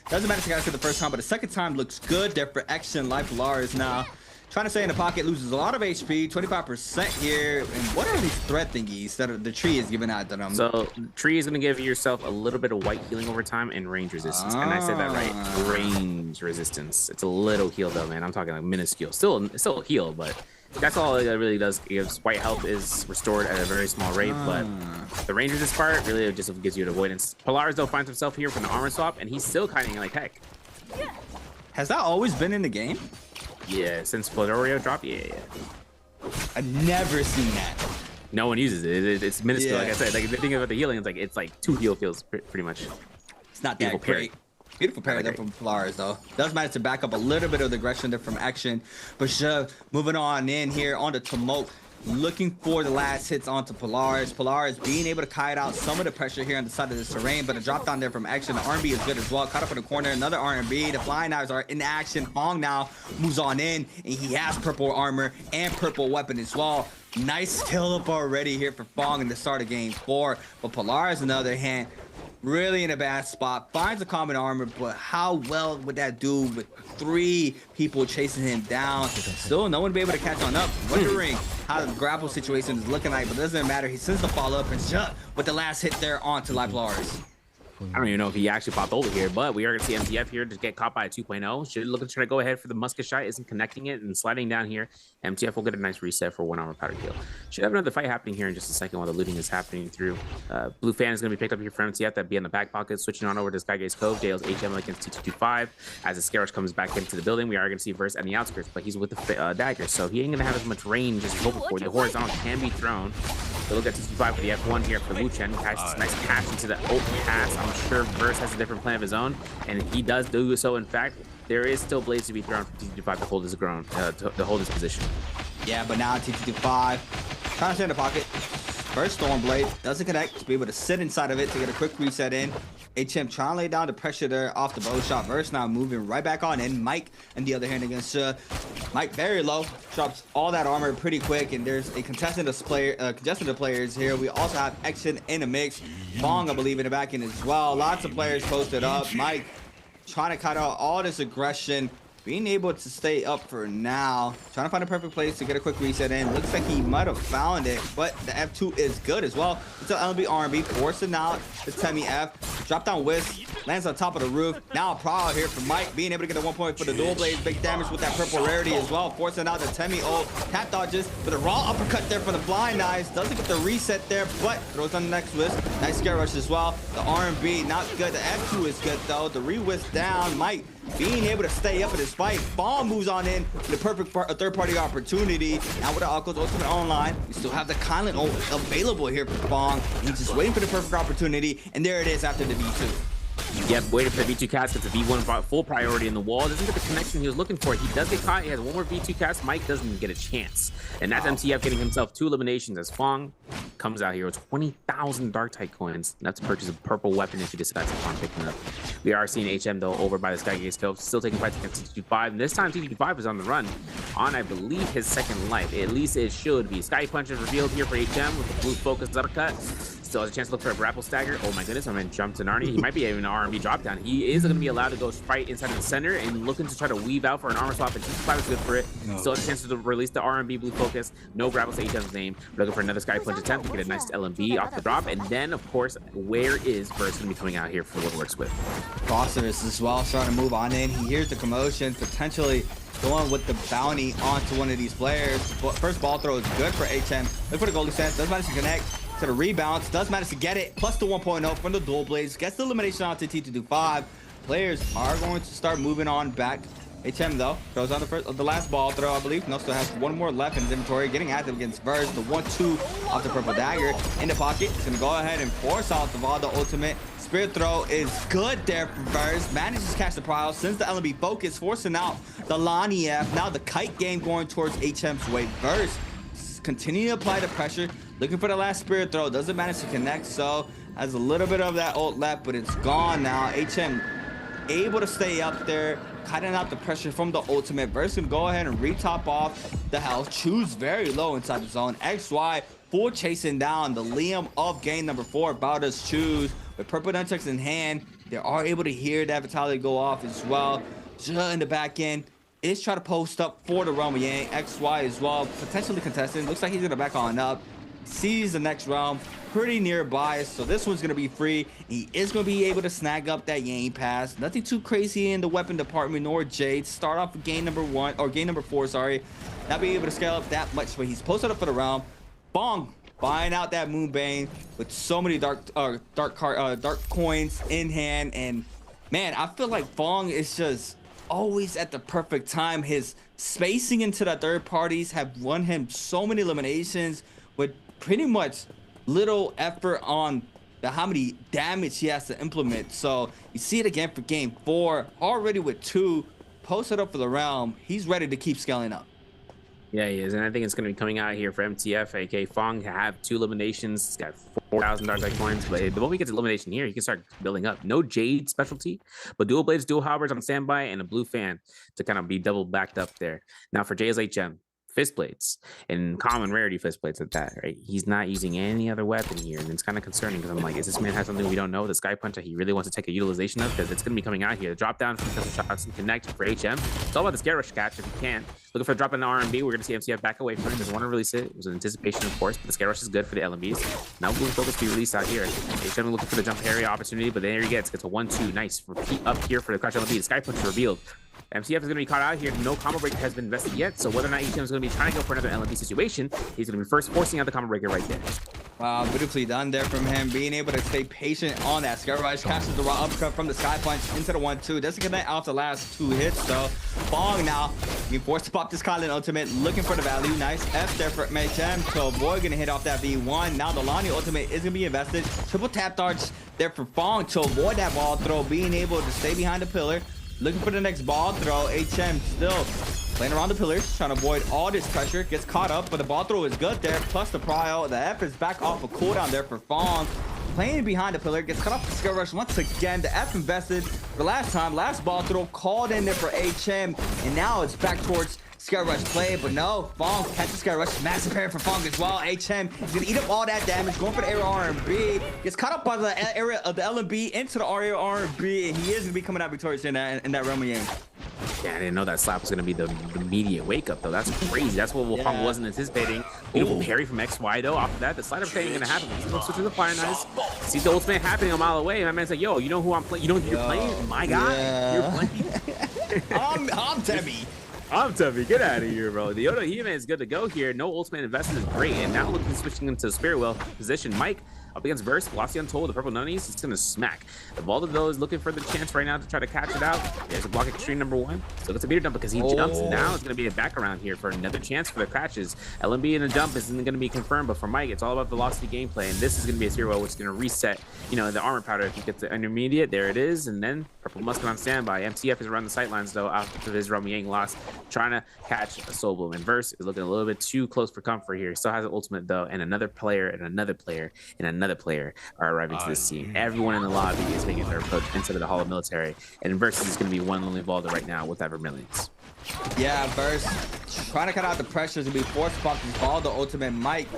Doesn't matter if you guys the first time, but the second time looks good there for action. Like Polaris now trying to stay in the pocket, loses a lot of HP, 25% here. And what are these threat thingies that the tree is giving out to them? So tree is going to give yourself a little bit of white healing over time and range resistance. And I said that right. Range resistance. It's a little heal though, man. I'm talking like minuscule. Still a heal, but that's all it really does. Gives white health is restored at a very small rate, but the range of this part really just gives you an avoidance. Polaris though finds himself here from the armor swap, and he's still kind of like heck. Has that always been in the game? Yeah, since Flodorio dropped, yeah. I've never seen that. No one uses it. It's minuscule, like I said. Like the thing about the healing, it's like 2 heal kills pretty much. It's not that great. Beautiful parry there from Polaris, though. Does manage to back up a little bit of the aggression there from action. But moving on in here on the Tumult, looking for the last hits onto Polaris. Polaris being able to kite out some of the pressure here on the side of this terrain, but a drop down there from action. The R&B is good as well. Caught up in the corner. Another R&B. The flying knives are in action. Hong now moves on in, and he has purple armor and purple weapon as well. Nice kill up already here for Fong in the start of game 4. But Polaris, on the other hand, really in a bad spot. Finds a common armor, but how well would that do with 3 people chasing him down? Still, no one will be able to catch on up. Wondering how the grapple situation is looking like, but it doesn't matter. He sends the follow-up and shut with the last hit there onto Light Polaris. I don't even know if he actually popped over here, but we are going to see MTF here to get caught by a 2.0. Should look to try to go ahead for the musket shot, isn't connecting it and sliding down here. MTF will get a nice reset for 1 armor powder kill. Should have another fight happening here in just a second while the looting is happening through. Blue fan is going to be picked up here for MTF. That'd be in the back pocket, switching on over to Skygaze Cove. Dale's HM against T225. As the Scarush comes back into the building, we are going to see Verse on the outskirts, but he's with the dagger, so he ain't going to have as much range as he's hoping for. The horizontal can be thrown. So look at 65 for the F1 here for Wu Chen. Nice catch into the ult pass. I'm sure Verse has a different plan of his own, and he does do so. In fact, there is still blades to be thrown for TT25 to hold his ground, to hold his position. Yeah, but now TT25 trying to stay in the pocket. First Stormblade doesn't connect to be able to sit inside of it to get a quick reset in. HM trying to lay down the pressure there off the bow shot. Verse now moving right back on in. Mike on the other hand against Mike very low, drops all that armor pretty quick, and there's a congestion of players here. We also have Action in the mix. Bong, I believe, in the back end as well. Lots of players posted up. Mike trying to cut out all this aggression. Being able to stay up for now. Trying to find a perfect place to get a quick reset in. Looks like he might have found it, but the F2 is good as well. It's an LB R&B forcing out the Temi F. Drop down Whisk. Lands on top of the roof. Now a prowl here for Mike. Being able to get a 1 point for the dual blades. Big damage with that purple rarity as well. Forcing out the Temi ult. Tap dodges with a raw uppercut there for the blind eyes. Doesn't get the reset there, but throws on the next Whisk. Nice scare rush as well. The R&B not good. The F2 is good though. The re-Whisk down. Mike being able to stay up in his fight. Ball moves on in the perfect third-party opportunity. Now with the Uncle's ultimate online, we still have the Kylan ult available here for Bong. He's just waiting for the perfect opportunity, and there it is after the V2. Yep, waiting for the V2 cast. Gets a V1 full priority in the wall. Doesn't get the connection he was looking for. He does get caught. He has one more V2 cast. Mike doesn't get a chance. And that's MTF getting himself 2 eliminations as Fong comes out here with 20,000 Dark-type coins. That's to purchase a purple weapon if he decides upon picking it up. We are seeing HM, though, over by the Sky Gaze kill. Still taking fights against TT25. And this time, TT25 is on the run on, I believe, his second life. At least it should be. Sky Punch is revealed here for HM with the blue focus uppercut. Still has a chance to look for a grapple stagger. Oh my goodness, my man jumped to Narnia. He might be having an R&B drop down. He is going to be allowed to go fight inside of the center and looking to try to weave out for an armor swap, and TT5 is good for it. Still has a chance to release the R&B blue focus. No grapple to HM's name. We're looking for another Sky Punch attempt to get a nice LMB off the drop. And then, of course, where is Verse going to be coming out here for Woodworks with? Foster's as well starting to move on in. He hears the commotion, potentially going with the bounty onto one of these players. First ball throw is good for HM. Look for the goalie sense. Does manage to connect to the rebounds. Does manage to get it. Plus the 1.0 from the dual blades. Gets the elimination onto T225. Players are going to start moving on back. HM though throws on the last ball throw, I believe. No, still has 1 more left in his inventory. Getting active against Verse. The 1-2 off the purple dagger in the pocket. He's gonna go ahead and force out the Valdo ultimate. Spirit throw is good there for Verse. Manages to catch the prize. Sends the LMB focus, forcing out the Lonnie F. Now the kite game going towards HM's way. Verse continuing to apply the pressure. Looking for the last spirit throw. Doesn't manage to connect. So has a little bit of that ult left, but it's gone now. HM able to stay up there, cutting out the pressure from the ultimate. Verse can go ahead and retop off the health. Choose very low inside the zone. XY full chasing down the Liam of game number 4. Bowder's choose with purple nunchucks in hand. They are able to hear that vitality go off as well. In the back end is trying to post up for the realm of Yang. XY as well, potentially contested. Looks like he's gonna back on up. Sees the next realm pretty nearby, so this one's gonna be free. He is gonna be able to snag up that Yang pass. Nothing too crazy in the weapon department nor Jade. Start off with game number 1 or game number 4, sorry. Not being able to scale up that much, but he's posted up for the realm. Bong buying out that Moonbane with so many dark coins in hand, and man, I feel like Bong is just always at the perfect time. His spacing into the third parties have won him so many eliminations with pretty much little effort on the how many damage he has to implement. So you see it again for game 4, already with 2 posted up for the realm. He's ready to keep scaling up. Yeah, he is, and I think it's going to be coming out here for MTF, aka Fong, to have 2 eliminations. He's got 4,000 Dark-type coins, but the moment he gets elimination here, he can start building up. No Jade specialty, but dual blades, dual halberds on standby, and a blue fan to kind of be double backed up there. Now for JSHM, fist blades and common rarity fist blades at that, right? He's not using any other weapon here, and it's kind of concerning because I'm like, is this man have something we don't know? The Sky Punch that he really wants to take a utilization of, because it's going to be coming out here. The drop down from the shots and connect for HM. It's all about the scare rush catch if you can. Looking for a drop in the R&B. We're going to see MCF back away from it. Doesn't want to release it. It was an anticipation, of course, but the scare rush is good for the LMBs. Now blue focus be released out here. HM looking for the jump area opportunity, but there he gets a 1-2. Nice repeat up here for the crouch LMB. The Sky Punch is revealed. MCF is going to be caught out here. No combo breaker has been invested yet, so whether or not HM is going to be trying to go for another LMB situation, he's going to be first forcing out the combo breaker right there. Wow, beautifully done there from him, being able to stay patient on that. Scare Rush catches the raw uppercut from the Sky Punch into the 1-2. Doesn't connect off the last 2 hits, though. Fong now being forced to pop this Kylan ultimate, looking for the value. Nice F there for HM to avoid getting hit off that V1. Now the Lonnie ultimate is going to be invested. Triple tap darts there for Fong to avoid that ball throw, being able to stay behind the pillar. Looking for the next ball throw. HM still playing around the pillars, trying to avoid all this pressure. Gets caught up, but the ball throw is good there. Plus the prio. The F is back off a cooldown there for Fong. Playing behind the pillar, gets cut off the Scare Rush once again. The F invested for the last time. Last ball throw called in there for HM. And now it's back towards Scare Rush play, but no, Fong catches Scare Rush. Massive parry for Fong as well. HM is gonna eat up all that damage, going for the area R&B. Gets caught up by the area of the LMB into the area R&B, and he is gonna be coming out victorious in that realm of game. Yeah, I didn't know that slap was gonna be the immediate wake up though. That's crazy. That's what Fong wasn't anticipating. Beautiful parry from XY though. Off of that, the slider play ain't gonna happen. He's gonna switch to the fire nice. See the ultimate happening a mile away. My man's like, yo, you know who I'm playing? You know who you're playing? My guy. Yeah. You're playing. I'm Debbie. I'm Tuffy, get out of here, bro. The Yoda He-Man is good to go here. No ultimate investment is great. And now looking switching into the Spirit Well position. Mike up against Verse, Velocity Untold, the Purple Nunnies. It's gonna smack. The Baldo though is looking for the chance right now to try to catch it out. There's a block extreme number 1. Still gets a meter dump because he jumps. Now it's gonna be a back around here for another chance for the catches. LMB in a jump isn't gonna be confirmed, but for Mike, it's all about velocity gameplay. And this is gonna be a Spirit Well, which is gonna reset, you know, the armor powder if he gets the intermediate. There it is. And then Purple Musket on standby. MCF is around the sightlines though after his Rum Yang loss, trying to catch a Soul Bloom. And Verse is looking a little bit too close for comfort here. He still has an ultimate though, and another player and another player and another player are arriving to this scene. Everyone in the lobby is making their approach into the Hall of Military, and Versus is going to be one lonely Baldo right now with that Vermilions. Yeah, Verse trying to cut out the pressures and be forced to pop this ball. The ultimate Mike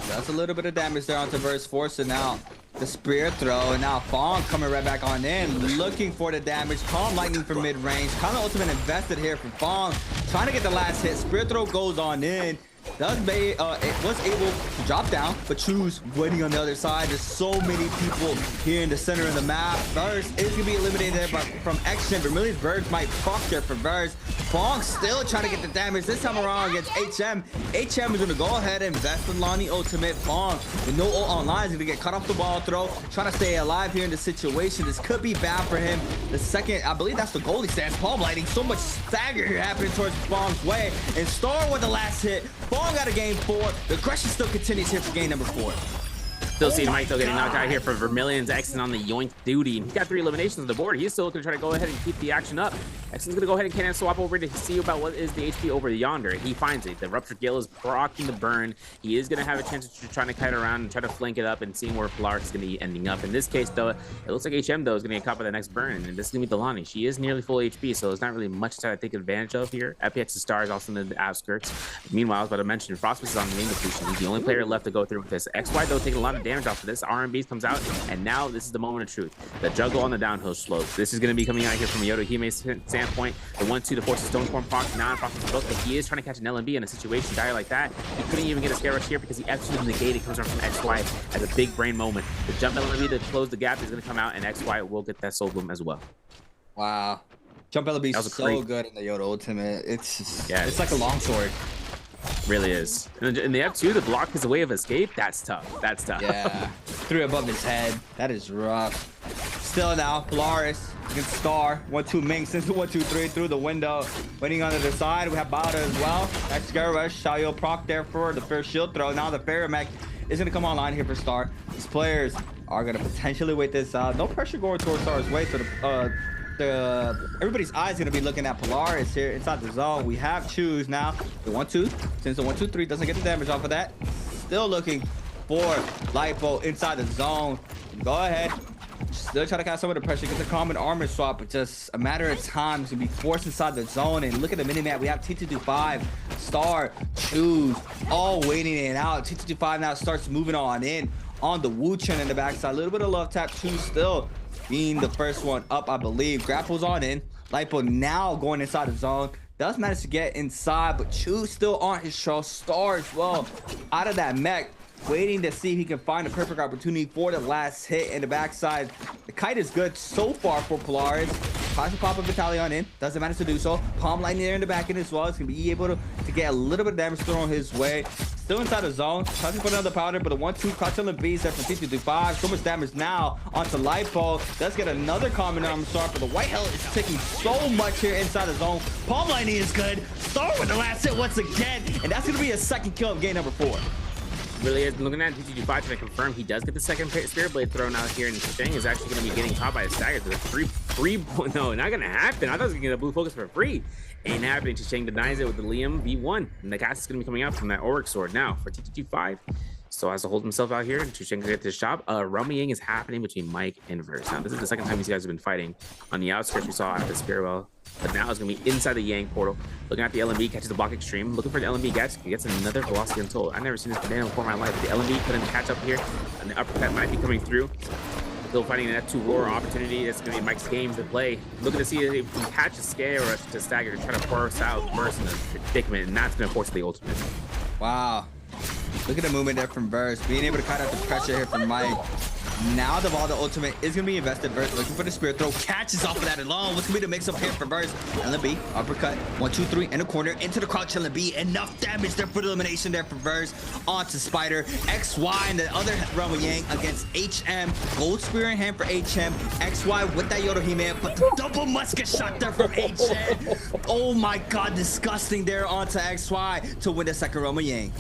does a little bit of damage there onto Verse, forcing out the spear throw, and now Fong coming right back on in, looking for the damage. Calm Lightning for mid-range. Kind of ultimate invested here for Fong, trying to get the last hit. Spear throw goes on in. It was able to drop down, but choose waiting on the other side. There's so many people here in the center of the map. Verse is gonna be eliminated there from Action. Vermilion's Birds might fuck there for Verse. Fong still trying to get the damage this time around against HM. HM is gonna go ahead and invest in Lonnie ultimate. Fong with no ult online is gonna get cut off the ball throw, trying to stay alive here in the situation. This could be bad for him. The second, I believe that's the goalie stance. Palm Lighting, so much stagger here happening towards Fong's way, and Star with the last hit. Fong got a game 4. The aggression still continues here for game number 4. Still seeing Mike though getting knocked out here for Vermilion's Exon on the yoink duty. And he's got 3 eliminations on the board. He's still going to try to go ahead and keep the action up. Exon's going to go ahead and can swap over to see about what is the HP over yonder. He finds it. The Ruptured Gale is blocking the burn. He is going to have a chance to try to kite around and try to flank it up and seeing where Polaris is going to be ending up. In this case though, it looks like HM though is going to get caught by the next burn. And this is going to be Delani. She is nearly full HP, so there's not really much to take advantage of here. FPX's Star is also in the outskirts. Meanwhile, I was about to mention, Frostbus is on the main depletion. He's the only player left to go through with this. XY though taking a lot of damage off of this. R&B comes out, and now this is the moment of truth. The juggle on the downhill slope. This is going to be coming out here from Yoda Hime's standpoint. The 1-2 to force the Stoneform Fox, non-Fox book, but he is trying to catch an LMB in a situation dire like that. He couldn't even get a Scare Rush here because he absolutely negated. Comes around from XY as a big brain moment. The jump LMB to close the gap is going to come out, and XY will get that Soul Bloom as well. Wow. Jump LMB is so good in the Yoda Ultimate. It's like a longsword. Really is. And the F2, the block is a way of escape. That's tough. That's tough. Yeah. 3 above his head. That is rough. Still now, Polaris against Star. 1-2 Minx into 1-2-3 through the window. Waiting on the other side. We have Bada as well. That's Scare Rush. Xiaoyo proc there for the first shield throw. Now the Ferromech is going to come online here for Star. These players are going to potentially wait this out. No pressure going towards Star's way. So everybody's eyes gonna be looking at Polaris here inside the zone. We have Choose now. The 1-2. Since the 1-2-3 doesn't get the damage off of that. Still looking for Lipo inside the zone. Go ahead. Still try to cast some of the pressure. Gets a common armor swap, but just a matter of time. He's gonna be forced inside the zone. And look at the minimap. We have T225, Star, Choose, all waiting it out. T225 now starts moving on in on the Wu Chen in the backside. A little bit of love tap. Choose still being the first one up, I believe. Grapples on in. Lipo now going inside the zone. Does manage to get inside, but Choose still on his show. Star as well out of that mech, waiting to see if he can find a perfect opportunity for the last hit in the backside. The kite is good so far for Polaris. tries to pop a Battalion in, doesn't manage to do so. Palm Lightning there in the back end as well. It's going to be able to get a little bit of damage thrown his way. Still inside the zone. Tries to put another powder, but a 1-2 crouching beast there from 3-5. So much damage now onto Lipo. Does get another common armor star, but the White Hell is taking so much here inside the zone. Palm Lightning is good. Star with the last hit once again, and that's going to be a second kill of game number 4. Really is. Looking at TTG5 trying to confirm he does get the second Spirit Blade thrown out here, and Shang is actually going to be getting caught by a stagger. The free no, not going to happen. I thought he was going to get a blue focus for free. Ain't happening. Shang denies it with the Liam V1, and the cast is going to be coming out from that Auric Sword now for TTG5. So has to hold himself out here, and Chucheng can get to the shop. Rummy Yang is happening between Mike and Verse. Now, this is the second time these guys have been fighting. On the outskirts, we saw at the Spearwell, but now it's going to be inside the Yang portal. Looking at the LMB, catches the block extreme. Looking for the LMB, gets another Velocity Untold. I've never seen this banana before in my life. The LMB couldn't catch up here, and the uppercut might be coming through. Still fighting an F2 roar opportunity. That's going to be Mike's game to play. Looking to see if he can catch a scare or to stagger to try to force out Verse in the predicament, and that's going to force the ultimate. Wow. Look at the movement there from Verse. Being able to cut out the pressure here from Mike. Now the Valda ultimate is going to be invested. Verse looking for the Spirit Throw. Catches off of that alone. What's going to be the mix-up here for Verse? LMB, uppercut. 1-2-3 in the corner. Into the crouch LMB. Enough damage there for the elimination there for Verse. Onto Spider. XY and the other Realm of Yang against HM. Gold Spear in hand for HM. XY with that Yodo He-Man. But the double musket shot there from HM. Oh my god. Disgusting there onto XY to win the second Realm of Yang.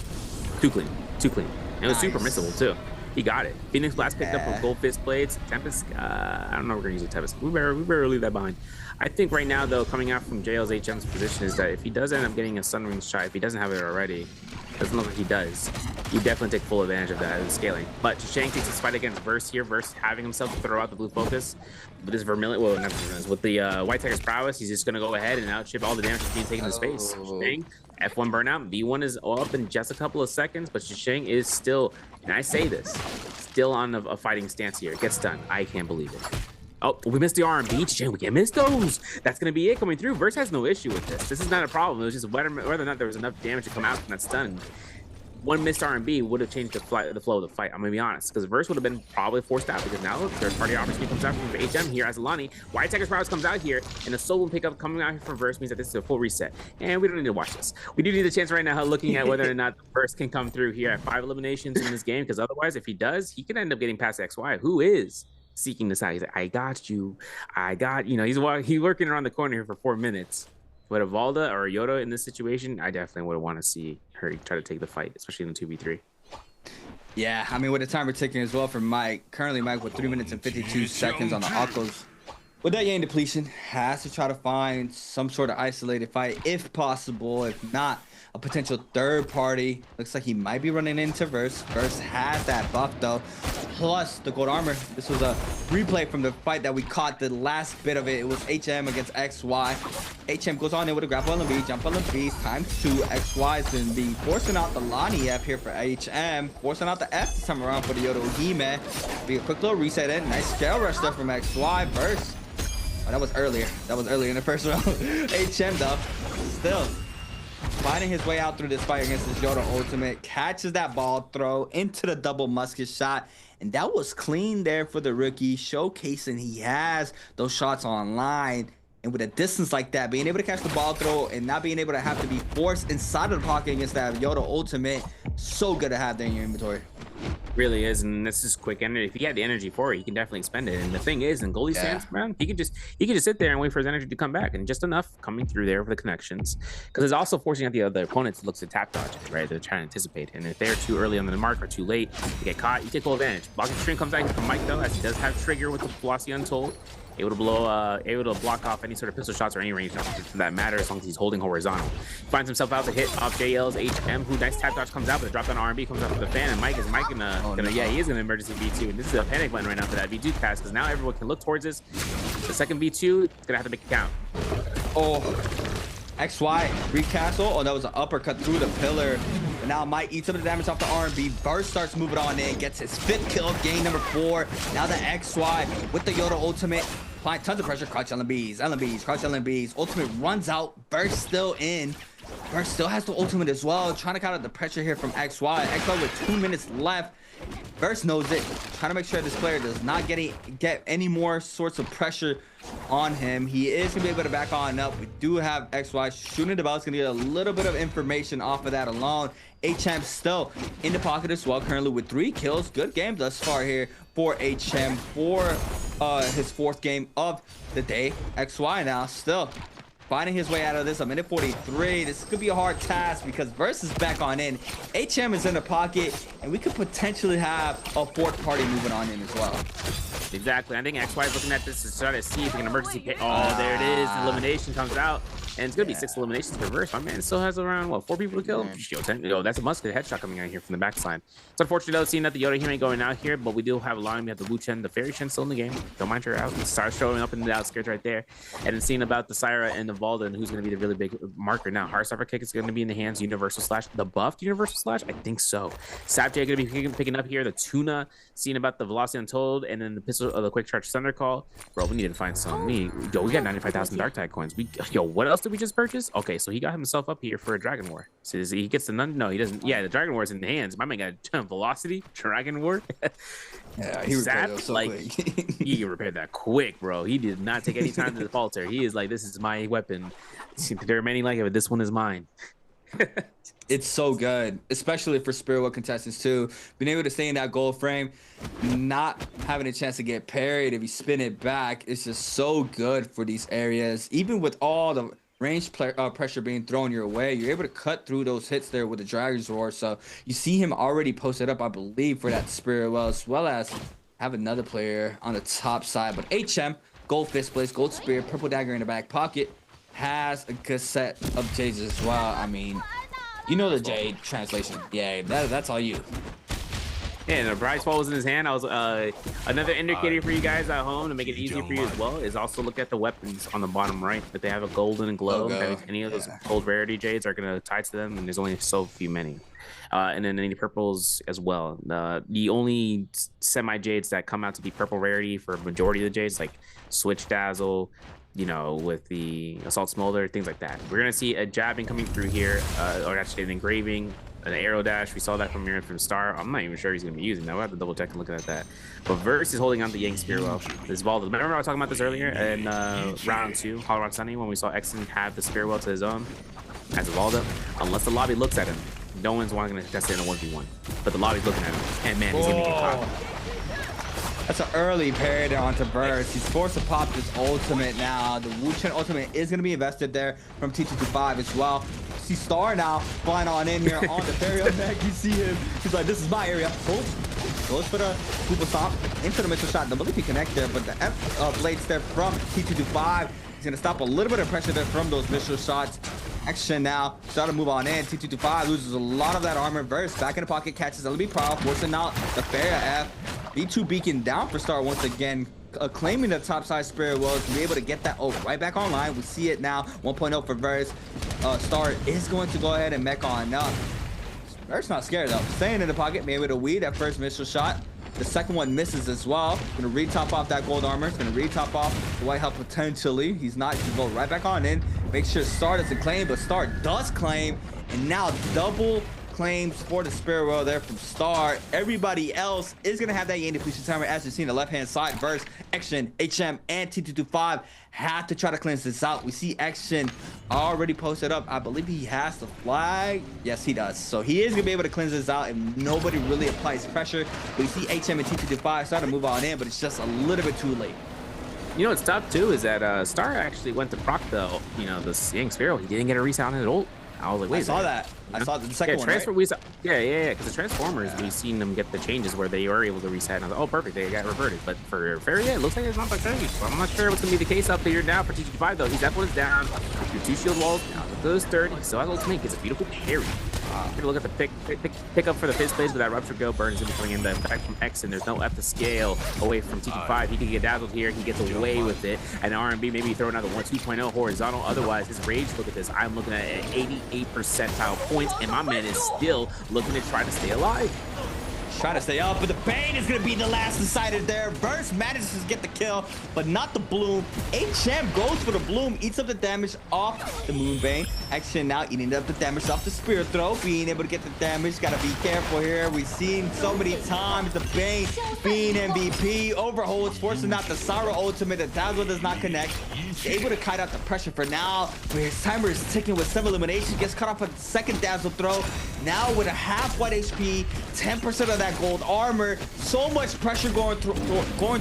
Too clean. Too clean. And it was super missable too. He got it. Phoenix Blast picked up with Gold Fist Blades. Tempest, I don't know if we're going to use a Tempest. We better leave that behind. I think right now, though, coming out from JL's HM's position is that if he does end up getting a Sun Ring Strike, if he doesn't have it already, doesn't look like he does, you definitely take full advantage of that and scaling. But Shang takes his fight against Verse here. Verse having himself throw out the blue focus. With his Vermilion, well, not Vermilion, with the White Tiger's prowess, he's just going to go ahead and outship all the damage that's being taken to space. Shang, F1 burnout. B1 is up in just a couple of seconds, but Shang is still, and I say this, still on a fighting stance here. It gets done. I can't believe it. Oh, we missed the R&B. Shang, we can't miss those. That's going to be it coming through. Verse has no issue with this. This is not a problem. It was just whether or not there was enough damage to come out from that stun. One missed R&B would have changed the flow of the fight. I'm going to be honest, because Verse would have been probably forced out, because now third-party opportunity comes out from HM here as Alani. White Tiger's Prowess comes out here, and a solo pickup coming out here from Verse means that this is a full reset. And we don't need to watch this. We do need a chance right now looking at whether or not Verse can come through here at 5 eliminations in this game, because otherwise, if he does, he could end up getting past XY, who is seeking this out. He's like, I got you. He's working around the corner here for 4 minutes. But a Valda or a Yoda in this situation, I definitely would want to see her try to take the fight, especially in the 2v3. Yeah, I mean, with the timer ticking as well for Mike. Currently, Mike with 3 minutes and 52 seconds on the Akos. With that Yang depletion, has to try to find some sort of isolated fight, if possible. If not, a potential third party. Looks like he might be running into Verse. Verse has that buff, though. Plus the gold armor. This was a replay from the fight that we caught the last bit of it. It was HM against XY. HM goes on in with a grapple LMB, jump LMB, ×2. XY is going to be forcing out the Lonnie F here for HM. Forcing out the F this time around for the Yodo He-Man. Be a quick little reset in. Nice scale rush there from XY. Verse. Oh, that was earlier. That was earlier in the first round. HM, though, still finding his way out through this fight against this Yoda ultimate. Catches that ball throw into the double musket shot. And that was clean there for the rookie, showcasing he has those shots online. And with a distance like that, being able to catch the ball throw and not being able to have to be forced inside of the pocket against that Yoda ultimate, so good to have there in your inventory. Really is, and this is quick energy. If he had the energy for it, he can definitely spend it. And the thing is, in goalie stance, man, he could just sit there and wait for his energy to come back, and just enough coming through there for the connections. Because it's also forcing out the other opponents to look to tap dodge it, right? They're trying to anticipate, and if they're too early on the mark or too late, you get caught. You take full advantage. Blocking stream comes out here from Mike though, as he does have trigger with the Velocity Untold. Able to block off any sort of pistol shots or any range shots for that matter, as long as he's holding horizontal. Finds himself out to hit off JL's HM, who nice tap dodge comes out, but the drop down R&B comes out with the fan, and Mike he is gonna emergency V2, and this is a panic button right now for that V2 cast, because now everyone can look towards this. The second V2 is gonna have to make a count. Oh, XY recastle. Oh, that was an uppercut through the pillar. And now Mike eats some of the damage off the R&B. Burst starts moving on in, gets his 5th kill, game number 4. Now the XY with the Yoda ultimate. Applying tons of pressure, crouch LMBs, crouch LMBs. Ultimate runs out, Burst still in. Burst still has the ultimate as well, trying to counter the pressure here from XY. XY with 2 minutes left. Burst knows it, trying to make sure this player does not get any more sorts of pressure on him. He is gonna be able to back on up. We do have XY shooting the ball. It's gonna get a little bit of information off of that alone. HM still in the pocket as well, currently with 3 kills. Good game thus far here for HM for his 4th game of the day. XY now still finding his way out of this. A minute 43. This could be a hard task because Verse is back on in. HM is in the pocket, and we could potentially have a 4th party moving on in as well. Exactly. I think XY is looking at this to try to see if he can emergency pick. Oh, there it is. Elimination comes out. And it's going to be 6 eliminations for Verse. My man still has around, what, 4 people to kill? Yo, that's a musket headshot coming out here from the backside. It's unfortunate, though, seeing that the Yoda here ain't going out here, but we do have a line. We have the Wu Chen, the Fairy Chen still in the game. Don't mind her out. Start showing up in the outskirts right there. And then seeing about the Syra and the Valden, who's going to be the really big marker. Now, Heartstopper Kick is going to be in the hands. Universal Slash. The buffed Universal Slash? I think so. Sapjay going to be picking up here. The Tuna, seeing about the Velocity Untold, and then the pistol, the Quick Charge Thunder Call. Bro, we need to find some. Yo, we got 95,000 Dark Tide coins. Yo, what else did we just purchase? Okay, so he got himself up here for a Dragon War. So he gets the none. No, he doesn't. Yeah, the Dragon War is in the hands. My man got a Velocity Dragon War. Yeah, he repaired that so quick. He repaired that quick, bro. He did not take any time to falter. He is like, this is my weapon. There are many like it, but this one is mine. It's so good, especially for Spirit World contestants too. Being able to stay in that gold frame, not having a chance to get parried if you spin it back, it's just so good for these areas. Even with all the range pressure being thrown your way, you're able to cut through those hits there with the Dragon's Roar. So you see him already posted up, I believe, for that Spirit Well, as well as have another player on the top side. But HM, gold fist place, gold spear, purple dagger in the back pocket, has a good set of Jades as well. I mean, you know the Jade translation. Yeah, that's all you. Yeah, and the Bride's Fall was in his hand. I was another indicator for you guys at home to make it easy for you as well is also look at the weapons on the bottom right. That they have a golden glow. Any of those gold rarity jades are going to tie to them, and there's only so few many. And then any purples as well. The only semi jades that come out to be purple rarity for a majority of the jades, like Switch Dazzle, you know, with the Assault Smolder, things like that. We're gonna see a jabbing coming through here, or actually an engraving, an arrow dash. We saw that from Star. I'm not even sure he's gonna be using that. We'll have to double check and look at that. But Verse is holding on to Yang Spear well. This Valda. Remember I was talking about this earlier in round 2, Hollow Sunny, when we saw Exon have the Spear well to his own as a Valda. Unless the lobby looks at him, no one's going to test it in a 1v1. But the lobby's looking at him, and man, he's gonna get caught. That's an early parry there onto Burst. He's forced to pop this ultimate now. The Wu Chen ultimate is going to be invested there from T225 as well. See Star now flying on in here on the Fairy neck. You see him. He's like, this is my area. Goes for the Koopa Stomp into the missile shot. I believe he connect there, but the F blades there from T225. He's going to stop a little bit of pressure there from those missile shots. Action now, start to move on in. T225 loses a lot of that armor. Verse back in the pocket, catches LB Prowl, forcing out the Fair F. B2 beacon down for Star once again, claiming the top side Spirit Wells to be able to get that right back online. We see it now, 1.0 for Verse. Star is going to go ahead and mech on up. Verse not scared though, staying in the pocket, maybe to weed that first missile shot. The second one misses as well. Gonna re-top off that gold armor. It's gonna re-top off the white health potentially. He's not gonna go right back on in. Make sure Star doesn't claim, but Star does claim. And now double claims for the Spirit World there from Star. Everybody else is gonna have that Yang depletion timer, as you see on the left-hand side. Verse, Action, HM, and T225 have to try to cleanse this out. We see Action already posted up. I believe he has the flag. Yes, he does. So he is gonna be able to cleanse this out and nobody really applies pressure. We see HM and T225 start to move on in, but it's just a little bit too late. You know what's tough too is that Star actually went to proc the this Yang Sparrow. He didn't get a reset on his ult. I was like, wait, I saw that. I saw the second one, transfer, right? we saw, yeah, because the Transformers, we've seen them get the changes where they are able to reset. And I was like, oh, perfect, they got reverted. But for Fairy, it looks like it's not that change. So I'm not sure what's going to be the case up here now for T225, though. His F1 is down. Your 2 shield walls, now it goes third. He still has ultimate, gets a beautiful parry. Take a look at the pick up for the fist plays with that Rupture Go. Burns into coming in the effect from X, and there's no F to scale away from T25. He can get dazzled here. He gets away with it. And R&B maybe throwing out the 2.0 horizontal. Otherwise, his rage, look at this. I'm looking at an 88 percentile points, and my man is still looking to try to stay alive. Trying to stay up, but the Bane is going to be the last decided there. Burst manages to get the kill, but not the Bloom. HM goes for the Bloom, eats up the damage off the Moonbane. Action now eating up the damage off the Spirit Throw, being able to get the damage. Got to be careful here. We've seen so many times the Bane being MVP. Overholds, forcing out the Sorrow ultimate. The Dazzle does not connect. He's able to kite out the pressure for now, where his timer is ticking with 7 eliminations. Gets cut off a second Dazzle throw. Now with a half white HP, 10% of that gold armor, so much pressure going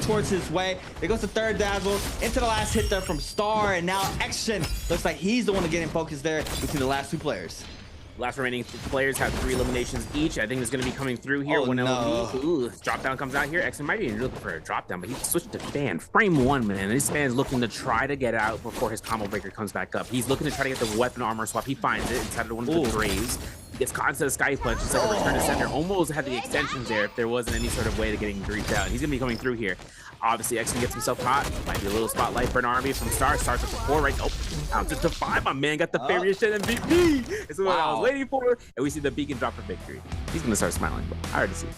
towards his way. There goes the third Dazzle into the last hit there from Star, and now Action looks like he's the one to get in focus there between the last 2 players. Last remaining players have 3 eliminations each. I think it's going to be coming through here. Oh, no. Ooh, drop down comes out here. X might be looking for a drop down, but he switched to Fan. Frame 1, man. This man's looking to try to get out before his combo breaker comes back up. He's looking to try to get the weapon armor swap. He finds it inside of one of the graves. Gets caught into the Sky Punch. It's like a return to sender. Almost had the extensions there if there wasn't any sort of way to getting griefed out. He's going to be coming through here. Obviously, X gets himself caught. Might be a little spotlight for an army from Star. Starts at the 4, right? Oh, bounces to 5. My man got the Fairy Shed MVP. This is what I was waiting for. And we see the beacon drop for victory. He's going to start smiling, but I already see it.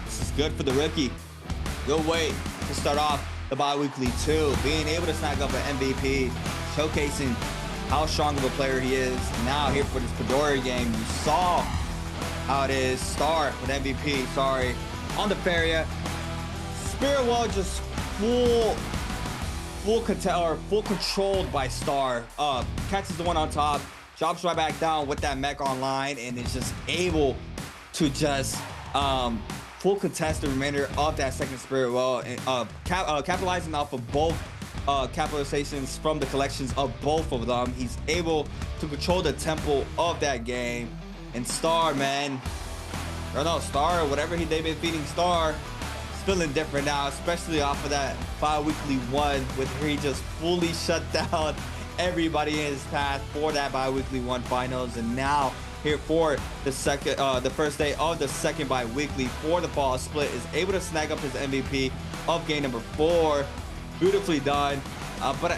This is good for the rookie. Good way to start off the bi-weekly 2. Being able to snag up an MVP, showcasing how strong of a player he is. Now here for this Fedora game, you saw how it is. Star with MVP, sorry, on the Faria. Spirit Wall just full controlled by Star. Catches the one on top, drops right back down with that mech online, and is just able to just full contest the remainder of that second Spirit Wall, and capitalizing off of both capitalizations from the collections of both of them. He's able to control the tempo of that game. And Star, man, or no, Star, or whatever they've been feeding Star, is feeling different now, especially off of that bi-weekly 1, where he just fully shut down everybody in his path for that bi-weekly 1 finals. And now here for the first day of the second bi-weekly for the fall split, is able to snag up his MVP of game number 4. Beautifully done. But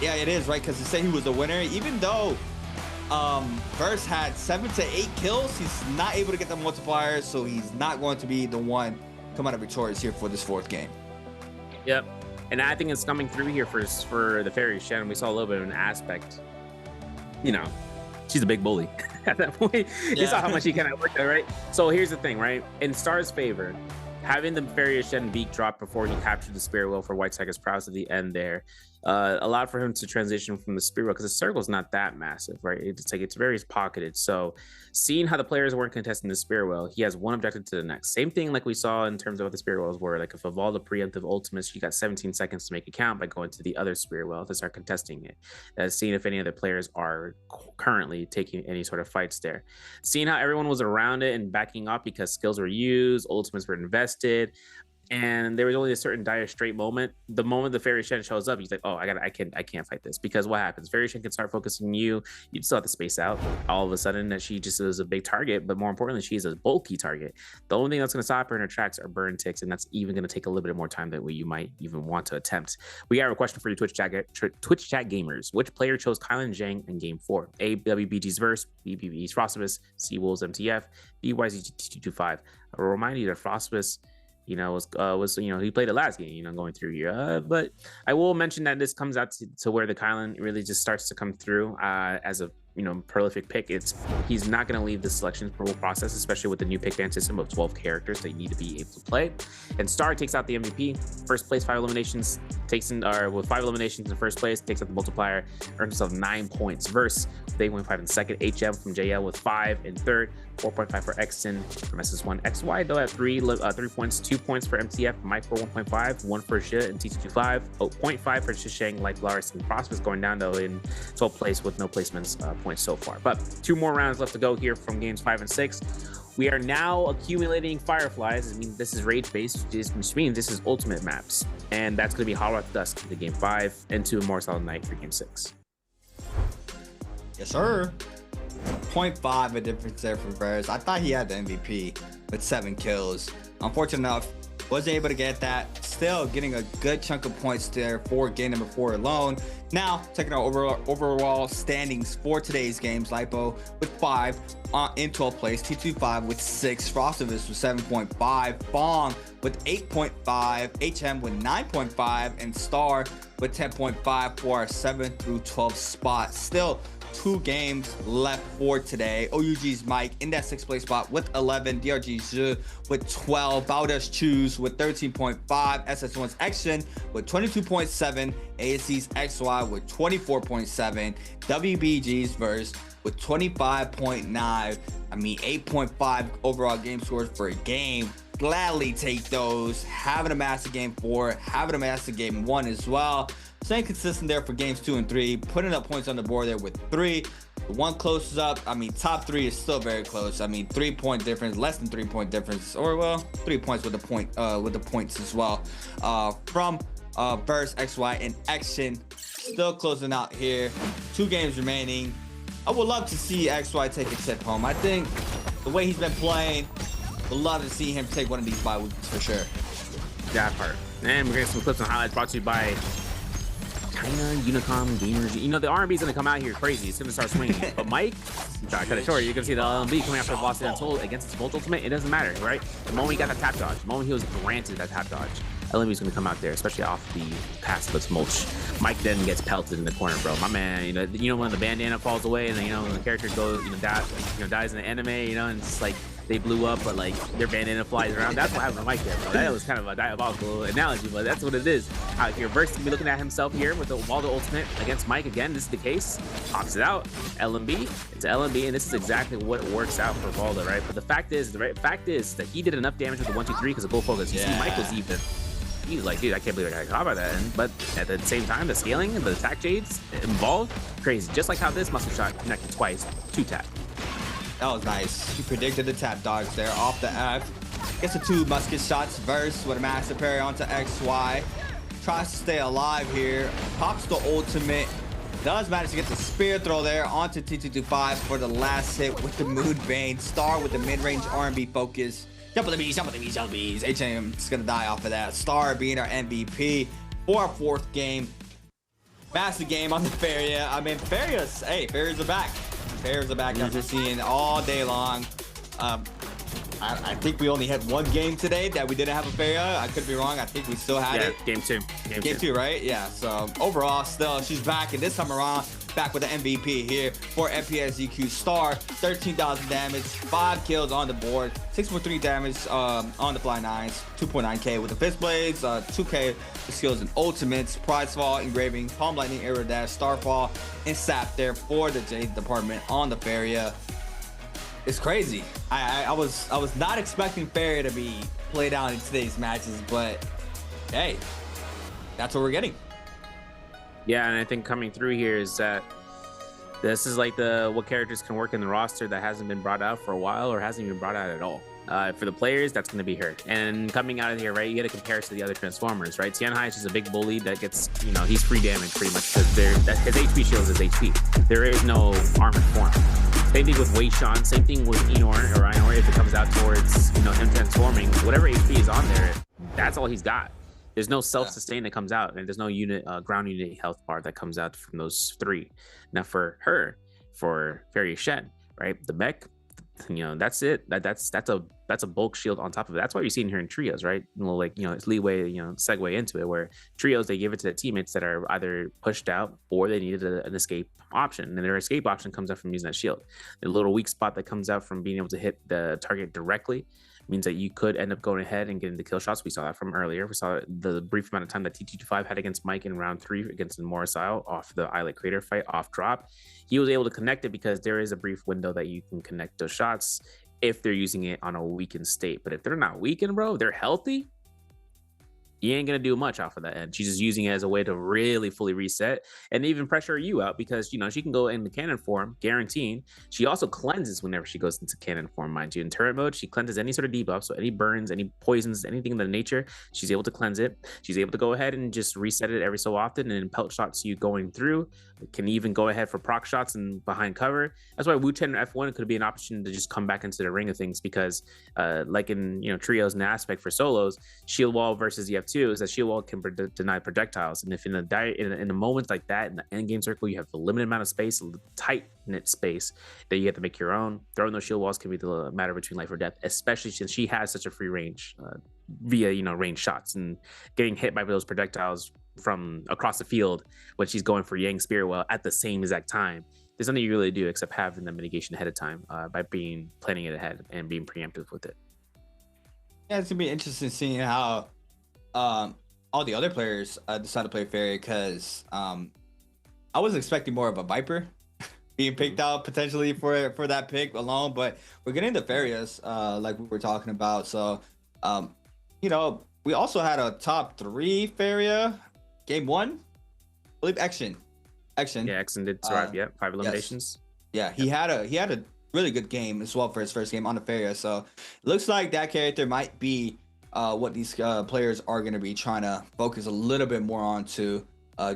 yeah, it is, right? Because to say he was the winner, even though Verse had 7 to 8 kills, he's not able to get the multiplier, so he's not going to be the one come out of victorious here for this 4th game. Yep. And I think it's coming through here for the Fairy Shen. We saw a little bit of an aspect. You know, she's a big bully at that point. You saw how much he kind of worked there, right? So here's the thing, right? In Star's favor, having the Fairy Shen Beak drop before he captured the Spirit Wheel for White Tiger's prowess at the end there allowed for him to transition from the Spirit Wheel, because the circle's not that massive, right? It's very pocketed. So seeing how the players weren't contesting the Spirit Wheel, he has one objective to the next. Same thing like we saw in terms of what the Spirit Wheels were. Like if Evolve the preemptive ultimates, you got 17 seconds to make a count by going to the other Spirit Wheel to start contesting it. Seeing if any other players are currently taking any sort of fights there. Seeing how everyone was around it and backing up because skills were used, ultimates were invested, and there was only a certain dire straight moment. The moment the Fairy Shen shows up, he's like, oh, I can't fight this. Because what happens? Fairy Shen can start focusing you still have to space out. All of a sudden that she just is a big target, but more importantly, she's a bulky target. The only thing that's going to stop her in her tracks are burn ticks, and that's even going to take a little bit more time than you might even want to attempt. We have a question for you, Twitch chat gamers. Which player chose Kylan Zhang in game 4? A, WBG's Verse, B, BBE's Frostibus, C, Wolves MTF, B, YZ225. I will remind you that Frostibus, was he played the last game, going through here. But I will mention that this comes out to where the Kylan really just starts to come through as a prolific pick. He's not going to leave the selection process, especially with the new pick ban system of 12 characters that you need to be able to play. And Star takes out the MVP, first place, 5 eliminations, with 5 eliminations in first place, takes out the multiplier, earns himself 9 points. Verse, they win 5 in second. HM from JL with 5 in third, 4.5 for Exton from SS1. XY though at 3 points, 2 points for MTF, Mike for 1.5, 1 for Zhe and T225, 0.5 for Shishang, like Laris and Prosperous going down though in 12th place with no placements points so far. But 2 more rounds left to go here from games 5 and 6. We are now accumulating Fireflies. I mean, this is rage based, which means this is ultimate maps, and that's going to be Hollow at Dusk into game 5 and 2 more Solid Night for game 6. Yes, sir. 0.5 a difference there for Bears. I thought he had the MVP with 7 kills. Unfortunate enough, Wasn't able to get that. Still getting a good chunk of points there for game number 4 alone. Now, taking our overall standings for today's games. Lipo with 5 in 12th place. T25 with 6. Frostivus with 7.5. Bong with 8.5. HM with 9.5. And Star with 10.5 for our 7th through 12th spot. Still 2 games left for today. OUG's Mike in that 6th place spot with 11. DRG's Zhu with 12. Bauda's Choose with 13.5. SS1's Action with 22.7. ASC's XY with 24.7. WBG's Verse with 25.9. I mean, 8.5 overall game scores for a game. Gladly take those. Having a massive game 4, having a massive game 1 as well. Staying consistent there for games 2 and 3, putting up points on the board there with 3. The 1 closes up. I mean, top 3 is still very close. I mean, 3-point difference, less than 3-point difference, or well, 3 points with the points as well. From Burst, XY, and Action, still closing out here. 2 games remaining. I would love to see XY take a trip home. I think the way he's been playing, would love to see him take one of these bye weeks for sure. That part. And we're getting some clips and highlights brought to you by China Unicom Gamers. You know, the R&B is going to come out here crazy. It's going to start swinging. But Mike, I cut it short. You can see the LMB coming after Velocity Untold against his Volt Ultimate. It doesn't matter, right? The moment he got that tap dodge, the moment he was granted that tap dodge, LMB is going to come out there, especially off the passive mulch. Mike then gets pelted in the corner, bro. My man, you know when the bandana falls away and then, when the character goes, dies in the anime, and it's just like they blew up, but like their bandana flies around. That's what happened to Mike there, bro. That was kind of a diabolical analogy, but that's what it is. Out here, Verse gonna be looking at himself here with the Waldo Ultimate against Mike again. This is the case. Pops it out. LMB. It's LMB, and this is exactly what works out for Waldo, right? But the fact is that he did enough damage with the 1-2-3 because of Gold Focus. You see, Mike was even. He was like, dude, I can't believe I got caught by that. But at the same time, the scaling and the attack jades involved, crazy. Just like how this muscle shot connected twice, 2-tap. That was nice. He predicted the tap dodge there off the F. Gets the 2 musket shots. Verse with a massive parry onto XY. Tries to stay alive here. Pops the ultimate. Does manage to get the spear throw there onto T225 for the last hit with the Moonbane. Star with the mid-range R&B focus. Jump on the bees, jump on the bees, jump on the bees. HM is gonna die off of that. Star being our MVP for our 4th game. Massive game on the Feria. I mean, Ferias are back. Ferias are back after seeing all day long. I think we only had 1 game today that we didn't have a Feria. I could be wrong. I think we still had it. Game 2. Game 2, right? Yeah. So overall, still, she's back, and this time around, back with the MVP here for NPSGQ Star. 13,000 damage, 5 kills on the board, 6.3 damage on the Fly 9s, 2.9k with the Fist Blades, 2k with skills and ultimates, Prize Fall, Engraving, Palm Lightning, Arrow Dash, Starfall, and Sap there for the Jade department on the Feria. It's crazy. I was not expecting Feria to be played out in today's matches, but hey, that's what we're getting. Yeah, and I think coming through here is that this is like what characters can work in the roster that hasn't been brought out for a while or hasn't even brought out at all. For the players, that's going to be her. And coming out of here, right, you got to compare it to the other Transformers, right? Tianhai is just a big bully that gets, he's free damage pretty much because his HP shield is his HP. There is no armored form. Same thing with Wei Shan, same thing with Enor or Einor if it comes out towards, him transforming. Whatever HP is on there, that's all he's got. There's no self-sustain that comes out, and there's no ground unit health bar that comes out from those 3. Now for her, for Feria Shen, right? The mech, that's it. That's a bulk shield on top of it. That's why you're seeing her in trios, right? It's leeway, segue into it, where trios, they give it to the teammates that are either pushed out or they needed an escape option, and their escape option comes out from using that shield. The little weak spot that comes out from being able to hit the target directly means that you could end up going ahead and getting the kill shots. We saw that from earlier. We saw the brief amount of time that T225 had against Mike in round 3 against the Morris Isle off the Islet Crater fight off drop. He was able to connect it because there is a brief window that you can connect those shots if they're using it on a weakened state. But if they're not weakened, bro, they're healthy, you ain't gonna do much off of that end. She's just using it as a way to really fully reset and even pressure you out because she can go into cannon form, guaranteeing. She also cleanses whenever she goes into cannon form, mind you. In turret mode, she cleanses any sort of debuff, so any burns, any poisons, anything of the nature, she's able to cleanse it. She's able to go ahead and just reset it every so often and pelt shots you going through. It can even go ahead for proc shots and behind cover. That's why Wu Chen F1 could be an option to just come back into the ring of things, because like in trios and aspect for solos, shield wall versus the F2 is that shield wall can deny projectiles, and if in a moment like that in the end game circle you have a limited amount of space, a tight knit space that you have to make your own, throwing those shield walls can be the matter between life or death, especially since she has such a free range via range shots, and getting hit by those projectiles from across the field when she's going for Yang Spirit Well at the same exact time. There's nothing you really do except having the mitigation ahead of time by planning it ahead and being preemptive with it. Yeah, it's gonna be interesting seeing how all the other players decide to play Fairy, because I was expecting more of a Viper being picked out potentially for that pick alone, but we're getting the Farias like we were talking about. So we also had a top 3 Faria game 1, I believe. Action. Yeah, Exon did survive. 5 eliminations. Yes. Yeah, he had a really good game as well for his first game on the Faria. So it looks like that character might be what these players are going to be trying to focus a little bit more on to.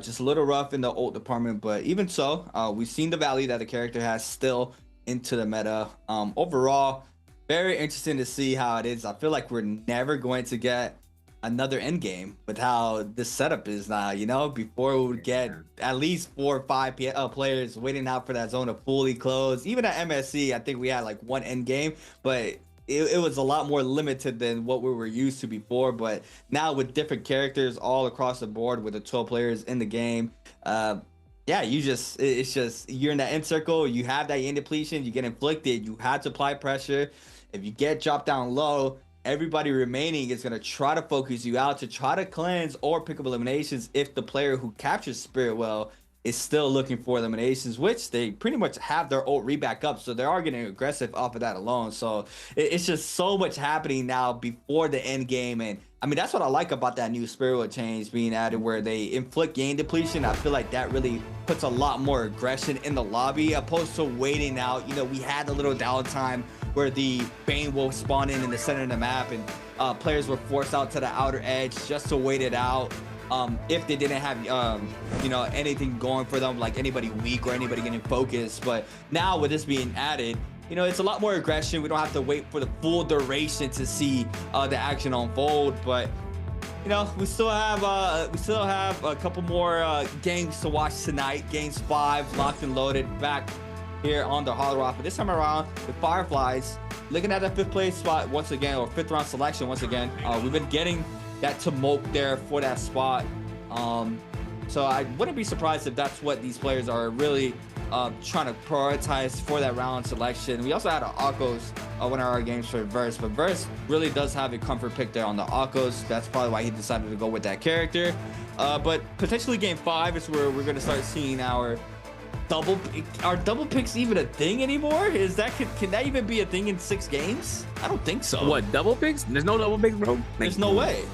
Just a little rough in the ult department, but even so, we've seen the value that the character has still into the meta. Overall, very interesting to see how it is. I feel like we're never going to get another end game with how this setup is now. Before we would get at least 4 or 5 players waiting out for that zone to fully close. Even at MSC, I think we had like 1 end game, but it was a lot more limited than what we were used to before. But now with different characters all across the board, with the 12 players in the game, it's just you're in that end circle, you have that end depletion, you get inflicted, you have to apply pressure. If you get dropped down low, everybody remaining is going to try to focus you out to try to cleanse or pick up eliminations if the player who captures Spirit Well is still looking for eliminations, which they pretty much have their ult reback up, so they are getting aggressive off of that alone. So it's just so much happening now before the end game, and I mean that's what I like about that new Spirit Well change being added, where they inflict gain depletion. I feel like that really puts a lot more aggression in the lobby opposed to waiting out. We had a little downtime where the Bane will spawn in the center of the map, and players were forced out to the outer edge just to wait it out. If they didn't have anything going for them, like anybody weak or anybody getting focused. But now with this being added, it's a lot more aggression. We don't have to wait for the full duration to see the action unfold. But we still have a couple more games to watch tonight. Games 5 locked and loaded back here on the Hard Rock. But this time around, the Fireflies looking at that 5th place spot once again, or 5th round selection once again. We've been getting that tumult there for that spot. So I wouldn't be surprised if that's what these players are really trying to prioritize for that round selection. We also had an Akos one of our games for Verse, but Verse really does have a comfort pick there on the Akos. That's probably why he decided to go with that character. But potentially game 5 is where we're going to start seeing our double picks even a thing anymore? Can that even be a thing in 6 games? I don't think so. What, double picks? There's no double picks, bro. There's no way.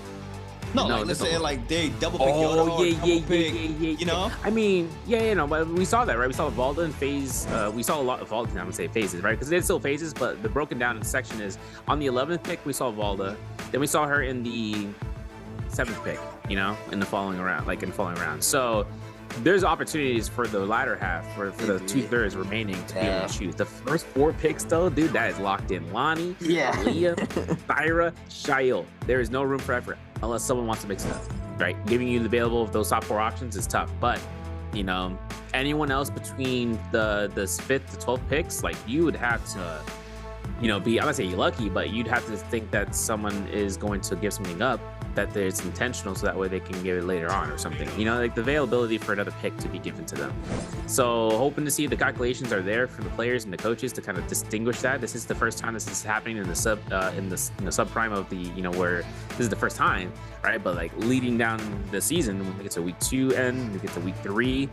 No, like let's say like they double pick Yoda, I mean, but we saw that, right? We saw Valda and FaZe. We saw a lot of Valda. I'm gonna say phases, right? Because it's still phases, but the broken down section is on the 11th pick we saw Valda, then we saw her in the 7th pick, in the following round. So there's opportunities for the latter half for the 2/3 remaining to be able to choose. The first 4 picks though, dude, that is locked in. Lonnie, Leah, Thyra, Shail. There is no room for effort unless someone wants to mix it up, right? Giving you the available of those top 4 options is tough, but anyone else between the 5th to 12th picks, like you would have to be, I'm gonna say lucky, but you'd have to think that someone is going to give something up, that it's intentional, so that way they can give it later on or something. Like the availability for another pick to be given to them. So hoping to see the calculations are there for the players and the coaches to kind of distinguish that. This is the first time this is happening in the subprime of the where this is the first time, right? But like leading down the season, when we get to week 2 and we get to week 3.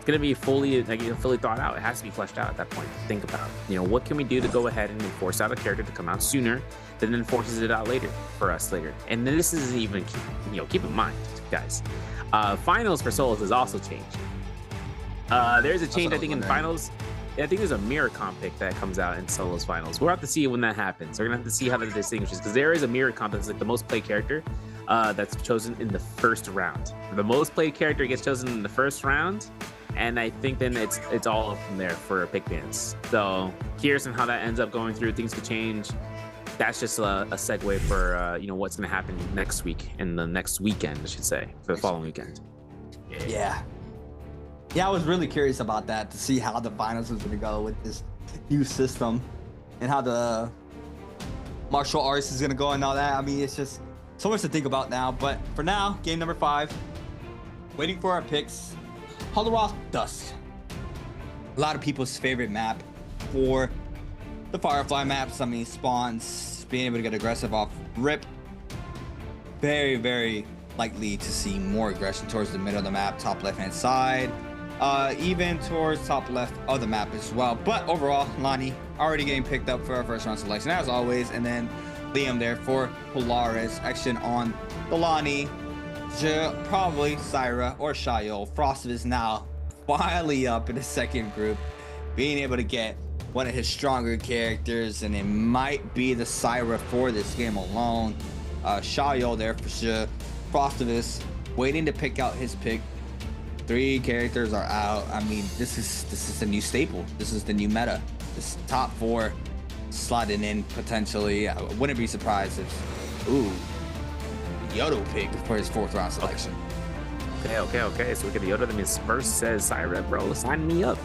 Going to be fully thought out. It has to be fleshed out at that point. Think about, what can we do to go ahead and force out a character to come out sooner than then forces it out later for us later. And this isn't even, keep in mind, guys. Finals for solos has also changed. There's a change, I think, in finals. I think there's a mirror comp pick that comes out in solos finals. We'll have to see when that happens. We're gonna have to see how that distinguishes, because there is a mirror comp that's like the most played character that's chosen in the first round. The most played character gets chosen in the first round, and I think then it's all up from there for pick bans. So curious on how that ends up going through. Things could change. That's just a segue for what's going to happen next week and the next weekend, I should say, for the following weekend. Yeah, I was really curious about that to see how the finals was going to go with this new system and how the martial arts is going to go and all that. I mean, it's just so much to think about now. But for now, game number 5, waiting for our picks. Holoroth Dusk. A lot of people's favorite map for the Firefly maps. I mean, spawns, being able to get aggressive off rip. Very, very likely to see more aggression towards the middle of the map, top left-hand side. Even towards top left of the map as well. But overall, Lonnie already getting picked up for our first round selection as always. And then Liam there for Polaris. Action on the Lonnie. Probably Syra or Shayo. Frosted is now finally up in the second group, being able to get one of his stronger characters, and it might be the Syra for this game alone. Shayo there for sure. Frosted is waiting to pick out his pick. 3 characters are out. I mean, this is the new staple. This is the new meta. This top 4 slotting in potentially. I wouldn't be surprised if Yodo pick for his 4th round selection. Okay. So we get the Yoda. That means first says Syra, bro, sign me up.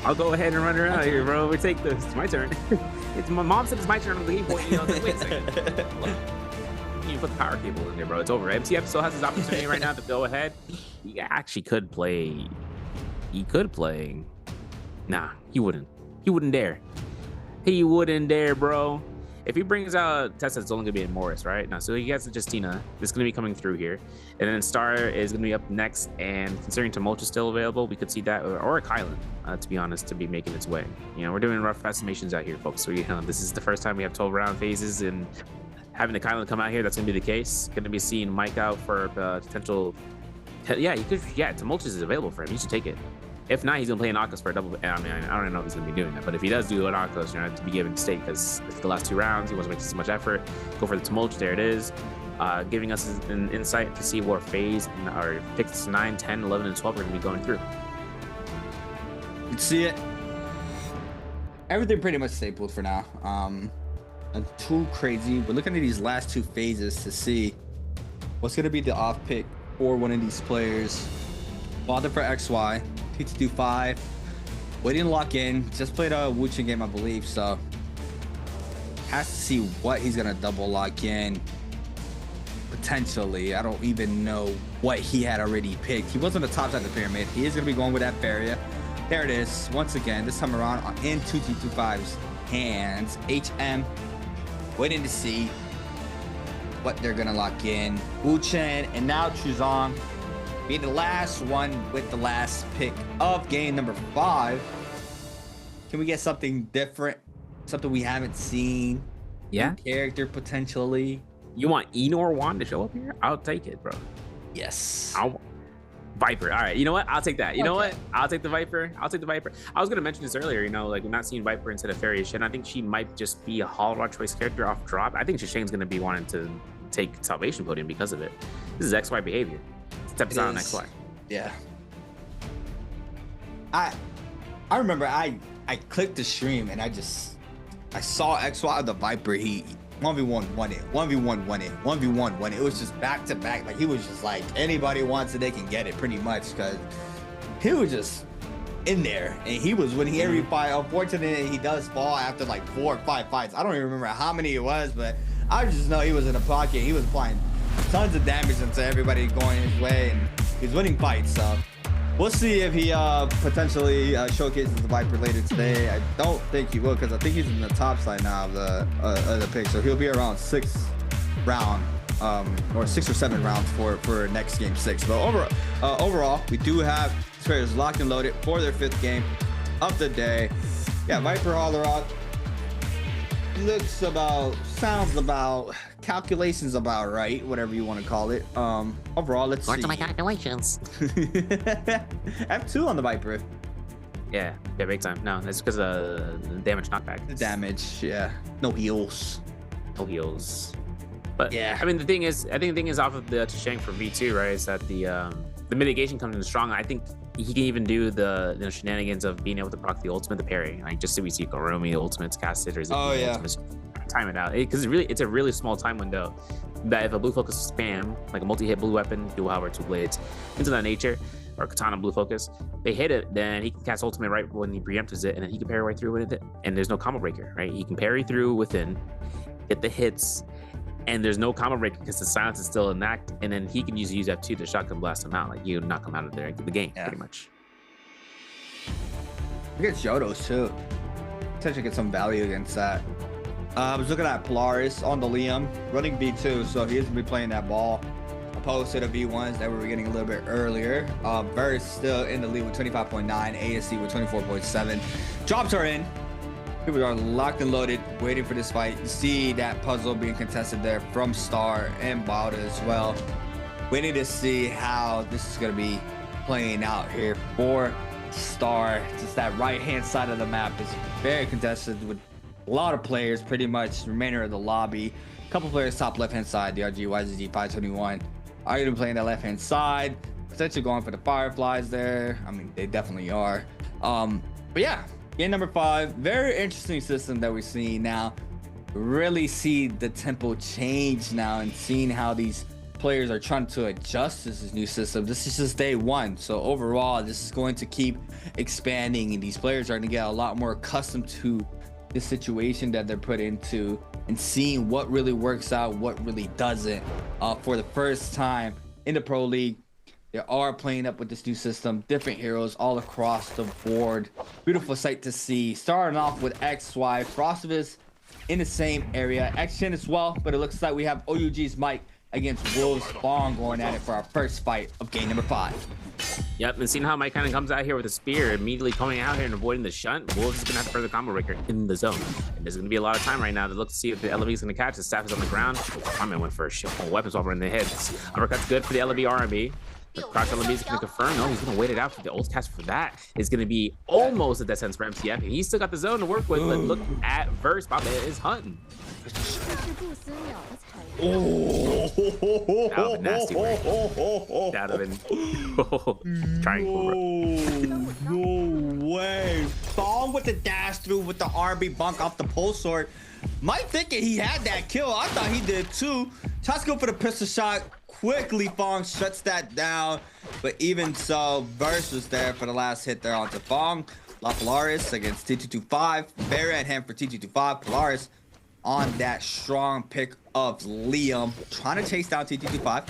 I'll go ahead and run around here, bro. We take this. It's my turn. It's my mom said it's my turn on the game point. Wait a second. You put the power cable in there, bro. It's over. MTF still has his opportunity right now to go ahead. He actually could play. He could play. Nah, he wouldn't. He wouldn't dare. He wouldn't dare, bro. If he brings out Tessa, it's only gonna be in Morris, right? Now, so he gets Justina. This is gonna be coming through here, and then Star is gonna be up next. And considering Tumult is still available, we could see that, or a Kylan, to be honest, to be making its way. We're doing rough estimations out here, folks. So this is the first time we have 12 round phases, and having the Kylan come out here, that's gonna be the case. Gonna be seeing Mike out for potential. Yeah, you could. Yeah, Tumult is available for him. You should take it. If not, he's gonna play an Akos for a double. I mean, I don't know if he's gonna be doing that, but if he does do an Akos, you're gonna have to be given stake because the last 2 rounds he wasn't making as much effort. Go for the Tumult. There it is, giving us an insight to see what phase our picks 9, 10, 11, and 12 are gonna be going through. Let's see it. Everything pretty much stapled for now. Too crazy. We're looking at these last 2 phases to see what's gonna be the off pick for one of these players. Father for XY. 2-2-5, waiting to lock in. Just played a Wuchen game, I believe, so has to see what he's gonna double lock in. Potentially, I don't even know what he had already picked. He wasn't the top side of the pyramid. He is gonna be going with that Faria. There it is. Once again, this time around in 2-2-2-5's hands. HM, waiting to see what they're gonna lock in. Wuchen and now Chuzong. Be the last one with the last pick of game number 5. Can we get something different? Something we haven't seen? Yeah. New character potentially. You want Enor Wand to show up here? I'll take it, bro. Yes. Viper. All right. You know what? I'll take that. You know what? I'll take the Viper. I was gonna mention this earlier. Like we're not seeing Viper instead of Fairy Shin. I think she might just be a Holorock choice character off drop. I think Shashane's gonna be wanting to take Salvation Podium because of it. This is XY behavior. Steps out on XY. Yeah. I remember I clicked the stream and I saw XY the Viper. He 1v1 won it. 1v1 won it. 1v1 won it. It was just back to back. Like he was just like anybody wants it, they can get it pretty much because he was just in there and he was winning every fight. Unfortunately, he does fall after like 4 or 5 fights. I don't even remember how many it was, but I just know he was in a pocket. He was applying tons of damage into everybody going his way, and he's winning fights. So we'll see if he potentially showcases the Viper later today. I don't think he will because I think he's in the top side now of the pick, so he'll be around 6th round or 6 or 7 rounds for next game 6. But overall, we do have players locked and loaded for their 5th game of the day. Yeah, Viper Holorock. Sounds about, calculations about right, whatever you want to call it. Overall, let's see. According to my calculations. F2 on the Viper. Yeah, big time. No, that's because of the damage knockback. The damage, yeah. No heals. But yeah, I mean, I think the thing is off of the Chishang for V2, right, is that the mitigation comes in strong. I think he can even do the shenanigans of being able to proc the ultimate, the parry. Like just so we see Garomi ultimates casted or ultimates, time it out. Because it's a really small time window. That if a blue focus spam, like a multi-hit blue weapon, dual power, 2 blades, things of that nature, or katana blue focus, they hit it, then he can cast ultimate right when he preempts it, and then he can parry right through with it. And there's no combo breaker, right? He can parry through within, get the hits, and there's no combo breaker because the silence is still intact, and then he can use F2 to shotgun blast him out. Like you knock him out of there and get the game, pretty much. We get Jodos too. Potentially get some value against that. I was looking at Polaris on the Liam, running B2, so he is going to be playing that ball. Opposed to the V1s that we were getting a little bit earlier. Verse still in the lead with 25.9, ASC with 24.7. Drops are in. People are locked and loaded, waiting for this fight. You see that puzzle being contested there from Star and Bauda as well. Waiting to see how this is going to be playing out here for Star. Just that right-hand side of the map is very contested with a lot of players, pretty much remainder of the lobby. A couple players top left-hand side, DRG, YZG, 521. Are going to be playing that left-hand side. Potentially going for the Fireflies there. I mean, they definitely are. But yeah, game number 5. Very interesting system that we're seeing now. Really see the tempo change now and seeing how these players are trying to adjust to this new system. This is just day 1. So overall, this is going to keep expanding and these players are going to get a lot more accustomed to the situation that they're put into and seeing what really works out, what really doesn't. For the first time in the Pro League, they are playing up with this new system, different heroes all across the board. Beautiful sight to see. Starting off with XY, Frostivus in the same area, Action as well, but it looks like we have OUG's Mike against Wolves Spawn going at it for our first fight of game number 5. Yep, and seeing how Mike kind of comes out here with a spear, immediately coming out here and avoiding the shunt, Wolves is going to have to further combo breaker in the zone. And there's going to be a lot of time right now to look to see if the LB is going to catch. The staff is on the ground. Comment went for a shit. Weapons over in the heads. Uppercut's good for the LB RMB. The crouch LB is going to confirm. No, he's going to wait it out for the ult cast for that. Is going to be almost a death sentence for MTF. And he's still got the zone to work with, but look at Verse. Baba is hunting. Oh, that would have been nasty work. That would have been triangle. No way. Thong with the dash through with the RB bunk off the pulse sword. Mike thinking he had that kill. I thought he did too. Tries to go for the pistol shot. Quickly, Fong shuts that down. But even so, Verse was there for the last hit there onto Fong. La Polaris against T225. Very at hand for T225. Polaris on that strong pick of Liam, trying to chase down T225,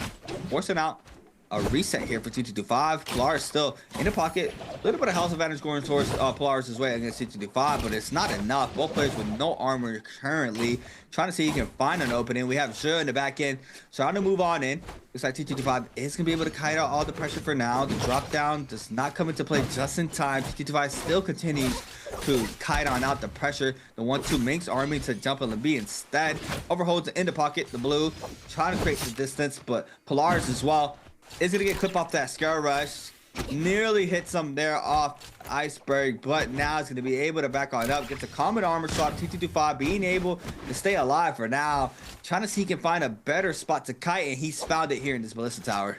forcing out a reset here for T225. Polaris still in the pocket, a little bit of health advantage going towards Polaris' way against T225, but it's not enough. Both players with no armor currently, trying to see if he can find an opening. We have Zhe in the back end, trying to move on in. Looks like T225 is going to be able to kite out all the pressure for now. The drop down does not come into play just in time. T225 still continues to kite on out the pressure. The 1-2 Minx army to jump on the B instead. Overholds in the pocket, the blue, trying to create the distance, but Polaris as well is going to get clipped off that Scare Rush. Nearly hits him there off Iceberg, but now it's going to be able to back on up. Gets a common armor swap. T225 being able to stay alive for now. Trying to see if he can find a better spot to kite, and he's found it here in this Ballista Tower.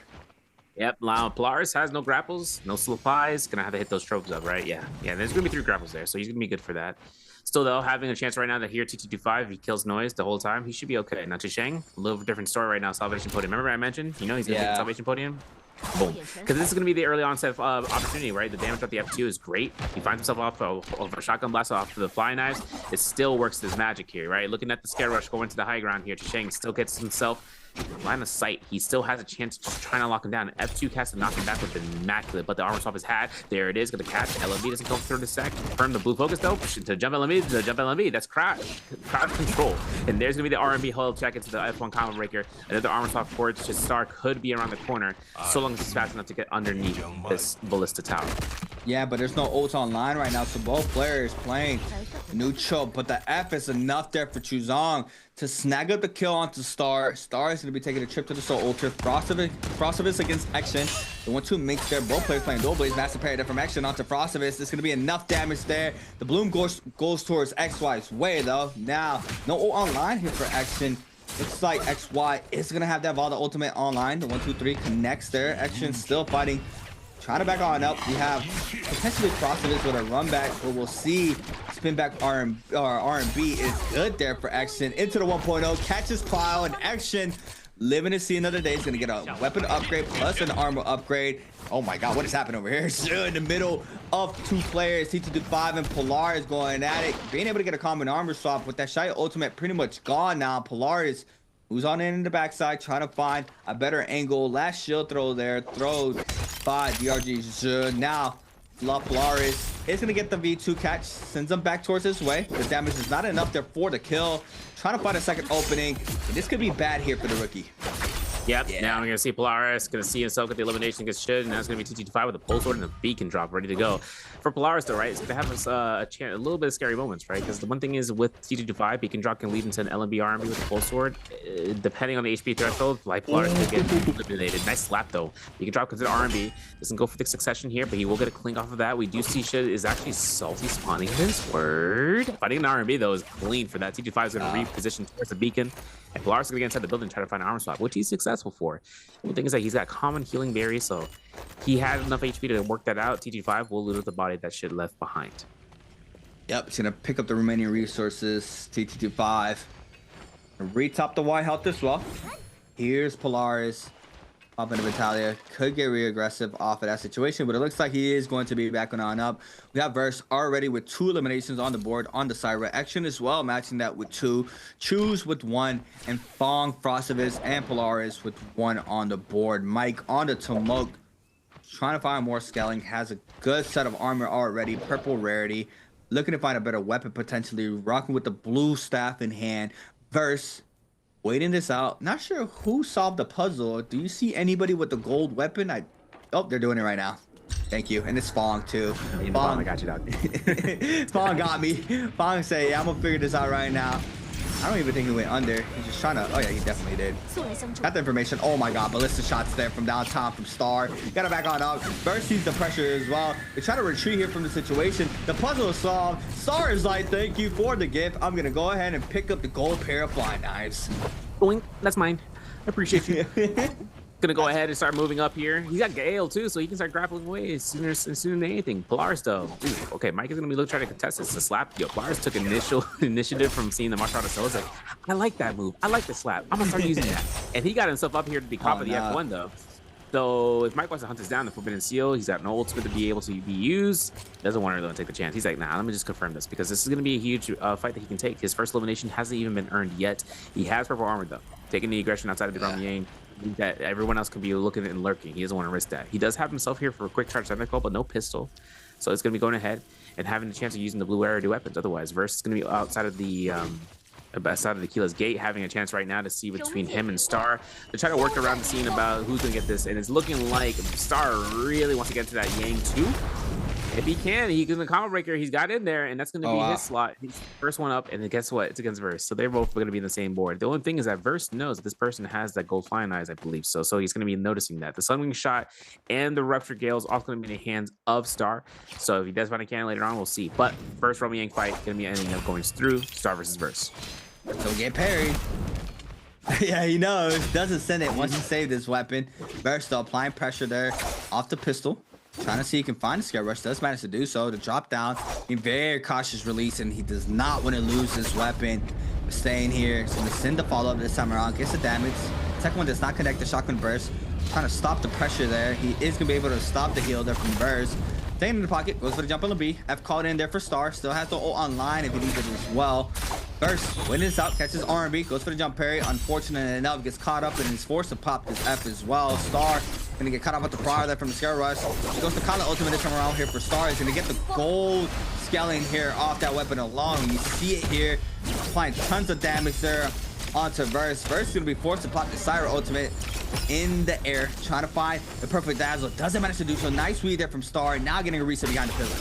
Yep, Polaris has no grapples, no supplies. Gonna have to hit those tropes up, right? Yeah, there's gonna be 3 grapples there, so he's gonna be good for that. Still, though, having a chance right now to hear T225, he kills noise the whole time. He should be okay. Now, Chisheng, a little different story right now. Salvation Podium. Remember I mentioned, he's gonna get Salvation Podium? Boom. Because this is going to be the early onset opportunity, right? The damage off the F2 is great. He finds himself off of a shotgun blast off the flying knives. It still works his magic here, right? Looking at the Scare Rush going to the high ground here, Chisheng still gets himself line of sight. He still has a chance to just trying to lock him down. F2 cast to knock him back with immaculate, but the armor swap is had. There it is, gonna catch. LMB doesn't come through the sec. Confirm the blue focus though. To jump LMB, that's crouch control. And there's gonna be the RMB hold check into the F1 combo breaker. Another armor swap forward to Star could be around the corner, so long as it's fast enough to get underneath this Ballista Tower. Yeah, but there's no ult online right now, so both players playing neutral, but the F is enough there for Chuzong to snag up the kill onto Star. Star is going to be taking a trip to the Soul Ultra. Frostivus against Action. The 1-2 Minx there. Both players playing Dual Blades. Master parry there from Action onto Frostivus. There's going to be enough damage there. The Bloom goes towards XY's way, though. Now, no ult online here for Action. Looks like XY is going to have that Valda ultimate online. The 1-2-3 connects there. Action still fighting Trying to back on up. We have potentially crosses with a run back, but we'll see. Spin back R&B is good there for Action. Into the 1.0, catches Plow, and Action living to see another day. He's going to get a weapon upgrade plus an armor upgrade. Oh my god, what is happening over here? Still in the middle of two players. T225 and Polaris going at it. Being able to get a common armor swap with that Shy ultimate pretty much gone now. Polaris who's on in the backside, trying to find a better angle. Last shield throw there, throw by DRG. Now, Polaris is going to get the V2 catch, sends him back towards his way. The damage is not enough there for the kill. Trying to find a second opening. And this could be bad here for the rookie. Yep, now we're going to see Polaris going to see himself get the elimination against Shid, and now it's going to be T225 with a pole sword and a beacon drop ready to go. For Polaris, though, right, it's going to have us a little bit of scary moments, right? Because the one thing is with T225, beacon drop can lead into an LMB RMB with a pole sword. Depending on the HP threshold, like Polaris could get eliminated. Nice slap, though. Beacon drop comes to RMB. Doesn't go for the succession here, but he will get a clink off of that. We do see Shid is actually salty spawning his word. Fighting an RMB, though, is clean for that. T225 is going to reposition towards the beacon. And Polaris is going to get inside the building and try to find an armor swap, which he's successful for. The thing is that he's got common healing berries, so he had enough HP to work that out. T225 will lose the body that Shid left behind. Yep, he's going to pick up the remaining resources. T225. Retop the Y health as well. Here's Polaris. Up into Vitalia. Could get re-aggressive off of that situation, but it looks like he is going to be back on up. We have Verse already with 2 eliminations on the board on the side. Action as well, matching that with 2. Choose with 1, and Fong, Frostivus, and Polaris with 1 on the board. Mike on the Tomok, trying to find more scaling. Has a good set of armor already. Purple rarity. Looking to find a better weapon potentially. Rocking with the blue staff in hand. Verse waiting this out. Not sure who solved the puzzle. Do you see anybody with the gold weapon? Oh, they're doing it right now. Thank you. And it's Fong too. Fong, I got you, dog. Fong got me. Fong say, yeah, I'm gonna figure this out right now. I don't even think he went under. He's just trying to. Oh yeah, he definitely did. Got the information. Oh my god, ballista shots there from downtown from Star. Got to back on up. First sees the pressure as well. They try to retreat here from the situation. The puzzle is solved. Star is like, thank you for the gift. I'm gonna go ahead and pick up the gold pair of flying knives. Boing, that's mine. I appreciate you. Gonna go ahead and start moving up here. He's got Gale too, so he can start grappling away sooner than anything. Polaris though. Ooh, okay, Mike is gonna be trying to contest this. The slap. Yo, Polaris took initial initiative from seeing the martial artist. So I was like, I like that move. I like the slap. I'm gonna start using that. And he got himself up here to be caught of the F1 though. So if Mike wants to hunt this down, the Forbidden Seal, he's got no ultimate to be able to be used. Doesn't want to really take the chance. He's like, nah, let me just confirm this because this is going to be a huge fight that he can take. His first elimination hasn't even been earned yet. He has purple armor though. Taking the aggression outside of the ground game that everyone else could be looking and lurking. He doesn't want to risk that. He does have himself here for a quick charge technical, but no pistol. So it's going to be going ahead and having the chance of using the blue arrow to weapons. Otherwise, Verse is going to be outside of the side of the Kila's gate, having a chance right now to see between him and Star to try to work around the scene about who's gonna get this, and it's looking like Star really wants to get into that Yang too. If he can, he can the combo breaker. He's got in there, and that's gonna be his slot. He's the first one up, and then guess what? It's against Verse, so they're both gonna be in the same board. The only thing is that Verse knows that this person has that gold flying eyes, I believe. So he's gonna be noticing that the Sunwing shot and the Rupture Gale is also gonna be in the hands of Star. So if he does find a cannon later on, we'll see. But first Romy Yang fight gonna be ending up going through Star versus Verse. Don't get parried. Yeah, he knows. Doesn't send it once he saved this weapon. Verse still applying pressure there off the pistol. Trying to see if he can find the scare rush. Does manage to do so. To drop down. Being very cautious release, and he does not want to lose this weapon. Staying here. He's going to send the follow-up this time around. Gets the damage. Second one does not connect the shotgun burst. Trying to stop the pressure there. He is going to be able to stop the heal there from Verse. Staying in the pocket, goes for the jump on the B. F called in there for Star. Still has the ult online if he needs it as well. Verse, when it's out, catches R&B, goes for the jump parry. Unfortunate enough, gets caught up and is forced to pop this F as well. Star gonna get caught up with the prior there from the scare rush. He goes to Kala ultimate this time around here for Star. He's gonna get the gold scaling here off that weapon alone. You see it here, applying tons of damage there onto Verse. Verse is gonna be forced to pop the Syra ultimate in the air, trying to find the perfect dazzle. Doesn't manage to do so. Nice read there from Star. Now getting a reset behind the pillar.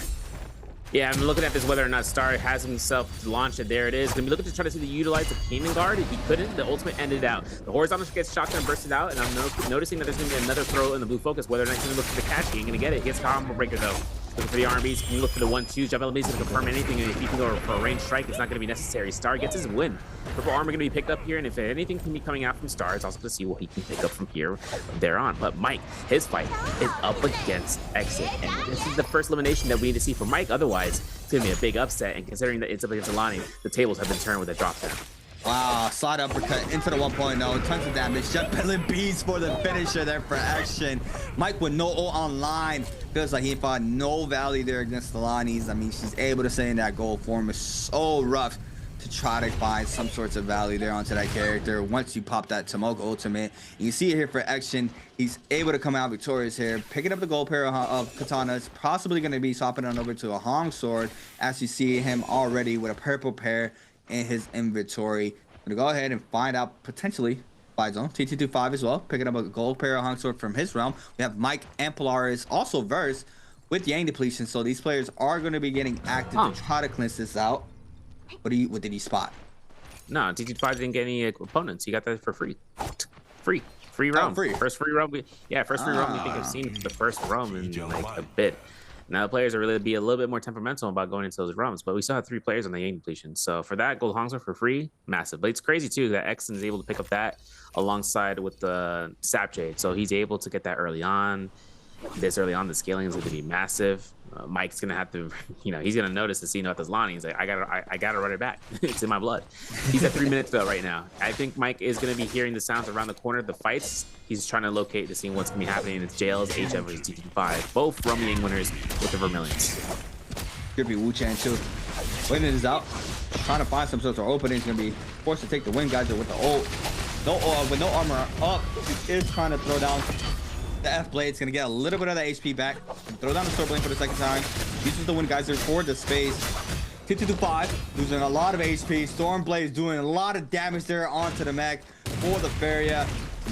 Yeah, I'm looking at this whether or not Star has himself launched it. There it is. Gonna be looking to try to see the utilize the Kingdom Guard. If he couldn't, the ultimate ended out. The horizontal gets shotgun bursted out, and I'm noticing that there's gonna be another throw in the blue focus. Whether or not he's gonna look for the catch, he ain't gonna get it. He gets combo breaker though. Looking for the RBs. Can you look for the 1-2? Jump LB's going to confirm anything. And if he can go for a range strike, it's not going to be necessary. Star gets his win. Purple armor going to be picked up here. And if anything can be coming out from Star, it's also going to see what he can pick up from here from there on. But Mike, his fight is up against Exit. And this is the first elimination that we need to see from Mike. Otherwise, it's going to be a big upset. And considering that it's up against Alani, the tables have been turned with a drop down. Wow, slide uppercut into the 1.0, tons of damage. Jump beast for the finisher there for action. Mike with no ult online. Feels like he fought no value there against the Lanis. I mean, she's able to stay in that gold form. Is so rough to try to find some sorts of value there onto that character. Once you pop that Tomoka ultimate, you see it here for action. He's able to come out victorious here, picking up the gold pair of katanas, possibly going to be swapping on over to a Hong sword, as you see him already with a purple pair in his inventory. I'm gonna go ahead and find out potentially by zone T225 as well, picking up a gold pair of Hong sword from his realm. We have Mike and Polaris also versed with Yang depletion, so these players are going to be getting active to try to cleanse this out. What did you spot? No, T225 didn't get any opponents. He got that for free. Free roam. First free roam. First free roam we think I've seen the first roam in like a bit. Now the players are really be a little bit more temperamental about going into those realms, but we still have 3 players on the Yang depletion. So for that, gold Hongsword for free, massive. But it's crazy too that Exton is able to pick up that alongside with the Sap Jade. So he's able to get that early on. This early on, the scaling is going to be massive. Mike's going to have to, he's going to notice the scene about this Lonnie. He's like, I gotta run it back. It's in my blood. He's at 3 minutes though right now. I think Mike is going to be hearing the sounds around the corner. The fights, he's trying to locate to see what's going to be happening. It's JL's HM versus T225. Both from Yang winners with the Vermilions. Could be Wu Chan too. Winning is out. Trying to find some sorts of openings. Going to be forced to take the win, guys, with the ult. With no armor up, he is trying to throw down the F-Blade's gonna get a little bit of the HP back. Throw down the Sword Blade for the second time. Uses the Wind Geyser for the space. T225 losing a lot of HP. Stormblade doing a lot of damage there onto the mech for the Feria.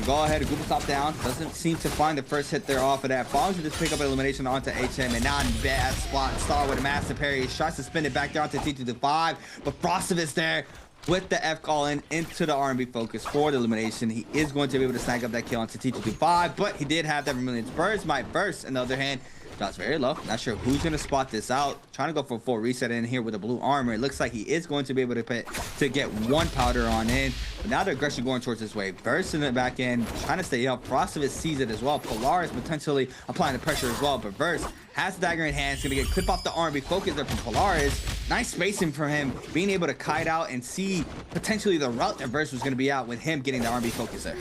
Go ahead, Google top down. Doesn't seem to find the first hit there off of that. Falls to just pick up an elimination onto HM, and not in bad spot. Star with a massive parry. He tries to spin it back down to T225, but Frosted is there with the F call into the R&B focus for the elimination. He is going to be able to snag up that kill onto T225, but he did have that Vermilion's burst. Might burst. On the other hand, drops very low. Not sure who's going to spot this out. Trying to go for a full reset in here with the blue armor. It looks like he is going to be able to get 1 powder on in. But now the aggression going towards his way. Burst in the back end, trying to stay up. Frostivus sees it as well. Polaris potentially applying the pressure as well. But Verse has the dagger in hand. It's going to get clip off the R&B focus there from Polaris. Nice spacing for him, being able to kite out and see potentially the route that Verse was going to be out with him getting the R&B focus there.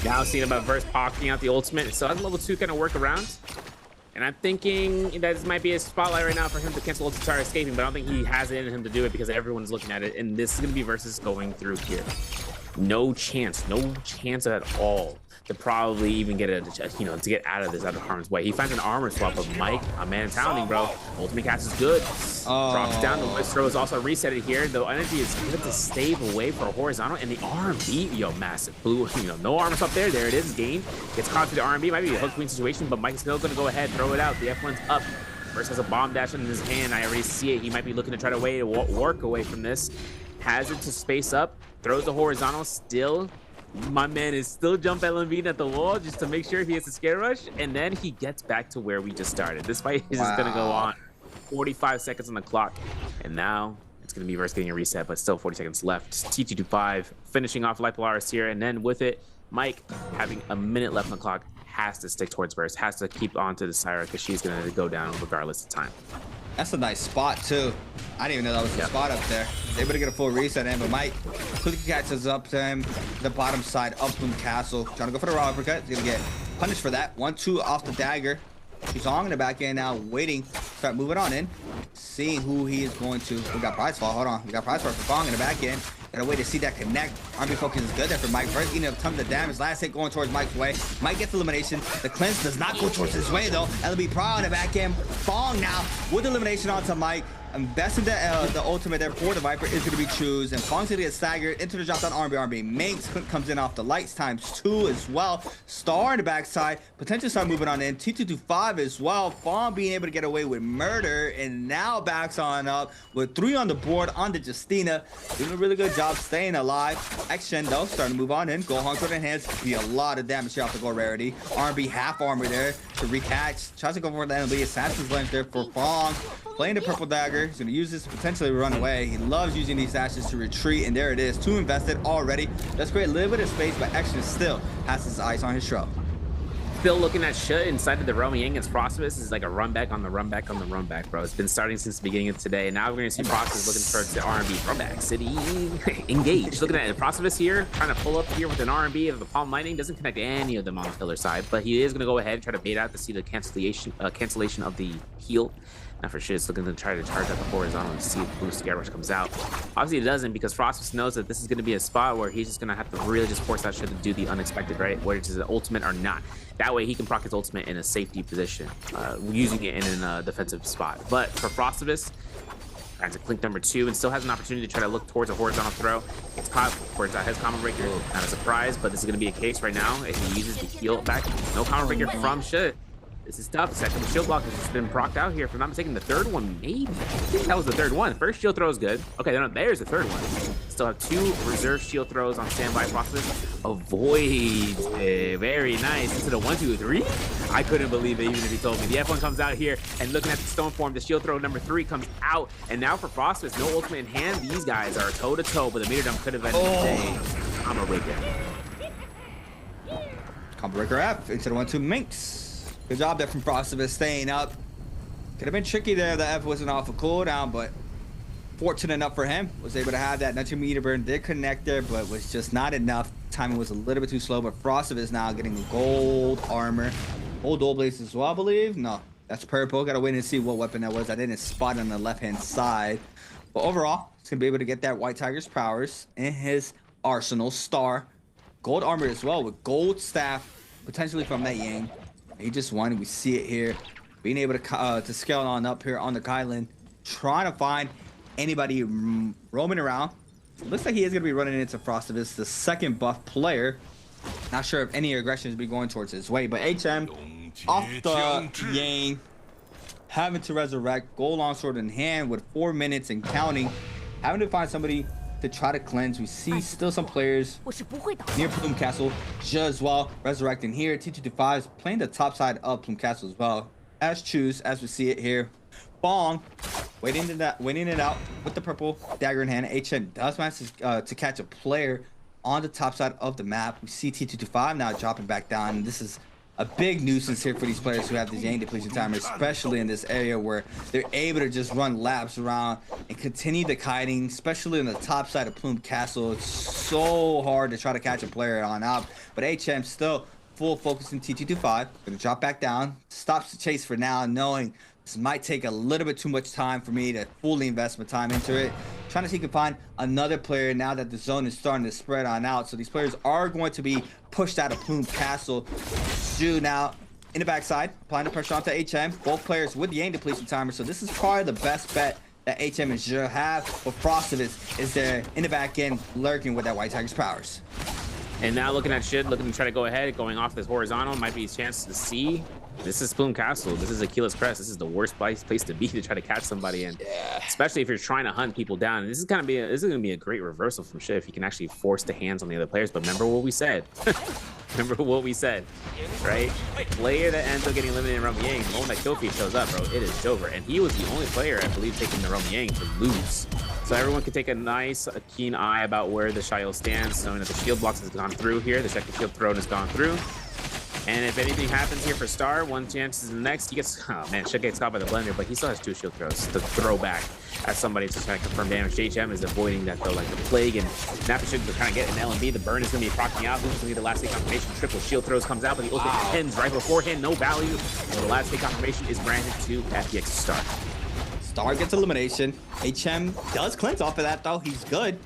Now seeing about Verse pocketing out the ultimate. So has level 2 kind of work around. And I'm thinking that this might be a spotlight right now for him to cancel Ultimate escaping, but I don't think he has it in him to do it because everyone's looking at it. And this is going to be Versus going through here. No chance at all to probably even get to get out of this, out of harm's way. He finds an armor swap of Mike, a man talenting, bro. Ultimate cast is good. Drops down. The Whisk Throw is also resetted here. The energy is good to stave away for a horizontal, and the R&B, massive blue. No armor swap there. There it is. Gained. Gets caught through the R&B. Might be a hook queen situation, but Mike's still going to go ahead, throw it out. The F1's up. Verse has a bomb dash in his hand. I already see it. He might be looking to try to work away from this. Has it to space up. Throws the horizontal. Still, my man is still jump LMV at the wall just to make sure he has a scare rush. And then he gets back to where we just started. This fight is going to go on. 45 seconds on the clock. And now it's going to be Verse getting a reset, but still 40 seconds left. T225 finishing off like Polaris here. And then with it, Mike having a minute left on the clock has to stick towards Verse, has to keep on to the Syra because she's going to go down regardless of time. That's a nice spot too. I didn't even know that was a spot up there. Able to get a full reset in, but Mike quickly catches up to him. The bottom side up from Castle. Trying to go for the raw uppercut. He's gonna get punished for that. 1-2 off the dagger. He's on in the back end now, waiting to start moving on in. Seeing who he is going to. We got prize fall. Hold on. We got prize fall for Fong in the back end. Gotta wait to see that connect. R&B focus is good there for Mike. First eating up tons of damage. Last hit going towards Mike's way. Mike gets elimination. The cleanse does not go towards his way though. LB Pro on the back end. Fong now with elimination onto Mike. investing the ultimate there for the Viper is going to be Choose, and Pong's going to get staggered into the drop down RB. Minx comes in off the lights ×2 as well. Star in the backside, potentially start moving on in. T225 as well. Fawn being able to get away with murder, and now backs on up with 3 on the board on the Justina. Doing a really good job staying alive. X-Shen though, starting to move on in. Gohan Sword in hands, be a lot of damage here off the gold rarity. RB half armor there to recatch. Tries to go for the NB. Assassin's Lens there for Fawn. Playing the purple dagger. He's going to use this to potentially run away. He loves using these dashes to retreat, and there it is. 2 invested already. That's great. A little bit of space, but X-Shen still has his eyes on his shrub. Still looking at shit inside of the Realm of Yang against Frostvis. This is like a run back on the run back on the run back, bro. It's been starting since the beginning of today. Now we're going to see Frostvis looking towards the R&B. Run back, City. Engage. Looking at Frostvis here, trying to pull up here with an R&B of the Palm Lightning. Doesn't connect any of them on the pillar side, but he is going to go ahead and try to bait out to see the cancellation of the heal. Now for shit, it's looking to try to charge out the horizontal and see if Blue Scare Rush comes out. Obviously it doesn't, because Frostvis knows that this is going to be a spot where he's just going to have to really just force that shit to do the unexpected, right? Whether it's the ultimate or not. That way he can proc his ultimate in a safety position, using it in a defensive spot. But for Frostvis, back to Clink number 2, and still has an opportunity to try to look towards a horizontal throw. It's caught towards his Common Breaker. Not a surprise, but this is going to be a case right now. If he uses the heal back, no Common Breaker from shit. This is tough. The second shield block has just been procced out here. If I'm not mistaken, the third one, maybe. I think that was the third one. First shield throw is good. Okay, no, there's the third one. Still have 2 reserve shield throws on standby. Frostvis avoids it. Very nice. Into the 1, 2, 3. I couldn't believe it, even if he told me. The F1 comes out here, and looking at the stone form, the shield throw number 3 comes out. And now for Frostvis, no ultimate in hand. These guys are toe to toe, but the meter dump could have been a combo breaker. Combo breaker F into the 1, 2 Minx. Good job there from Frostvis staying up. Could have been tricky there. The F wasn't off a cooldown, but fortunate enough for him. Was able to have that 19 meter burn. Did connect there, but was just not enough. Timing was a little bit too slow, but Frostvis now getting gold armor. Gold dual blades as well, I believe. No, that's purple. Gotta wait and see what weapon that was. I didn't spot it on the left-hand side. But overall, he's gonna be able to get that White Tiger's powers in his arsenal. Star. Gold armor as well with gold staff, potentially from that Yang. He just won. We see it here. Being able to scale on up here on the island. Trying to find anybody roaming around. Looks like he is going to be running into Frostvis, the second buff player. Not sure if any aggression is be going towards his way. But HM off the Yang. Having to resurrect. Gold longsword in hand with 4 minutes and counting. Having to find somebody to try to cleanse. We see still some players near Plume Castle as well, resurrecting here. T225 is playing the top side of Plume Castle as well as Choose, as we see it here. Bong waiting it out with the purple dagger in hand. HM does manage to catch a player on the top side of the map. We see T225 now dropping back down. This is a big nuisance here for these players who have this Yang depletion timer, especially in this area where they're able to just run laps around and continue the kiting, especially on the top side of Plume Castle. It's so hard to try to catch a player on up, but HM still full focus in T225. Gonna drop back down, stops the chase for now, knowing this might take a little bit too much time for me to fully invest my time into it. Trying to see if he can find another player now that the zone is starting to spread on out. So these players are going to be pushed out of Plume Castle. Zhu now in the backside, applying the pressure onto HM. Both players with the Yang depletion timer. So this is probably the best bet that HM and Zhu have. But Frostvis is there in the back end, lurking with that White Tiger's powers. And now looking at Shid, looking to try to go ahead, going off this horizontal, might be his chance to see. This is Plume Castle. This is Achilles Crest. This is the worst place to be to try to catch somebody in, especially if you're trying to hunt people down. And this is gonna be a great reversal from Shid if he can actually force the hands on the other players. But remember what we said. Remember what we said, right? Player that ends up getting eliminated in Realm Yang, the moment that kill feed shows up, bro, it is over. And he was the only player, I believe, taking the Realm Yang to lose. So everyone can take a keen eye about where the Shio stands, knowing that the shield blocks has gone through here. The second shield throne has gone through. And if anything happens here for Star, one chance is the next. He gets, oh man, should get caught by the blender, but he still has 2 shield throws to throw back at somebody to try to confirm damage. HM is avoiding that though, like the plague, and Nappa should kind of get an LMB. The burn is going to be proccing out. This is going to be the last hit confirmation. Triple shield throws comes out, but the ultimate ends right beforehand. No value. And the last hit confirmation is granted to FTX Star. Star gets elimination. HM does cleanse off of that though. He's good.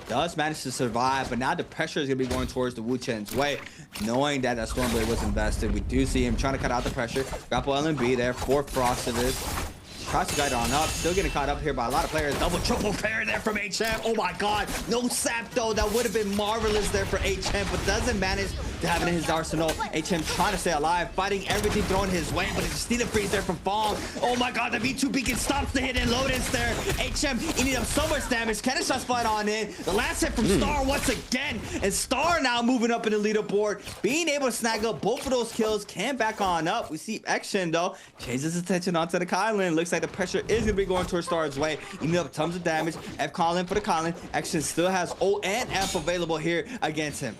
Does manage to survive, but now the pressure is going to be going towards the Wu Chen's way. Knowing that that Stormblade was invested, we do see him trying to cut out the pressure. Grapple LMB there for Frostvis. Tries to guide on up. Still getting caught up here by a lot of players. Double, triple fair there from HM. Oh my god. No sap though. That would have been marvelous there for HM, but doesn't manage to have it in his arsenal. HM trying to stay alive, fighting everything thrown his way, but it's still a freeze there from Fong. Oh my god, the V2 beacon stops the hit and Lotus there. HM eating up so much damage. Cannon shot spot on in. The last hit from Star once again. And Star now moving up in the leaderboard, being able to snag up both of those kills. Can back on up. We see Action though changes his attention onto the Kylan. Looks like the pressure is going to be going towards Star's way. Eating up tons of damage. F calling for the Kylan. Action still has O and F available here against him.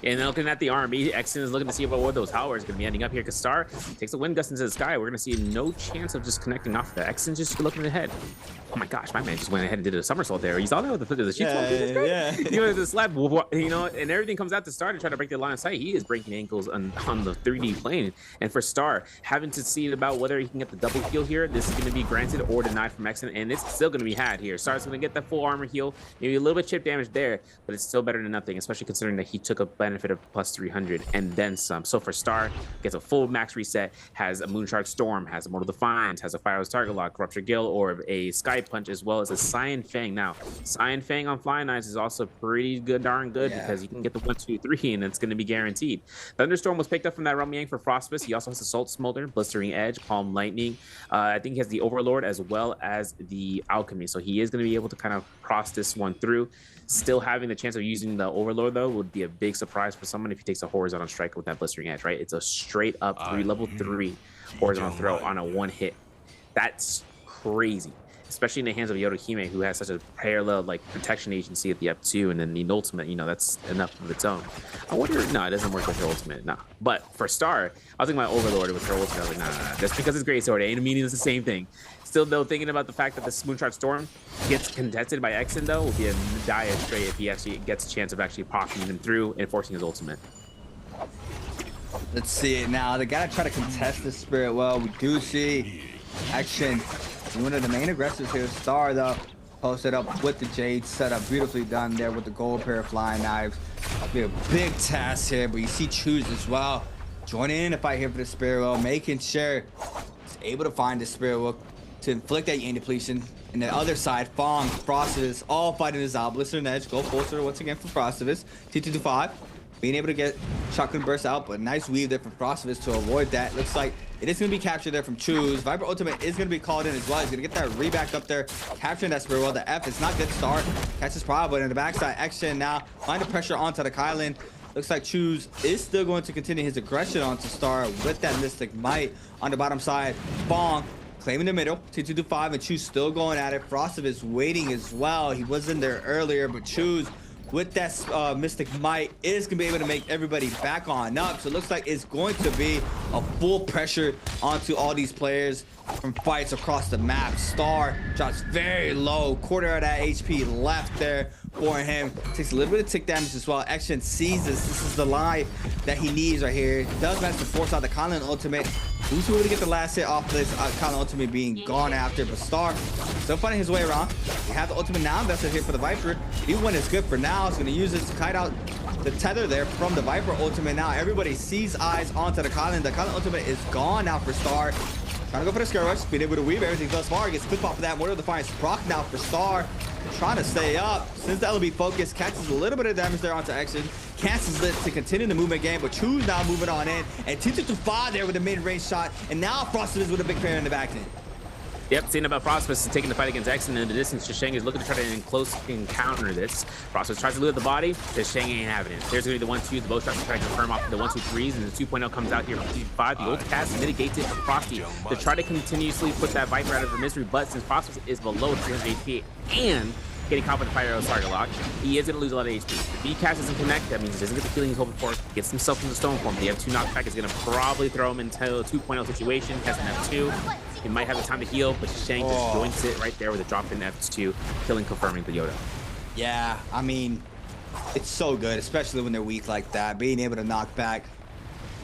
And then looking at the army, Exton is looking to see what those towers are going to be ending up here, because Star takes a wind gust into the sky. We're going to see no chance of just connecting off that. Exton's just looking ahead. Oh my gosh, my man just went ahead and did a somersault there. You saw that with the sheet swap? Yeah. You know, the slab, you know, and everything comes out to Star to try to break the line of sight. He is breaking ankles on the 3D plane. And for Star, having to see about whether he can get the double heal here, this is going to be granted or denied from Exton, and it's still going to be had here. Star's going to get the full armor heal, maybe a little bit chip damage there, but it's still better than nothing, especially considering that he took a benefit of plus 300 and then some. So for Star, gets a full max reset, has a Moonshard Storm, has a Mortal Defiance, has a Fire's Target Lock, Rupture Gale Orb, a Sky Punch, as well as a Cyan Fang. Now, Cyan Fang on Flying Knives is also pretty good, darn good, because you can get the 1, 2, 3, and it's going to be guaranteed. Thunderstorm was picked up from that Realm Yang for Frostbus. He also has Assault Smolder, Blistering Edge, Palm Lightning. I think he has the Overlord as well as the Alchemy, so he is going to be able to kind of cross this one through. Still having the chance of using the Overlord, though, would be a big surprise for someone if he takes a horizontal strike with that Blistering Edge, right? It's a straight up level 3 horizontal throw on a 1 hit. That's crazy, especially in the hands of Yodohime, who has such a parallel like protection agency at the F2, and then the ultimate, you know, that's enough of its own. I wonder, no, it doesn't work with her ultimate, no. But for Star, I was thinking about Overlord with her ultimate. I was like, nah. That's because it's Great Sword. It ain't meaning it's the same thing. Still, though, thinking about the fact that the Moonshard Storm gets contested by Exton, though, will be a dire straight if he actually gets a chance of actually popping even through and forcing his ultimate. Let's see it now. They gotta try to contest the Spirit Well. We do see Action. One of the main aggressors here, Star, though, posted up with the Jade setup. Beautifully done there with the gold pair of Flying Knives. Be a big task here, but you see Choose as well. Joining in the fight here for the Spirit Well, making sure he's able to find the Spirit Well to inflict that Yang depletion. And the other side, Fong, Frostivus, all fighting his Blister and Edge. Go full circle once again for Frostivus. T225, being able to get Shotgun Burst out, but nice weave there from Frostivus to avoid that. Looks like it is going to be captured there from Choose. Viper Ultimate is going to be called in as well. He's going to get that reback up there, capturing that Spirit Well. The F is not good start. Catches Pride, but in the backside, Action now find the pressure onto the Kylan. Looks like Choose is still going to continue his aggression onto Star with that Mystic Might. On the bottom side, Fong claiming the middle, T225, and Choose still going at it. Frostivus waiting as well. He wasn't there earlier, but Choose with that Mystic Might is going to be able to make everybody back on up. So it looks like it's going to be a full pressure onto all these players from fights across the map. Star drops very low, quarter of that HP left there for him. Takes a little bit of tick damage as well. Action sees this. This is the line that he needs right here. Does manage to force out the Kylan ultimate. Who's able to get the last hit off this Kylan ultimate being gone after, but Star still finding his way around. We have the ultimate now invested here for the Viper. B1 is good for now. He's going to use this to kite out the tether there from the Viper ultimate. Now everybody sees eyes onto the Kylan. The Kylan ultimate is gone now for Star. Trying to go for the Scare Rush, being able to weave everything thus far. Gets flip off of that Mortal Defiance proc now for Star. Trying to stay up. Since the LB focus catches a little bit of damage there onto Action. Cancels it to continue the movement game, but Choose now moving on in. And T225 there with a mid-range shot. And now Frostivus with a big fair in the back end. Yep, seeing about Frostbus is taking the fight against Exton in the distance. Sheng is looking to try to close encounter this. Frostbus tries to loot at the body. Sheng ain't having it. There's going to be the 1-2. The bow shot to try to confirm off the 1-2-3s, and the 2.0 comes out here from T5. The ult cast mitigates it for Frosty to try to continuously put that Viper out of the misery, but since Frostbus is below 300 HP and getting caught with the Fire Target Lock, he is going to lose a lot of HP. If he cast doesn't connect, that means he doesn't get the feeling he's hoping for. Gets himself in the stone form. The F2 knockback is going to probably throw him into a 2.0 situation. Has an F2. He might have the time to heal, but Shang just joints it right there with a drop in F2, killing, confirming the Yoda. Yeah, I mean, it's so good, especially when they're weak like that. Being able to knock back,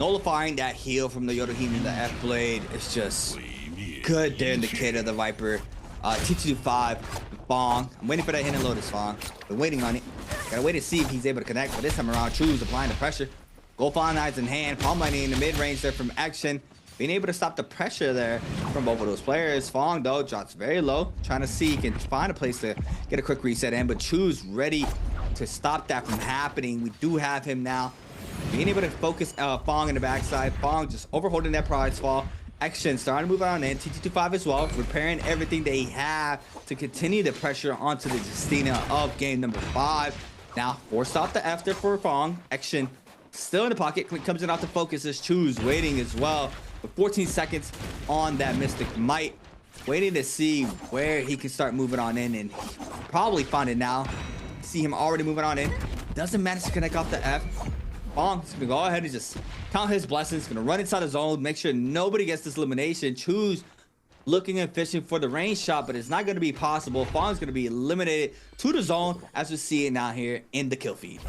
nullifying that heal from the Yodohime and the F-Blade is just good there in the kit of the Viper. T225, Fong. I'm waiting for that hidden Lotus, Fong. Been waiting on it. Gotta wait to see if he's able to connect, but this time around, Choose applying the pressure. Gold Flying Knives in hand, Palm Lightning in the mid-range there from Action. being able to stop the pressure there from both of those players. Fong, though, drops very low, trying to see he can find a place to get a quick reset in, but Chu's ready to stop that from happening. We do have him now. Being able to focus Fong in the backside. Fong just overholding that prize fall. Action starting to move on in. TT25 as well, repairing everything they have to continue the pressure onto the Justina of game number 5. Now forced out the F there for Fong. Action still in the pocket. Comes in off the focus as Chu's waiting as well. With 14 seconds on that Mystic Might. Waiting to see where he can start moving on in, and probably find it now. See him already moving on in. Doesn't manage to connect off the F. Fong's gonna go ahead and just count his blessings. Gonna run inside the zone, make sure nobody gets this elimination. Chu's looking and fishing for the range shot, but it's not gonna be possible. Fong's gonna be eliminated to the zone as we see it now here in the kill feed.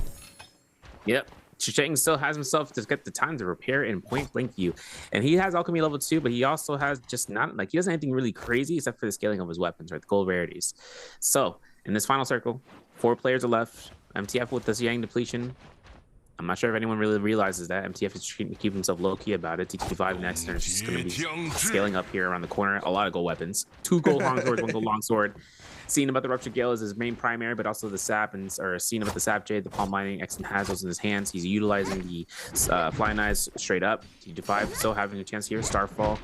Yep. Sheng still has himself to get the time to repair in point blank view, and he has alchemy level 2, but he also has just not like he doesn't have anything really crazy except for the scaling of his weapons, right? The gold rarities. So in this final circle, 4 players are left. MTF with the Yang depletion. I'm not sure if anyone really realizes that. MTF is trying to keep himself low-key about it. TT5 next turn is just going to be scaling up here around the corner. A lot of gold weapons. 2 gold long swords, 1 gold long sword. Seeing about the Ruptured Gale is his main primary, but also the Sap, or seeing about the Sap Jade, the Palm Mining. Exon has those in his hands. He's utilizing the Flying Knives straight up. TT5 still having a chance here. Starfall.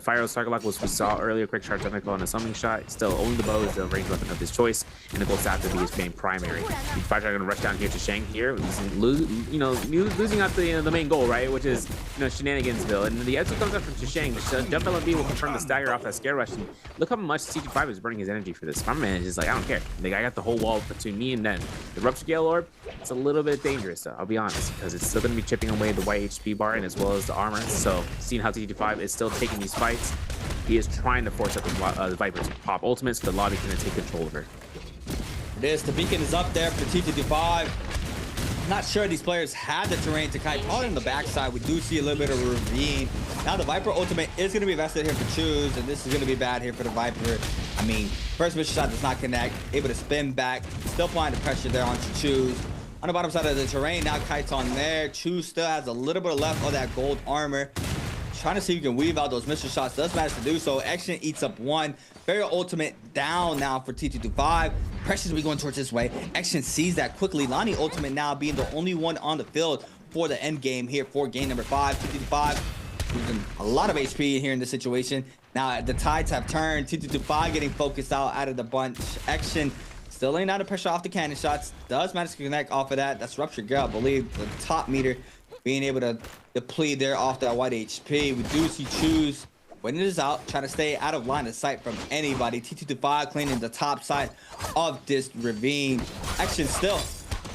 Fire Target Lock was we saw earlier, quick charge technical on a summoning shot. Still, only the bow is the range weapon of his choice, and the gold staff to be his main primary. Fire Target gonna rush down here to Shang here, losing out the main goal, right? Which is Shenanigansville, and the Edzo comes up from Shang. Jump LMB will confirm the stagger off that scare rush. And look how much CT5 is burning his energy for this. My man is just like, I don't care. Like, I got the whole wall between me and them. The Rupture Gale Orb, it's a little bit dangerous, though, I'll be honest, because it's still gonna be chipping away the white HP bar and as well as the armor. So seeing how TT5 is still taking these fights, he is trying to force up the Viper to pop ultimates, so the lobby can take control over. It is. The beacon is up there for TT25. Not sure these players had the terrain to kite. Probably on the backside, we do see a little bit of a ravine. Now the Viper ultimate is going to be vested here for Chus, and this is going to be bad here for the Viper. I mean, first mission shot does not connect. Able to spin back. Still applying the pressure there onto Chus. On the bottom side of the terrain, now Kite's on there. Chus still has a little bit left of that gold armor. Trying to see if you can weave out those missile shots. Does manage to do so. Action eats up 1. Burial ultimate down now for T225. Pressure's be going towards this way. Action sees that quickly. Lonnie ultimate now being the only one on the field for the end game here for game number 5. T225 losing a lot of HP here in this situation. Now the tides have turned. T225 getting focused out of the bunch. Action still laying down the pressure off the cannon shots. Does manage to connect off of that. That's Rupture Gale, I believe. The top meter being able to deplete there off that white HP. We do see Chus winning this out, trying to stay out of line of sight from anybody. T225 cleaning the top side of this ravine. Action still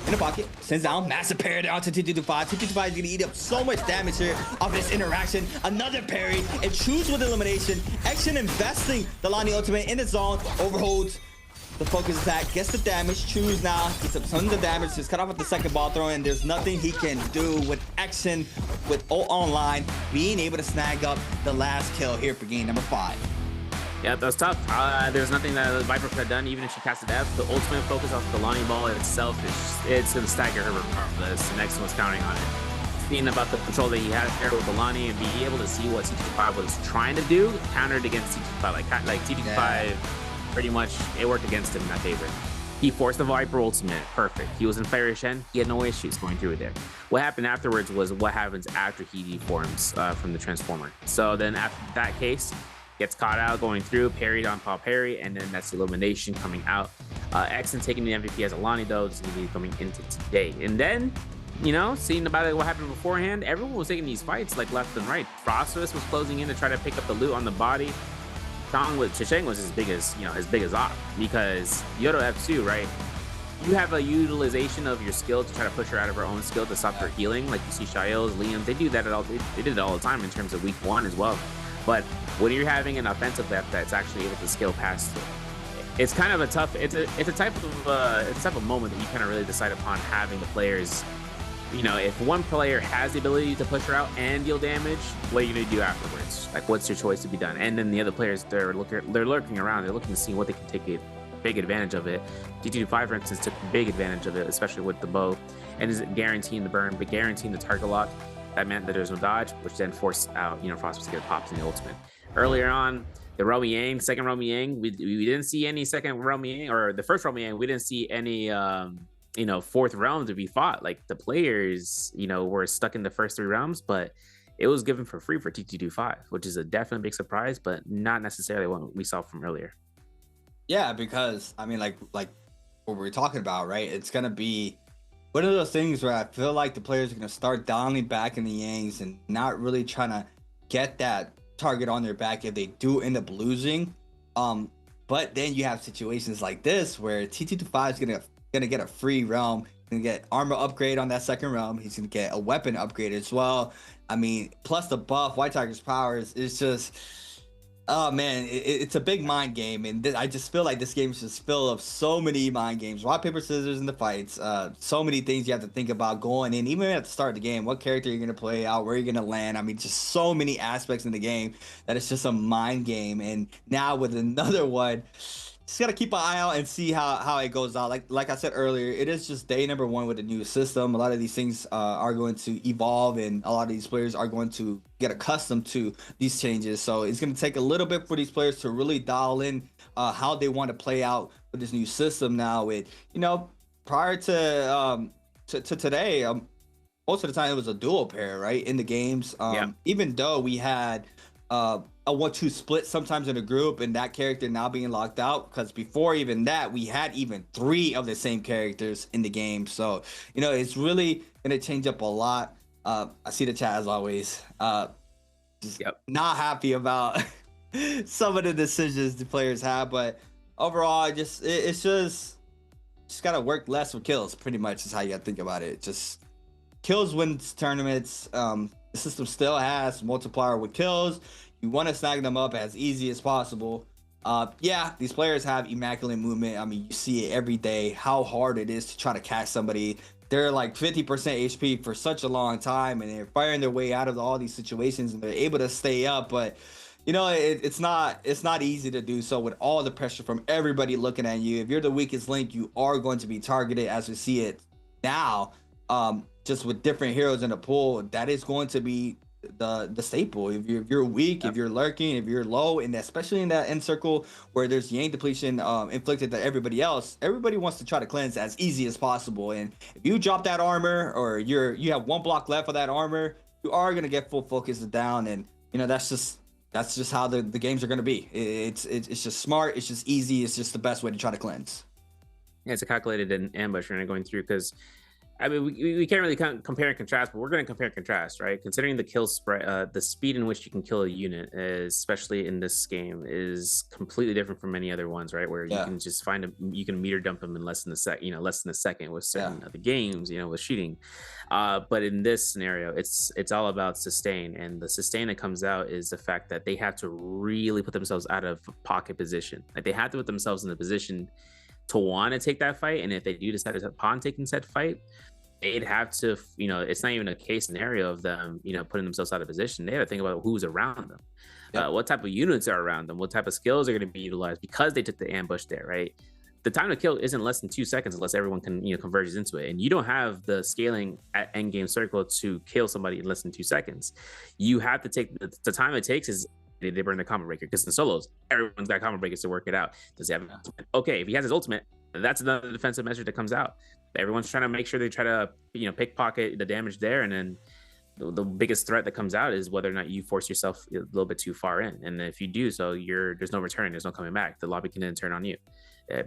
in the pocket, sends down massive parry there onto T225. T225 is gonna eat up so much damage here off this interaction. Another parry, and Chus with elimination. Action investing the Lonnie ultimate in the zone, overholds the focus attack, gets the damage. Chus now gets up tons of damage, just cut off with the second ball throw, and there's nothing he can do with Action with ult online being able to snag up the last kill here for game number 5. Yeah, that was tough. There's nothing that the Viper could have done, even if she casted F. The ultimate focus off the Lonnie ball itself, it's going to stagger her regardless. The next one's counting on it. Seeing about the control that he had here with the Lonnie and being able to see what T225 was trying to do, countered against T225. Like T225, pretty much, it worked against him in that favor. He forced the Viper ultimate. Perfect. He was in Fire Shen. He had no issues going through it there. What happened afterwards was what happens after he deforms from the Transformer. So then after that case, gets caught out going through, parried on Paul Parry, and then that's Illumination coming out. Exon taking the MVP as a Lonnie, though. This is going to be coming into today. And then, seeing about what happened beforehand, everyone was taking these fights like left and right. Frostwist was closing in to try to pick up the loot on the body. Tong with Chisheng was his biggest op, because Yodo F2, right? You have a utilization of your skill to try to push her out of her own skill to stop her healing, like you see Shayo's, Liam's, they do that they did it all the time in terms of week 1 as well. But when you're having an offensive left that's actually able to scale past it, it's kind of a tough, it's a type of moment that you kind of really decide upon having the players. If one player has the ability to push her out and deal damage, what are you going to do afterwards? Like, what's your choice to be done? And then the other players, they're lurking around. They're looking to see what they can take big advantage of it. T225, for instance, took big advantage of it, especially with the bow, and is guaranteeing the burn, but guaranteeing the target lock. That meant that there was no dodge, which then forced out, Frostbite to get pops in the ultimate. Earlier on, the Romy Yang, second Romy Yang, we didn't see any second Romy Yang, or the first Romy Yang, we didn't see any, fourth realm to be fought. Like the players, were stuck in the first 3 realms, but it was given for free for TT25, which is a definite big surprise, but not necessarily what we saw from earlier. Yeah, because I mean, like what we're talking about, right? It's gonna be one of those things where I feel like the players are gonna start dialing back in the Yangs and not really trying to get that target on their back if they do end up losing. But then you have situations like this where TT25 is gonna get a free realm, gonna get armor upgrade on that second realm. He's gonna get a weapon upgrade as well. I mean, plus the buff, White Tiger's powers is just, oh man, it's a big mind game, and I just feel like this game is just full of so many mind games. Rock, paper, scissors in the fights. So many things you have to think about going in, even at the start of the game. What character you're gonna play out, where you're gonna land. I mean, just so many aspects in the game that it's just a mind game. And now with another one, just gotta keep an eye out and see how it goes out. Like I said earlier, it is just day number 1 with the new system. A lot of these things are going to evolve, and a lot of these players are going to get accustomed to these changes. So it's going to take a little bit for these players to really dial in how they want to play out with this new system now. With prior to today, most of the time it was a dual pair, right, in the games. Even though we had a 1-2 split sometimes in a group, and that character now being locked out, because before even that we had even 3 of the same characters in the game. So it's really gonna change up a lot. I see the chat as always, just not happy about some of the decisions the players have, but overall it's just gotta work less with kills, pretty much is how you gotta think about it. Just kills wins tournaments. The system still has multiplier with kills. You want to snag them up as easy as possible. These players have immaculate movement. I mean, you see it every day, how hard it is to try to catch somebody. They're like 50% HP for such a long time, and they're firing their way out of all these situations, and they're able to stay up. But it's not easy to do so with all the pressure from everybody looking at you. If you're the weakest link, you are going to be targeted, as we see it now. Just with different heroes in the pool, that is going to be the staple. If you're weak, if you're lurking, if you're low, and especially in that end circle where there's Yang depletion inflicted to everybody else, everybody wants to try to cleanse as easy as possible. And if you drop that armor, or you have 1 block left of that armor, you are going to get full focus down. And that's just how the games are going to be. It's just smart, it's just easy, it's just the best way to try to cleanse. Yeah, it's a calculated ambush we're going through, because I mean, we can't really compare and contrast, but we're going to compare and contrast, right? Considering the kill spread, the speed in which you can kill a unit, especially in this game, is completely different from many other ones, right? Where you can just you can meter dump them in less than a second with certain other games, with shooting. But in this scenario, it's all about sustain, and the sustain that comes out is the fact that they have to really put themselves out of pocket position. Like they have to put themselves in the position to want to take that fight, and if they do decide upon taking said fight, they'd have to, it's not even a case scenario of them, putting themselves out of position. They have to think about who's around them, what type of units are around them, what type of skills are going to be utilized because they took the ambush there, right? The time to kill isn't less than 2 seconds unless everyone can, converges into it, and you don't have the scaling at end game circle to kill somebody in less than 2 seconds. You have to take the time it takes is they burn the combo breaker, because in solos everyone's got combo breakers to work it out. Does he have an ultimate? Okay, if he has his ultimate, that's another defensive measure that comes out. Everyone's trying to make sure they try to pickpocket the damage there, and then the biggest threat that comes out is whether or not you force yourself a little bit too far in, and if you do so, there's no return, there's no coming back. The lobby can then turn on you,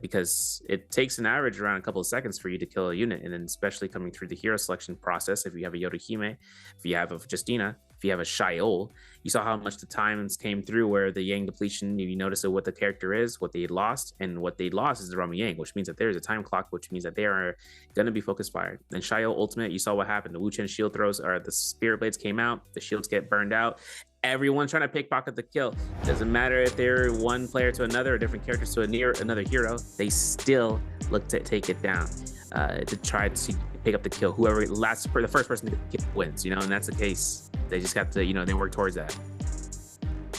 because it takes an average around a couple of seconds for you to kill a unit, and then especially coming through the hero selection process. If you have a Yodohime, if you have a Justina, if you have a Shaiol, you saw how much the times came through where the Yang depletion, you notice what the character is, what they lost, and what they lost is the Rami Yang, which means that there's a time clock, which means that they are going to be focus fired. And Shaiol ultimate, you saw what happened. The Wu Chen shield throws, or the spirit blades came out, the shields get burned out. Everyone's trying to pickpocket the kill. Doesn't matter if they're one player to another or different characters to another hero, they still look to take it down, to try to pick up the kill. Whoever the first person to get wins, and that's the case. They just got to, they work towards that.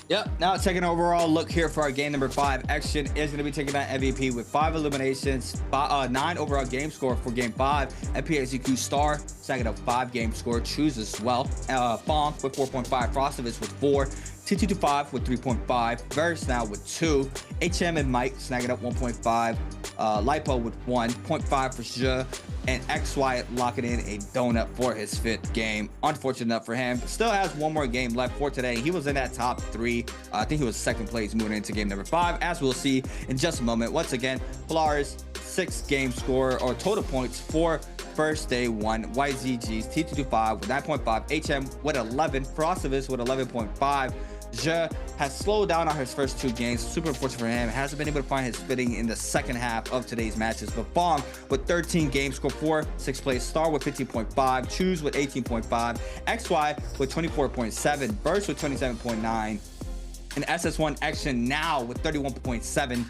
Yep. Now second overall look here for our game number 5. Action is going to be taking on MVP with 5 eliminations, 9 overall game score for game 5. NPXEQ Star second up 5 game score. Choose as well. Bonk with 4.5. Frostovich with 4. T225 with 3.5. Verse now with 2. HM and Mike snagging up 1.5. Lipo with 1.5 for Je. And XY locking in a donut for his 5th game. Unfortunate enough for him. Still has one more game left for today. He was in that top 3. I think he was 2nd place moving into game number 5, as we'll see in just a moment. Once again, Polaris 6 game score or total points for first day 1. YZG's T225 with 9.5. HM with 11. Frostovich with 11.5. Je has slowed down on his first 2 games. Super unfortunate for him. Hasn't been able to find his fitting in the second half of today's matches. But Bong with 13 game score for 6th place. Star with 15.5. Choose with 18.5. XY with 24.7. Burst with 27.9. And SS1 Action now with 31.7.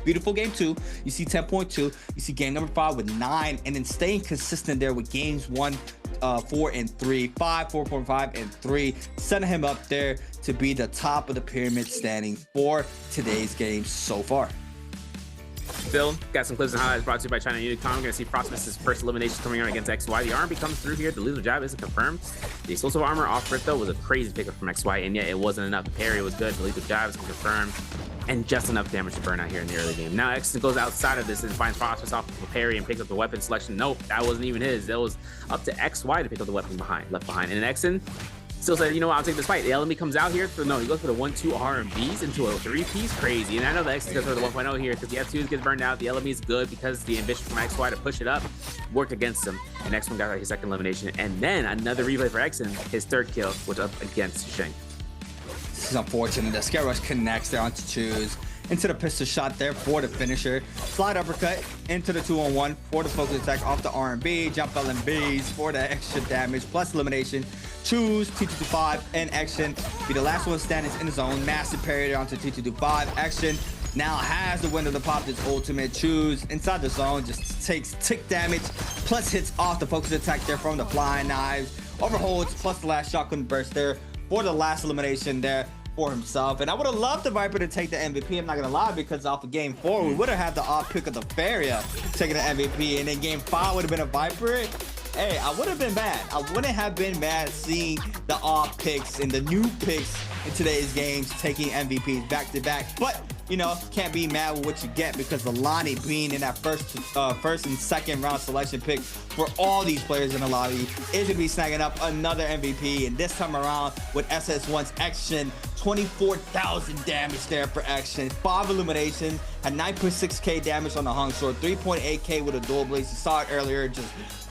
Beautiful game 2. You see 10.2. You see game number 5 with 9. And then staying consistent there with games 1, 4, and 3. 5, 4.5, and 3. Setting him up there to be the top of the pyramid standing for today's game so far. Phil, got some clips and highlights brought to you by China Unicom. We're going to see Frostbust's first elimination coming out against XY. The RMB comes through here. The lethal jab isn't confirmed. The explosive armor off it, though, was a crazy pickup from XY, and yet it wasn't enough. The parry was good. The lethal jab is confirmed, and just enough damage to burn out here in the early game. Now, X goes outside of this and finds Frostbust off of a parry and picks up the weapon selection. Nope, that wasn't even his. That was up to XY to pick up the weapon left behind. And Exon still said, you know what, I'll take this fight. The LME comes out here. No, he goes for the 1-2 RMBs into a 3-piece. Crazy. And I know the X goes for the 1.0 here because the F2 gets burned out. The LME is good because the ambition from XY to push it up worked against him. And X1 got his 2nd elimination. And then another replay for Exon. His 3rd kill was up against Sheng. This is unfortunate. The Scare Rush connects there onto Choose. Into the pistol shot there for the finisher. Slide uppercut into the 2-on-1 for the focus attack off the R&B. Jump LMBs for the extra damage plus elimination. Choose T225 and Action. Be the last one standing in the zone. Massive parry onto T225. Action now has the window to pop this ultimate. Choose inside the zone. Just takes tick damage plus hits off the focus attack there from the flying knives. Overholds plus the last shotgun burst there for the last elimination there for himself. And I would have loved the Viper to take the MVP, I'm not gonna lie, because off of game 4 we would have had the off pick of the Faria taking the MVP, and then game 5 would have been a Viper. Hey, I would have been mad. I wouldn't have been mad seeing the off picks and the new picks in today's games taking MVPs back to back. But you know, can't be mad with what you get because Alani being in that first and second round selection pick for all these players in the lobby is gonna be snagging up another MVP. And this time around with SS1's Action, 24,000 damage there for Action. 5 eliminations, had 9.6k damage on the hung sword, 3.8k with a dual blaze. You saw it earlier, just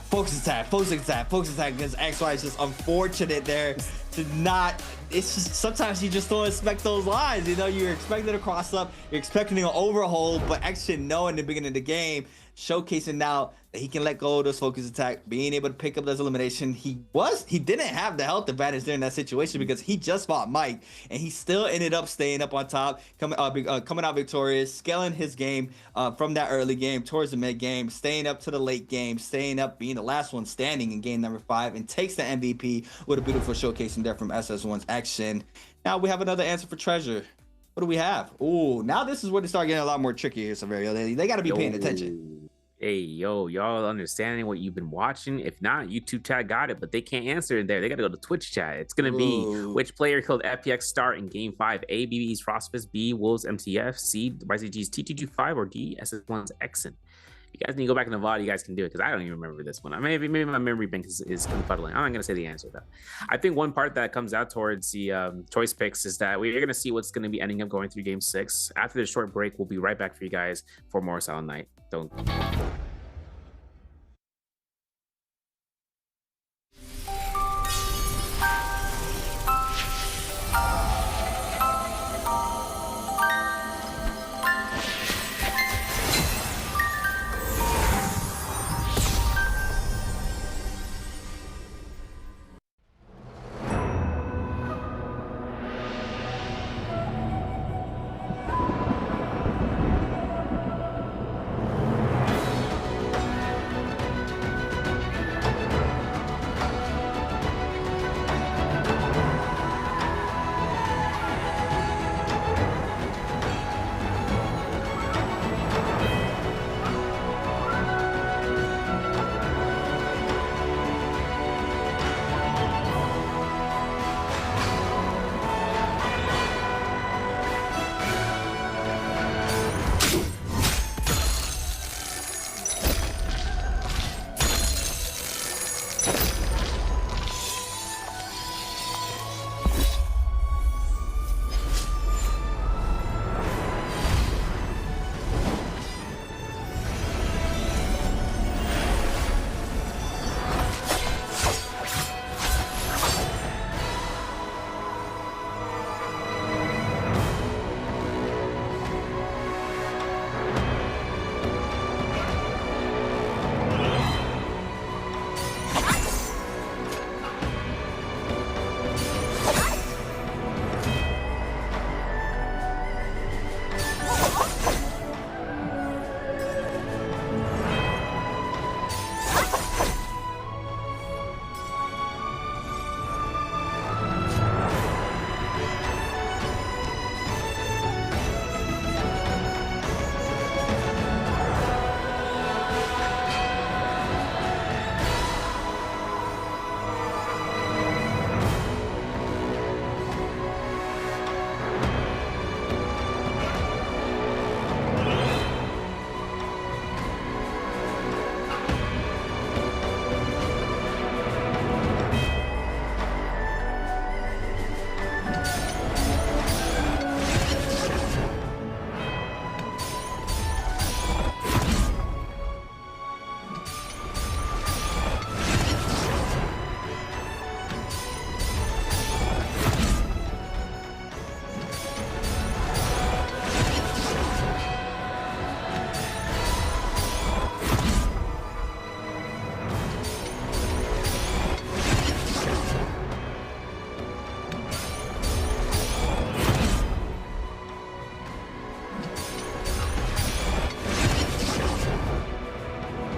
focus attack against XY. Is just unfortunate there to not. It's just sometimes you just don't expect those lines. You know, you're expecting a cross up, you're expecting an overhold, but Action know in the beginning of the game, showcasing now that he can let go of those focus attack, being able to pick up those elimination. He didn't have the health advantage there in that situation because he just fought Mike, and he still ended up staying up on top, coming out victorious, scaling his game from that early game towards the mid game, staying up to the late game, staying up, being the last one standing in game number 5, and takes the MVP with a beautiful showcasing there from SS1's Action. Now we have another answer for Treasure. What do we have? Ooh, now this is where they start getting a lot more tricky here, Severio. They got to be paying attention. Hey, y'all understanding what you've been watching? If not, YouTube chat got it, but they can't answer it there. They got to go to Twitch chat. It's going to be which player killed FPX Star in game 5? A, BB's Frostfist, B, Wolves MTF, C, YCG's T225, or D, SS1's Exon. You guys need to go back in the VOD. You guys can do it because I don't even remember this one. Maybe my memory bank is confuddling. I'm not going to say the answer though. I think one part that comes out towards the choice picks is that we're going to see what's going to be ending up going through game 6. After this short break, we'll be right back for you guys for more Silent Night. Don't.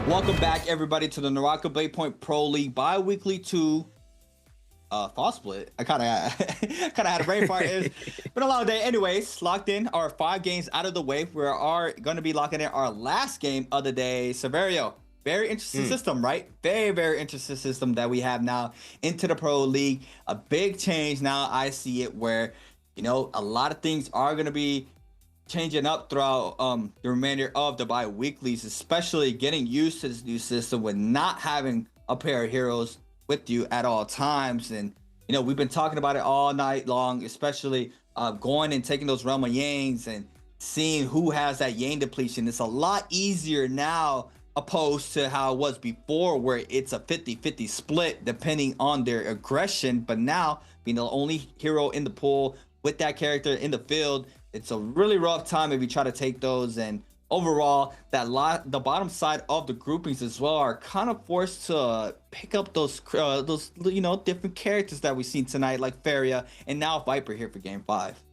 Welcome back, everybody, to the NARAKA BLADEPOINT Pro League bi-weekly 2 fall split. I kind of had a brain fart. It's been a long day. Anyways, locked in our 5 games out of the way. We are going to be locking in our last game of the day. Severio, very interesting system, right? Very, very interesting system that we have now into the Pro League. A big change now. I see it where, you know, a lot of things are going to be changing up throughout the remainder of the bi-weeklies, especially getting used to this new system with not having a pair of heroes with you at all times. And you know, we've been talking about it all night long, especially going and taking those Realm of Yangs and seeing who has that Yang depletion. It's a lot easier now opposed to how it was before, where it's a 50-50 split depending on their aggression. But now being the only hero in the pool with that character in the field, it's a really rough time if you try to take those. And overall, the bottom side of the groupings as well are kind of forced to pick up those you know, different characters that we've seen tonight, like Faria and now Viper here for game 5.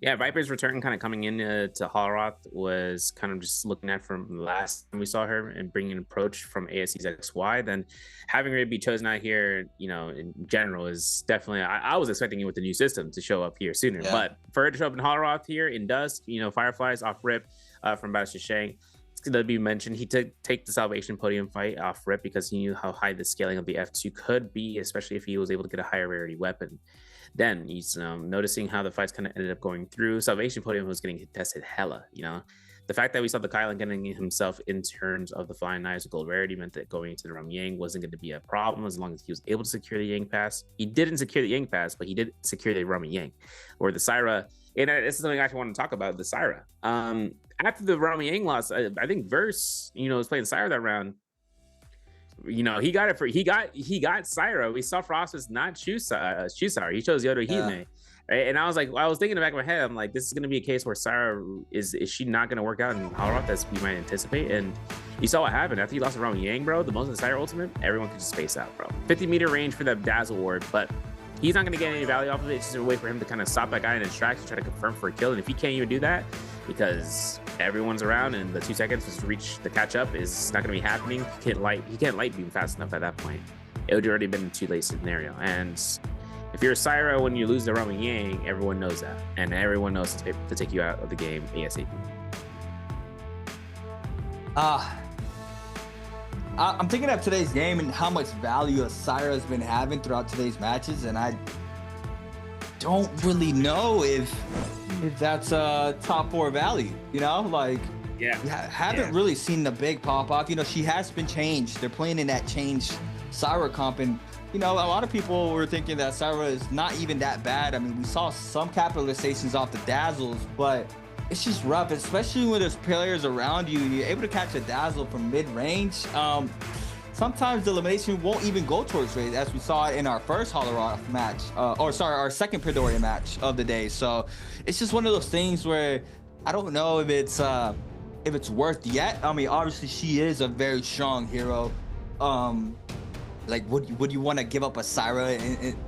Yeah, Viper's return kind of coming in to Holoroth was kind of just looking at from the last time we saw her and bringing an approach from ASC's XY. Then having her be chosen out here, you know, in general is definitely, I was expecting it with the new system to show up here sooner. Yeah. But for her to show up in Holoroth here in Dusk, you know, Fireflies off rip from Bastard Shang. It's going to be mentioned. He took the Salvation Podium fight off rip because he knew how high the scaling of the F2 could be, especially if he was able to get a higher rarity weapon. Then he's noticing how the fights kind of ended up going through. Salvation Podium was getting tested hella, you know. The fact that we saw the Kylan getting himself in terms of the Flying Knives of Gold Rarity meant that going into the Realm Yang wasn't going to be a problem as long as he was able to secure the Yang Pass. He didn't secure the Yang Pass, but he did secure the Realm Yang, or the Syra. And this is something I actually want to talk about, the Syra. After the Realm Yang loss, I think Verse, you know, was playing Syra that round. You know, he got it for he got Syra. We saw Frost was not choose Syra. He chose Yodohime. Right? And I was thinking in the back of my head, I'm like, this is gonna be a case where Syra is she not gonna work out in Holoroth as we might anticipate? And you saw what happened after he lost around Yang, bro. The most of the Syra ultimate, everyone could just space out, bro. 50-meter range for the Dazzle Ward, but he's not gonna get any value off of it. It's just a way for him to kind of stop that guy in his tracks and try to confirm for a kill. And if he can't even do that, because everyone's around and the 2 seconds to reach the catch up is not going to be happening. He can't light beam fast enough at that point. It would already been a too late scenario. And if you're a Syra, when you lose the Realm Yang, everyone knows that, and everyone knows to take you out of the game ASAP. I'm thinking of today's game and how much value a Syra has been having throughout today's matches, and I don't really know if that's a top 4 value, you know, like, haven't really seen the big pop off. You know, she has been changed. They're playing in that changed Syra comp, and you know, a lot of people were thinking that Syra is not even that bad. I mean, we saw some capitalizations off the dazzles, but it's just rough, especially when there's players around you and you're able to catch a dazzle from mid-range. Sometimes the elimination won't even go towards raid, as we saw in our first Holoroth match, our second Midoriya match of the day. So it's just one of those things where I don't know if it's worth yet. I mean, obviously she is a very strong hero. Like, would you want to give up a Syra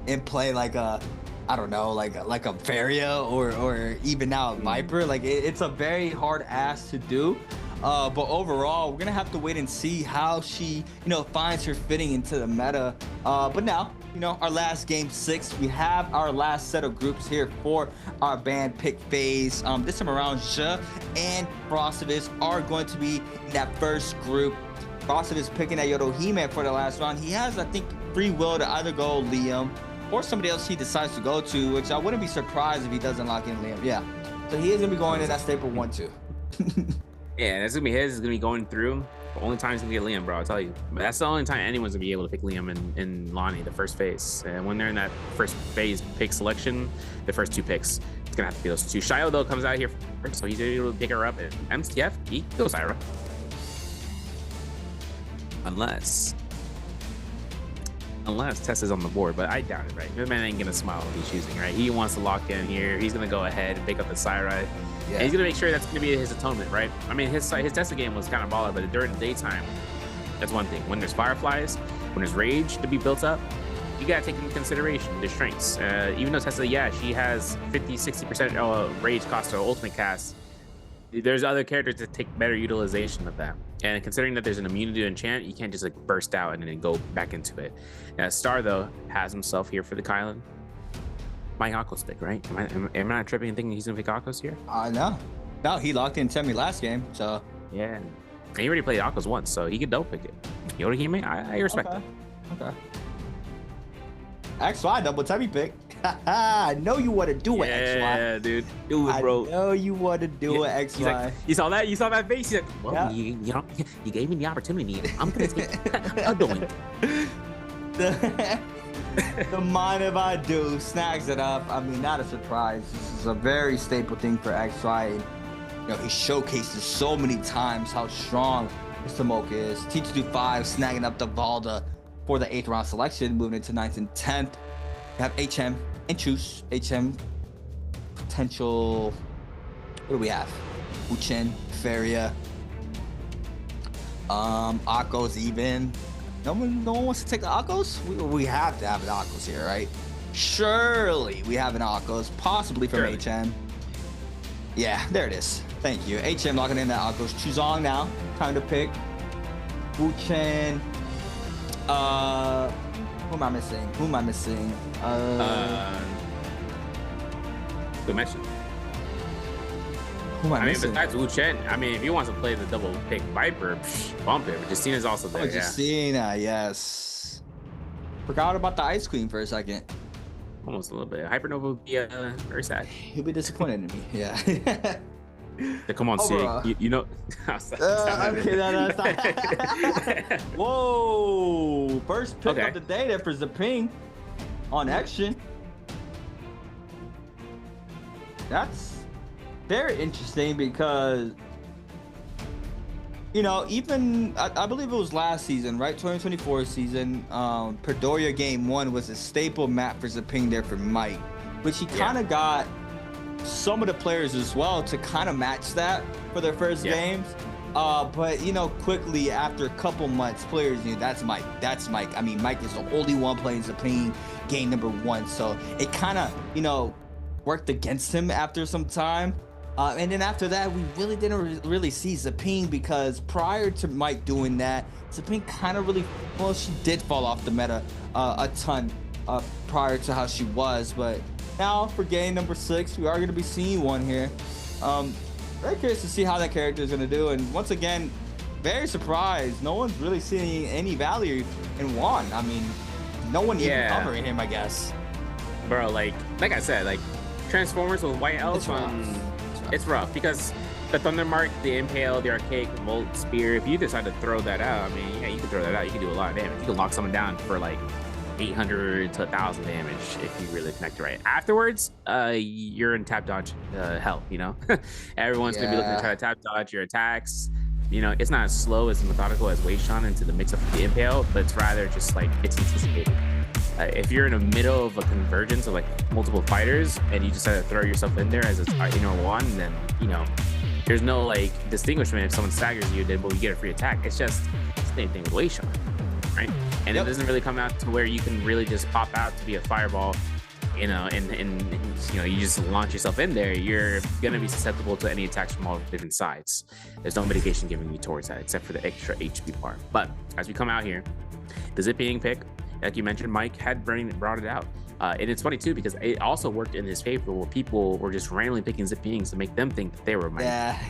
and play like a, I don't know, like a Faria or even now a Viper? Like it's a very hard ask to do. But overall, we're gonna have to wait and see how she, you know, finds her fitting into the meta. But now, you know, our last game 6, we have our last set of groups here for our band pick phase. This time around, Je and Frostavis are going to be in that first group. Frostavis picking at Yodohime for the last round. He has, I think, free will to either go Liam or somebody else he decides to go to, which I wouldn't be surprised if he doesn't lock in Liam. Yeah, so he is gonna be going to that staple 1-2. Yeah, that's gonna be his. Is gonna be going through. The only time he's gonna get Liam, bro. I'll tell you. But that's the only time anyone's gonna be able to pick Liam in Lonnie, the first phase. And when they're in that first phase pick selection, the first 2 picks, it's gonna have to be those 2. Shio though comes out here first, so he's able to pick her up. And MTF, he goes Syra. Unless Tessa's on the board, but I doubt it, right? The man ain't gonna smile if he's choosing, right? He wants to lock in here. He's gonna go ahead and pick up the Syra. Yeah. And he's gonna make sure that's gonna be his atonement, right? I mean, his Tessa game was kind of baller, but during the daytime, that's one thing. When there's Fireflies, when there's Rage to be built up, you gotta take into consideration their strengths. Even though Tessa, she has 50-60% Rage cost or ultimate cast, there's other characters that take better utilization of that. And considering that there's an immunity to enchant, you can't just like burst out and then go back into it. Now, Star though has himself here for the Kylan. Mike Akko's pick, right? Am I not tripping and thinking he's gonna pick Akko's here? No, he locked in Temi last game, so yeah. And he already played Akko's once, so he could dope pick it. Yorihime, I respect it. Okay. XY double Temi pick. I know you want to do it, XY. Yeah, dude. Do it, bro. I know you want to do it, XY. Like, you saw that? You saw that face? He's like, well, you gave me the opportunity. I'm going to take I'm doing it. The mind if I do snags it up. I mean, not a surprise. This is a very staple thing for XY. You know, he showcases so many times how strong Mr. Mocha is. T225 snagging up the Valda for the 8th round selection, moving into 9th and 10th. You have HM and Choose. HM potential. What do we have? Uchin, Feria. Akko's even. No one wants to take the Akko's? We have to have an Akko's here, right? Surely we have an Akko's, possibly from HM. Yeah, there it is. Thank you. HM locking in the Akko's. Chuzong now. Time to pick. Uchin. Who am I missing? Good mention. Who am I missing? Besides Wu Chen, I mean, if he wants to play the double pick Viper, bump it. Justina's also there. Justina, yes. Forgot about the Ice Queen for a second. Almost a little bit. Hypernova would be very sad. He'll be disappointed in me. Yeah. Come on, Sig. You know. Okay, no, stop. Whoa! First pick of the day there for Zaping on action. That's very interesting because, you know, even I believe it was last season, right? 2024 season. Perdoria Game 1 was a staple map for Zaping there for Mike, which he kind of got some of the players as well to kind of match that for their first games. But, you know, quickly after a couple months, players knew that's Mike. I mean, Mike is the only one playing Zaping game number 1. So it kind of, you know, worked against him after some time. And then after that, we really didn't really see Zaping because prior to Mike doing that, Zaping kind of really, well, she did fall off the meta a ton prior to how she was. But now for game number 6, we are going to be seeing one here. Very curious to see how that character is going to do. And once again, very surprised. No one's really seeing any value in Juan. I mean, no one even covering him, I guess. Bro, like I said, like Transformers with White Elf, it's rough because the Thundermark, the Impale, the Archaic, the Volt Spear, if you decide to throw that out, I mean, yeah, you can throw that out. You can do a lot of damage. You can lock someone down for like 800 to 1,000 damage if you really connect it right. Afterwards, you're in tap dodge hell, you know? Everyone's gonna be looking to try to tap dodge your attacks. You know, it's not as slow as methodical as Weishan into the mix of the Impale, but it's rather just like it's anticipated. If you're in the middle of a convergence of like multiple fighters and you decide to throw yourself in there as an inner one, then, you know, there's no like distinguishment if someone staggers you, then well, you get a free attack. It's just the same thing with Weishan, right? And it doesn't really come out to where you can really just pop out to be a fireball, you know, and you know, you just launch yourself in there. You're gonna be susceptible to any attacks from all different sides. There's no mitigation giving you towards that except for the extra HP part. But as we come out here, the Zipping pick, like you mentioned, Mike had brought it out. And it's funny too because it also worked in his favor where people were just randomly picking Zippings to make them think that they were Mike.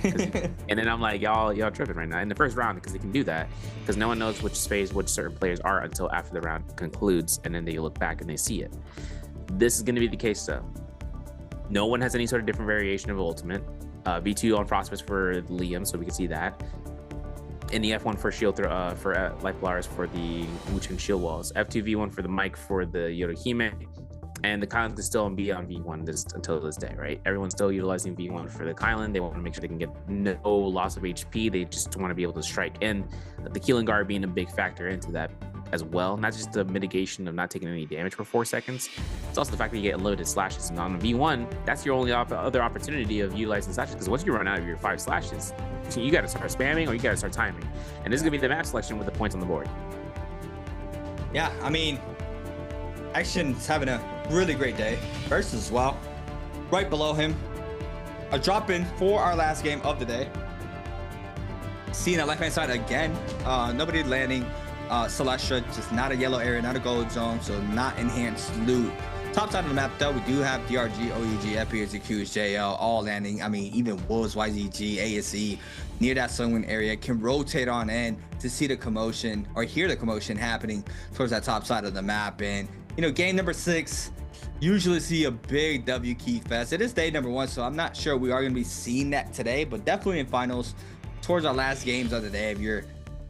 And then I'm like, y'all tripping right now in the first round because they can do that because no one knows which certain players are until after the round concludes, and then they look back and they see it. This is going to be the case though. No one has any sort of different variation of ultimate. V2 on Frostbite for Liam, so we can see that. And the F1 for shield for Life Blars for the Wuchen shield walls. F2 V1 for the Mike for the Yorihime. And the Kylan is still on V1 until this day, right? Everyone's still utilizing V1 for the Kylan. They want to make sure they can get no loss of HP. They just want to be able to strike in. The Keelan Guard being a big factor into that as well. Not just the mitigation of not taking any damage for 4 seconds. It's also the fact that you get unlimited slashes. And on V1, that's your only other opportunity of utilizing slashes because once you run out of your 5 slashes, you got to start spamming or you got to start timing. And this is going to be the map selection with the points on the board. Yeah, I mean, Action's having a really great day. Versus as well. Right below him, a drop in for our last game of the day. seeing that left-hand side again. Nobody landing. Celestia, just not a yellow area, not a gold zone, so not enhanced loot. Top side of the map, though, we do have DRG, OEG, FPS, JL, all landing. I mean, even Wolves, YZG, ASE, near that Sunwind area, can rotate on in to see the commotion or hear the commotion happening towards that top side of the map. And, you know, game number 6, usually see a big W key fest. It is day number 1, so I'm not sure we are going to be seeing that today, but definitely in finals, towards our last games of the day, if you're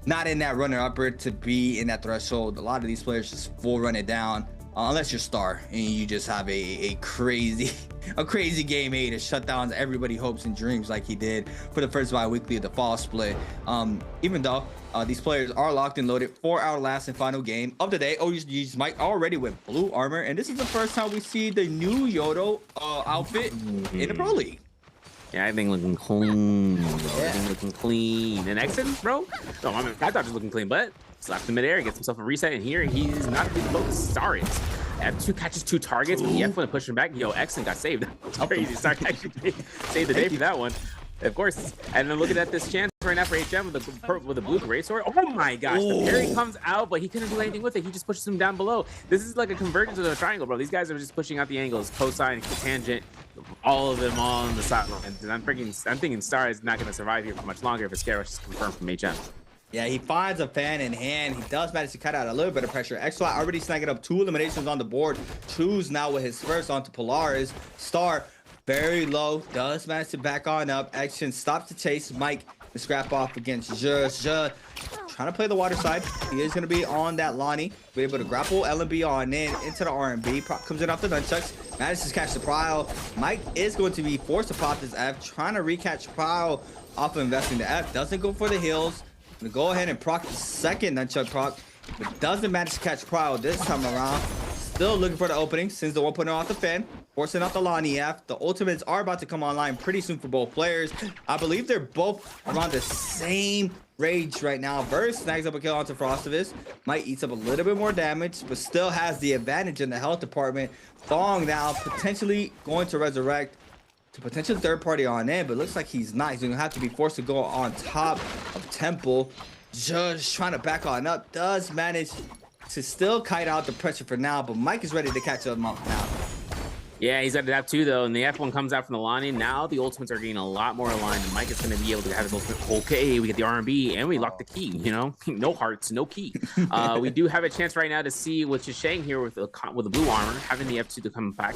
not in that runner-upper to be in that threshold, a lot of these players just full run it down. Unless you're star and you just have a crazy game 8 that shut down everybody's hopes and dreams like he did for the first bi-weekly of the fall split. Even though these players are locked and loaded for our last and final game of the day. OG's Mike already with blue armor, and this is the first time we see the new Yodo outfit in the Pro League. Yeah, I think looking clean. Looking clean. And Exon, bro? No, I mean, I thought he was looking clean, but slapped in midair, gets himself a reset, and here he's not the focus. Star is. F2 catches 2 targets, but the F1 pushing back. Yo, Exon got saved. That's crazy. Star actually saved the day for that one. Of course. And then looking at this chance right now for HM with the blue great sword. Oh my gosh, the parry comes out, but he couldn't do anything with it. He just pushes him down below. This is like a convergence of a triangle, bro. These guys are just pushing out the angles, cosine, tangent, all of them on the side. And I'm thinking Star is not going to survive here for much longer if a scare rush is confirmed from HM. Yeah, he finds a fan in hand. He does manage to cut out a little bit of pressure. XY already snagging up 2 eliminations on the board. Choose now with his first onto Polaris. Star very low, does manage to back on up. Action stops the chase. Mike the scrap off against Zhe. Trying to play the water side. He is going to be on that Lonnie. Be able to grapple LMB on in into the R&B. Prop comes in off the nunchucks. Manages to catch the Prowl. Mike is going to be forced to pop this F. Trying to recatch Prowl off of investing the F. Doesn't go for the heals. Gonna go ahead and proc the second nunchuck proc, but doesn't manage to catch Prowl this time around. Still looking for the opening, sends the 1.0 off the fan, forcing out the Lonnie F. The ultimates are about to come online pretty soon for both players. I believe they're both around the same rage right now. Verse snags up a kill onto Frostivus. Might eats up a little bit more damage, but still has the advantage in the health department. Thong now potentially going to resurrect to potential third party on in, but looks like he's not. He's gonna have to be forced to go on top of Temple. Just trying to back on up. Does manage to still kite out the pressure for now, but Mike is ready to catch him up now. Yeah, he's at the F2 though, and the F1 comes out from the Lonnie. Now the ultimates are getting a lot more aligned, and Mike is going to be able to have his ultimate. Okay, we get the R&B, and we lock the key, you know? No hearts, no key. We do have a chance right now to see what Shang here with the blue armor, having the F2 to come back.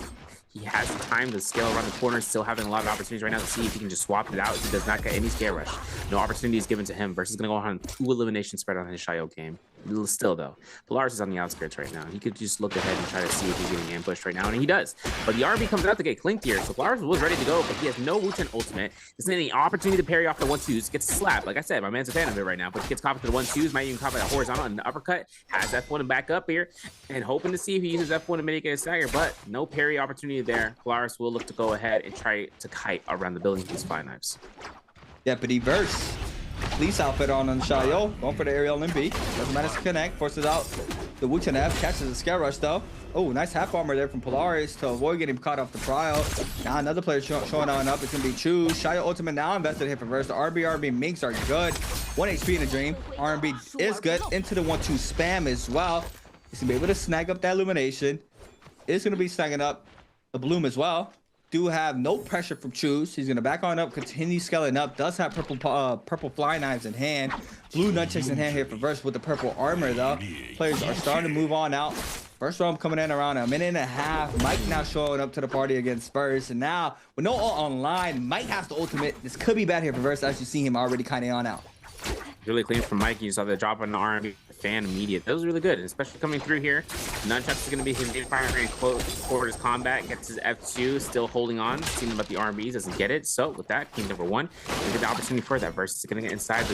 He has the time to scale around the corner, still having a lot of opportunities right now to see if he can just swap it out. He does not get any scare rush. No opportunities given to him. Versus going to go on 2 elimination spread on his Shio game. Still, though, Polaris is on the outskirts right now. He could just look ahead and try to see if he's getting ambushed right now, and he does. But the RB comes out to get clinked here, so Polaris was ready to go, but he has no Wu-Ten ultimate. There's any opportunity to parry off the 1-2s. Gets slapped. Like I said, my man's a fan of it right now, but he gets caught with the 1-2s. Might even caught by a horizontal and an uppercut. Has F1 to back up here, and hoping to see if he uses F1 to mitigate a stagger, but no parry opportunity there. Polaris will look to go ahead and try to kite around the building with these fire knives. Deputy Verse. Police outfit on Shayo, going for the aerial MB. Doesn't manage to connect, forces out the Wu-Ten F, catches a scare rush though. Oh, nice half armor there from Polaris to avoid getting caught off the Prowl. Now another player showing on up. It's gonna be Choose. Shayo ultimate now invested here for Verse. The RB Minks are good. 1 HP in the dream. R&B is good. Into the 1-2 spam as well. He's gonna be able to snag up that illumination. Is gonna be snagging up the bloom as well. Do have no pressure from Choose. He's gonna back on up, continue scaling up. Does have purple fly knives in hand. Blue nunchucks in hand here for Verse with the purple armor though. Players are starting to move on out. First round coming in around a minute and a half. Mike now showing up to the party against Spurs. And now with no ult online, Mike has the ultimate. This could be bad here for Verse as you see him already kind of on out. Really clean from Mike. You saw the drop on the R&B fan immediate. That was really good, especially coming through here. Nunchucks is going to be his main primary quarters combat. Gets his F2, still holding on. Seeing about the R&Bs, doesn't get it. So with that, king number 1, we get the opportunity for that. Versus going to get inside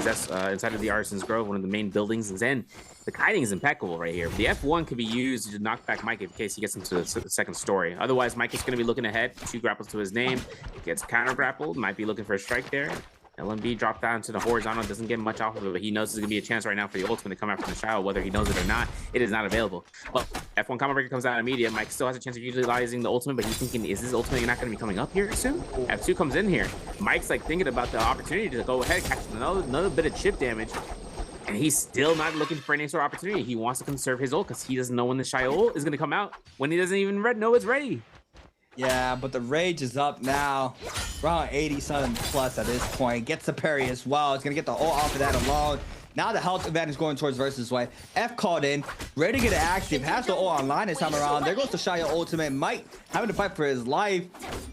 inside of the Artisan's Grove, one of the main buildings. And then the kiting is impeccable right here. The F1 could be used to knock back Mike in case he gets into the second story. Otherwise, Mike is going to be looking ahead. 2 grapples to his name. Gets counter grappled. Might be looking for a strike there. LMB dropped down to the horizontal, doesn't get much off of it, but he knows there's gonna be a chance right now for the ultimate to come out from the shadow. Whether he knows it or not, it is not available. Well, F1 combo breaker comes out immediate. Mike still has a chance of utilizing the ultimate, but he's thinking, is this ultimate not gonna be coming up here soon? F2 comes in here. Mike's like thinking about the opportunity to go ahead, catch another bit of chip damage. And he's still not looking for any sort of opportunity. He wants to conserve his ult because he doesn't know when the shy ult is gonna come out, when he doesn't even know it's ready. Yeah, but the rage is up now. Around 87 plus at this point. Gets the parry as well. It's gonna get the ult off of that alone. Now the health advantage going towards Versus way. F called in, ready to get active. Has the ult online this time around. There goes the Shia ultimate. Mike having to fight for his life.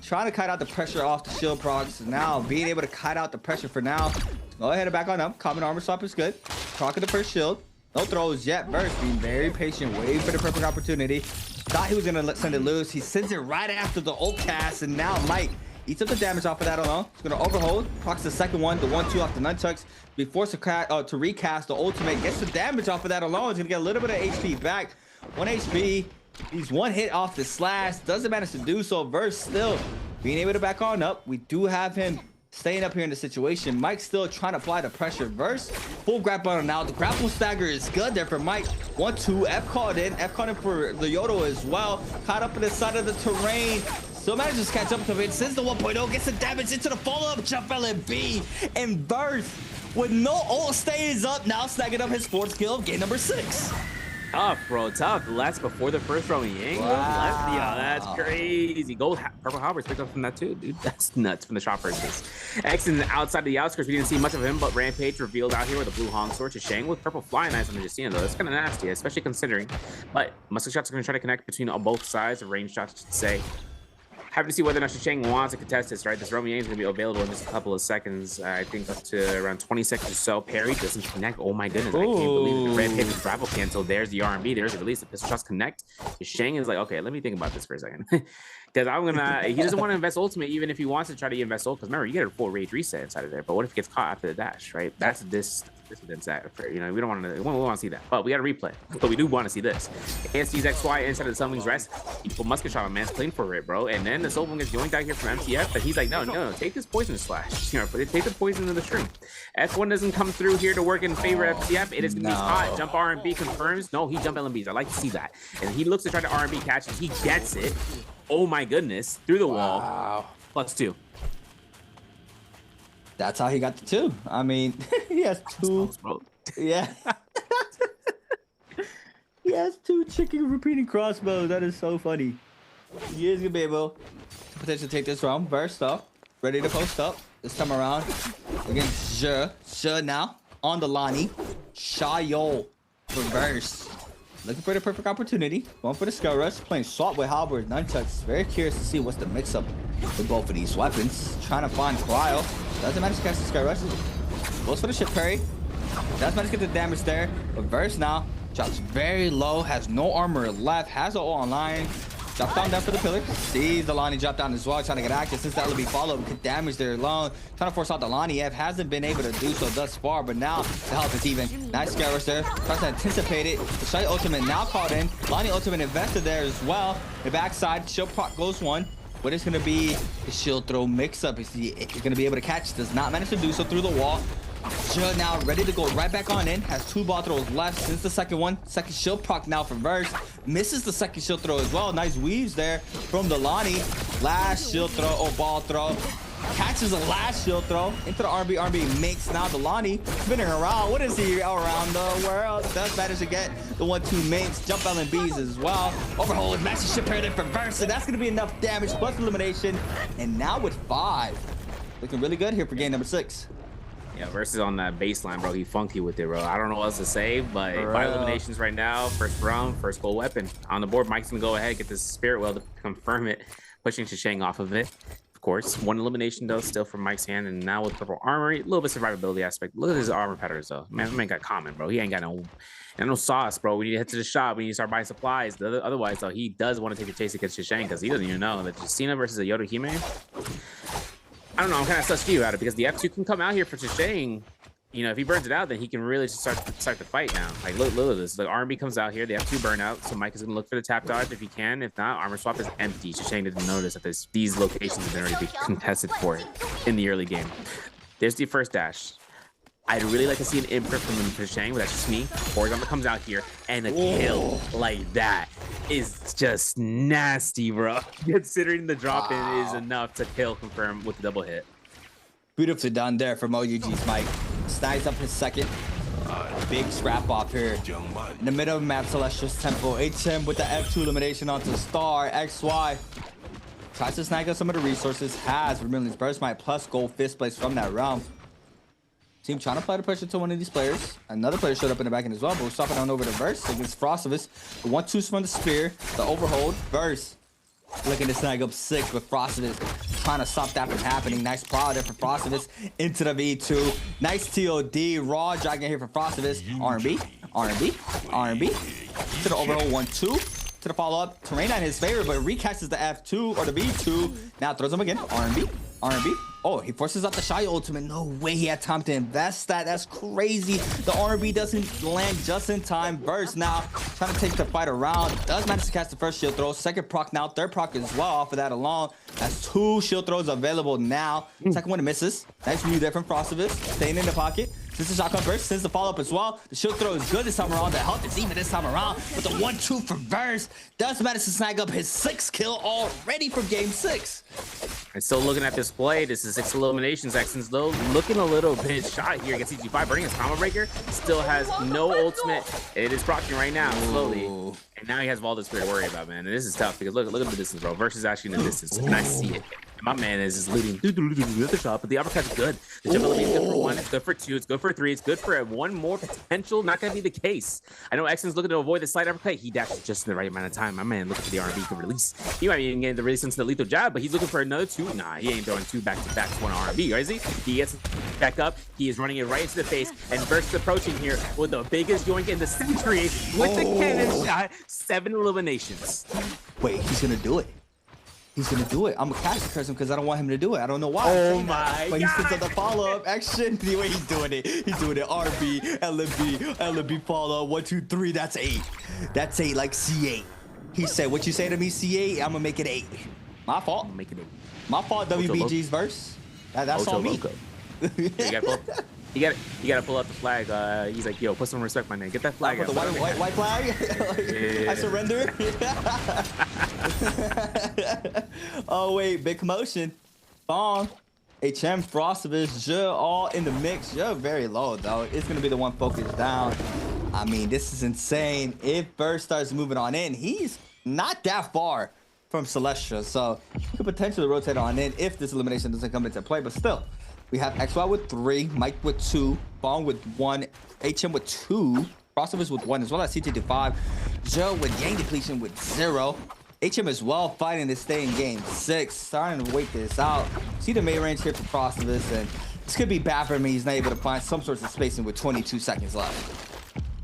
Trying to kite out the pressure off the shield procs. Now being able to kite out the pressure for now. Go ahead and back on up. Common armor swap is good. Proc the first shield. No throws yet. Burst being very patient, waiting for the perfect opportunity. Thought he was gonna send it loose. He sends it right after the ult cast, and now Mike eats up the damage off of that alone. He's gonna overhold. Procs the second one, the 1-2 off the nunchucks. Be forced to recast the ultimate. Gets the damage off of that alone. He's gonna get a little bit of HP back. 1 HP. He's one hit off the slash. Doesn't manage to do so. Verse still being able to back on up. We do have him staying up here in the situation. Mike's still trying to apply the pressure. Verse full grapple on now. The grapple stagger is good there for Mike. 1-2. F called in. F called in for the Yodo as well. Caught up in the side of the terrain. Still manages to catch up to it. Sends the 1.0. Gets the damage into the follow-up jump LMB. And Verse with no ult stays up. Now snagging up his fourth kill of game number 6. Tough, bro. Tough. That's before the first round. Wow. Yeah, that's crazy. Gold purple Halberds picked up from that too, dude. That's nuts from the shot purchase. X in outside of the outskirts. We didn't see much of him, but Rampage revealed out here with a blue Hong sword to Shang with purple flying eyes on the Justine though. That's kind of nasty, especially considering. But muscle shots are going to try to connect between both sides, or range shots, I should say. Having to see whether or not Shang wants to contest this, right? This Roman Yang is going to be available in just a couple of seconds. I think up to around 20 seconds or so. Parry doesn't connect. Oh my goodness. Ooh. I can't believe the red hit is rival cancel. There's the R&B. There's the release. The pistol shots connect. Shang is like, okay, let me think about this for a second. Because I'm going to, he doesn't want to invest ultimate, even if he wants to try to invest ult. Because remember, you get a full rage reset inside of there. But what if he gets caught after the dash, right? That's this that, you know, we don't want to, we want to see that. But we got to replay. But we do want to see this. ASD's XY inside of the Sunwing's rest. He put musket shot on man's clean for it, bro. And then the Soulbone gets joined out here from MTF. But he's like, no, take this poison slash. You know, take the poison in the string. F1 doesn't come through here to work in favor of MTF. It is going to be hot. Jump R&B confirms. No, he jump LMBs. I like to see that. And he looks to try to R&B catch it. He gets it. Oh my goodness. Through the wall. +2. That's how he got the 2. I mean, he has 2. Yeah. He has 2 chicken repeating crossbows. That is so funny. He is going to be able to potentially take this round. Burst up. Ready to post up. This time around. Against Je now. On the Lonnie. Shayo for Burst. Looking for the perfect opportunity. Going for the Skull Rush. Playing swap with Halberd Nunchucks. Very curious to see what's the mix-up with both of these weapons. Trying to find Cryo. Doesn't manage to catch the Skull Rush. Goes for the ship parry. Does manage to get the damage there. Reverse now. Drops very low. Has no armor left. Has an ult online. Drops down for the pillar. Sees the Lonnie drop down as well. Trying to get active. Since that will be followed, get damage there alone. Trying to force out the Lonnie. F hasn't been able to do so thus far, but now the health is even. Nice Skull Rush there. Tries to anticipate it. The Shite ultimate now caught in. Lonnie ultimate invested there as well. The backside. Shield proc goes 1. What is going to be the shield throw mix-up? Is he going to be able to catch? Does not manage to do so through the wall. Shield now ready to go right back on in. Has 2 ball throws left since the second one. Second shield proc now from Verse. Misses the second shield throw as well. Nice weaves there from the Lonnie. Last shield throw or ball throw. Catches the last shield throw into the RB makes now the Lonnie spinning around. What is he around the world? Does manage to get the 1-2 makes. Jump LMBs as well. Overhold matches ship parry for Verse. That's going to be enough damage plus elimination. And now with 5. Looking really good here for game number 6. Yeah, Versus on that baseline, bro. He funky with it, bro. I don't know what else to say, but 5 eliminations right now. First round, first gold weapon. On the board, Mike's going to go ahead, get this Spirit Well to confirm it. Pushing Shang off of it. Of course, 1 elimination though, still from Mike's hand, and now with purple armor, a little bit survivability aspect. Look at his armor patterns though. Man got common, bro. He ain't got no sauce, bro. We need to head to the shop. We need to start buying supplies. Otherwise, though, he does want to take a chase against Shang because he doesn't even know that Justina versus a Yoda Hime. I don't know. I'm kind of sus about it because the F2 can come out here for Shang. You know, if he burns it out, then he can really just start the fight now. Like, look at this. The R&B comes out here. The F2 burnout. So Mike is going to look for the tap dodge if he can. If not, armor swap is empty. Shang didn't notice that these locations have been already contested for it in the early game. There's the first dash. I'd really like to see an imprint from Shang, but that's just me. Horizontal comes out here, and a kill like that is just nasty, bro. Considering the drop in is enough to kill confirm with the double hit. Beautifully done there from OUG's Mike. Snags up his second. Big scrap off here. In the middle of map, Celestial's Temple. HM with the F2 elimination onto Star. XY. Tries to snag up some of the resources. Has Vermilion's Burst Might plus gold fist place from that round. Team trying to apply the pressure to one of these players. Another player showed up in the back end as well, but we're stopping on over the Verse against Frostivus. The 1-2s from the Spear. The overhold. Verse looking to snag up 6 with Frostivus. Trying to stop that from happening. Nice prow there for Frostivus into the V2. Nice TOD. Raw dragon here for Frostivus. R&B. To the overhold 1-2. To the follow-up. Terrain in his favor, but recatches the F2 or the V2. Now throws him again. R&B. Oh, he forces out the Shy ultimate. No way he had time to invest that. That's crazy. The R&B doesn't land just in time. Burst now. Trying to take the fight around. Does manage to catch the first shield throw. Second proc now. Third proc as well off of that alone. That's 2 shield throws available now. Second one misses. Nice view there from Frostivus. Staying in the pocket. Since the shotgun burst, since the follow-up as well. The shield throw is good this time around. The health is even this time around. But the 1-2 for Burst does manage to snag up his 6th kill already from game 6. And still looking at this play. This is 6 eliminations. Xens though looking a little bit shy here against CG5. Burning his combo breaker. Still has no ultimate. It is proccing right now, slowly. And now he has Valda's Spear to worry about, man. And this is tough because look at the distance, bro. Versus actually in the distance. And I see it. And my man is leading the shot, but the uppercut's good. The jump elevate is good for 1, it's good for 2, it's good for 3, it's good for 1 more potential. Not gonna be the case. I know Xen's looking to avoid the slight uppercut. He dashes just in the right amount of time. My man looking for the R&B to release. He might even get the release into the lethal jab, but he's looking for another 2. Nah, he ain't throwing 2 back-to-back to 1 R&B, right? Is he? He gets back up. He is running it right into the face, and Burst approaching here with the biggest yoink in the century with the cannon shot. 7 eliminations. Wait, he's gonna do it. He's gonna do it. I'm gonna cash curse him because I don't want him to do it. I don't know why. Oh my But he sits on the follow-up action. The way he's doing it. He's doing it. RB, LB follow. 1, 2, 3. That's 8. That's 8 like C8. He said, what you say to me, C8? I'm gonna make it 8. My fault. I'm making it 8. My fault, WBG's verse. That's on me. You gotta pull out the flag. He's like, yo, put some respect, my name. Get that flag out. The white flag? I surrender. Oh wait, big commotion. Bong, HM, Frostivus, Je, all in the mix. Je very low though. It's gonna be the one focused down. I mean, this is insane. If Burst starts moving on in, he's not that far from Celestia, so he could potentially rotate on in if this elimination doesn't come into play. But still, we have XY with 3, Mike with 2, Bong with 1, HM with 2, Frostivus with 1, as well as CT to 5, Joe with Yang depletion with 0. HM as well fighting to stay in game 6, starting to wait this out. See the mid range here for Frostivus, and this could be bad for him. He's not able to find some sorts of spacing with 22 seconds left.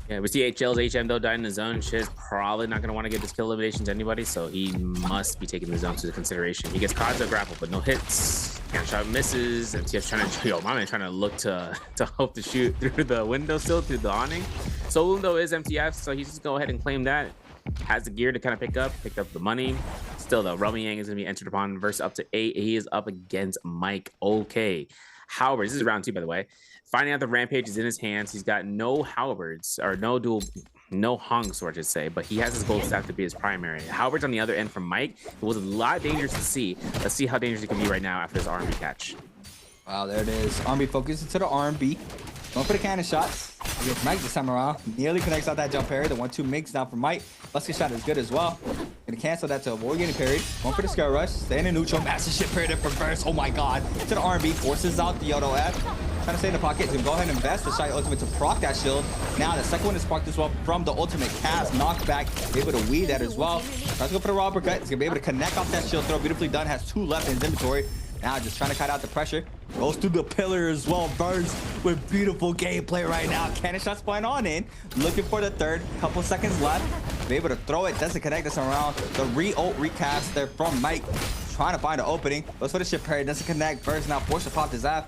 Yeah, we see HL's HM though died in the zone. Shit's probably not gonna want to get this kill elimination to anybody, so he must be taking the zone into consideration. He gets caught to grapple, but no hits. Can't shot misses, and TF's trying to, yo, my man trying to look to hope to shoot through the window still, through the awning. Solon though is MTF, so he's just go ahead and claim that. Has the gear to kind of pick up the money. Still though, Rummy Yang is gonna be entered upon verse up to 8. He is up against Mike. Okay. However, this is round 2, by the way. Finding out the Rampage is in his hands. He's got no halberds, or no hung sword, I should say, but he has his gold staff to be his primary. Halberds on the other end from Mike. It was a lot dangerous to see. Let's see how dangerous he can be right now after this R&B catch. Wow, there it is. R&B focus into the R&B. Going for the cannon shots. Against Mike this time around. Nearly connects out that jump parry. The 1-2 mix down from Mike. Busket shot is good as well. Gonna cancel that to avoid getting parried. Going for the scare rush. Staying in neutral. Master ship parried for first. Oh my god. To the R&B. Forces out the Yodo F. Trying to stay in the pocket. So go ahead and invest the Shy ultimate to proc that shield. Now the second one is procced as well from the ultimate cast. Knockback. Able to weed that as well. Tries to go for the raw uppercut. He's gonna be able to connect off that shield throw. Beautifully done. Has 2 left in his inventory. Now just trying to cut out the pressure. Goes through the pillar as well. Burns with beautiful gameplay right now. Cannon shots flying on in. Looking for the third. Couple seconds left. Be able to throw it. Doesn't connect us around. The re-ult recast there from Mike. Trying to find an opening. Goes for the ship parry. Doesn't connect. Burns now forced to pop his ass.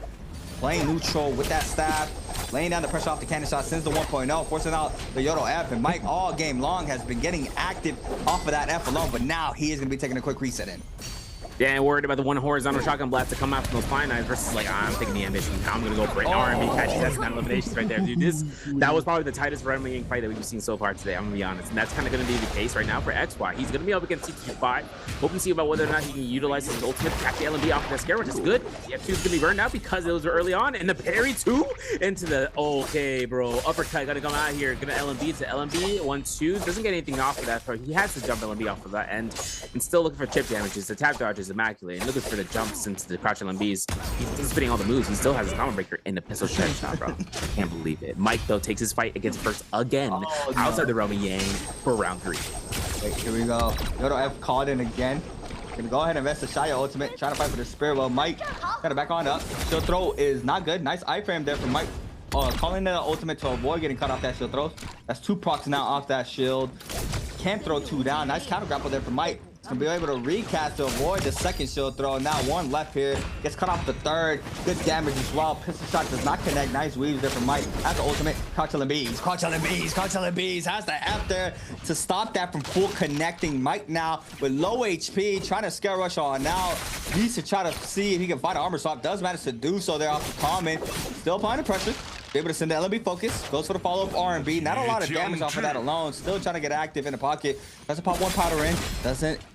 Playing neutral with that stab. Laying down the pressure off the cannon shot since the 1.0. Forcing out the Yodo F. And Mike all game long has been getting active off of that F alone. But now he is going to be taking a quick reset in. Yeah, worried about the one horizontal shotgun blast to come out from those fine knives versus like, I'm taking the ambition. I'm gonna go for it. R&B catches that's 9 eliminations right there, dude. That was probably the tightest Red Yang fight that we've seen so far today. I'm gonna be honest, and that's kind of gonna be the case right now for XY. He's gonna be up against CT5. Hoping to see about whether or not he can utilize his ultimate to catch the LMB off of that scare, which is good. The F2 is gonna be burned out because it was early on, and the parry too into the okay, bro. Uppercut gotta come out here. Gonna LMB to LMB 1-2. Doesn't get anything off of that, so he has to jump LMB off of that end, and still looking for chip damages. The tap dodge is immaculate, and looking for the jumps into the crouch LMBs. He's spitting all the moves. He still has his combo breaker in the pistol shot shot, bro. Can't believe it. Mike though takes his fight against Burst again outside the realm of Yang for round 3. Wait, here we go. Yodo F called in again. Gonna go ahead and invest the Shia ultimate. Trying to fight for the spirit. Well, Mike got to back on up. Shield throw is not good. Nice iframe there from Mike. Calling in the ultimate to avoid getting cut off that shield throw. That's 2 procs now off that shield. Can't throw 2 down. Nice counter grapple there from Mike. Gonna be able to recast to avoid the second shield throw. Now 1 left here. Gets cut off the 3rd. Good damage as well. Pistol shot does not connect. Nice weaves there from Mike. Has the ultimate. Crouch LMBs. Crouch LMBs. Crouch LMBs. Has the F there to stop that from full connecting. Mike now with low HP. Trying to scare rush on now. Needs to try to see if he can find an armor swap. Does manage to do so there off the common. Still applying the pressure. Be able to send the LMB focus. Goes for the follow-up R&B. Not a lot of damage off of that alone. Still trying to get active in the pocket. Tries to pop 1 powder in.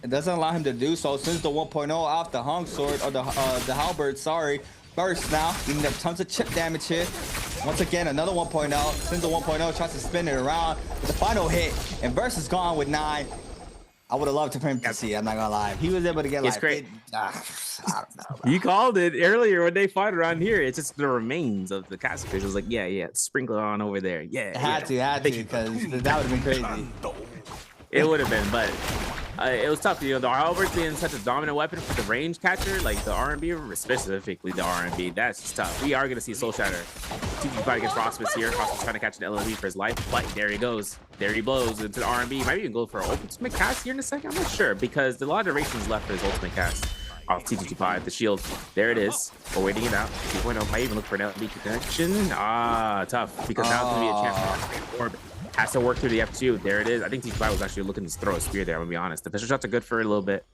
It doesn't allow him to do so. Sends the 1.0 off the hung sword, or the halberd, sorry. Burst now. Eating up tons of chip damage here. Once again, another 1.0. Sends the 1.0. Tries to spin it around. With the final hit. And Burst is gone with 9. I would have loved for him to see. I'm not gonna lie. If he was able to get like, great. I don't know. Bro. You called it earlier when they fought around here. It's just the remains of the Cassifish. It was like, yeah, sprinkle it on over there. Yeah, had to, because that would have been crazy. It would have been, but it was tough. You know, the halberd being such a dominant weapon for the range catcher, like the R&B, specifically the R&B, that's just tough. We are going to see Soul Shatter. Fight against Frostmas here. Frostmas trying to catch an LMB for his life, but there he goes. There he blows into the R&B. Might even go for an ultimate cast here in a second. I'm not sure, because a lot of durations left for his ultimate cast. Off T225, the shield. There it is. We're waiting it out. 2.0 might even look for an LMB connection. Tough, because now it's going to be a chance for Orb. Has to work through the F2. There it is. I think T5 was actually looking to throw a spear there, I'm gonna be honest. The pistol shots are good for a little bit.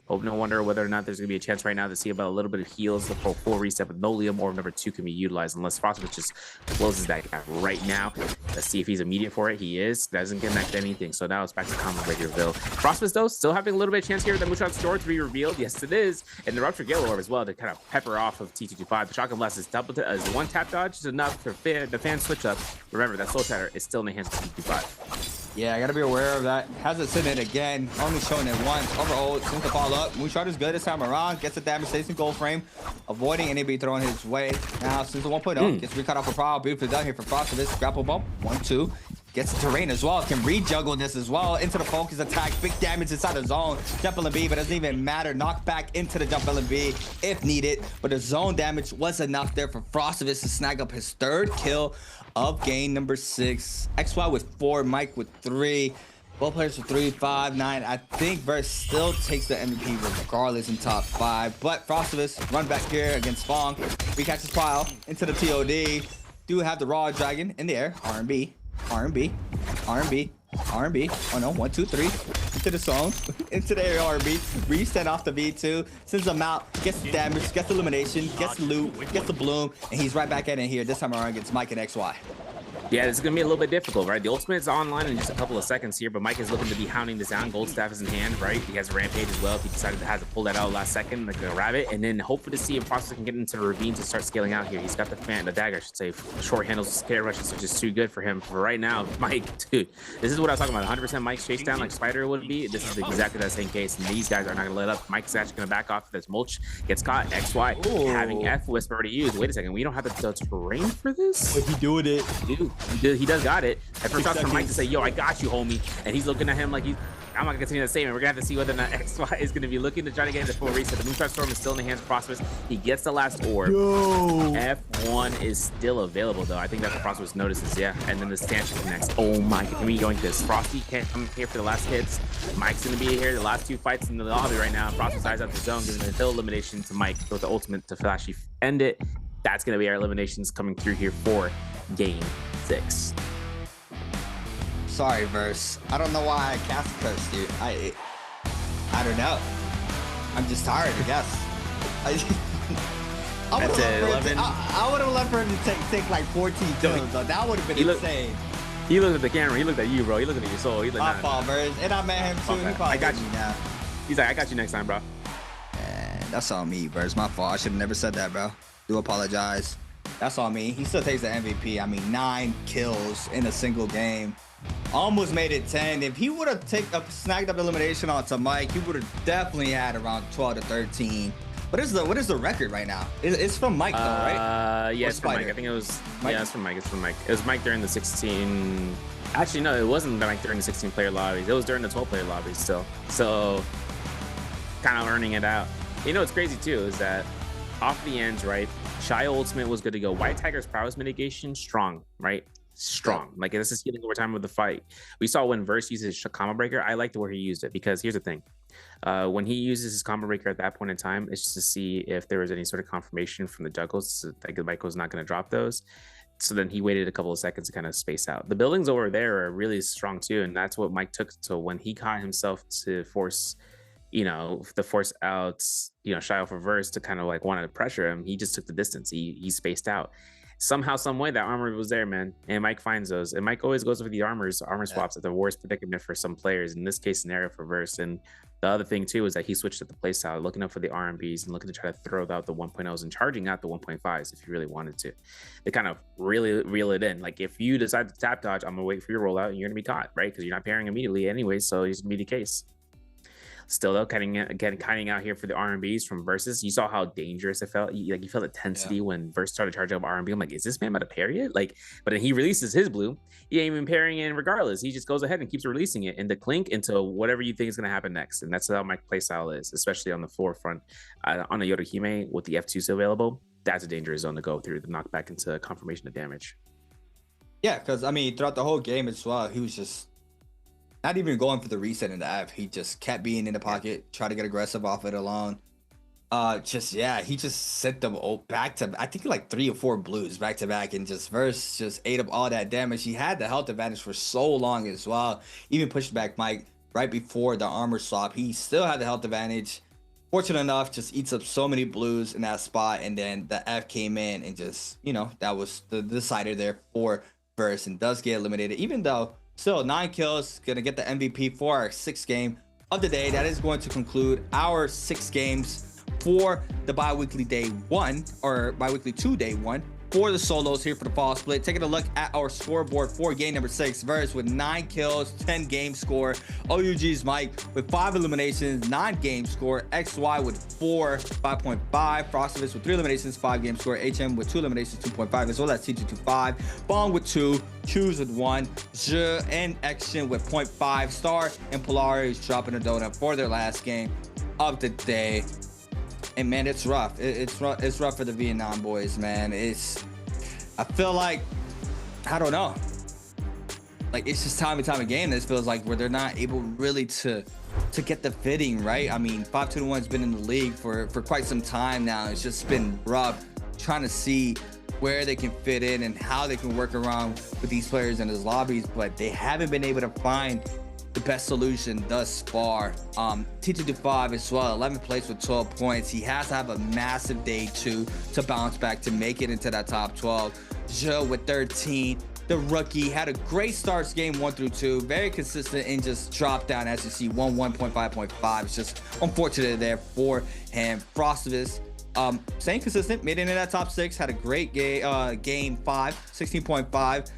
Hope no wonder whether or not there's gonna be a chance right now to see about a little bit of heals. The full reset with Nolium or number 2 can be utilized unless Frostmas just closes that gap right now. Let's see if he's immediate for it. He is. Doesn't connect anything. So now it's back to common ready reveal. Frostmas though, still having a little bit of chance here. The Mushroom Store to be revealed. Yes, it is. And the Rupture Gale Orb as well to kind of pepper off of T225. The Shotgun Blast is double as 1 tap dodge is enough for the fan switch up. Remember that Soul Shatter is still in the hands of T225. Yeah, I gotta be aware of that. Hasn't seen it again. Only showing it once. Overall, seems to follow up. Moonshot is good this time around. Gets the damage, stays in gold frame. Avoiding NAB throwing his way. Now, since the 1.0, gets recut off for power. Beautifully done here for Frostmas. Grapple bump. 1-2. Gets the terrain as well. Can re-juggle this as well. Into the focus attack. Big damage inside the zone. Jump LMB, but doesn't even matter. Knock back into the jump LMB if needed. But the zone damage was enough there for Frostmas to snag up his 3rd kill of game number 6. XY with 4, Mike with 3. Both players with 3, 5, 9. I think Verse still takes the MVP regardless in top 5. But Frostmas run back here against Fong. Recatches pile into the TOD. Do have the Raw Dragon in the air. R&B. R&B. R&B. R&B. Oh no, 1, 2, 3. Into the zone. Into the area R&B. Reset off the V2. Sends him out. Gets the damage. Gets the elimination. Gets the loot. Gets the bloom. And he's right back at it here. This time around against Mike and XY. Yeah, this is going to be a little bit difficult, right? The ultimate is online in just a couple of seconds here, but Mike is looking to be hounding this down. Gold staff is in hand, right? He has a rampage as well. If he decided to have to pull that out last second, like a rabbit, and then hopefully to see if Frostmas can get into the ravine to start scaling out here. He's got the dagger, I should say. Short handles, scare rushes are just too good for him. For right now, Mike, dude, this is what I was talking about. 100% Mike's chase down like Spider would be. This is exactly that same case, and these guys are not going to let up. Mike's actually going to back off. This mulch gets caught. XY having F Wisp already used. Wait a second, we don't have the terrain for this? But he doing it. Dude, he does got it. At first, off from Mike to say, "Yo, I got you, homie," and he's looking at him like he's. I'm not gonna continue that statement. We're gonna have to see whether or not XY is gonna be looking to try to get into full reset. The Moonshot Storm is still in the hands of Frostmas. He gets the last orb. F1 is still available though. I think that's what Frostmas notices. Yeah, and then the stanchion connects. Oh my! Can we going this? Frosty can't come here for the last hits. Mike's gonna be here. The last 2 fights in the lobby right now. Frostmas eyes out the zone, giving the hill elimination to Mike with the ultimate to flashy end it. That's gonna be our eliminations coming through here for game 6. Sorry, Verse. I don't know why I cast cursed you. I don't know. I'm just tired, I guess. I would That's it, 11. have loved for him to take like 14 kills, though. That would have been insane. He looked at the camera. He looked at you, bro. He looked at your soul. He looked My at fault, bro. And I met him too. Okay. He probably I got hates you me now. He's like, I got you next time, bro. Man, that's on me, bro. It's my fault. I should have never said that, bro. Do apologize. That's on me. He still takes the MVP. I mean, 9 kills in a single game. Almost made it 10. If he would have snagged up elimination onto Mike, he would have definitely had around 12 to 13. What is the record right now? It's from Mike, though, right? Yeah, Or it's from Mike. Spider? I think it was. Mike? Yeah, it's from Mike. It's from Mike. It was Mike during the 16. Actually, no, it wasn't Mike during the 16-player lobbies. It was during the 12-player lobbies still. So, kind of earning it out. You know what's crazy too is that off the ends, right? Shy Ultimate was good to go. White Tiger's prowess mitigation, strong, right? Strong. Like this is healing over time with the fight. We saw when Verse uses his combo breaker. I liked where he used it because here's the thing. When he uses his combo breaker at that point in time, it's just to see if there was any sort of confirmation from the juggles. Like Michael's not going to drop those. So then he waited a couple of seconds to kind of space out. The buildings over there are really strong too, and that's what Mike took. So when he caught himself to force, out, Shy off reverse to kind of like wanted to pressure him, he just took the distance. He spaced out. Somehow, some way, that armor was there, man. And Mike finds those. And Mike always goes for the armor swaps at the worst predicament for some players. In this case scenario for Verse. And the other thing too is that he switched up the playstyle, looking up for the RMBs and looking to try to throw out the 1.0s and charging out the 1.5s if you really wanted to. They kind of really reel it in. Like if you decide to tap dodge, I'm gonna wait for your rollout and you're gonna be caught, right? Because you're not pairing immediately anyway, so it's gonna be the case. Still though, kiting out here for the RMBs from Versus. You saw how dangerous it felt. You felt the intensity when Verse started charging up RMB. I'm like, is this man about to parry it? Like, but then he releases his blue. He ain't even parrying it regardless. He just goes ahead and keeps releasing it into Clink into whatever you think is going to happen next. And that's how my playstyle is, especially on the forefront. On a Yorihime with the F2s available, that's a dangerous zone to go through to knock back into confirmation of damage. Yeah, because I mean, throughout the whole game as well, he was just not even going for the reset in the F. He just kept being in the pocket, try to get aggressive off it alone. He just sent them back to, I think like 3 or 4 blues back to back, and just Verse just ate up all that damage. He had the health advantage for so long as well. Even pushed back Mike right before the armor swap. He still had the health advantage. Fortunate enough, just eats up so many blues in that spot, and then the F came in and just, that was the decider there for Verse, and does get eliminated, even though still 9 kills, gonna get the MVP for our 6th game of the day. That is going to conclude our 6 games for the bi-weekly day 1, or bi-weekly 2 day 1 for the solos here for the fall split. Taking a look at our scoreboard for game number 6. Verse with 9 kills, 10 game score. OUG's Mike with 5 eliminations, 9 game score. XY with 4, 5.5. Frostivus with 3 eliminations, 5 game score. HM with 2 eliminations, 2.5, as well as TG25. Bong with 2, Choose with 1. Je and Action with 0.5. Star and Polaris dropping a donut for their last game of the day. And man, it's rough. It's rough for the Vietnam boys, man. I feel like, I don't know. Like, it's just time and time again. This feels like where they're not able really to get the fitting right. I mean, 521's been in the league for quite some time now. It's just been rough trying to see where they can fit in and how they can work around with these players in his lobbies, but they haven't been able to find the best solution thus far. T225 as well, 11th place with 12 points. He has to have a massive day 2 to bounce back to make it into that top 12. Joe with 13. The rookie had a great starts game 1 through 2, very consistent, and just dropped down, as you see, 1.5.5. It's just unfortunate there for him. Frostivus, staying consistent, made it into that top 6, had a great game 5, 16.5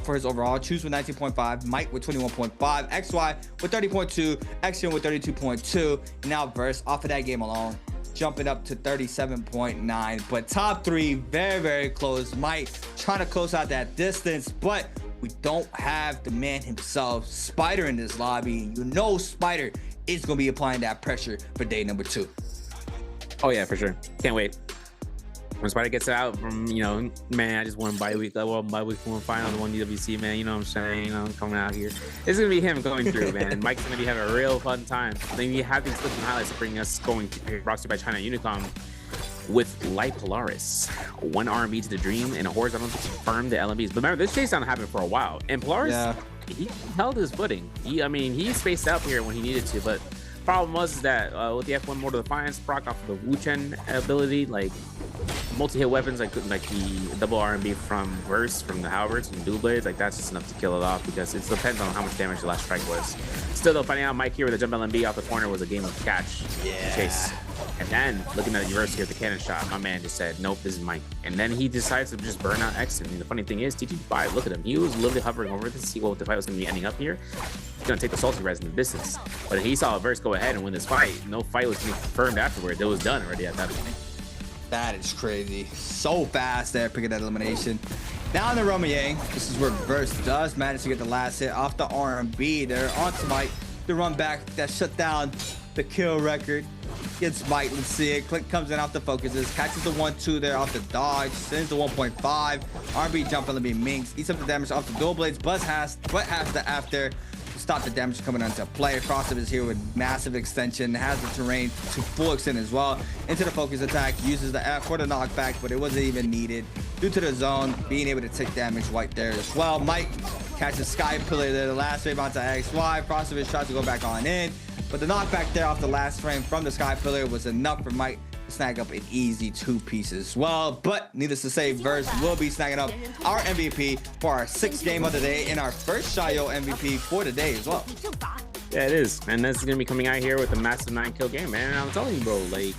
for his overall. Choose with 19.5, Mike with 21.5, XY with 30.2, Action with 32.2. Now Verse off of that game alone, jumping up to 37.9. But top 3, very, very close. Mike trying to close out that distance, but we don't have the man himself, Spider, in this lobby. Spider is going to be applying that pressure for day number 2. Oh yeah, for sure. Can't wait. When Spider gets out from, man, I just won bi-week 1 final, 1 DWC, man. You know what I'm saying? Coming out here. It's going to be him going through, man. Mike's going to be having a real fun time. Then you have these clips and highlights to bring us brought to you by China Unicom with Light Polaris. 1 RMB to the Dream and a horizontal to confirm the LMBs. But remember, this chase down happened for a while. And Polaris, he held his footing. He spaced out here when he needed to, but problem was that with the F1 Mortal Defiance proc off of the Wu-Chen ability, like multi-hit weapons like the double R&B from Verse, from the Halberds and Dual Blades, like that's just enough to kill it off because it depends on how much damage the last strike was. Still though, finding out Mike here with a jump LMB off the corner was a game of catch, chase. And then looking at the reverse here with the cannon shot, my man just said, nope, this is Mike. And then he decides to just burn out X. And the funny thing is, TT5, look at him. He was literally hovering over to see what the fight was going to be ending up here. He's going to take the salty res in the distance. But he saw a Verse go ahead and win this fight. No fight was confirmed afterwards. It was done already at that point. That is crazy. So fast there, picking that elimination. Now in the Roma Yang, this is where Verse does manage to get the last hit off the R&B. They're on to Mike. The run back that shut down the kill record. Gets Mike, let's see it. Click comes in off the focuses, catches the 1-2 there off the dodge, sends the 1.5. R&B jump LMB minks, eats up the damage off the dual blades, but has the after to stop the damage coming onto play. Frosted is here with massive extension, has the terrain to full extent as well. Into the focus attack, uses the F for the knockback, but it wasn't even needed due to the zone being able to take damage right there as well. Mike catches Sky Pillar there, the last wave onto XY. Frosted tries to go back on in. But the knockback there off the last frame from the Sky Pillar was enough for Mike to snag up an easy 2 pieces as well. But needless to say, Verse will be snagging up our MVP for our 6th game of the day and our first Shayo MVP for the day as well. Yeah, it is. And this is going to be coming out here with a massive 9-kill game, man. And I'm telling you, bro, like,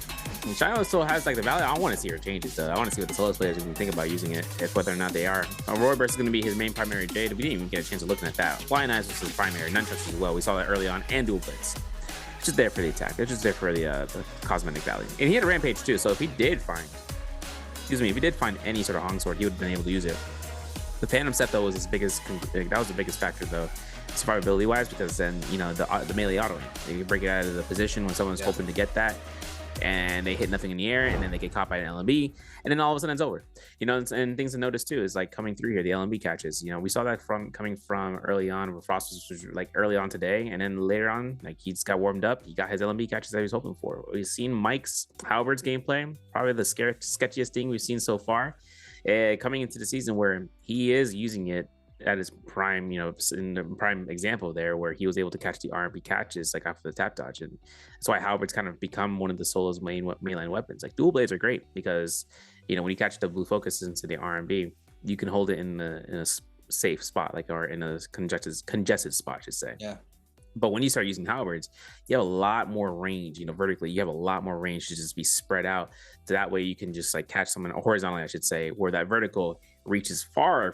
Shayo still has like the value. I want to see her changes though. I want to see what the solos players even think about using it, if whether or not they are. Roy Burst is going to be his main primary Jade. We didn't even get a chance of looking at that. Flying Eyes was his primary. Nunchucks as well. We saw that early on. And Dual Blades. Just there for the attack. It's just there for the cosmetic value. And he had a rampage too. So if he did find, any sort of Hong Sword, he would have been able to use it. The Phantom set though was his biggest. That was the biggest factor though, survivability wise, because then the melee autoing. You break it out of the position when someone's hoping to get that, and they hit nothing in the air, and then they get caught by an LMB, and then all of a sudden it's over. And things to notice too is like coming through here, the LMB catches. We saw that coming from early on, where Frost was like early on today, and then later on, like he just got warmed up. He got his LMB catches that he was hoping for. We've seen Mike's Halberds gameplay, probably the sketchiest thing we've seen so far, coming into the season, where he is using it at his prime, in the prime example there, where he was able to catch the R&B catches like after the tap dodge, and that's why Halberds kind of become one of the solo's mainline weapons. Like Dual Blades are great because when you catch the blue focus into the R&B, you can hold it in a safe spot, or in a congested spot, I should say. Yeah. But when you start using Halberds, you have a lot more range, vertically. You have a lot more range to just be spread out. So that way you can just like catch someone horizontally, I should say, where that vertical reaches far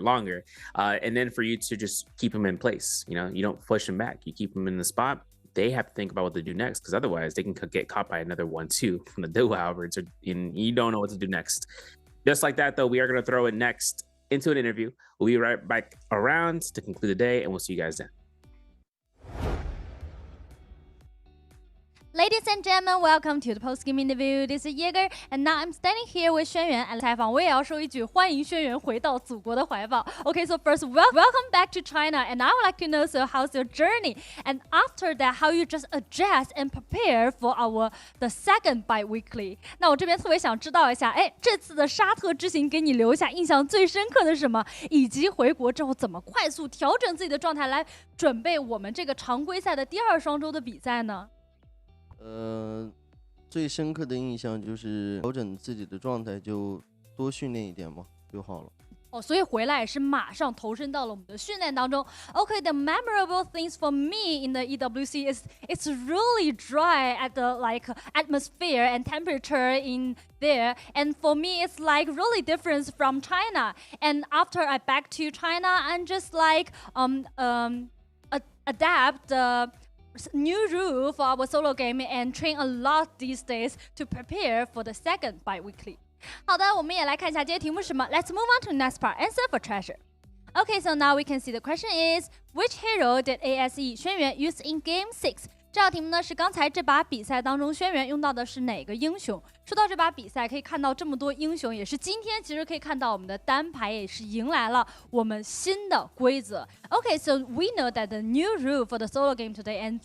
longer. And then for you to just keep them in place, you don't push them back. You keep them in the spot. They have to think about what to do next, because otherwise they can get caught by another 1-2 from the dual Halberds, and you don't know what to do next. Just like that, though, we are going to throw it next into an interview. We'll be right back around to conclude the day, and we'll see you guys then. Ladies and gentlemen, welcome to the post-game interview. This is Jaeger, and now I'm standing here with 轩辕 and 采访。我也要说一句，欢迎轩辕回到祖国的怀抱。Okay, so first, welcome back to China, and I would like to know, so how's your journey? And after that, how you just adjust and prepare for the second Biweekly? 那我这边特别想知道一下，这次的沙特之行给你留下印象最深刻的是什么？以及回国之后怎么快速调整自己的状态来准备我们这个常规赛的第2双周的比赛呢？最深刻的印象就是调整自己的状态，就多训练一点嘛就好了。所以回来也是马上投身到了我们的训练当中。Okay, the memorable things for me in the EWC is it's really dry at the atmosphere and temperature in there, and for me it's like really different from China. And after I back to China, I'm just like adapt the new rule for our solo game and train a lot these days to prepare for the second Biweekly. 好的，我们也来看一下这些题目是什么。Let's move on to next part. Answer for treasure. Okay, so now we can see the question is, which hero did ASE 轩辕 use in Game 6? 这道题目呢是刚才这把比赛当中轩辕用到的是哪个英雄？说到这把比赛，可以看到这么多英雄，也是今天其实可以看到我们的单排也是迎来了我们新的规则。Okay, so we know that the new rule for the solo game today, and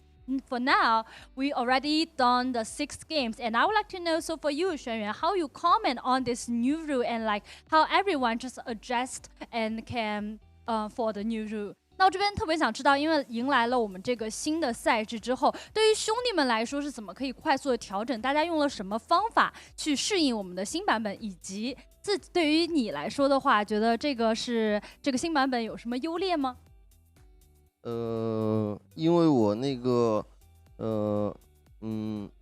for now, we already done the 6 games, and I would like to know, so for you, 轩辕, how you comment on this new rule and how everyone just adjust and can for the new rule. 那我这边特别想知道，因为迎来了我们这个新的赛制之后，对于兄弟们来说是怎么可以快速的调整？大家用了什么方法去适应我们的新版本？以及对于你来说的话，觉得这个新版本有什么优劣吗？因为我那个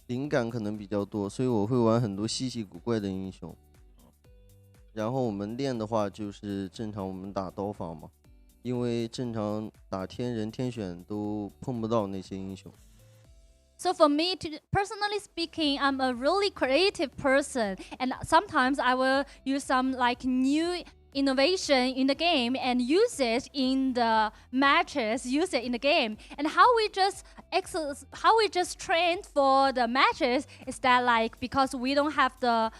灵感可能比较多，所以我会玩很多稀奇古怪的英雄。然后我们练的话就是正常我们打刀法嘛，因为正常打天人天选都碰不到那些英雄。So for me, personally speaking, I'm a really creative person, and sometimes I will use some like new innovation in the game and use it in the matches, use it in the game. And how we just train for the matches is that like because we don't have the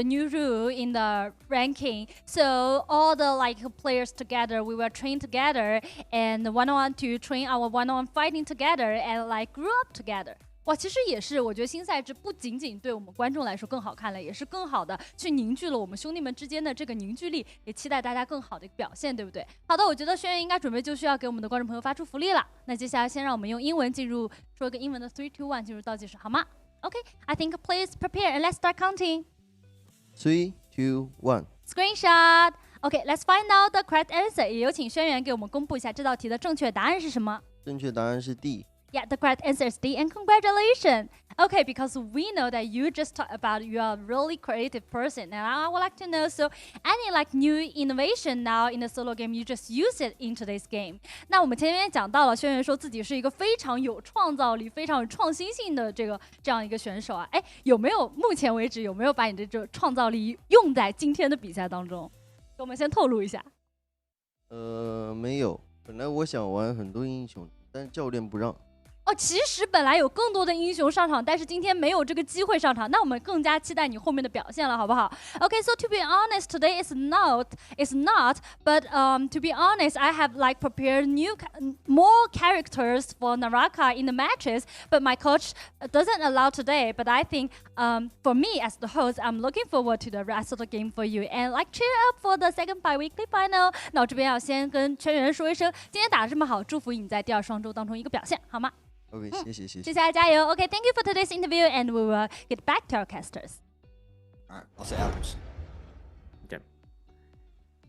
new rule in the ranking, so all the like players together, we will train together and one-on-one to train our one-on-one fighting together and like grew up together. 哇，其实也是，我觉得新赛制不仅仅对我们观众来说更好看了，也是更好的去凝聚了我们兄弟们之间的这个凝聚力，也期待大家更好的一个表现，对不对？好的，我觉得轩辕应该准备就需要给我们的观众朋友发出福利了。那接下来先让我们用英文说个英文的3、2、1进入倒计时，好吗 ？Okay, I think please prepare and let's start counting. 3, 2, 1. Screenshot. Okay, let's find out the correct answer. 也有请轩辕给我们公布一下这道题的正确答案是什么。正确答案是 D。Yeah, the correct answer is D, and congratulations. Okay, because we know that you just talked about you are a really creative person, and I would like to know, so any like new innovation now in the solo game, you just use it in today's game. 那我们前面讲到了，轩辕说自己是一个非常有创造力、非常有创新性的这样一个选手啊。哎，目前为止有没有把你的这创造力用在今天的比赛当中？给我们先透露一下。没有，本来我想玩很多英雄，但是教练不让。哦，其实本来有更多的英雄上场，但是今天没有这个机会上场，那我们更加期待你后面的表现了，好不好 ？Okay, so to be honest, today is not, but to be honest, I have like prepared more characters for NARAKA in the matches, but my coach doesn't allow today. But I think for me as the host, I'm looking forward to the rest of the game for you and like cheer up for the second biweekly final. 那我这边要先跟全员说一声，今天打得这么好，祝福你在第2双周当中一个表现，好吗？ OK， 谢谢。接下来加油 OK, thank you for today's interview, and we will get back to our casters. All right, I'll say apples. Okay.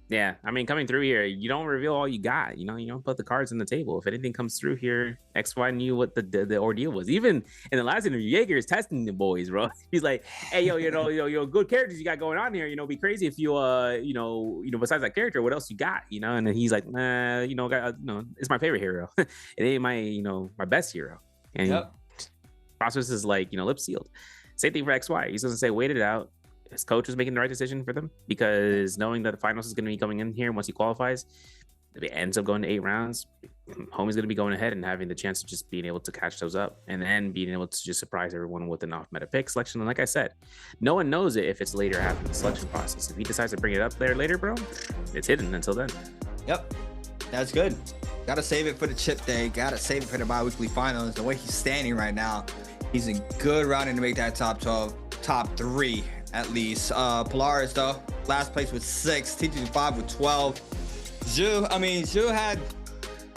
Yeah, I mean, coming through here, you don't reveal all you got. You don't put the cards on the table. If anything comes through here, XY knew what the ordeal was. Even in the last interview, Jaeger is testing the boys, bro. He's like, hey, yo, good characters you got going on here. Be crazy if you, besides that character, what else you got? And then he's like, it's my favorite hero. It ain't my best hero. And process is like, lip sealed. Same thing for XY. He's gonna say, wait it out. His coach was making the right decision for them because knowing that the finals is going to be coming in here once he qualifies, if it ends up going to 8 rounds, homie's going to be going ahead and having the chance of just being able to catch those up and then being able to just surprise everyone with an off-meta pick selection. And like I said, no one knows it if it's later after the selection process. If he decides to bring it up there later, bro, it's hidden until then. Yep, that's good. Gotta save it for the chip day. Gotta save it for the bi-weekly finals. The way he's standing right now, he's in good rounding to make that top 12, top 3. At least. Polaris, though, last place with 6, T25 with 12. Zhu had,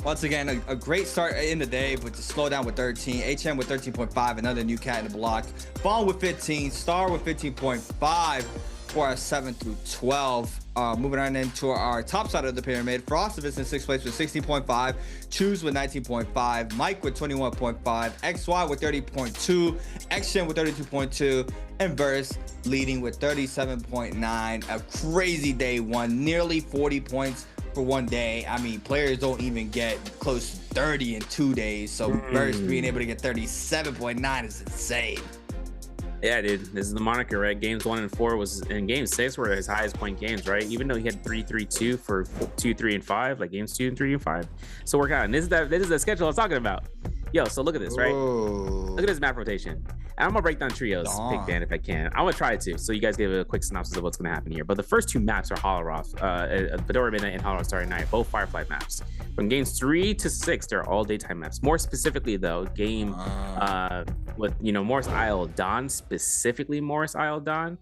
once again, a great start in the day, but to slow down with 13. HM with 13.5, another new cat in the block. Fawn with 15, Star with 15.5 for our 7 through 12. Moving on into our top side of the pyramid, Frostivus in 6th place with 16.5, Choose with 19.5, Mike with 21.5, XY with 30.2, XGen with 32.2, and Verse leading with 37.9. A crazy day one, nearly 40 points for one day. I mean, players don't even get close to 30 in 2 days, so Verse being able to get 37.9 is insane. Yeah, dude, this is the moniker, right? Games 1 and 4 was in game 6 were his highest point games, right? Even though he had 3-3-2 for 2, 3, and 5, like games 2 and 3 and 5. So work out. And this is the schedule I was talking about. Yo, so look at this, right? Look at this map rotation. And I'm gonna break down trios, Big Dan, if I can. I'm gonna try to, so you guys give a quick synopsis of what's gonna happen here. But the first 2 maps are Holoroth, Fedora Midnight and Holoroth Starry Night, both Firefly maps. From games 3 to 6, they're all daytime maps. More specifically, though, game with Morris Isle Dawn, specifically Morris Isle Dawn.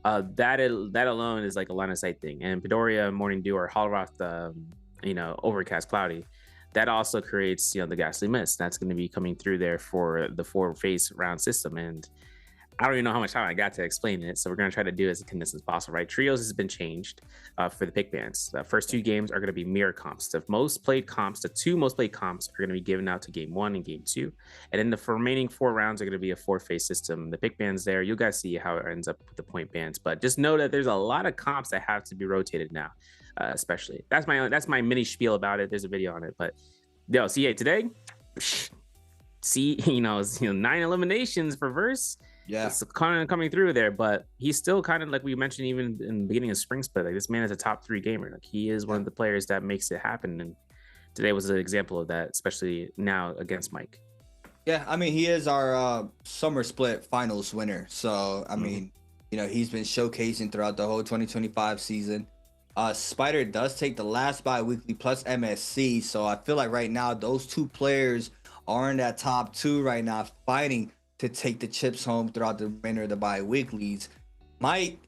That alone is like a line of sight thing. And Pedoria, Morning Dew, or Holoroth, Overcast, Cloudy. that also creates, the ghastly mist. That's going to be coming through there for the 4-phase round system. And I don't even know how much time I got to explain it, so we're going to try to do it as condensed as possible, right? Trios has been changed for the pick bands. The first 2 games are going to be mirror comps. The 2 most played comps are going to be given out to game 1 and game 2. And then the remaining 4 rounds are going to be a 4-phase system. The pick bands there, you guys see how it ends up with the point bands. But just know that there's a lot of comps that have to be rotated now, especially. That's my mini spiel about it. There's a video on it. But, CA today, see, 9 eliminations for Verse. Yeah, it's kind of coming through there, but he's still kind of like we mentioned even in the beginning of Spring Split. Like, this man is a top 3 gamer. Like, he is one of the players that makes it happen, and today was an example of that, especially now against Mike. Yeah, I mean, he is our Summer Split Finals winner. So I mean, he's been showcasing throughout the whole 2025 season. Spider does take the last bi-weekly plus MSC, so I feel like right now those 2 players are in that top 2 right now, fighting to take the chips home throughout the remainder of the bi-weeklies. Mike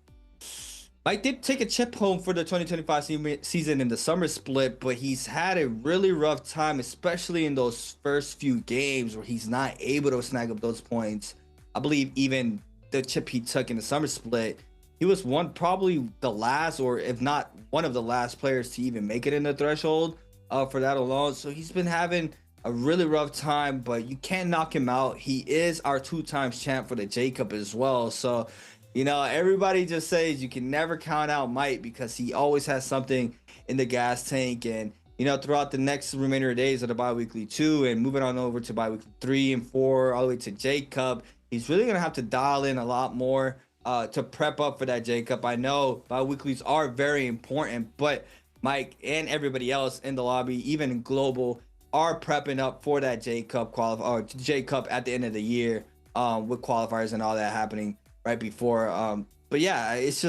did take a chip home for the 2025 season in the Summer Split, but he's had a really rough time, especially in those first few games where he's not able to snag up those points. I believe even the chip he took in the Summer Split, he was probably the last, or if not one of the last players to even make it in the threshold for that alone. So he's been having a really rough time, but you can't knock him out. He is our 2-times champ for the J-Cup as well. So, everybody just says you can never count out Mike because he always has something in the gas tank. And, throughout the next remainder of days of the bi-weekly 2 and moving on over to bi-weekly 3 and 4, all the way to J-Cup, he's really going to have to dial in a lot more to prep up for that J-Cup. I know bi-weeklies are very important, but Mike and everybody else in the lobby, even in global, are prepping up for that J-Cup J-Cup at the end of the year with qualifiers and all that happening right before. But yeah, it's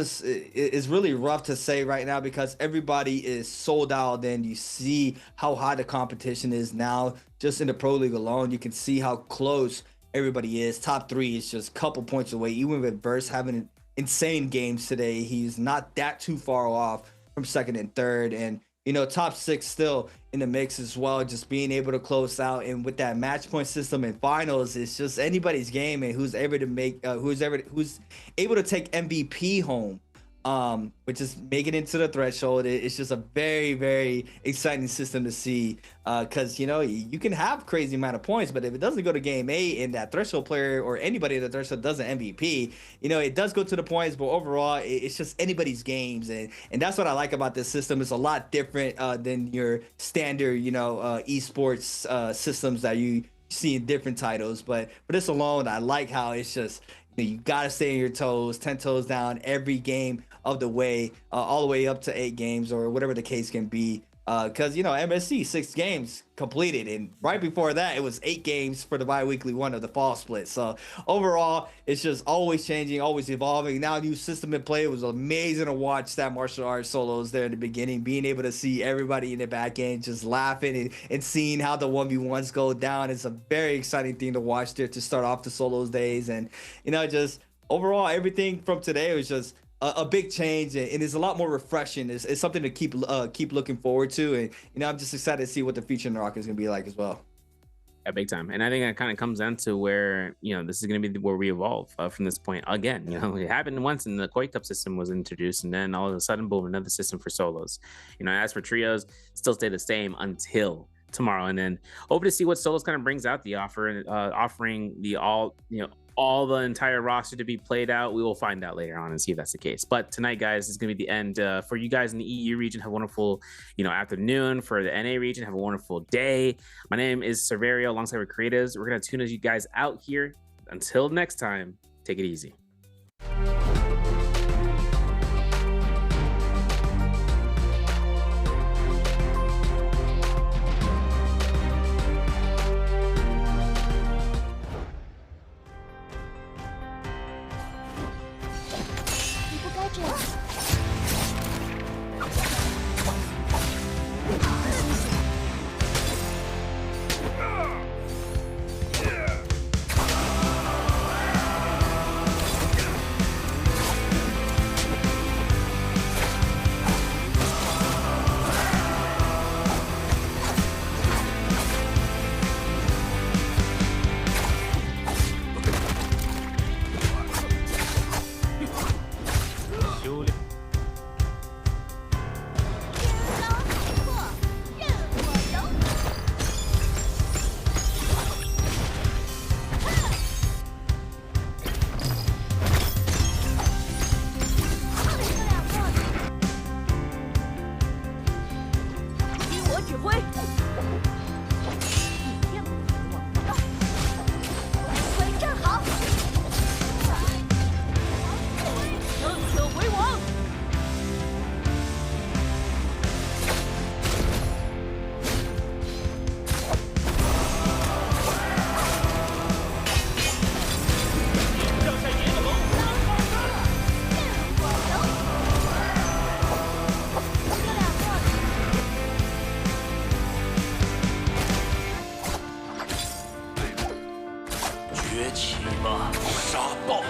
really rough to say right now because everybody is sold out. And you see how high the competition is now just in the Pro League alone. You can see how close everybody is. Top 3 is just a couple points away. Even with Verse having insane games today, he's not that too far off from 2nd and 3rd. And top 6 still in the mix as well, just being able to close out. And with that match point system in finals, it's just anybody's game, and who's able to take MVP home, which is making it to the threshold. It's just a very, very exciting system to see, because you can have crazy amount of points, but if it doesn't go to game 8 and that threshold player or anybody in the threshold does an MVP, it does go to the points, but overall it's just anybody's games. And that's what I like about this system. It's a lot different than your standard esports systems that you see in different titles. But for this alone, I like how it's just you gotta stay on your toes, 10 toes down every game of the way, all the way up to 8 games or whatever the case can be. Because MSC 6 games completed, and right before that it was 8 games for the bi-weekly 1 of the fall split. So overall, it's just always changing, always evolving. Now new system in play. It was amazing to watch that martial arts solos there in the beginning, being able to see everybody in the back end just laughing and seeing how the 1v1s go down. It's a very exciting thing to watch there to start off the solos days. And just overall, everything from today was just a big change, and it's a lot more refreshing. It's something to keep looking forward to, and I'm just excited to see what the future in NARAKA is going to be like as well. Yeah, big time. And I think that kind of comes down to where this is going to be where we evolve from this point again. It happened once, and the Koi Cup system was introduced, and then all of a sudden, boom, another system for solos. As for trios, still stay the same until tomorrow, and then hope to see what solos kind of brings out the offering the all the entire roster to be played out. We will find out later on and see if that's the case. But tonight, guys, is going to be the end for you guys in the EU region. Have a wonderful, afternoon. For the NA region, have a wonderful day. My name is Severio, alongside with Creatives. We're going to tune you guys out here. Until next time, take it easy. 起吧！杀爆！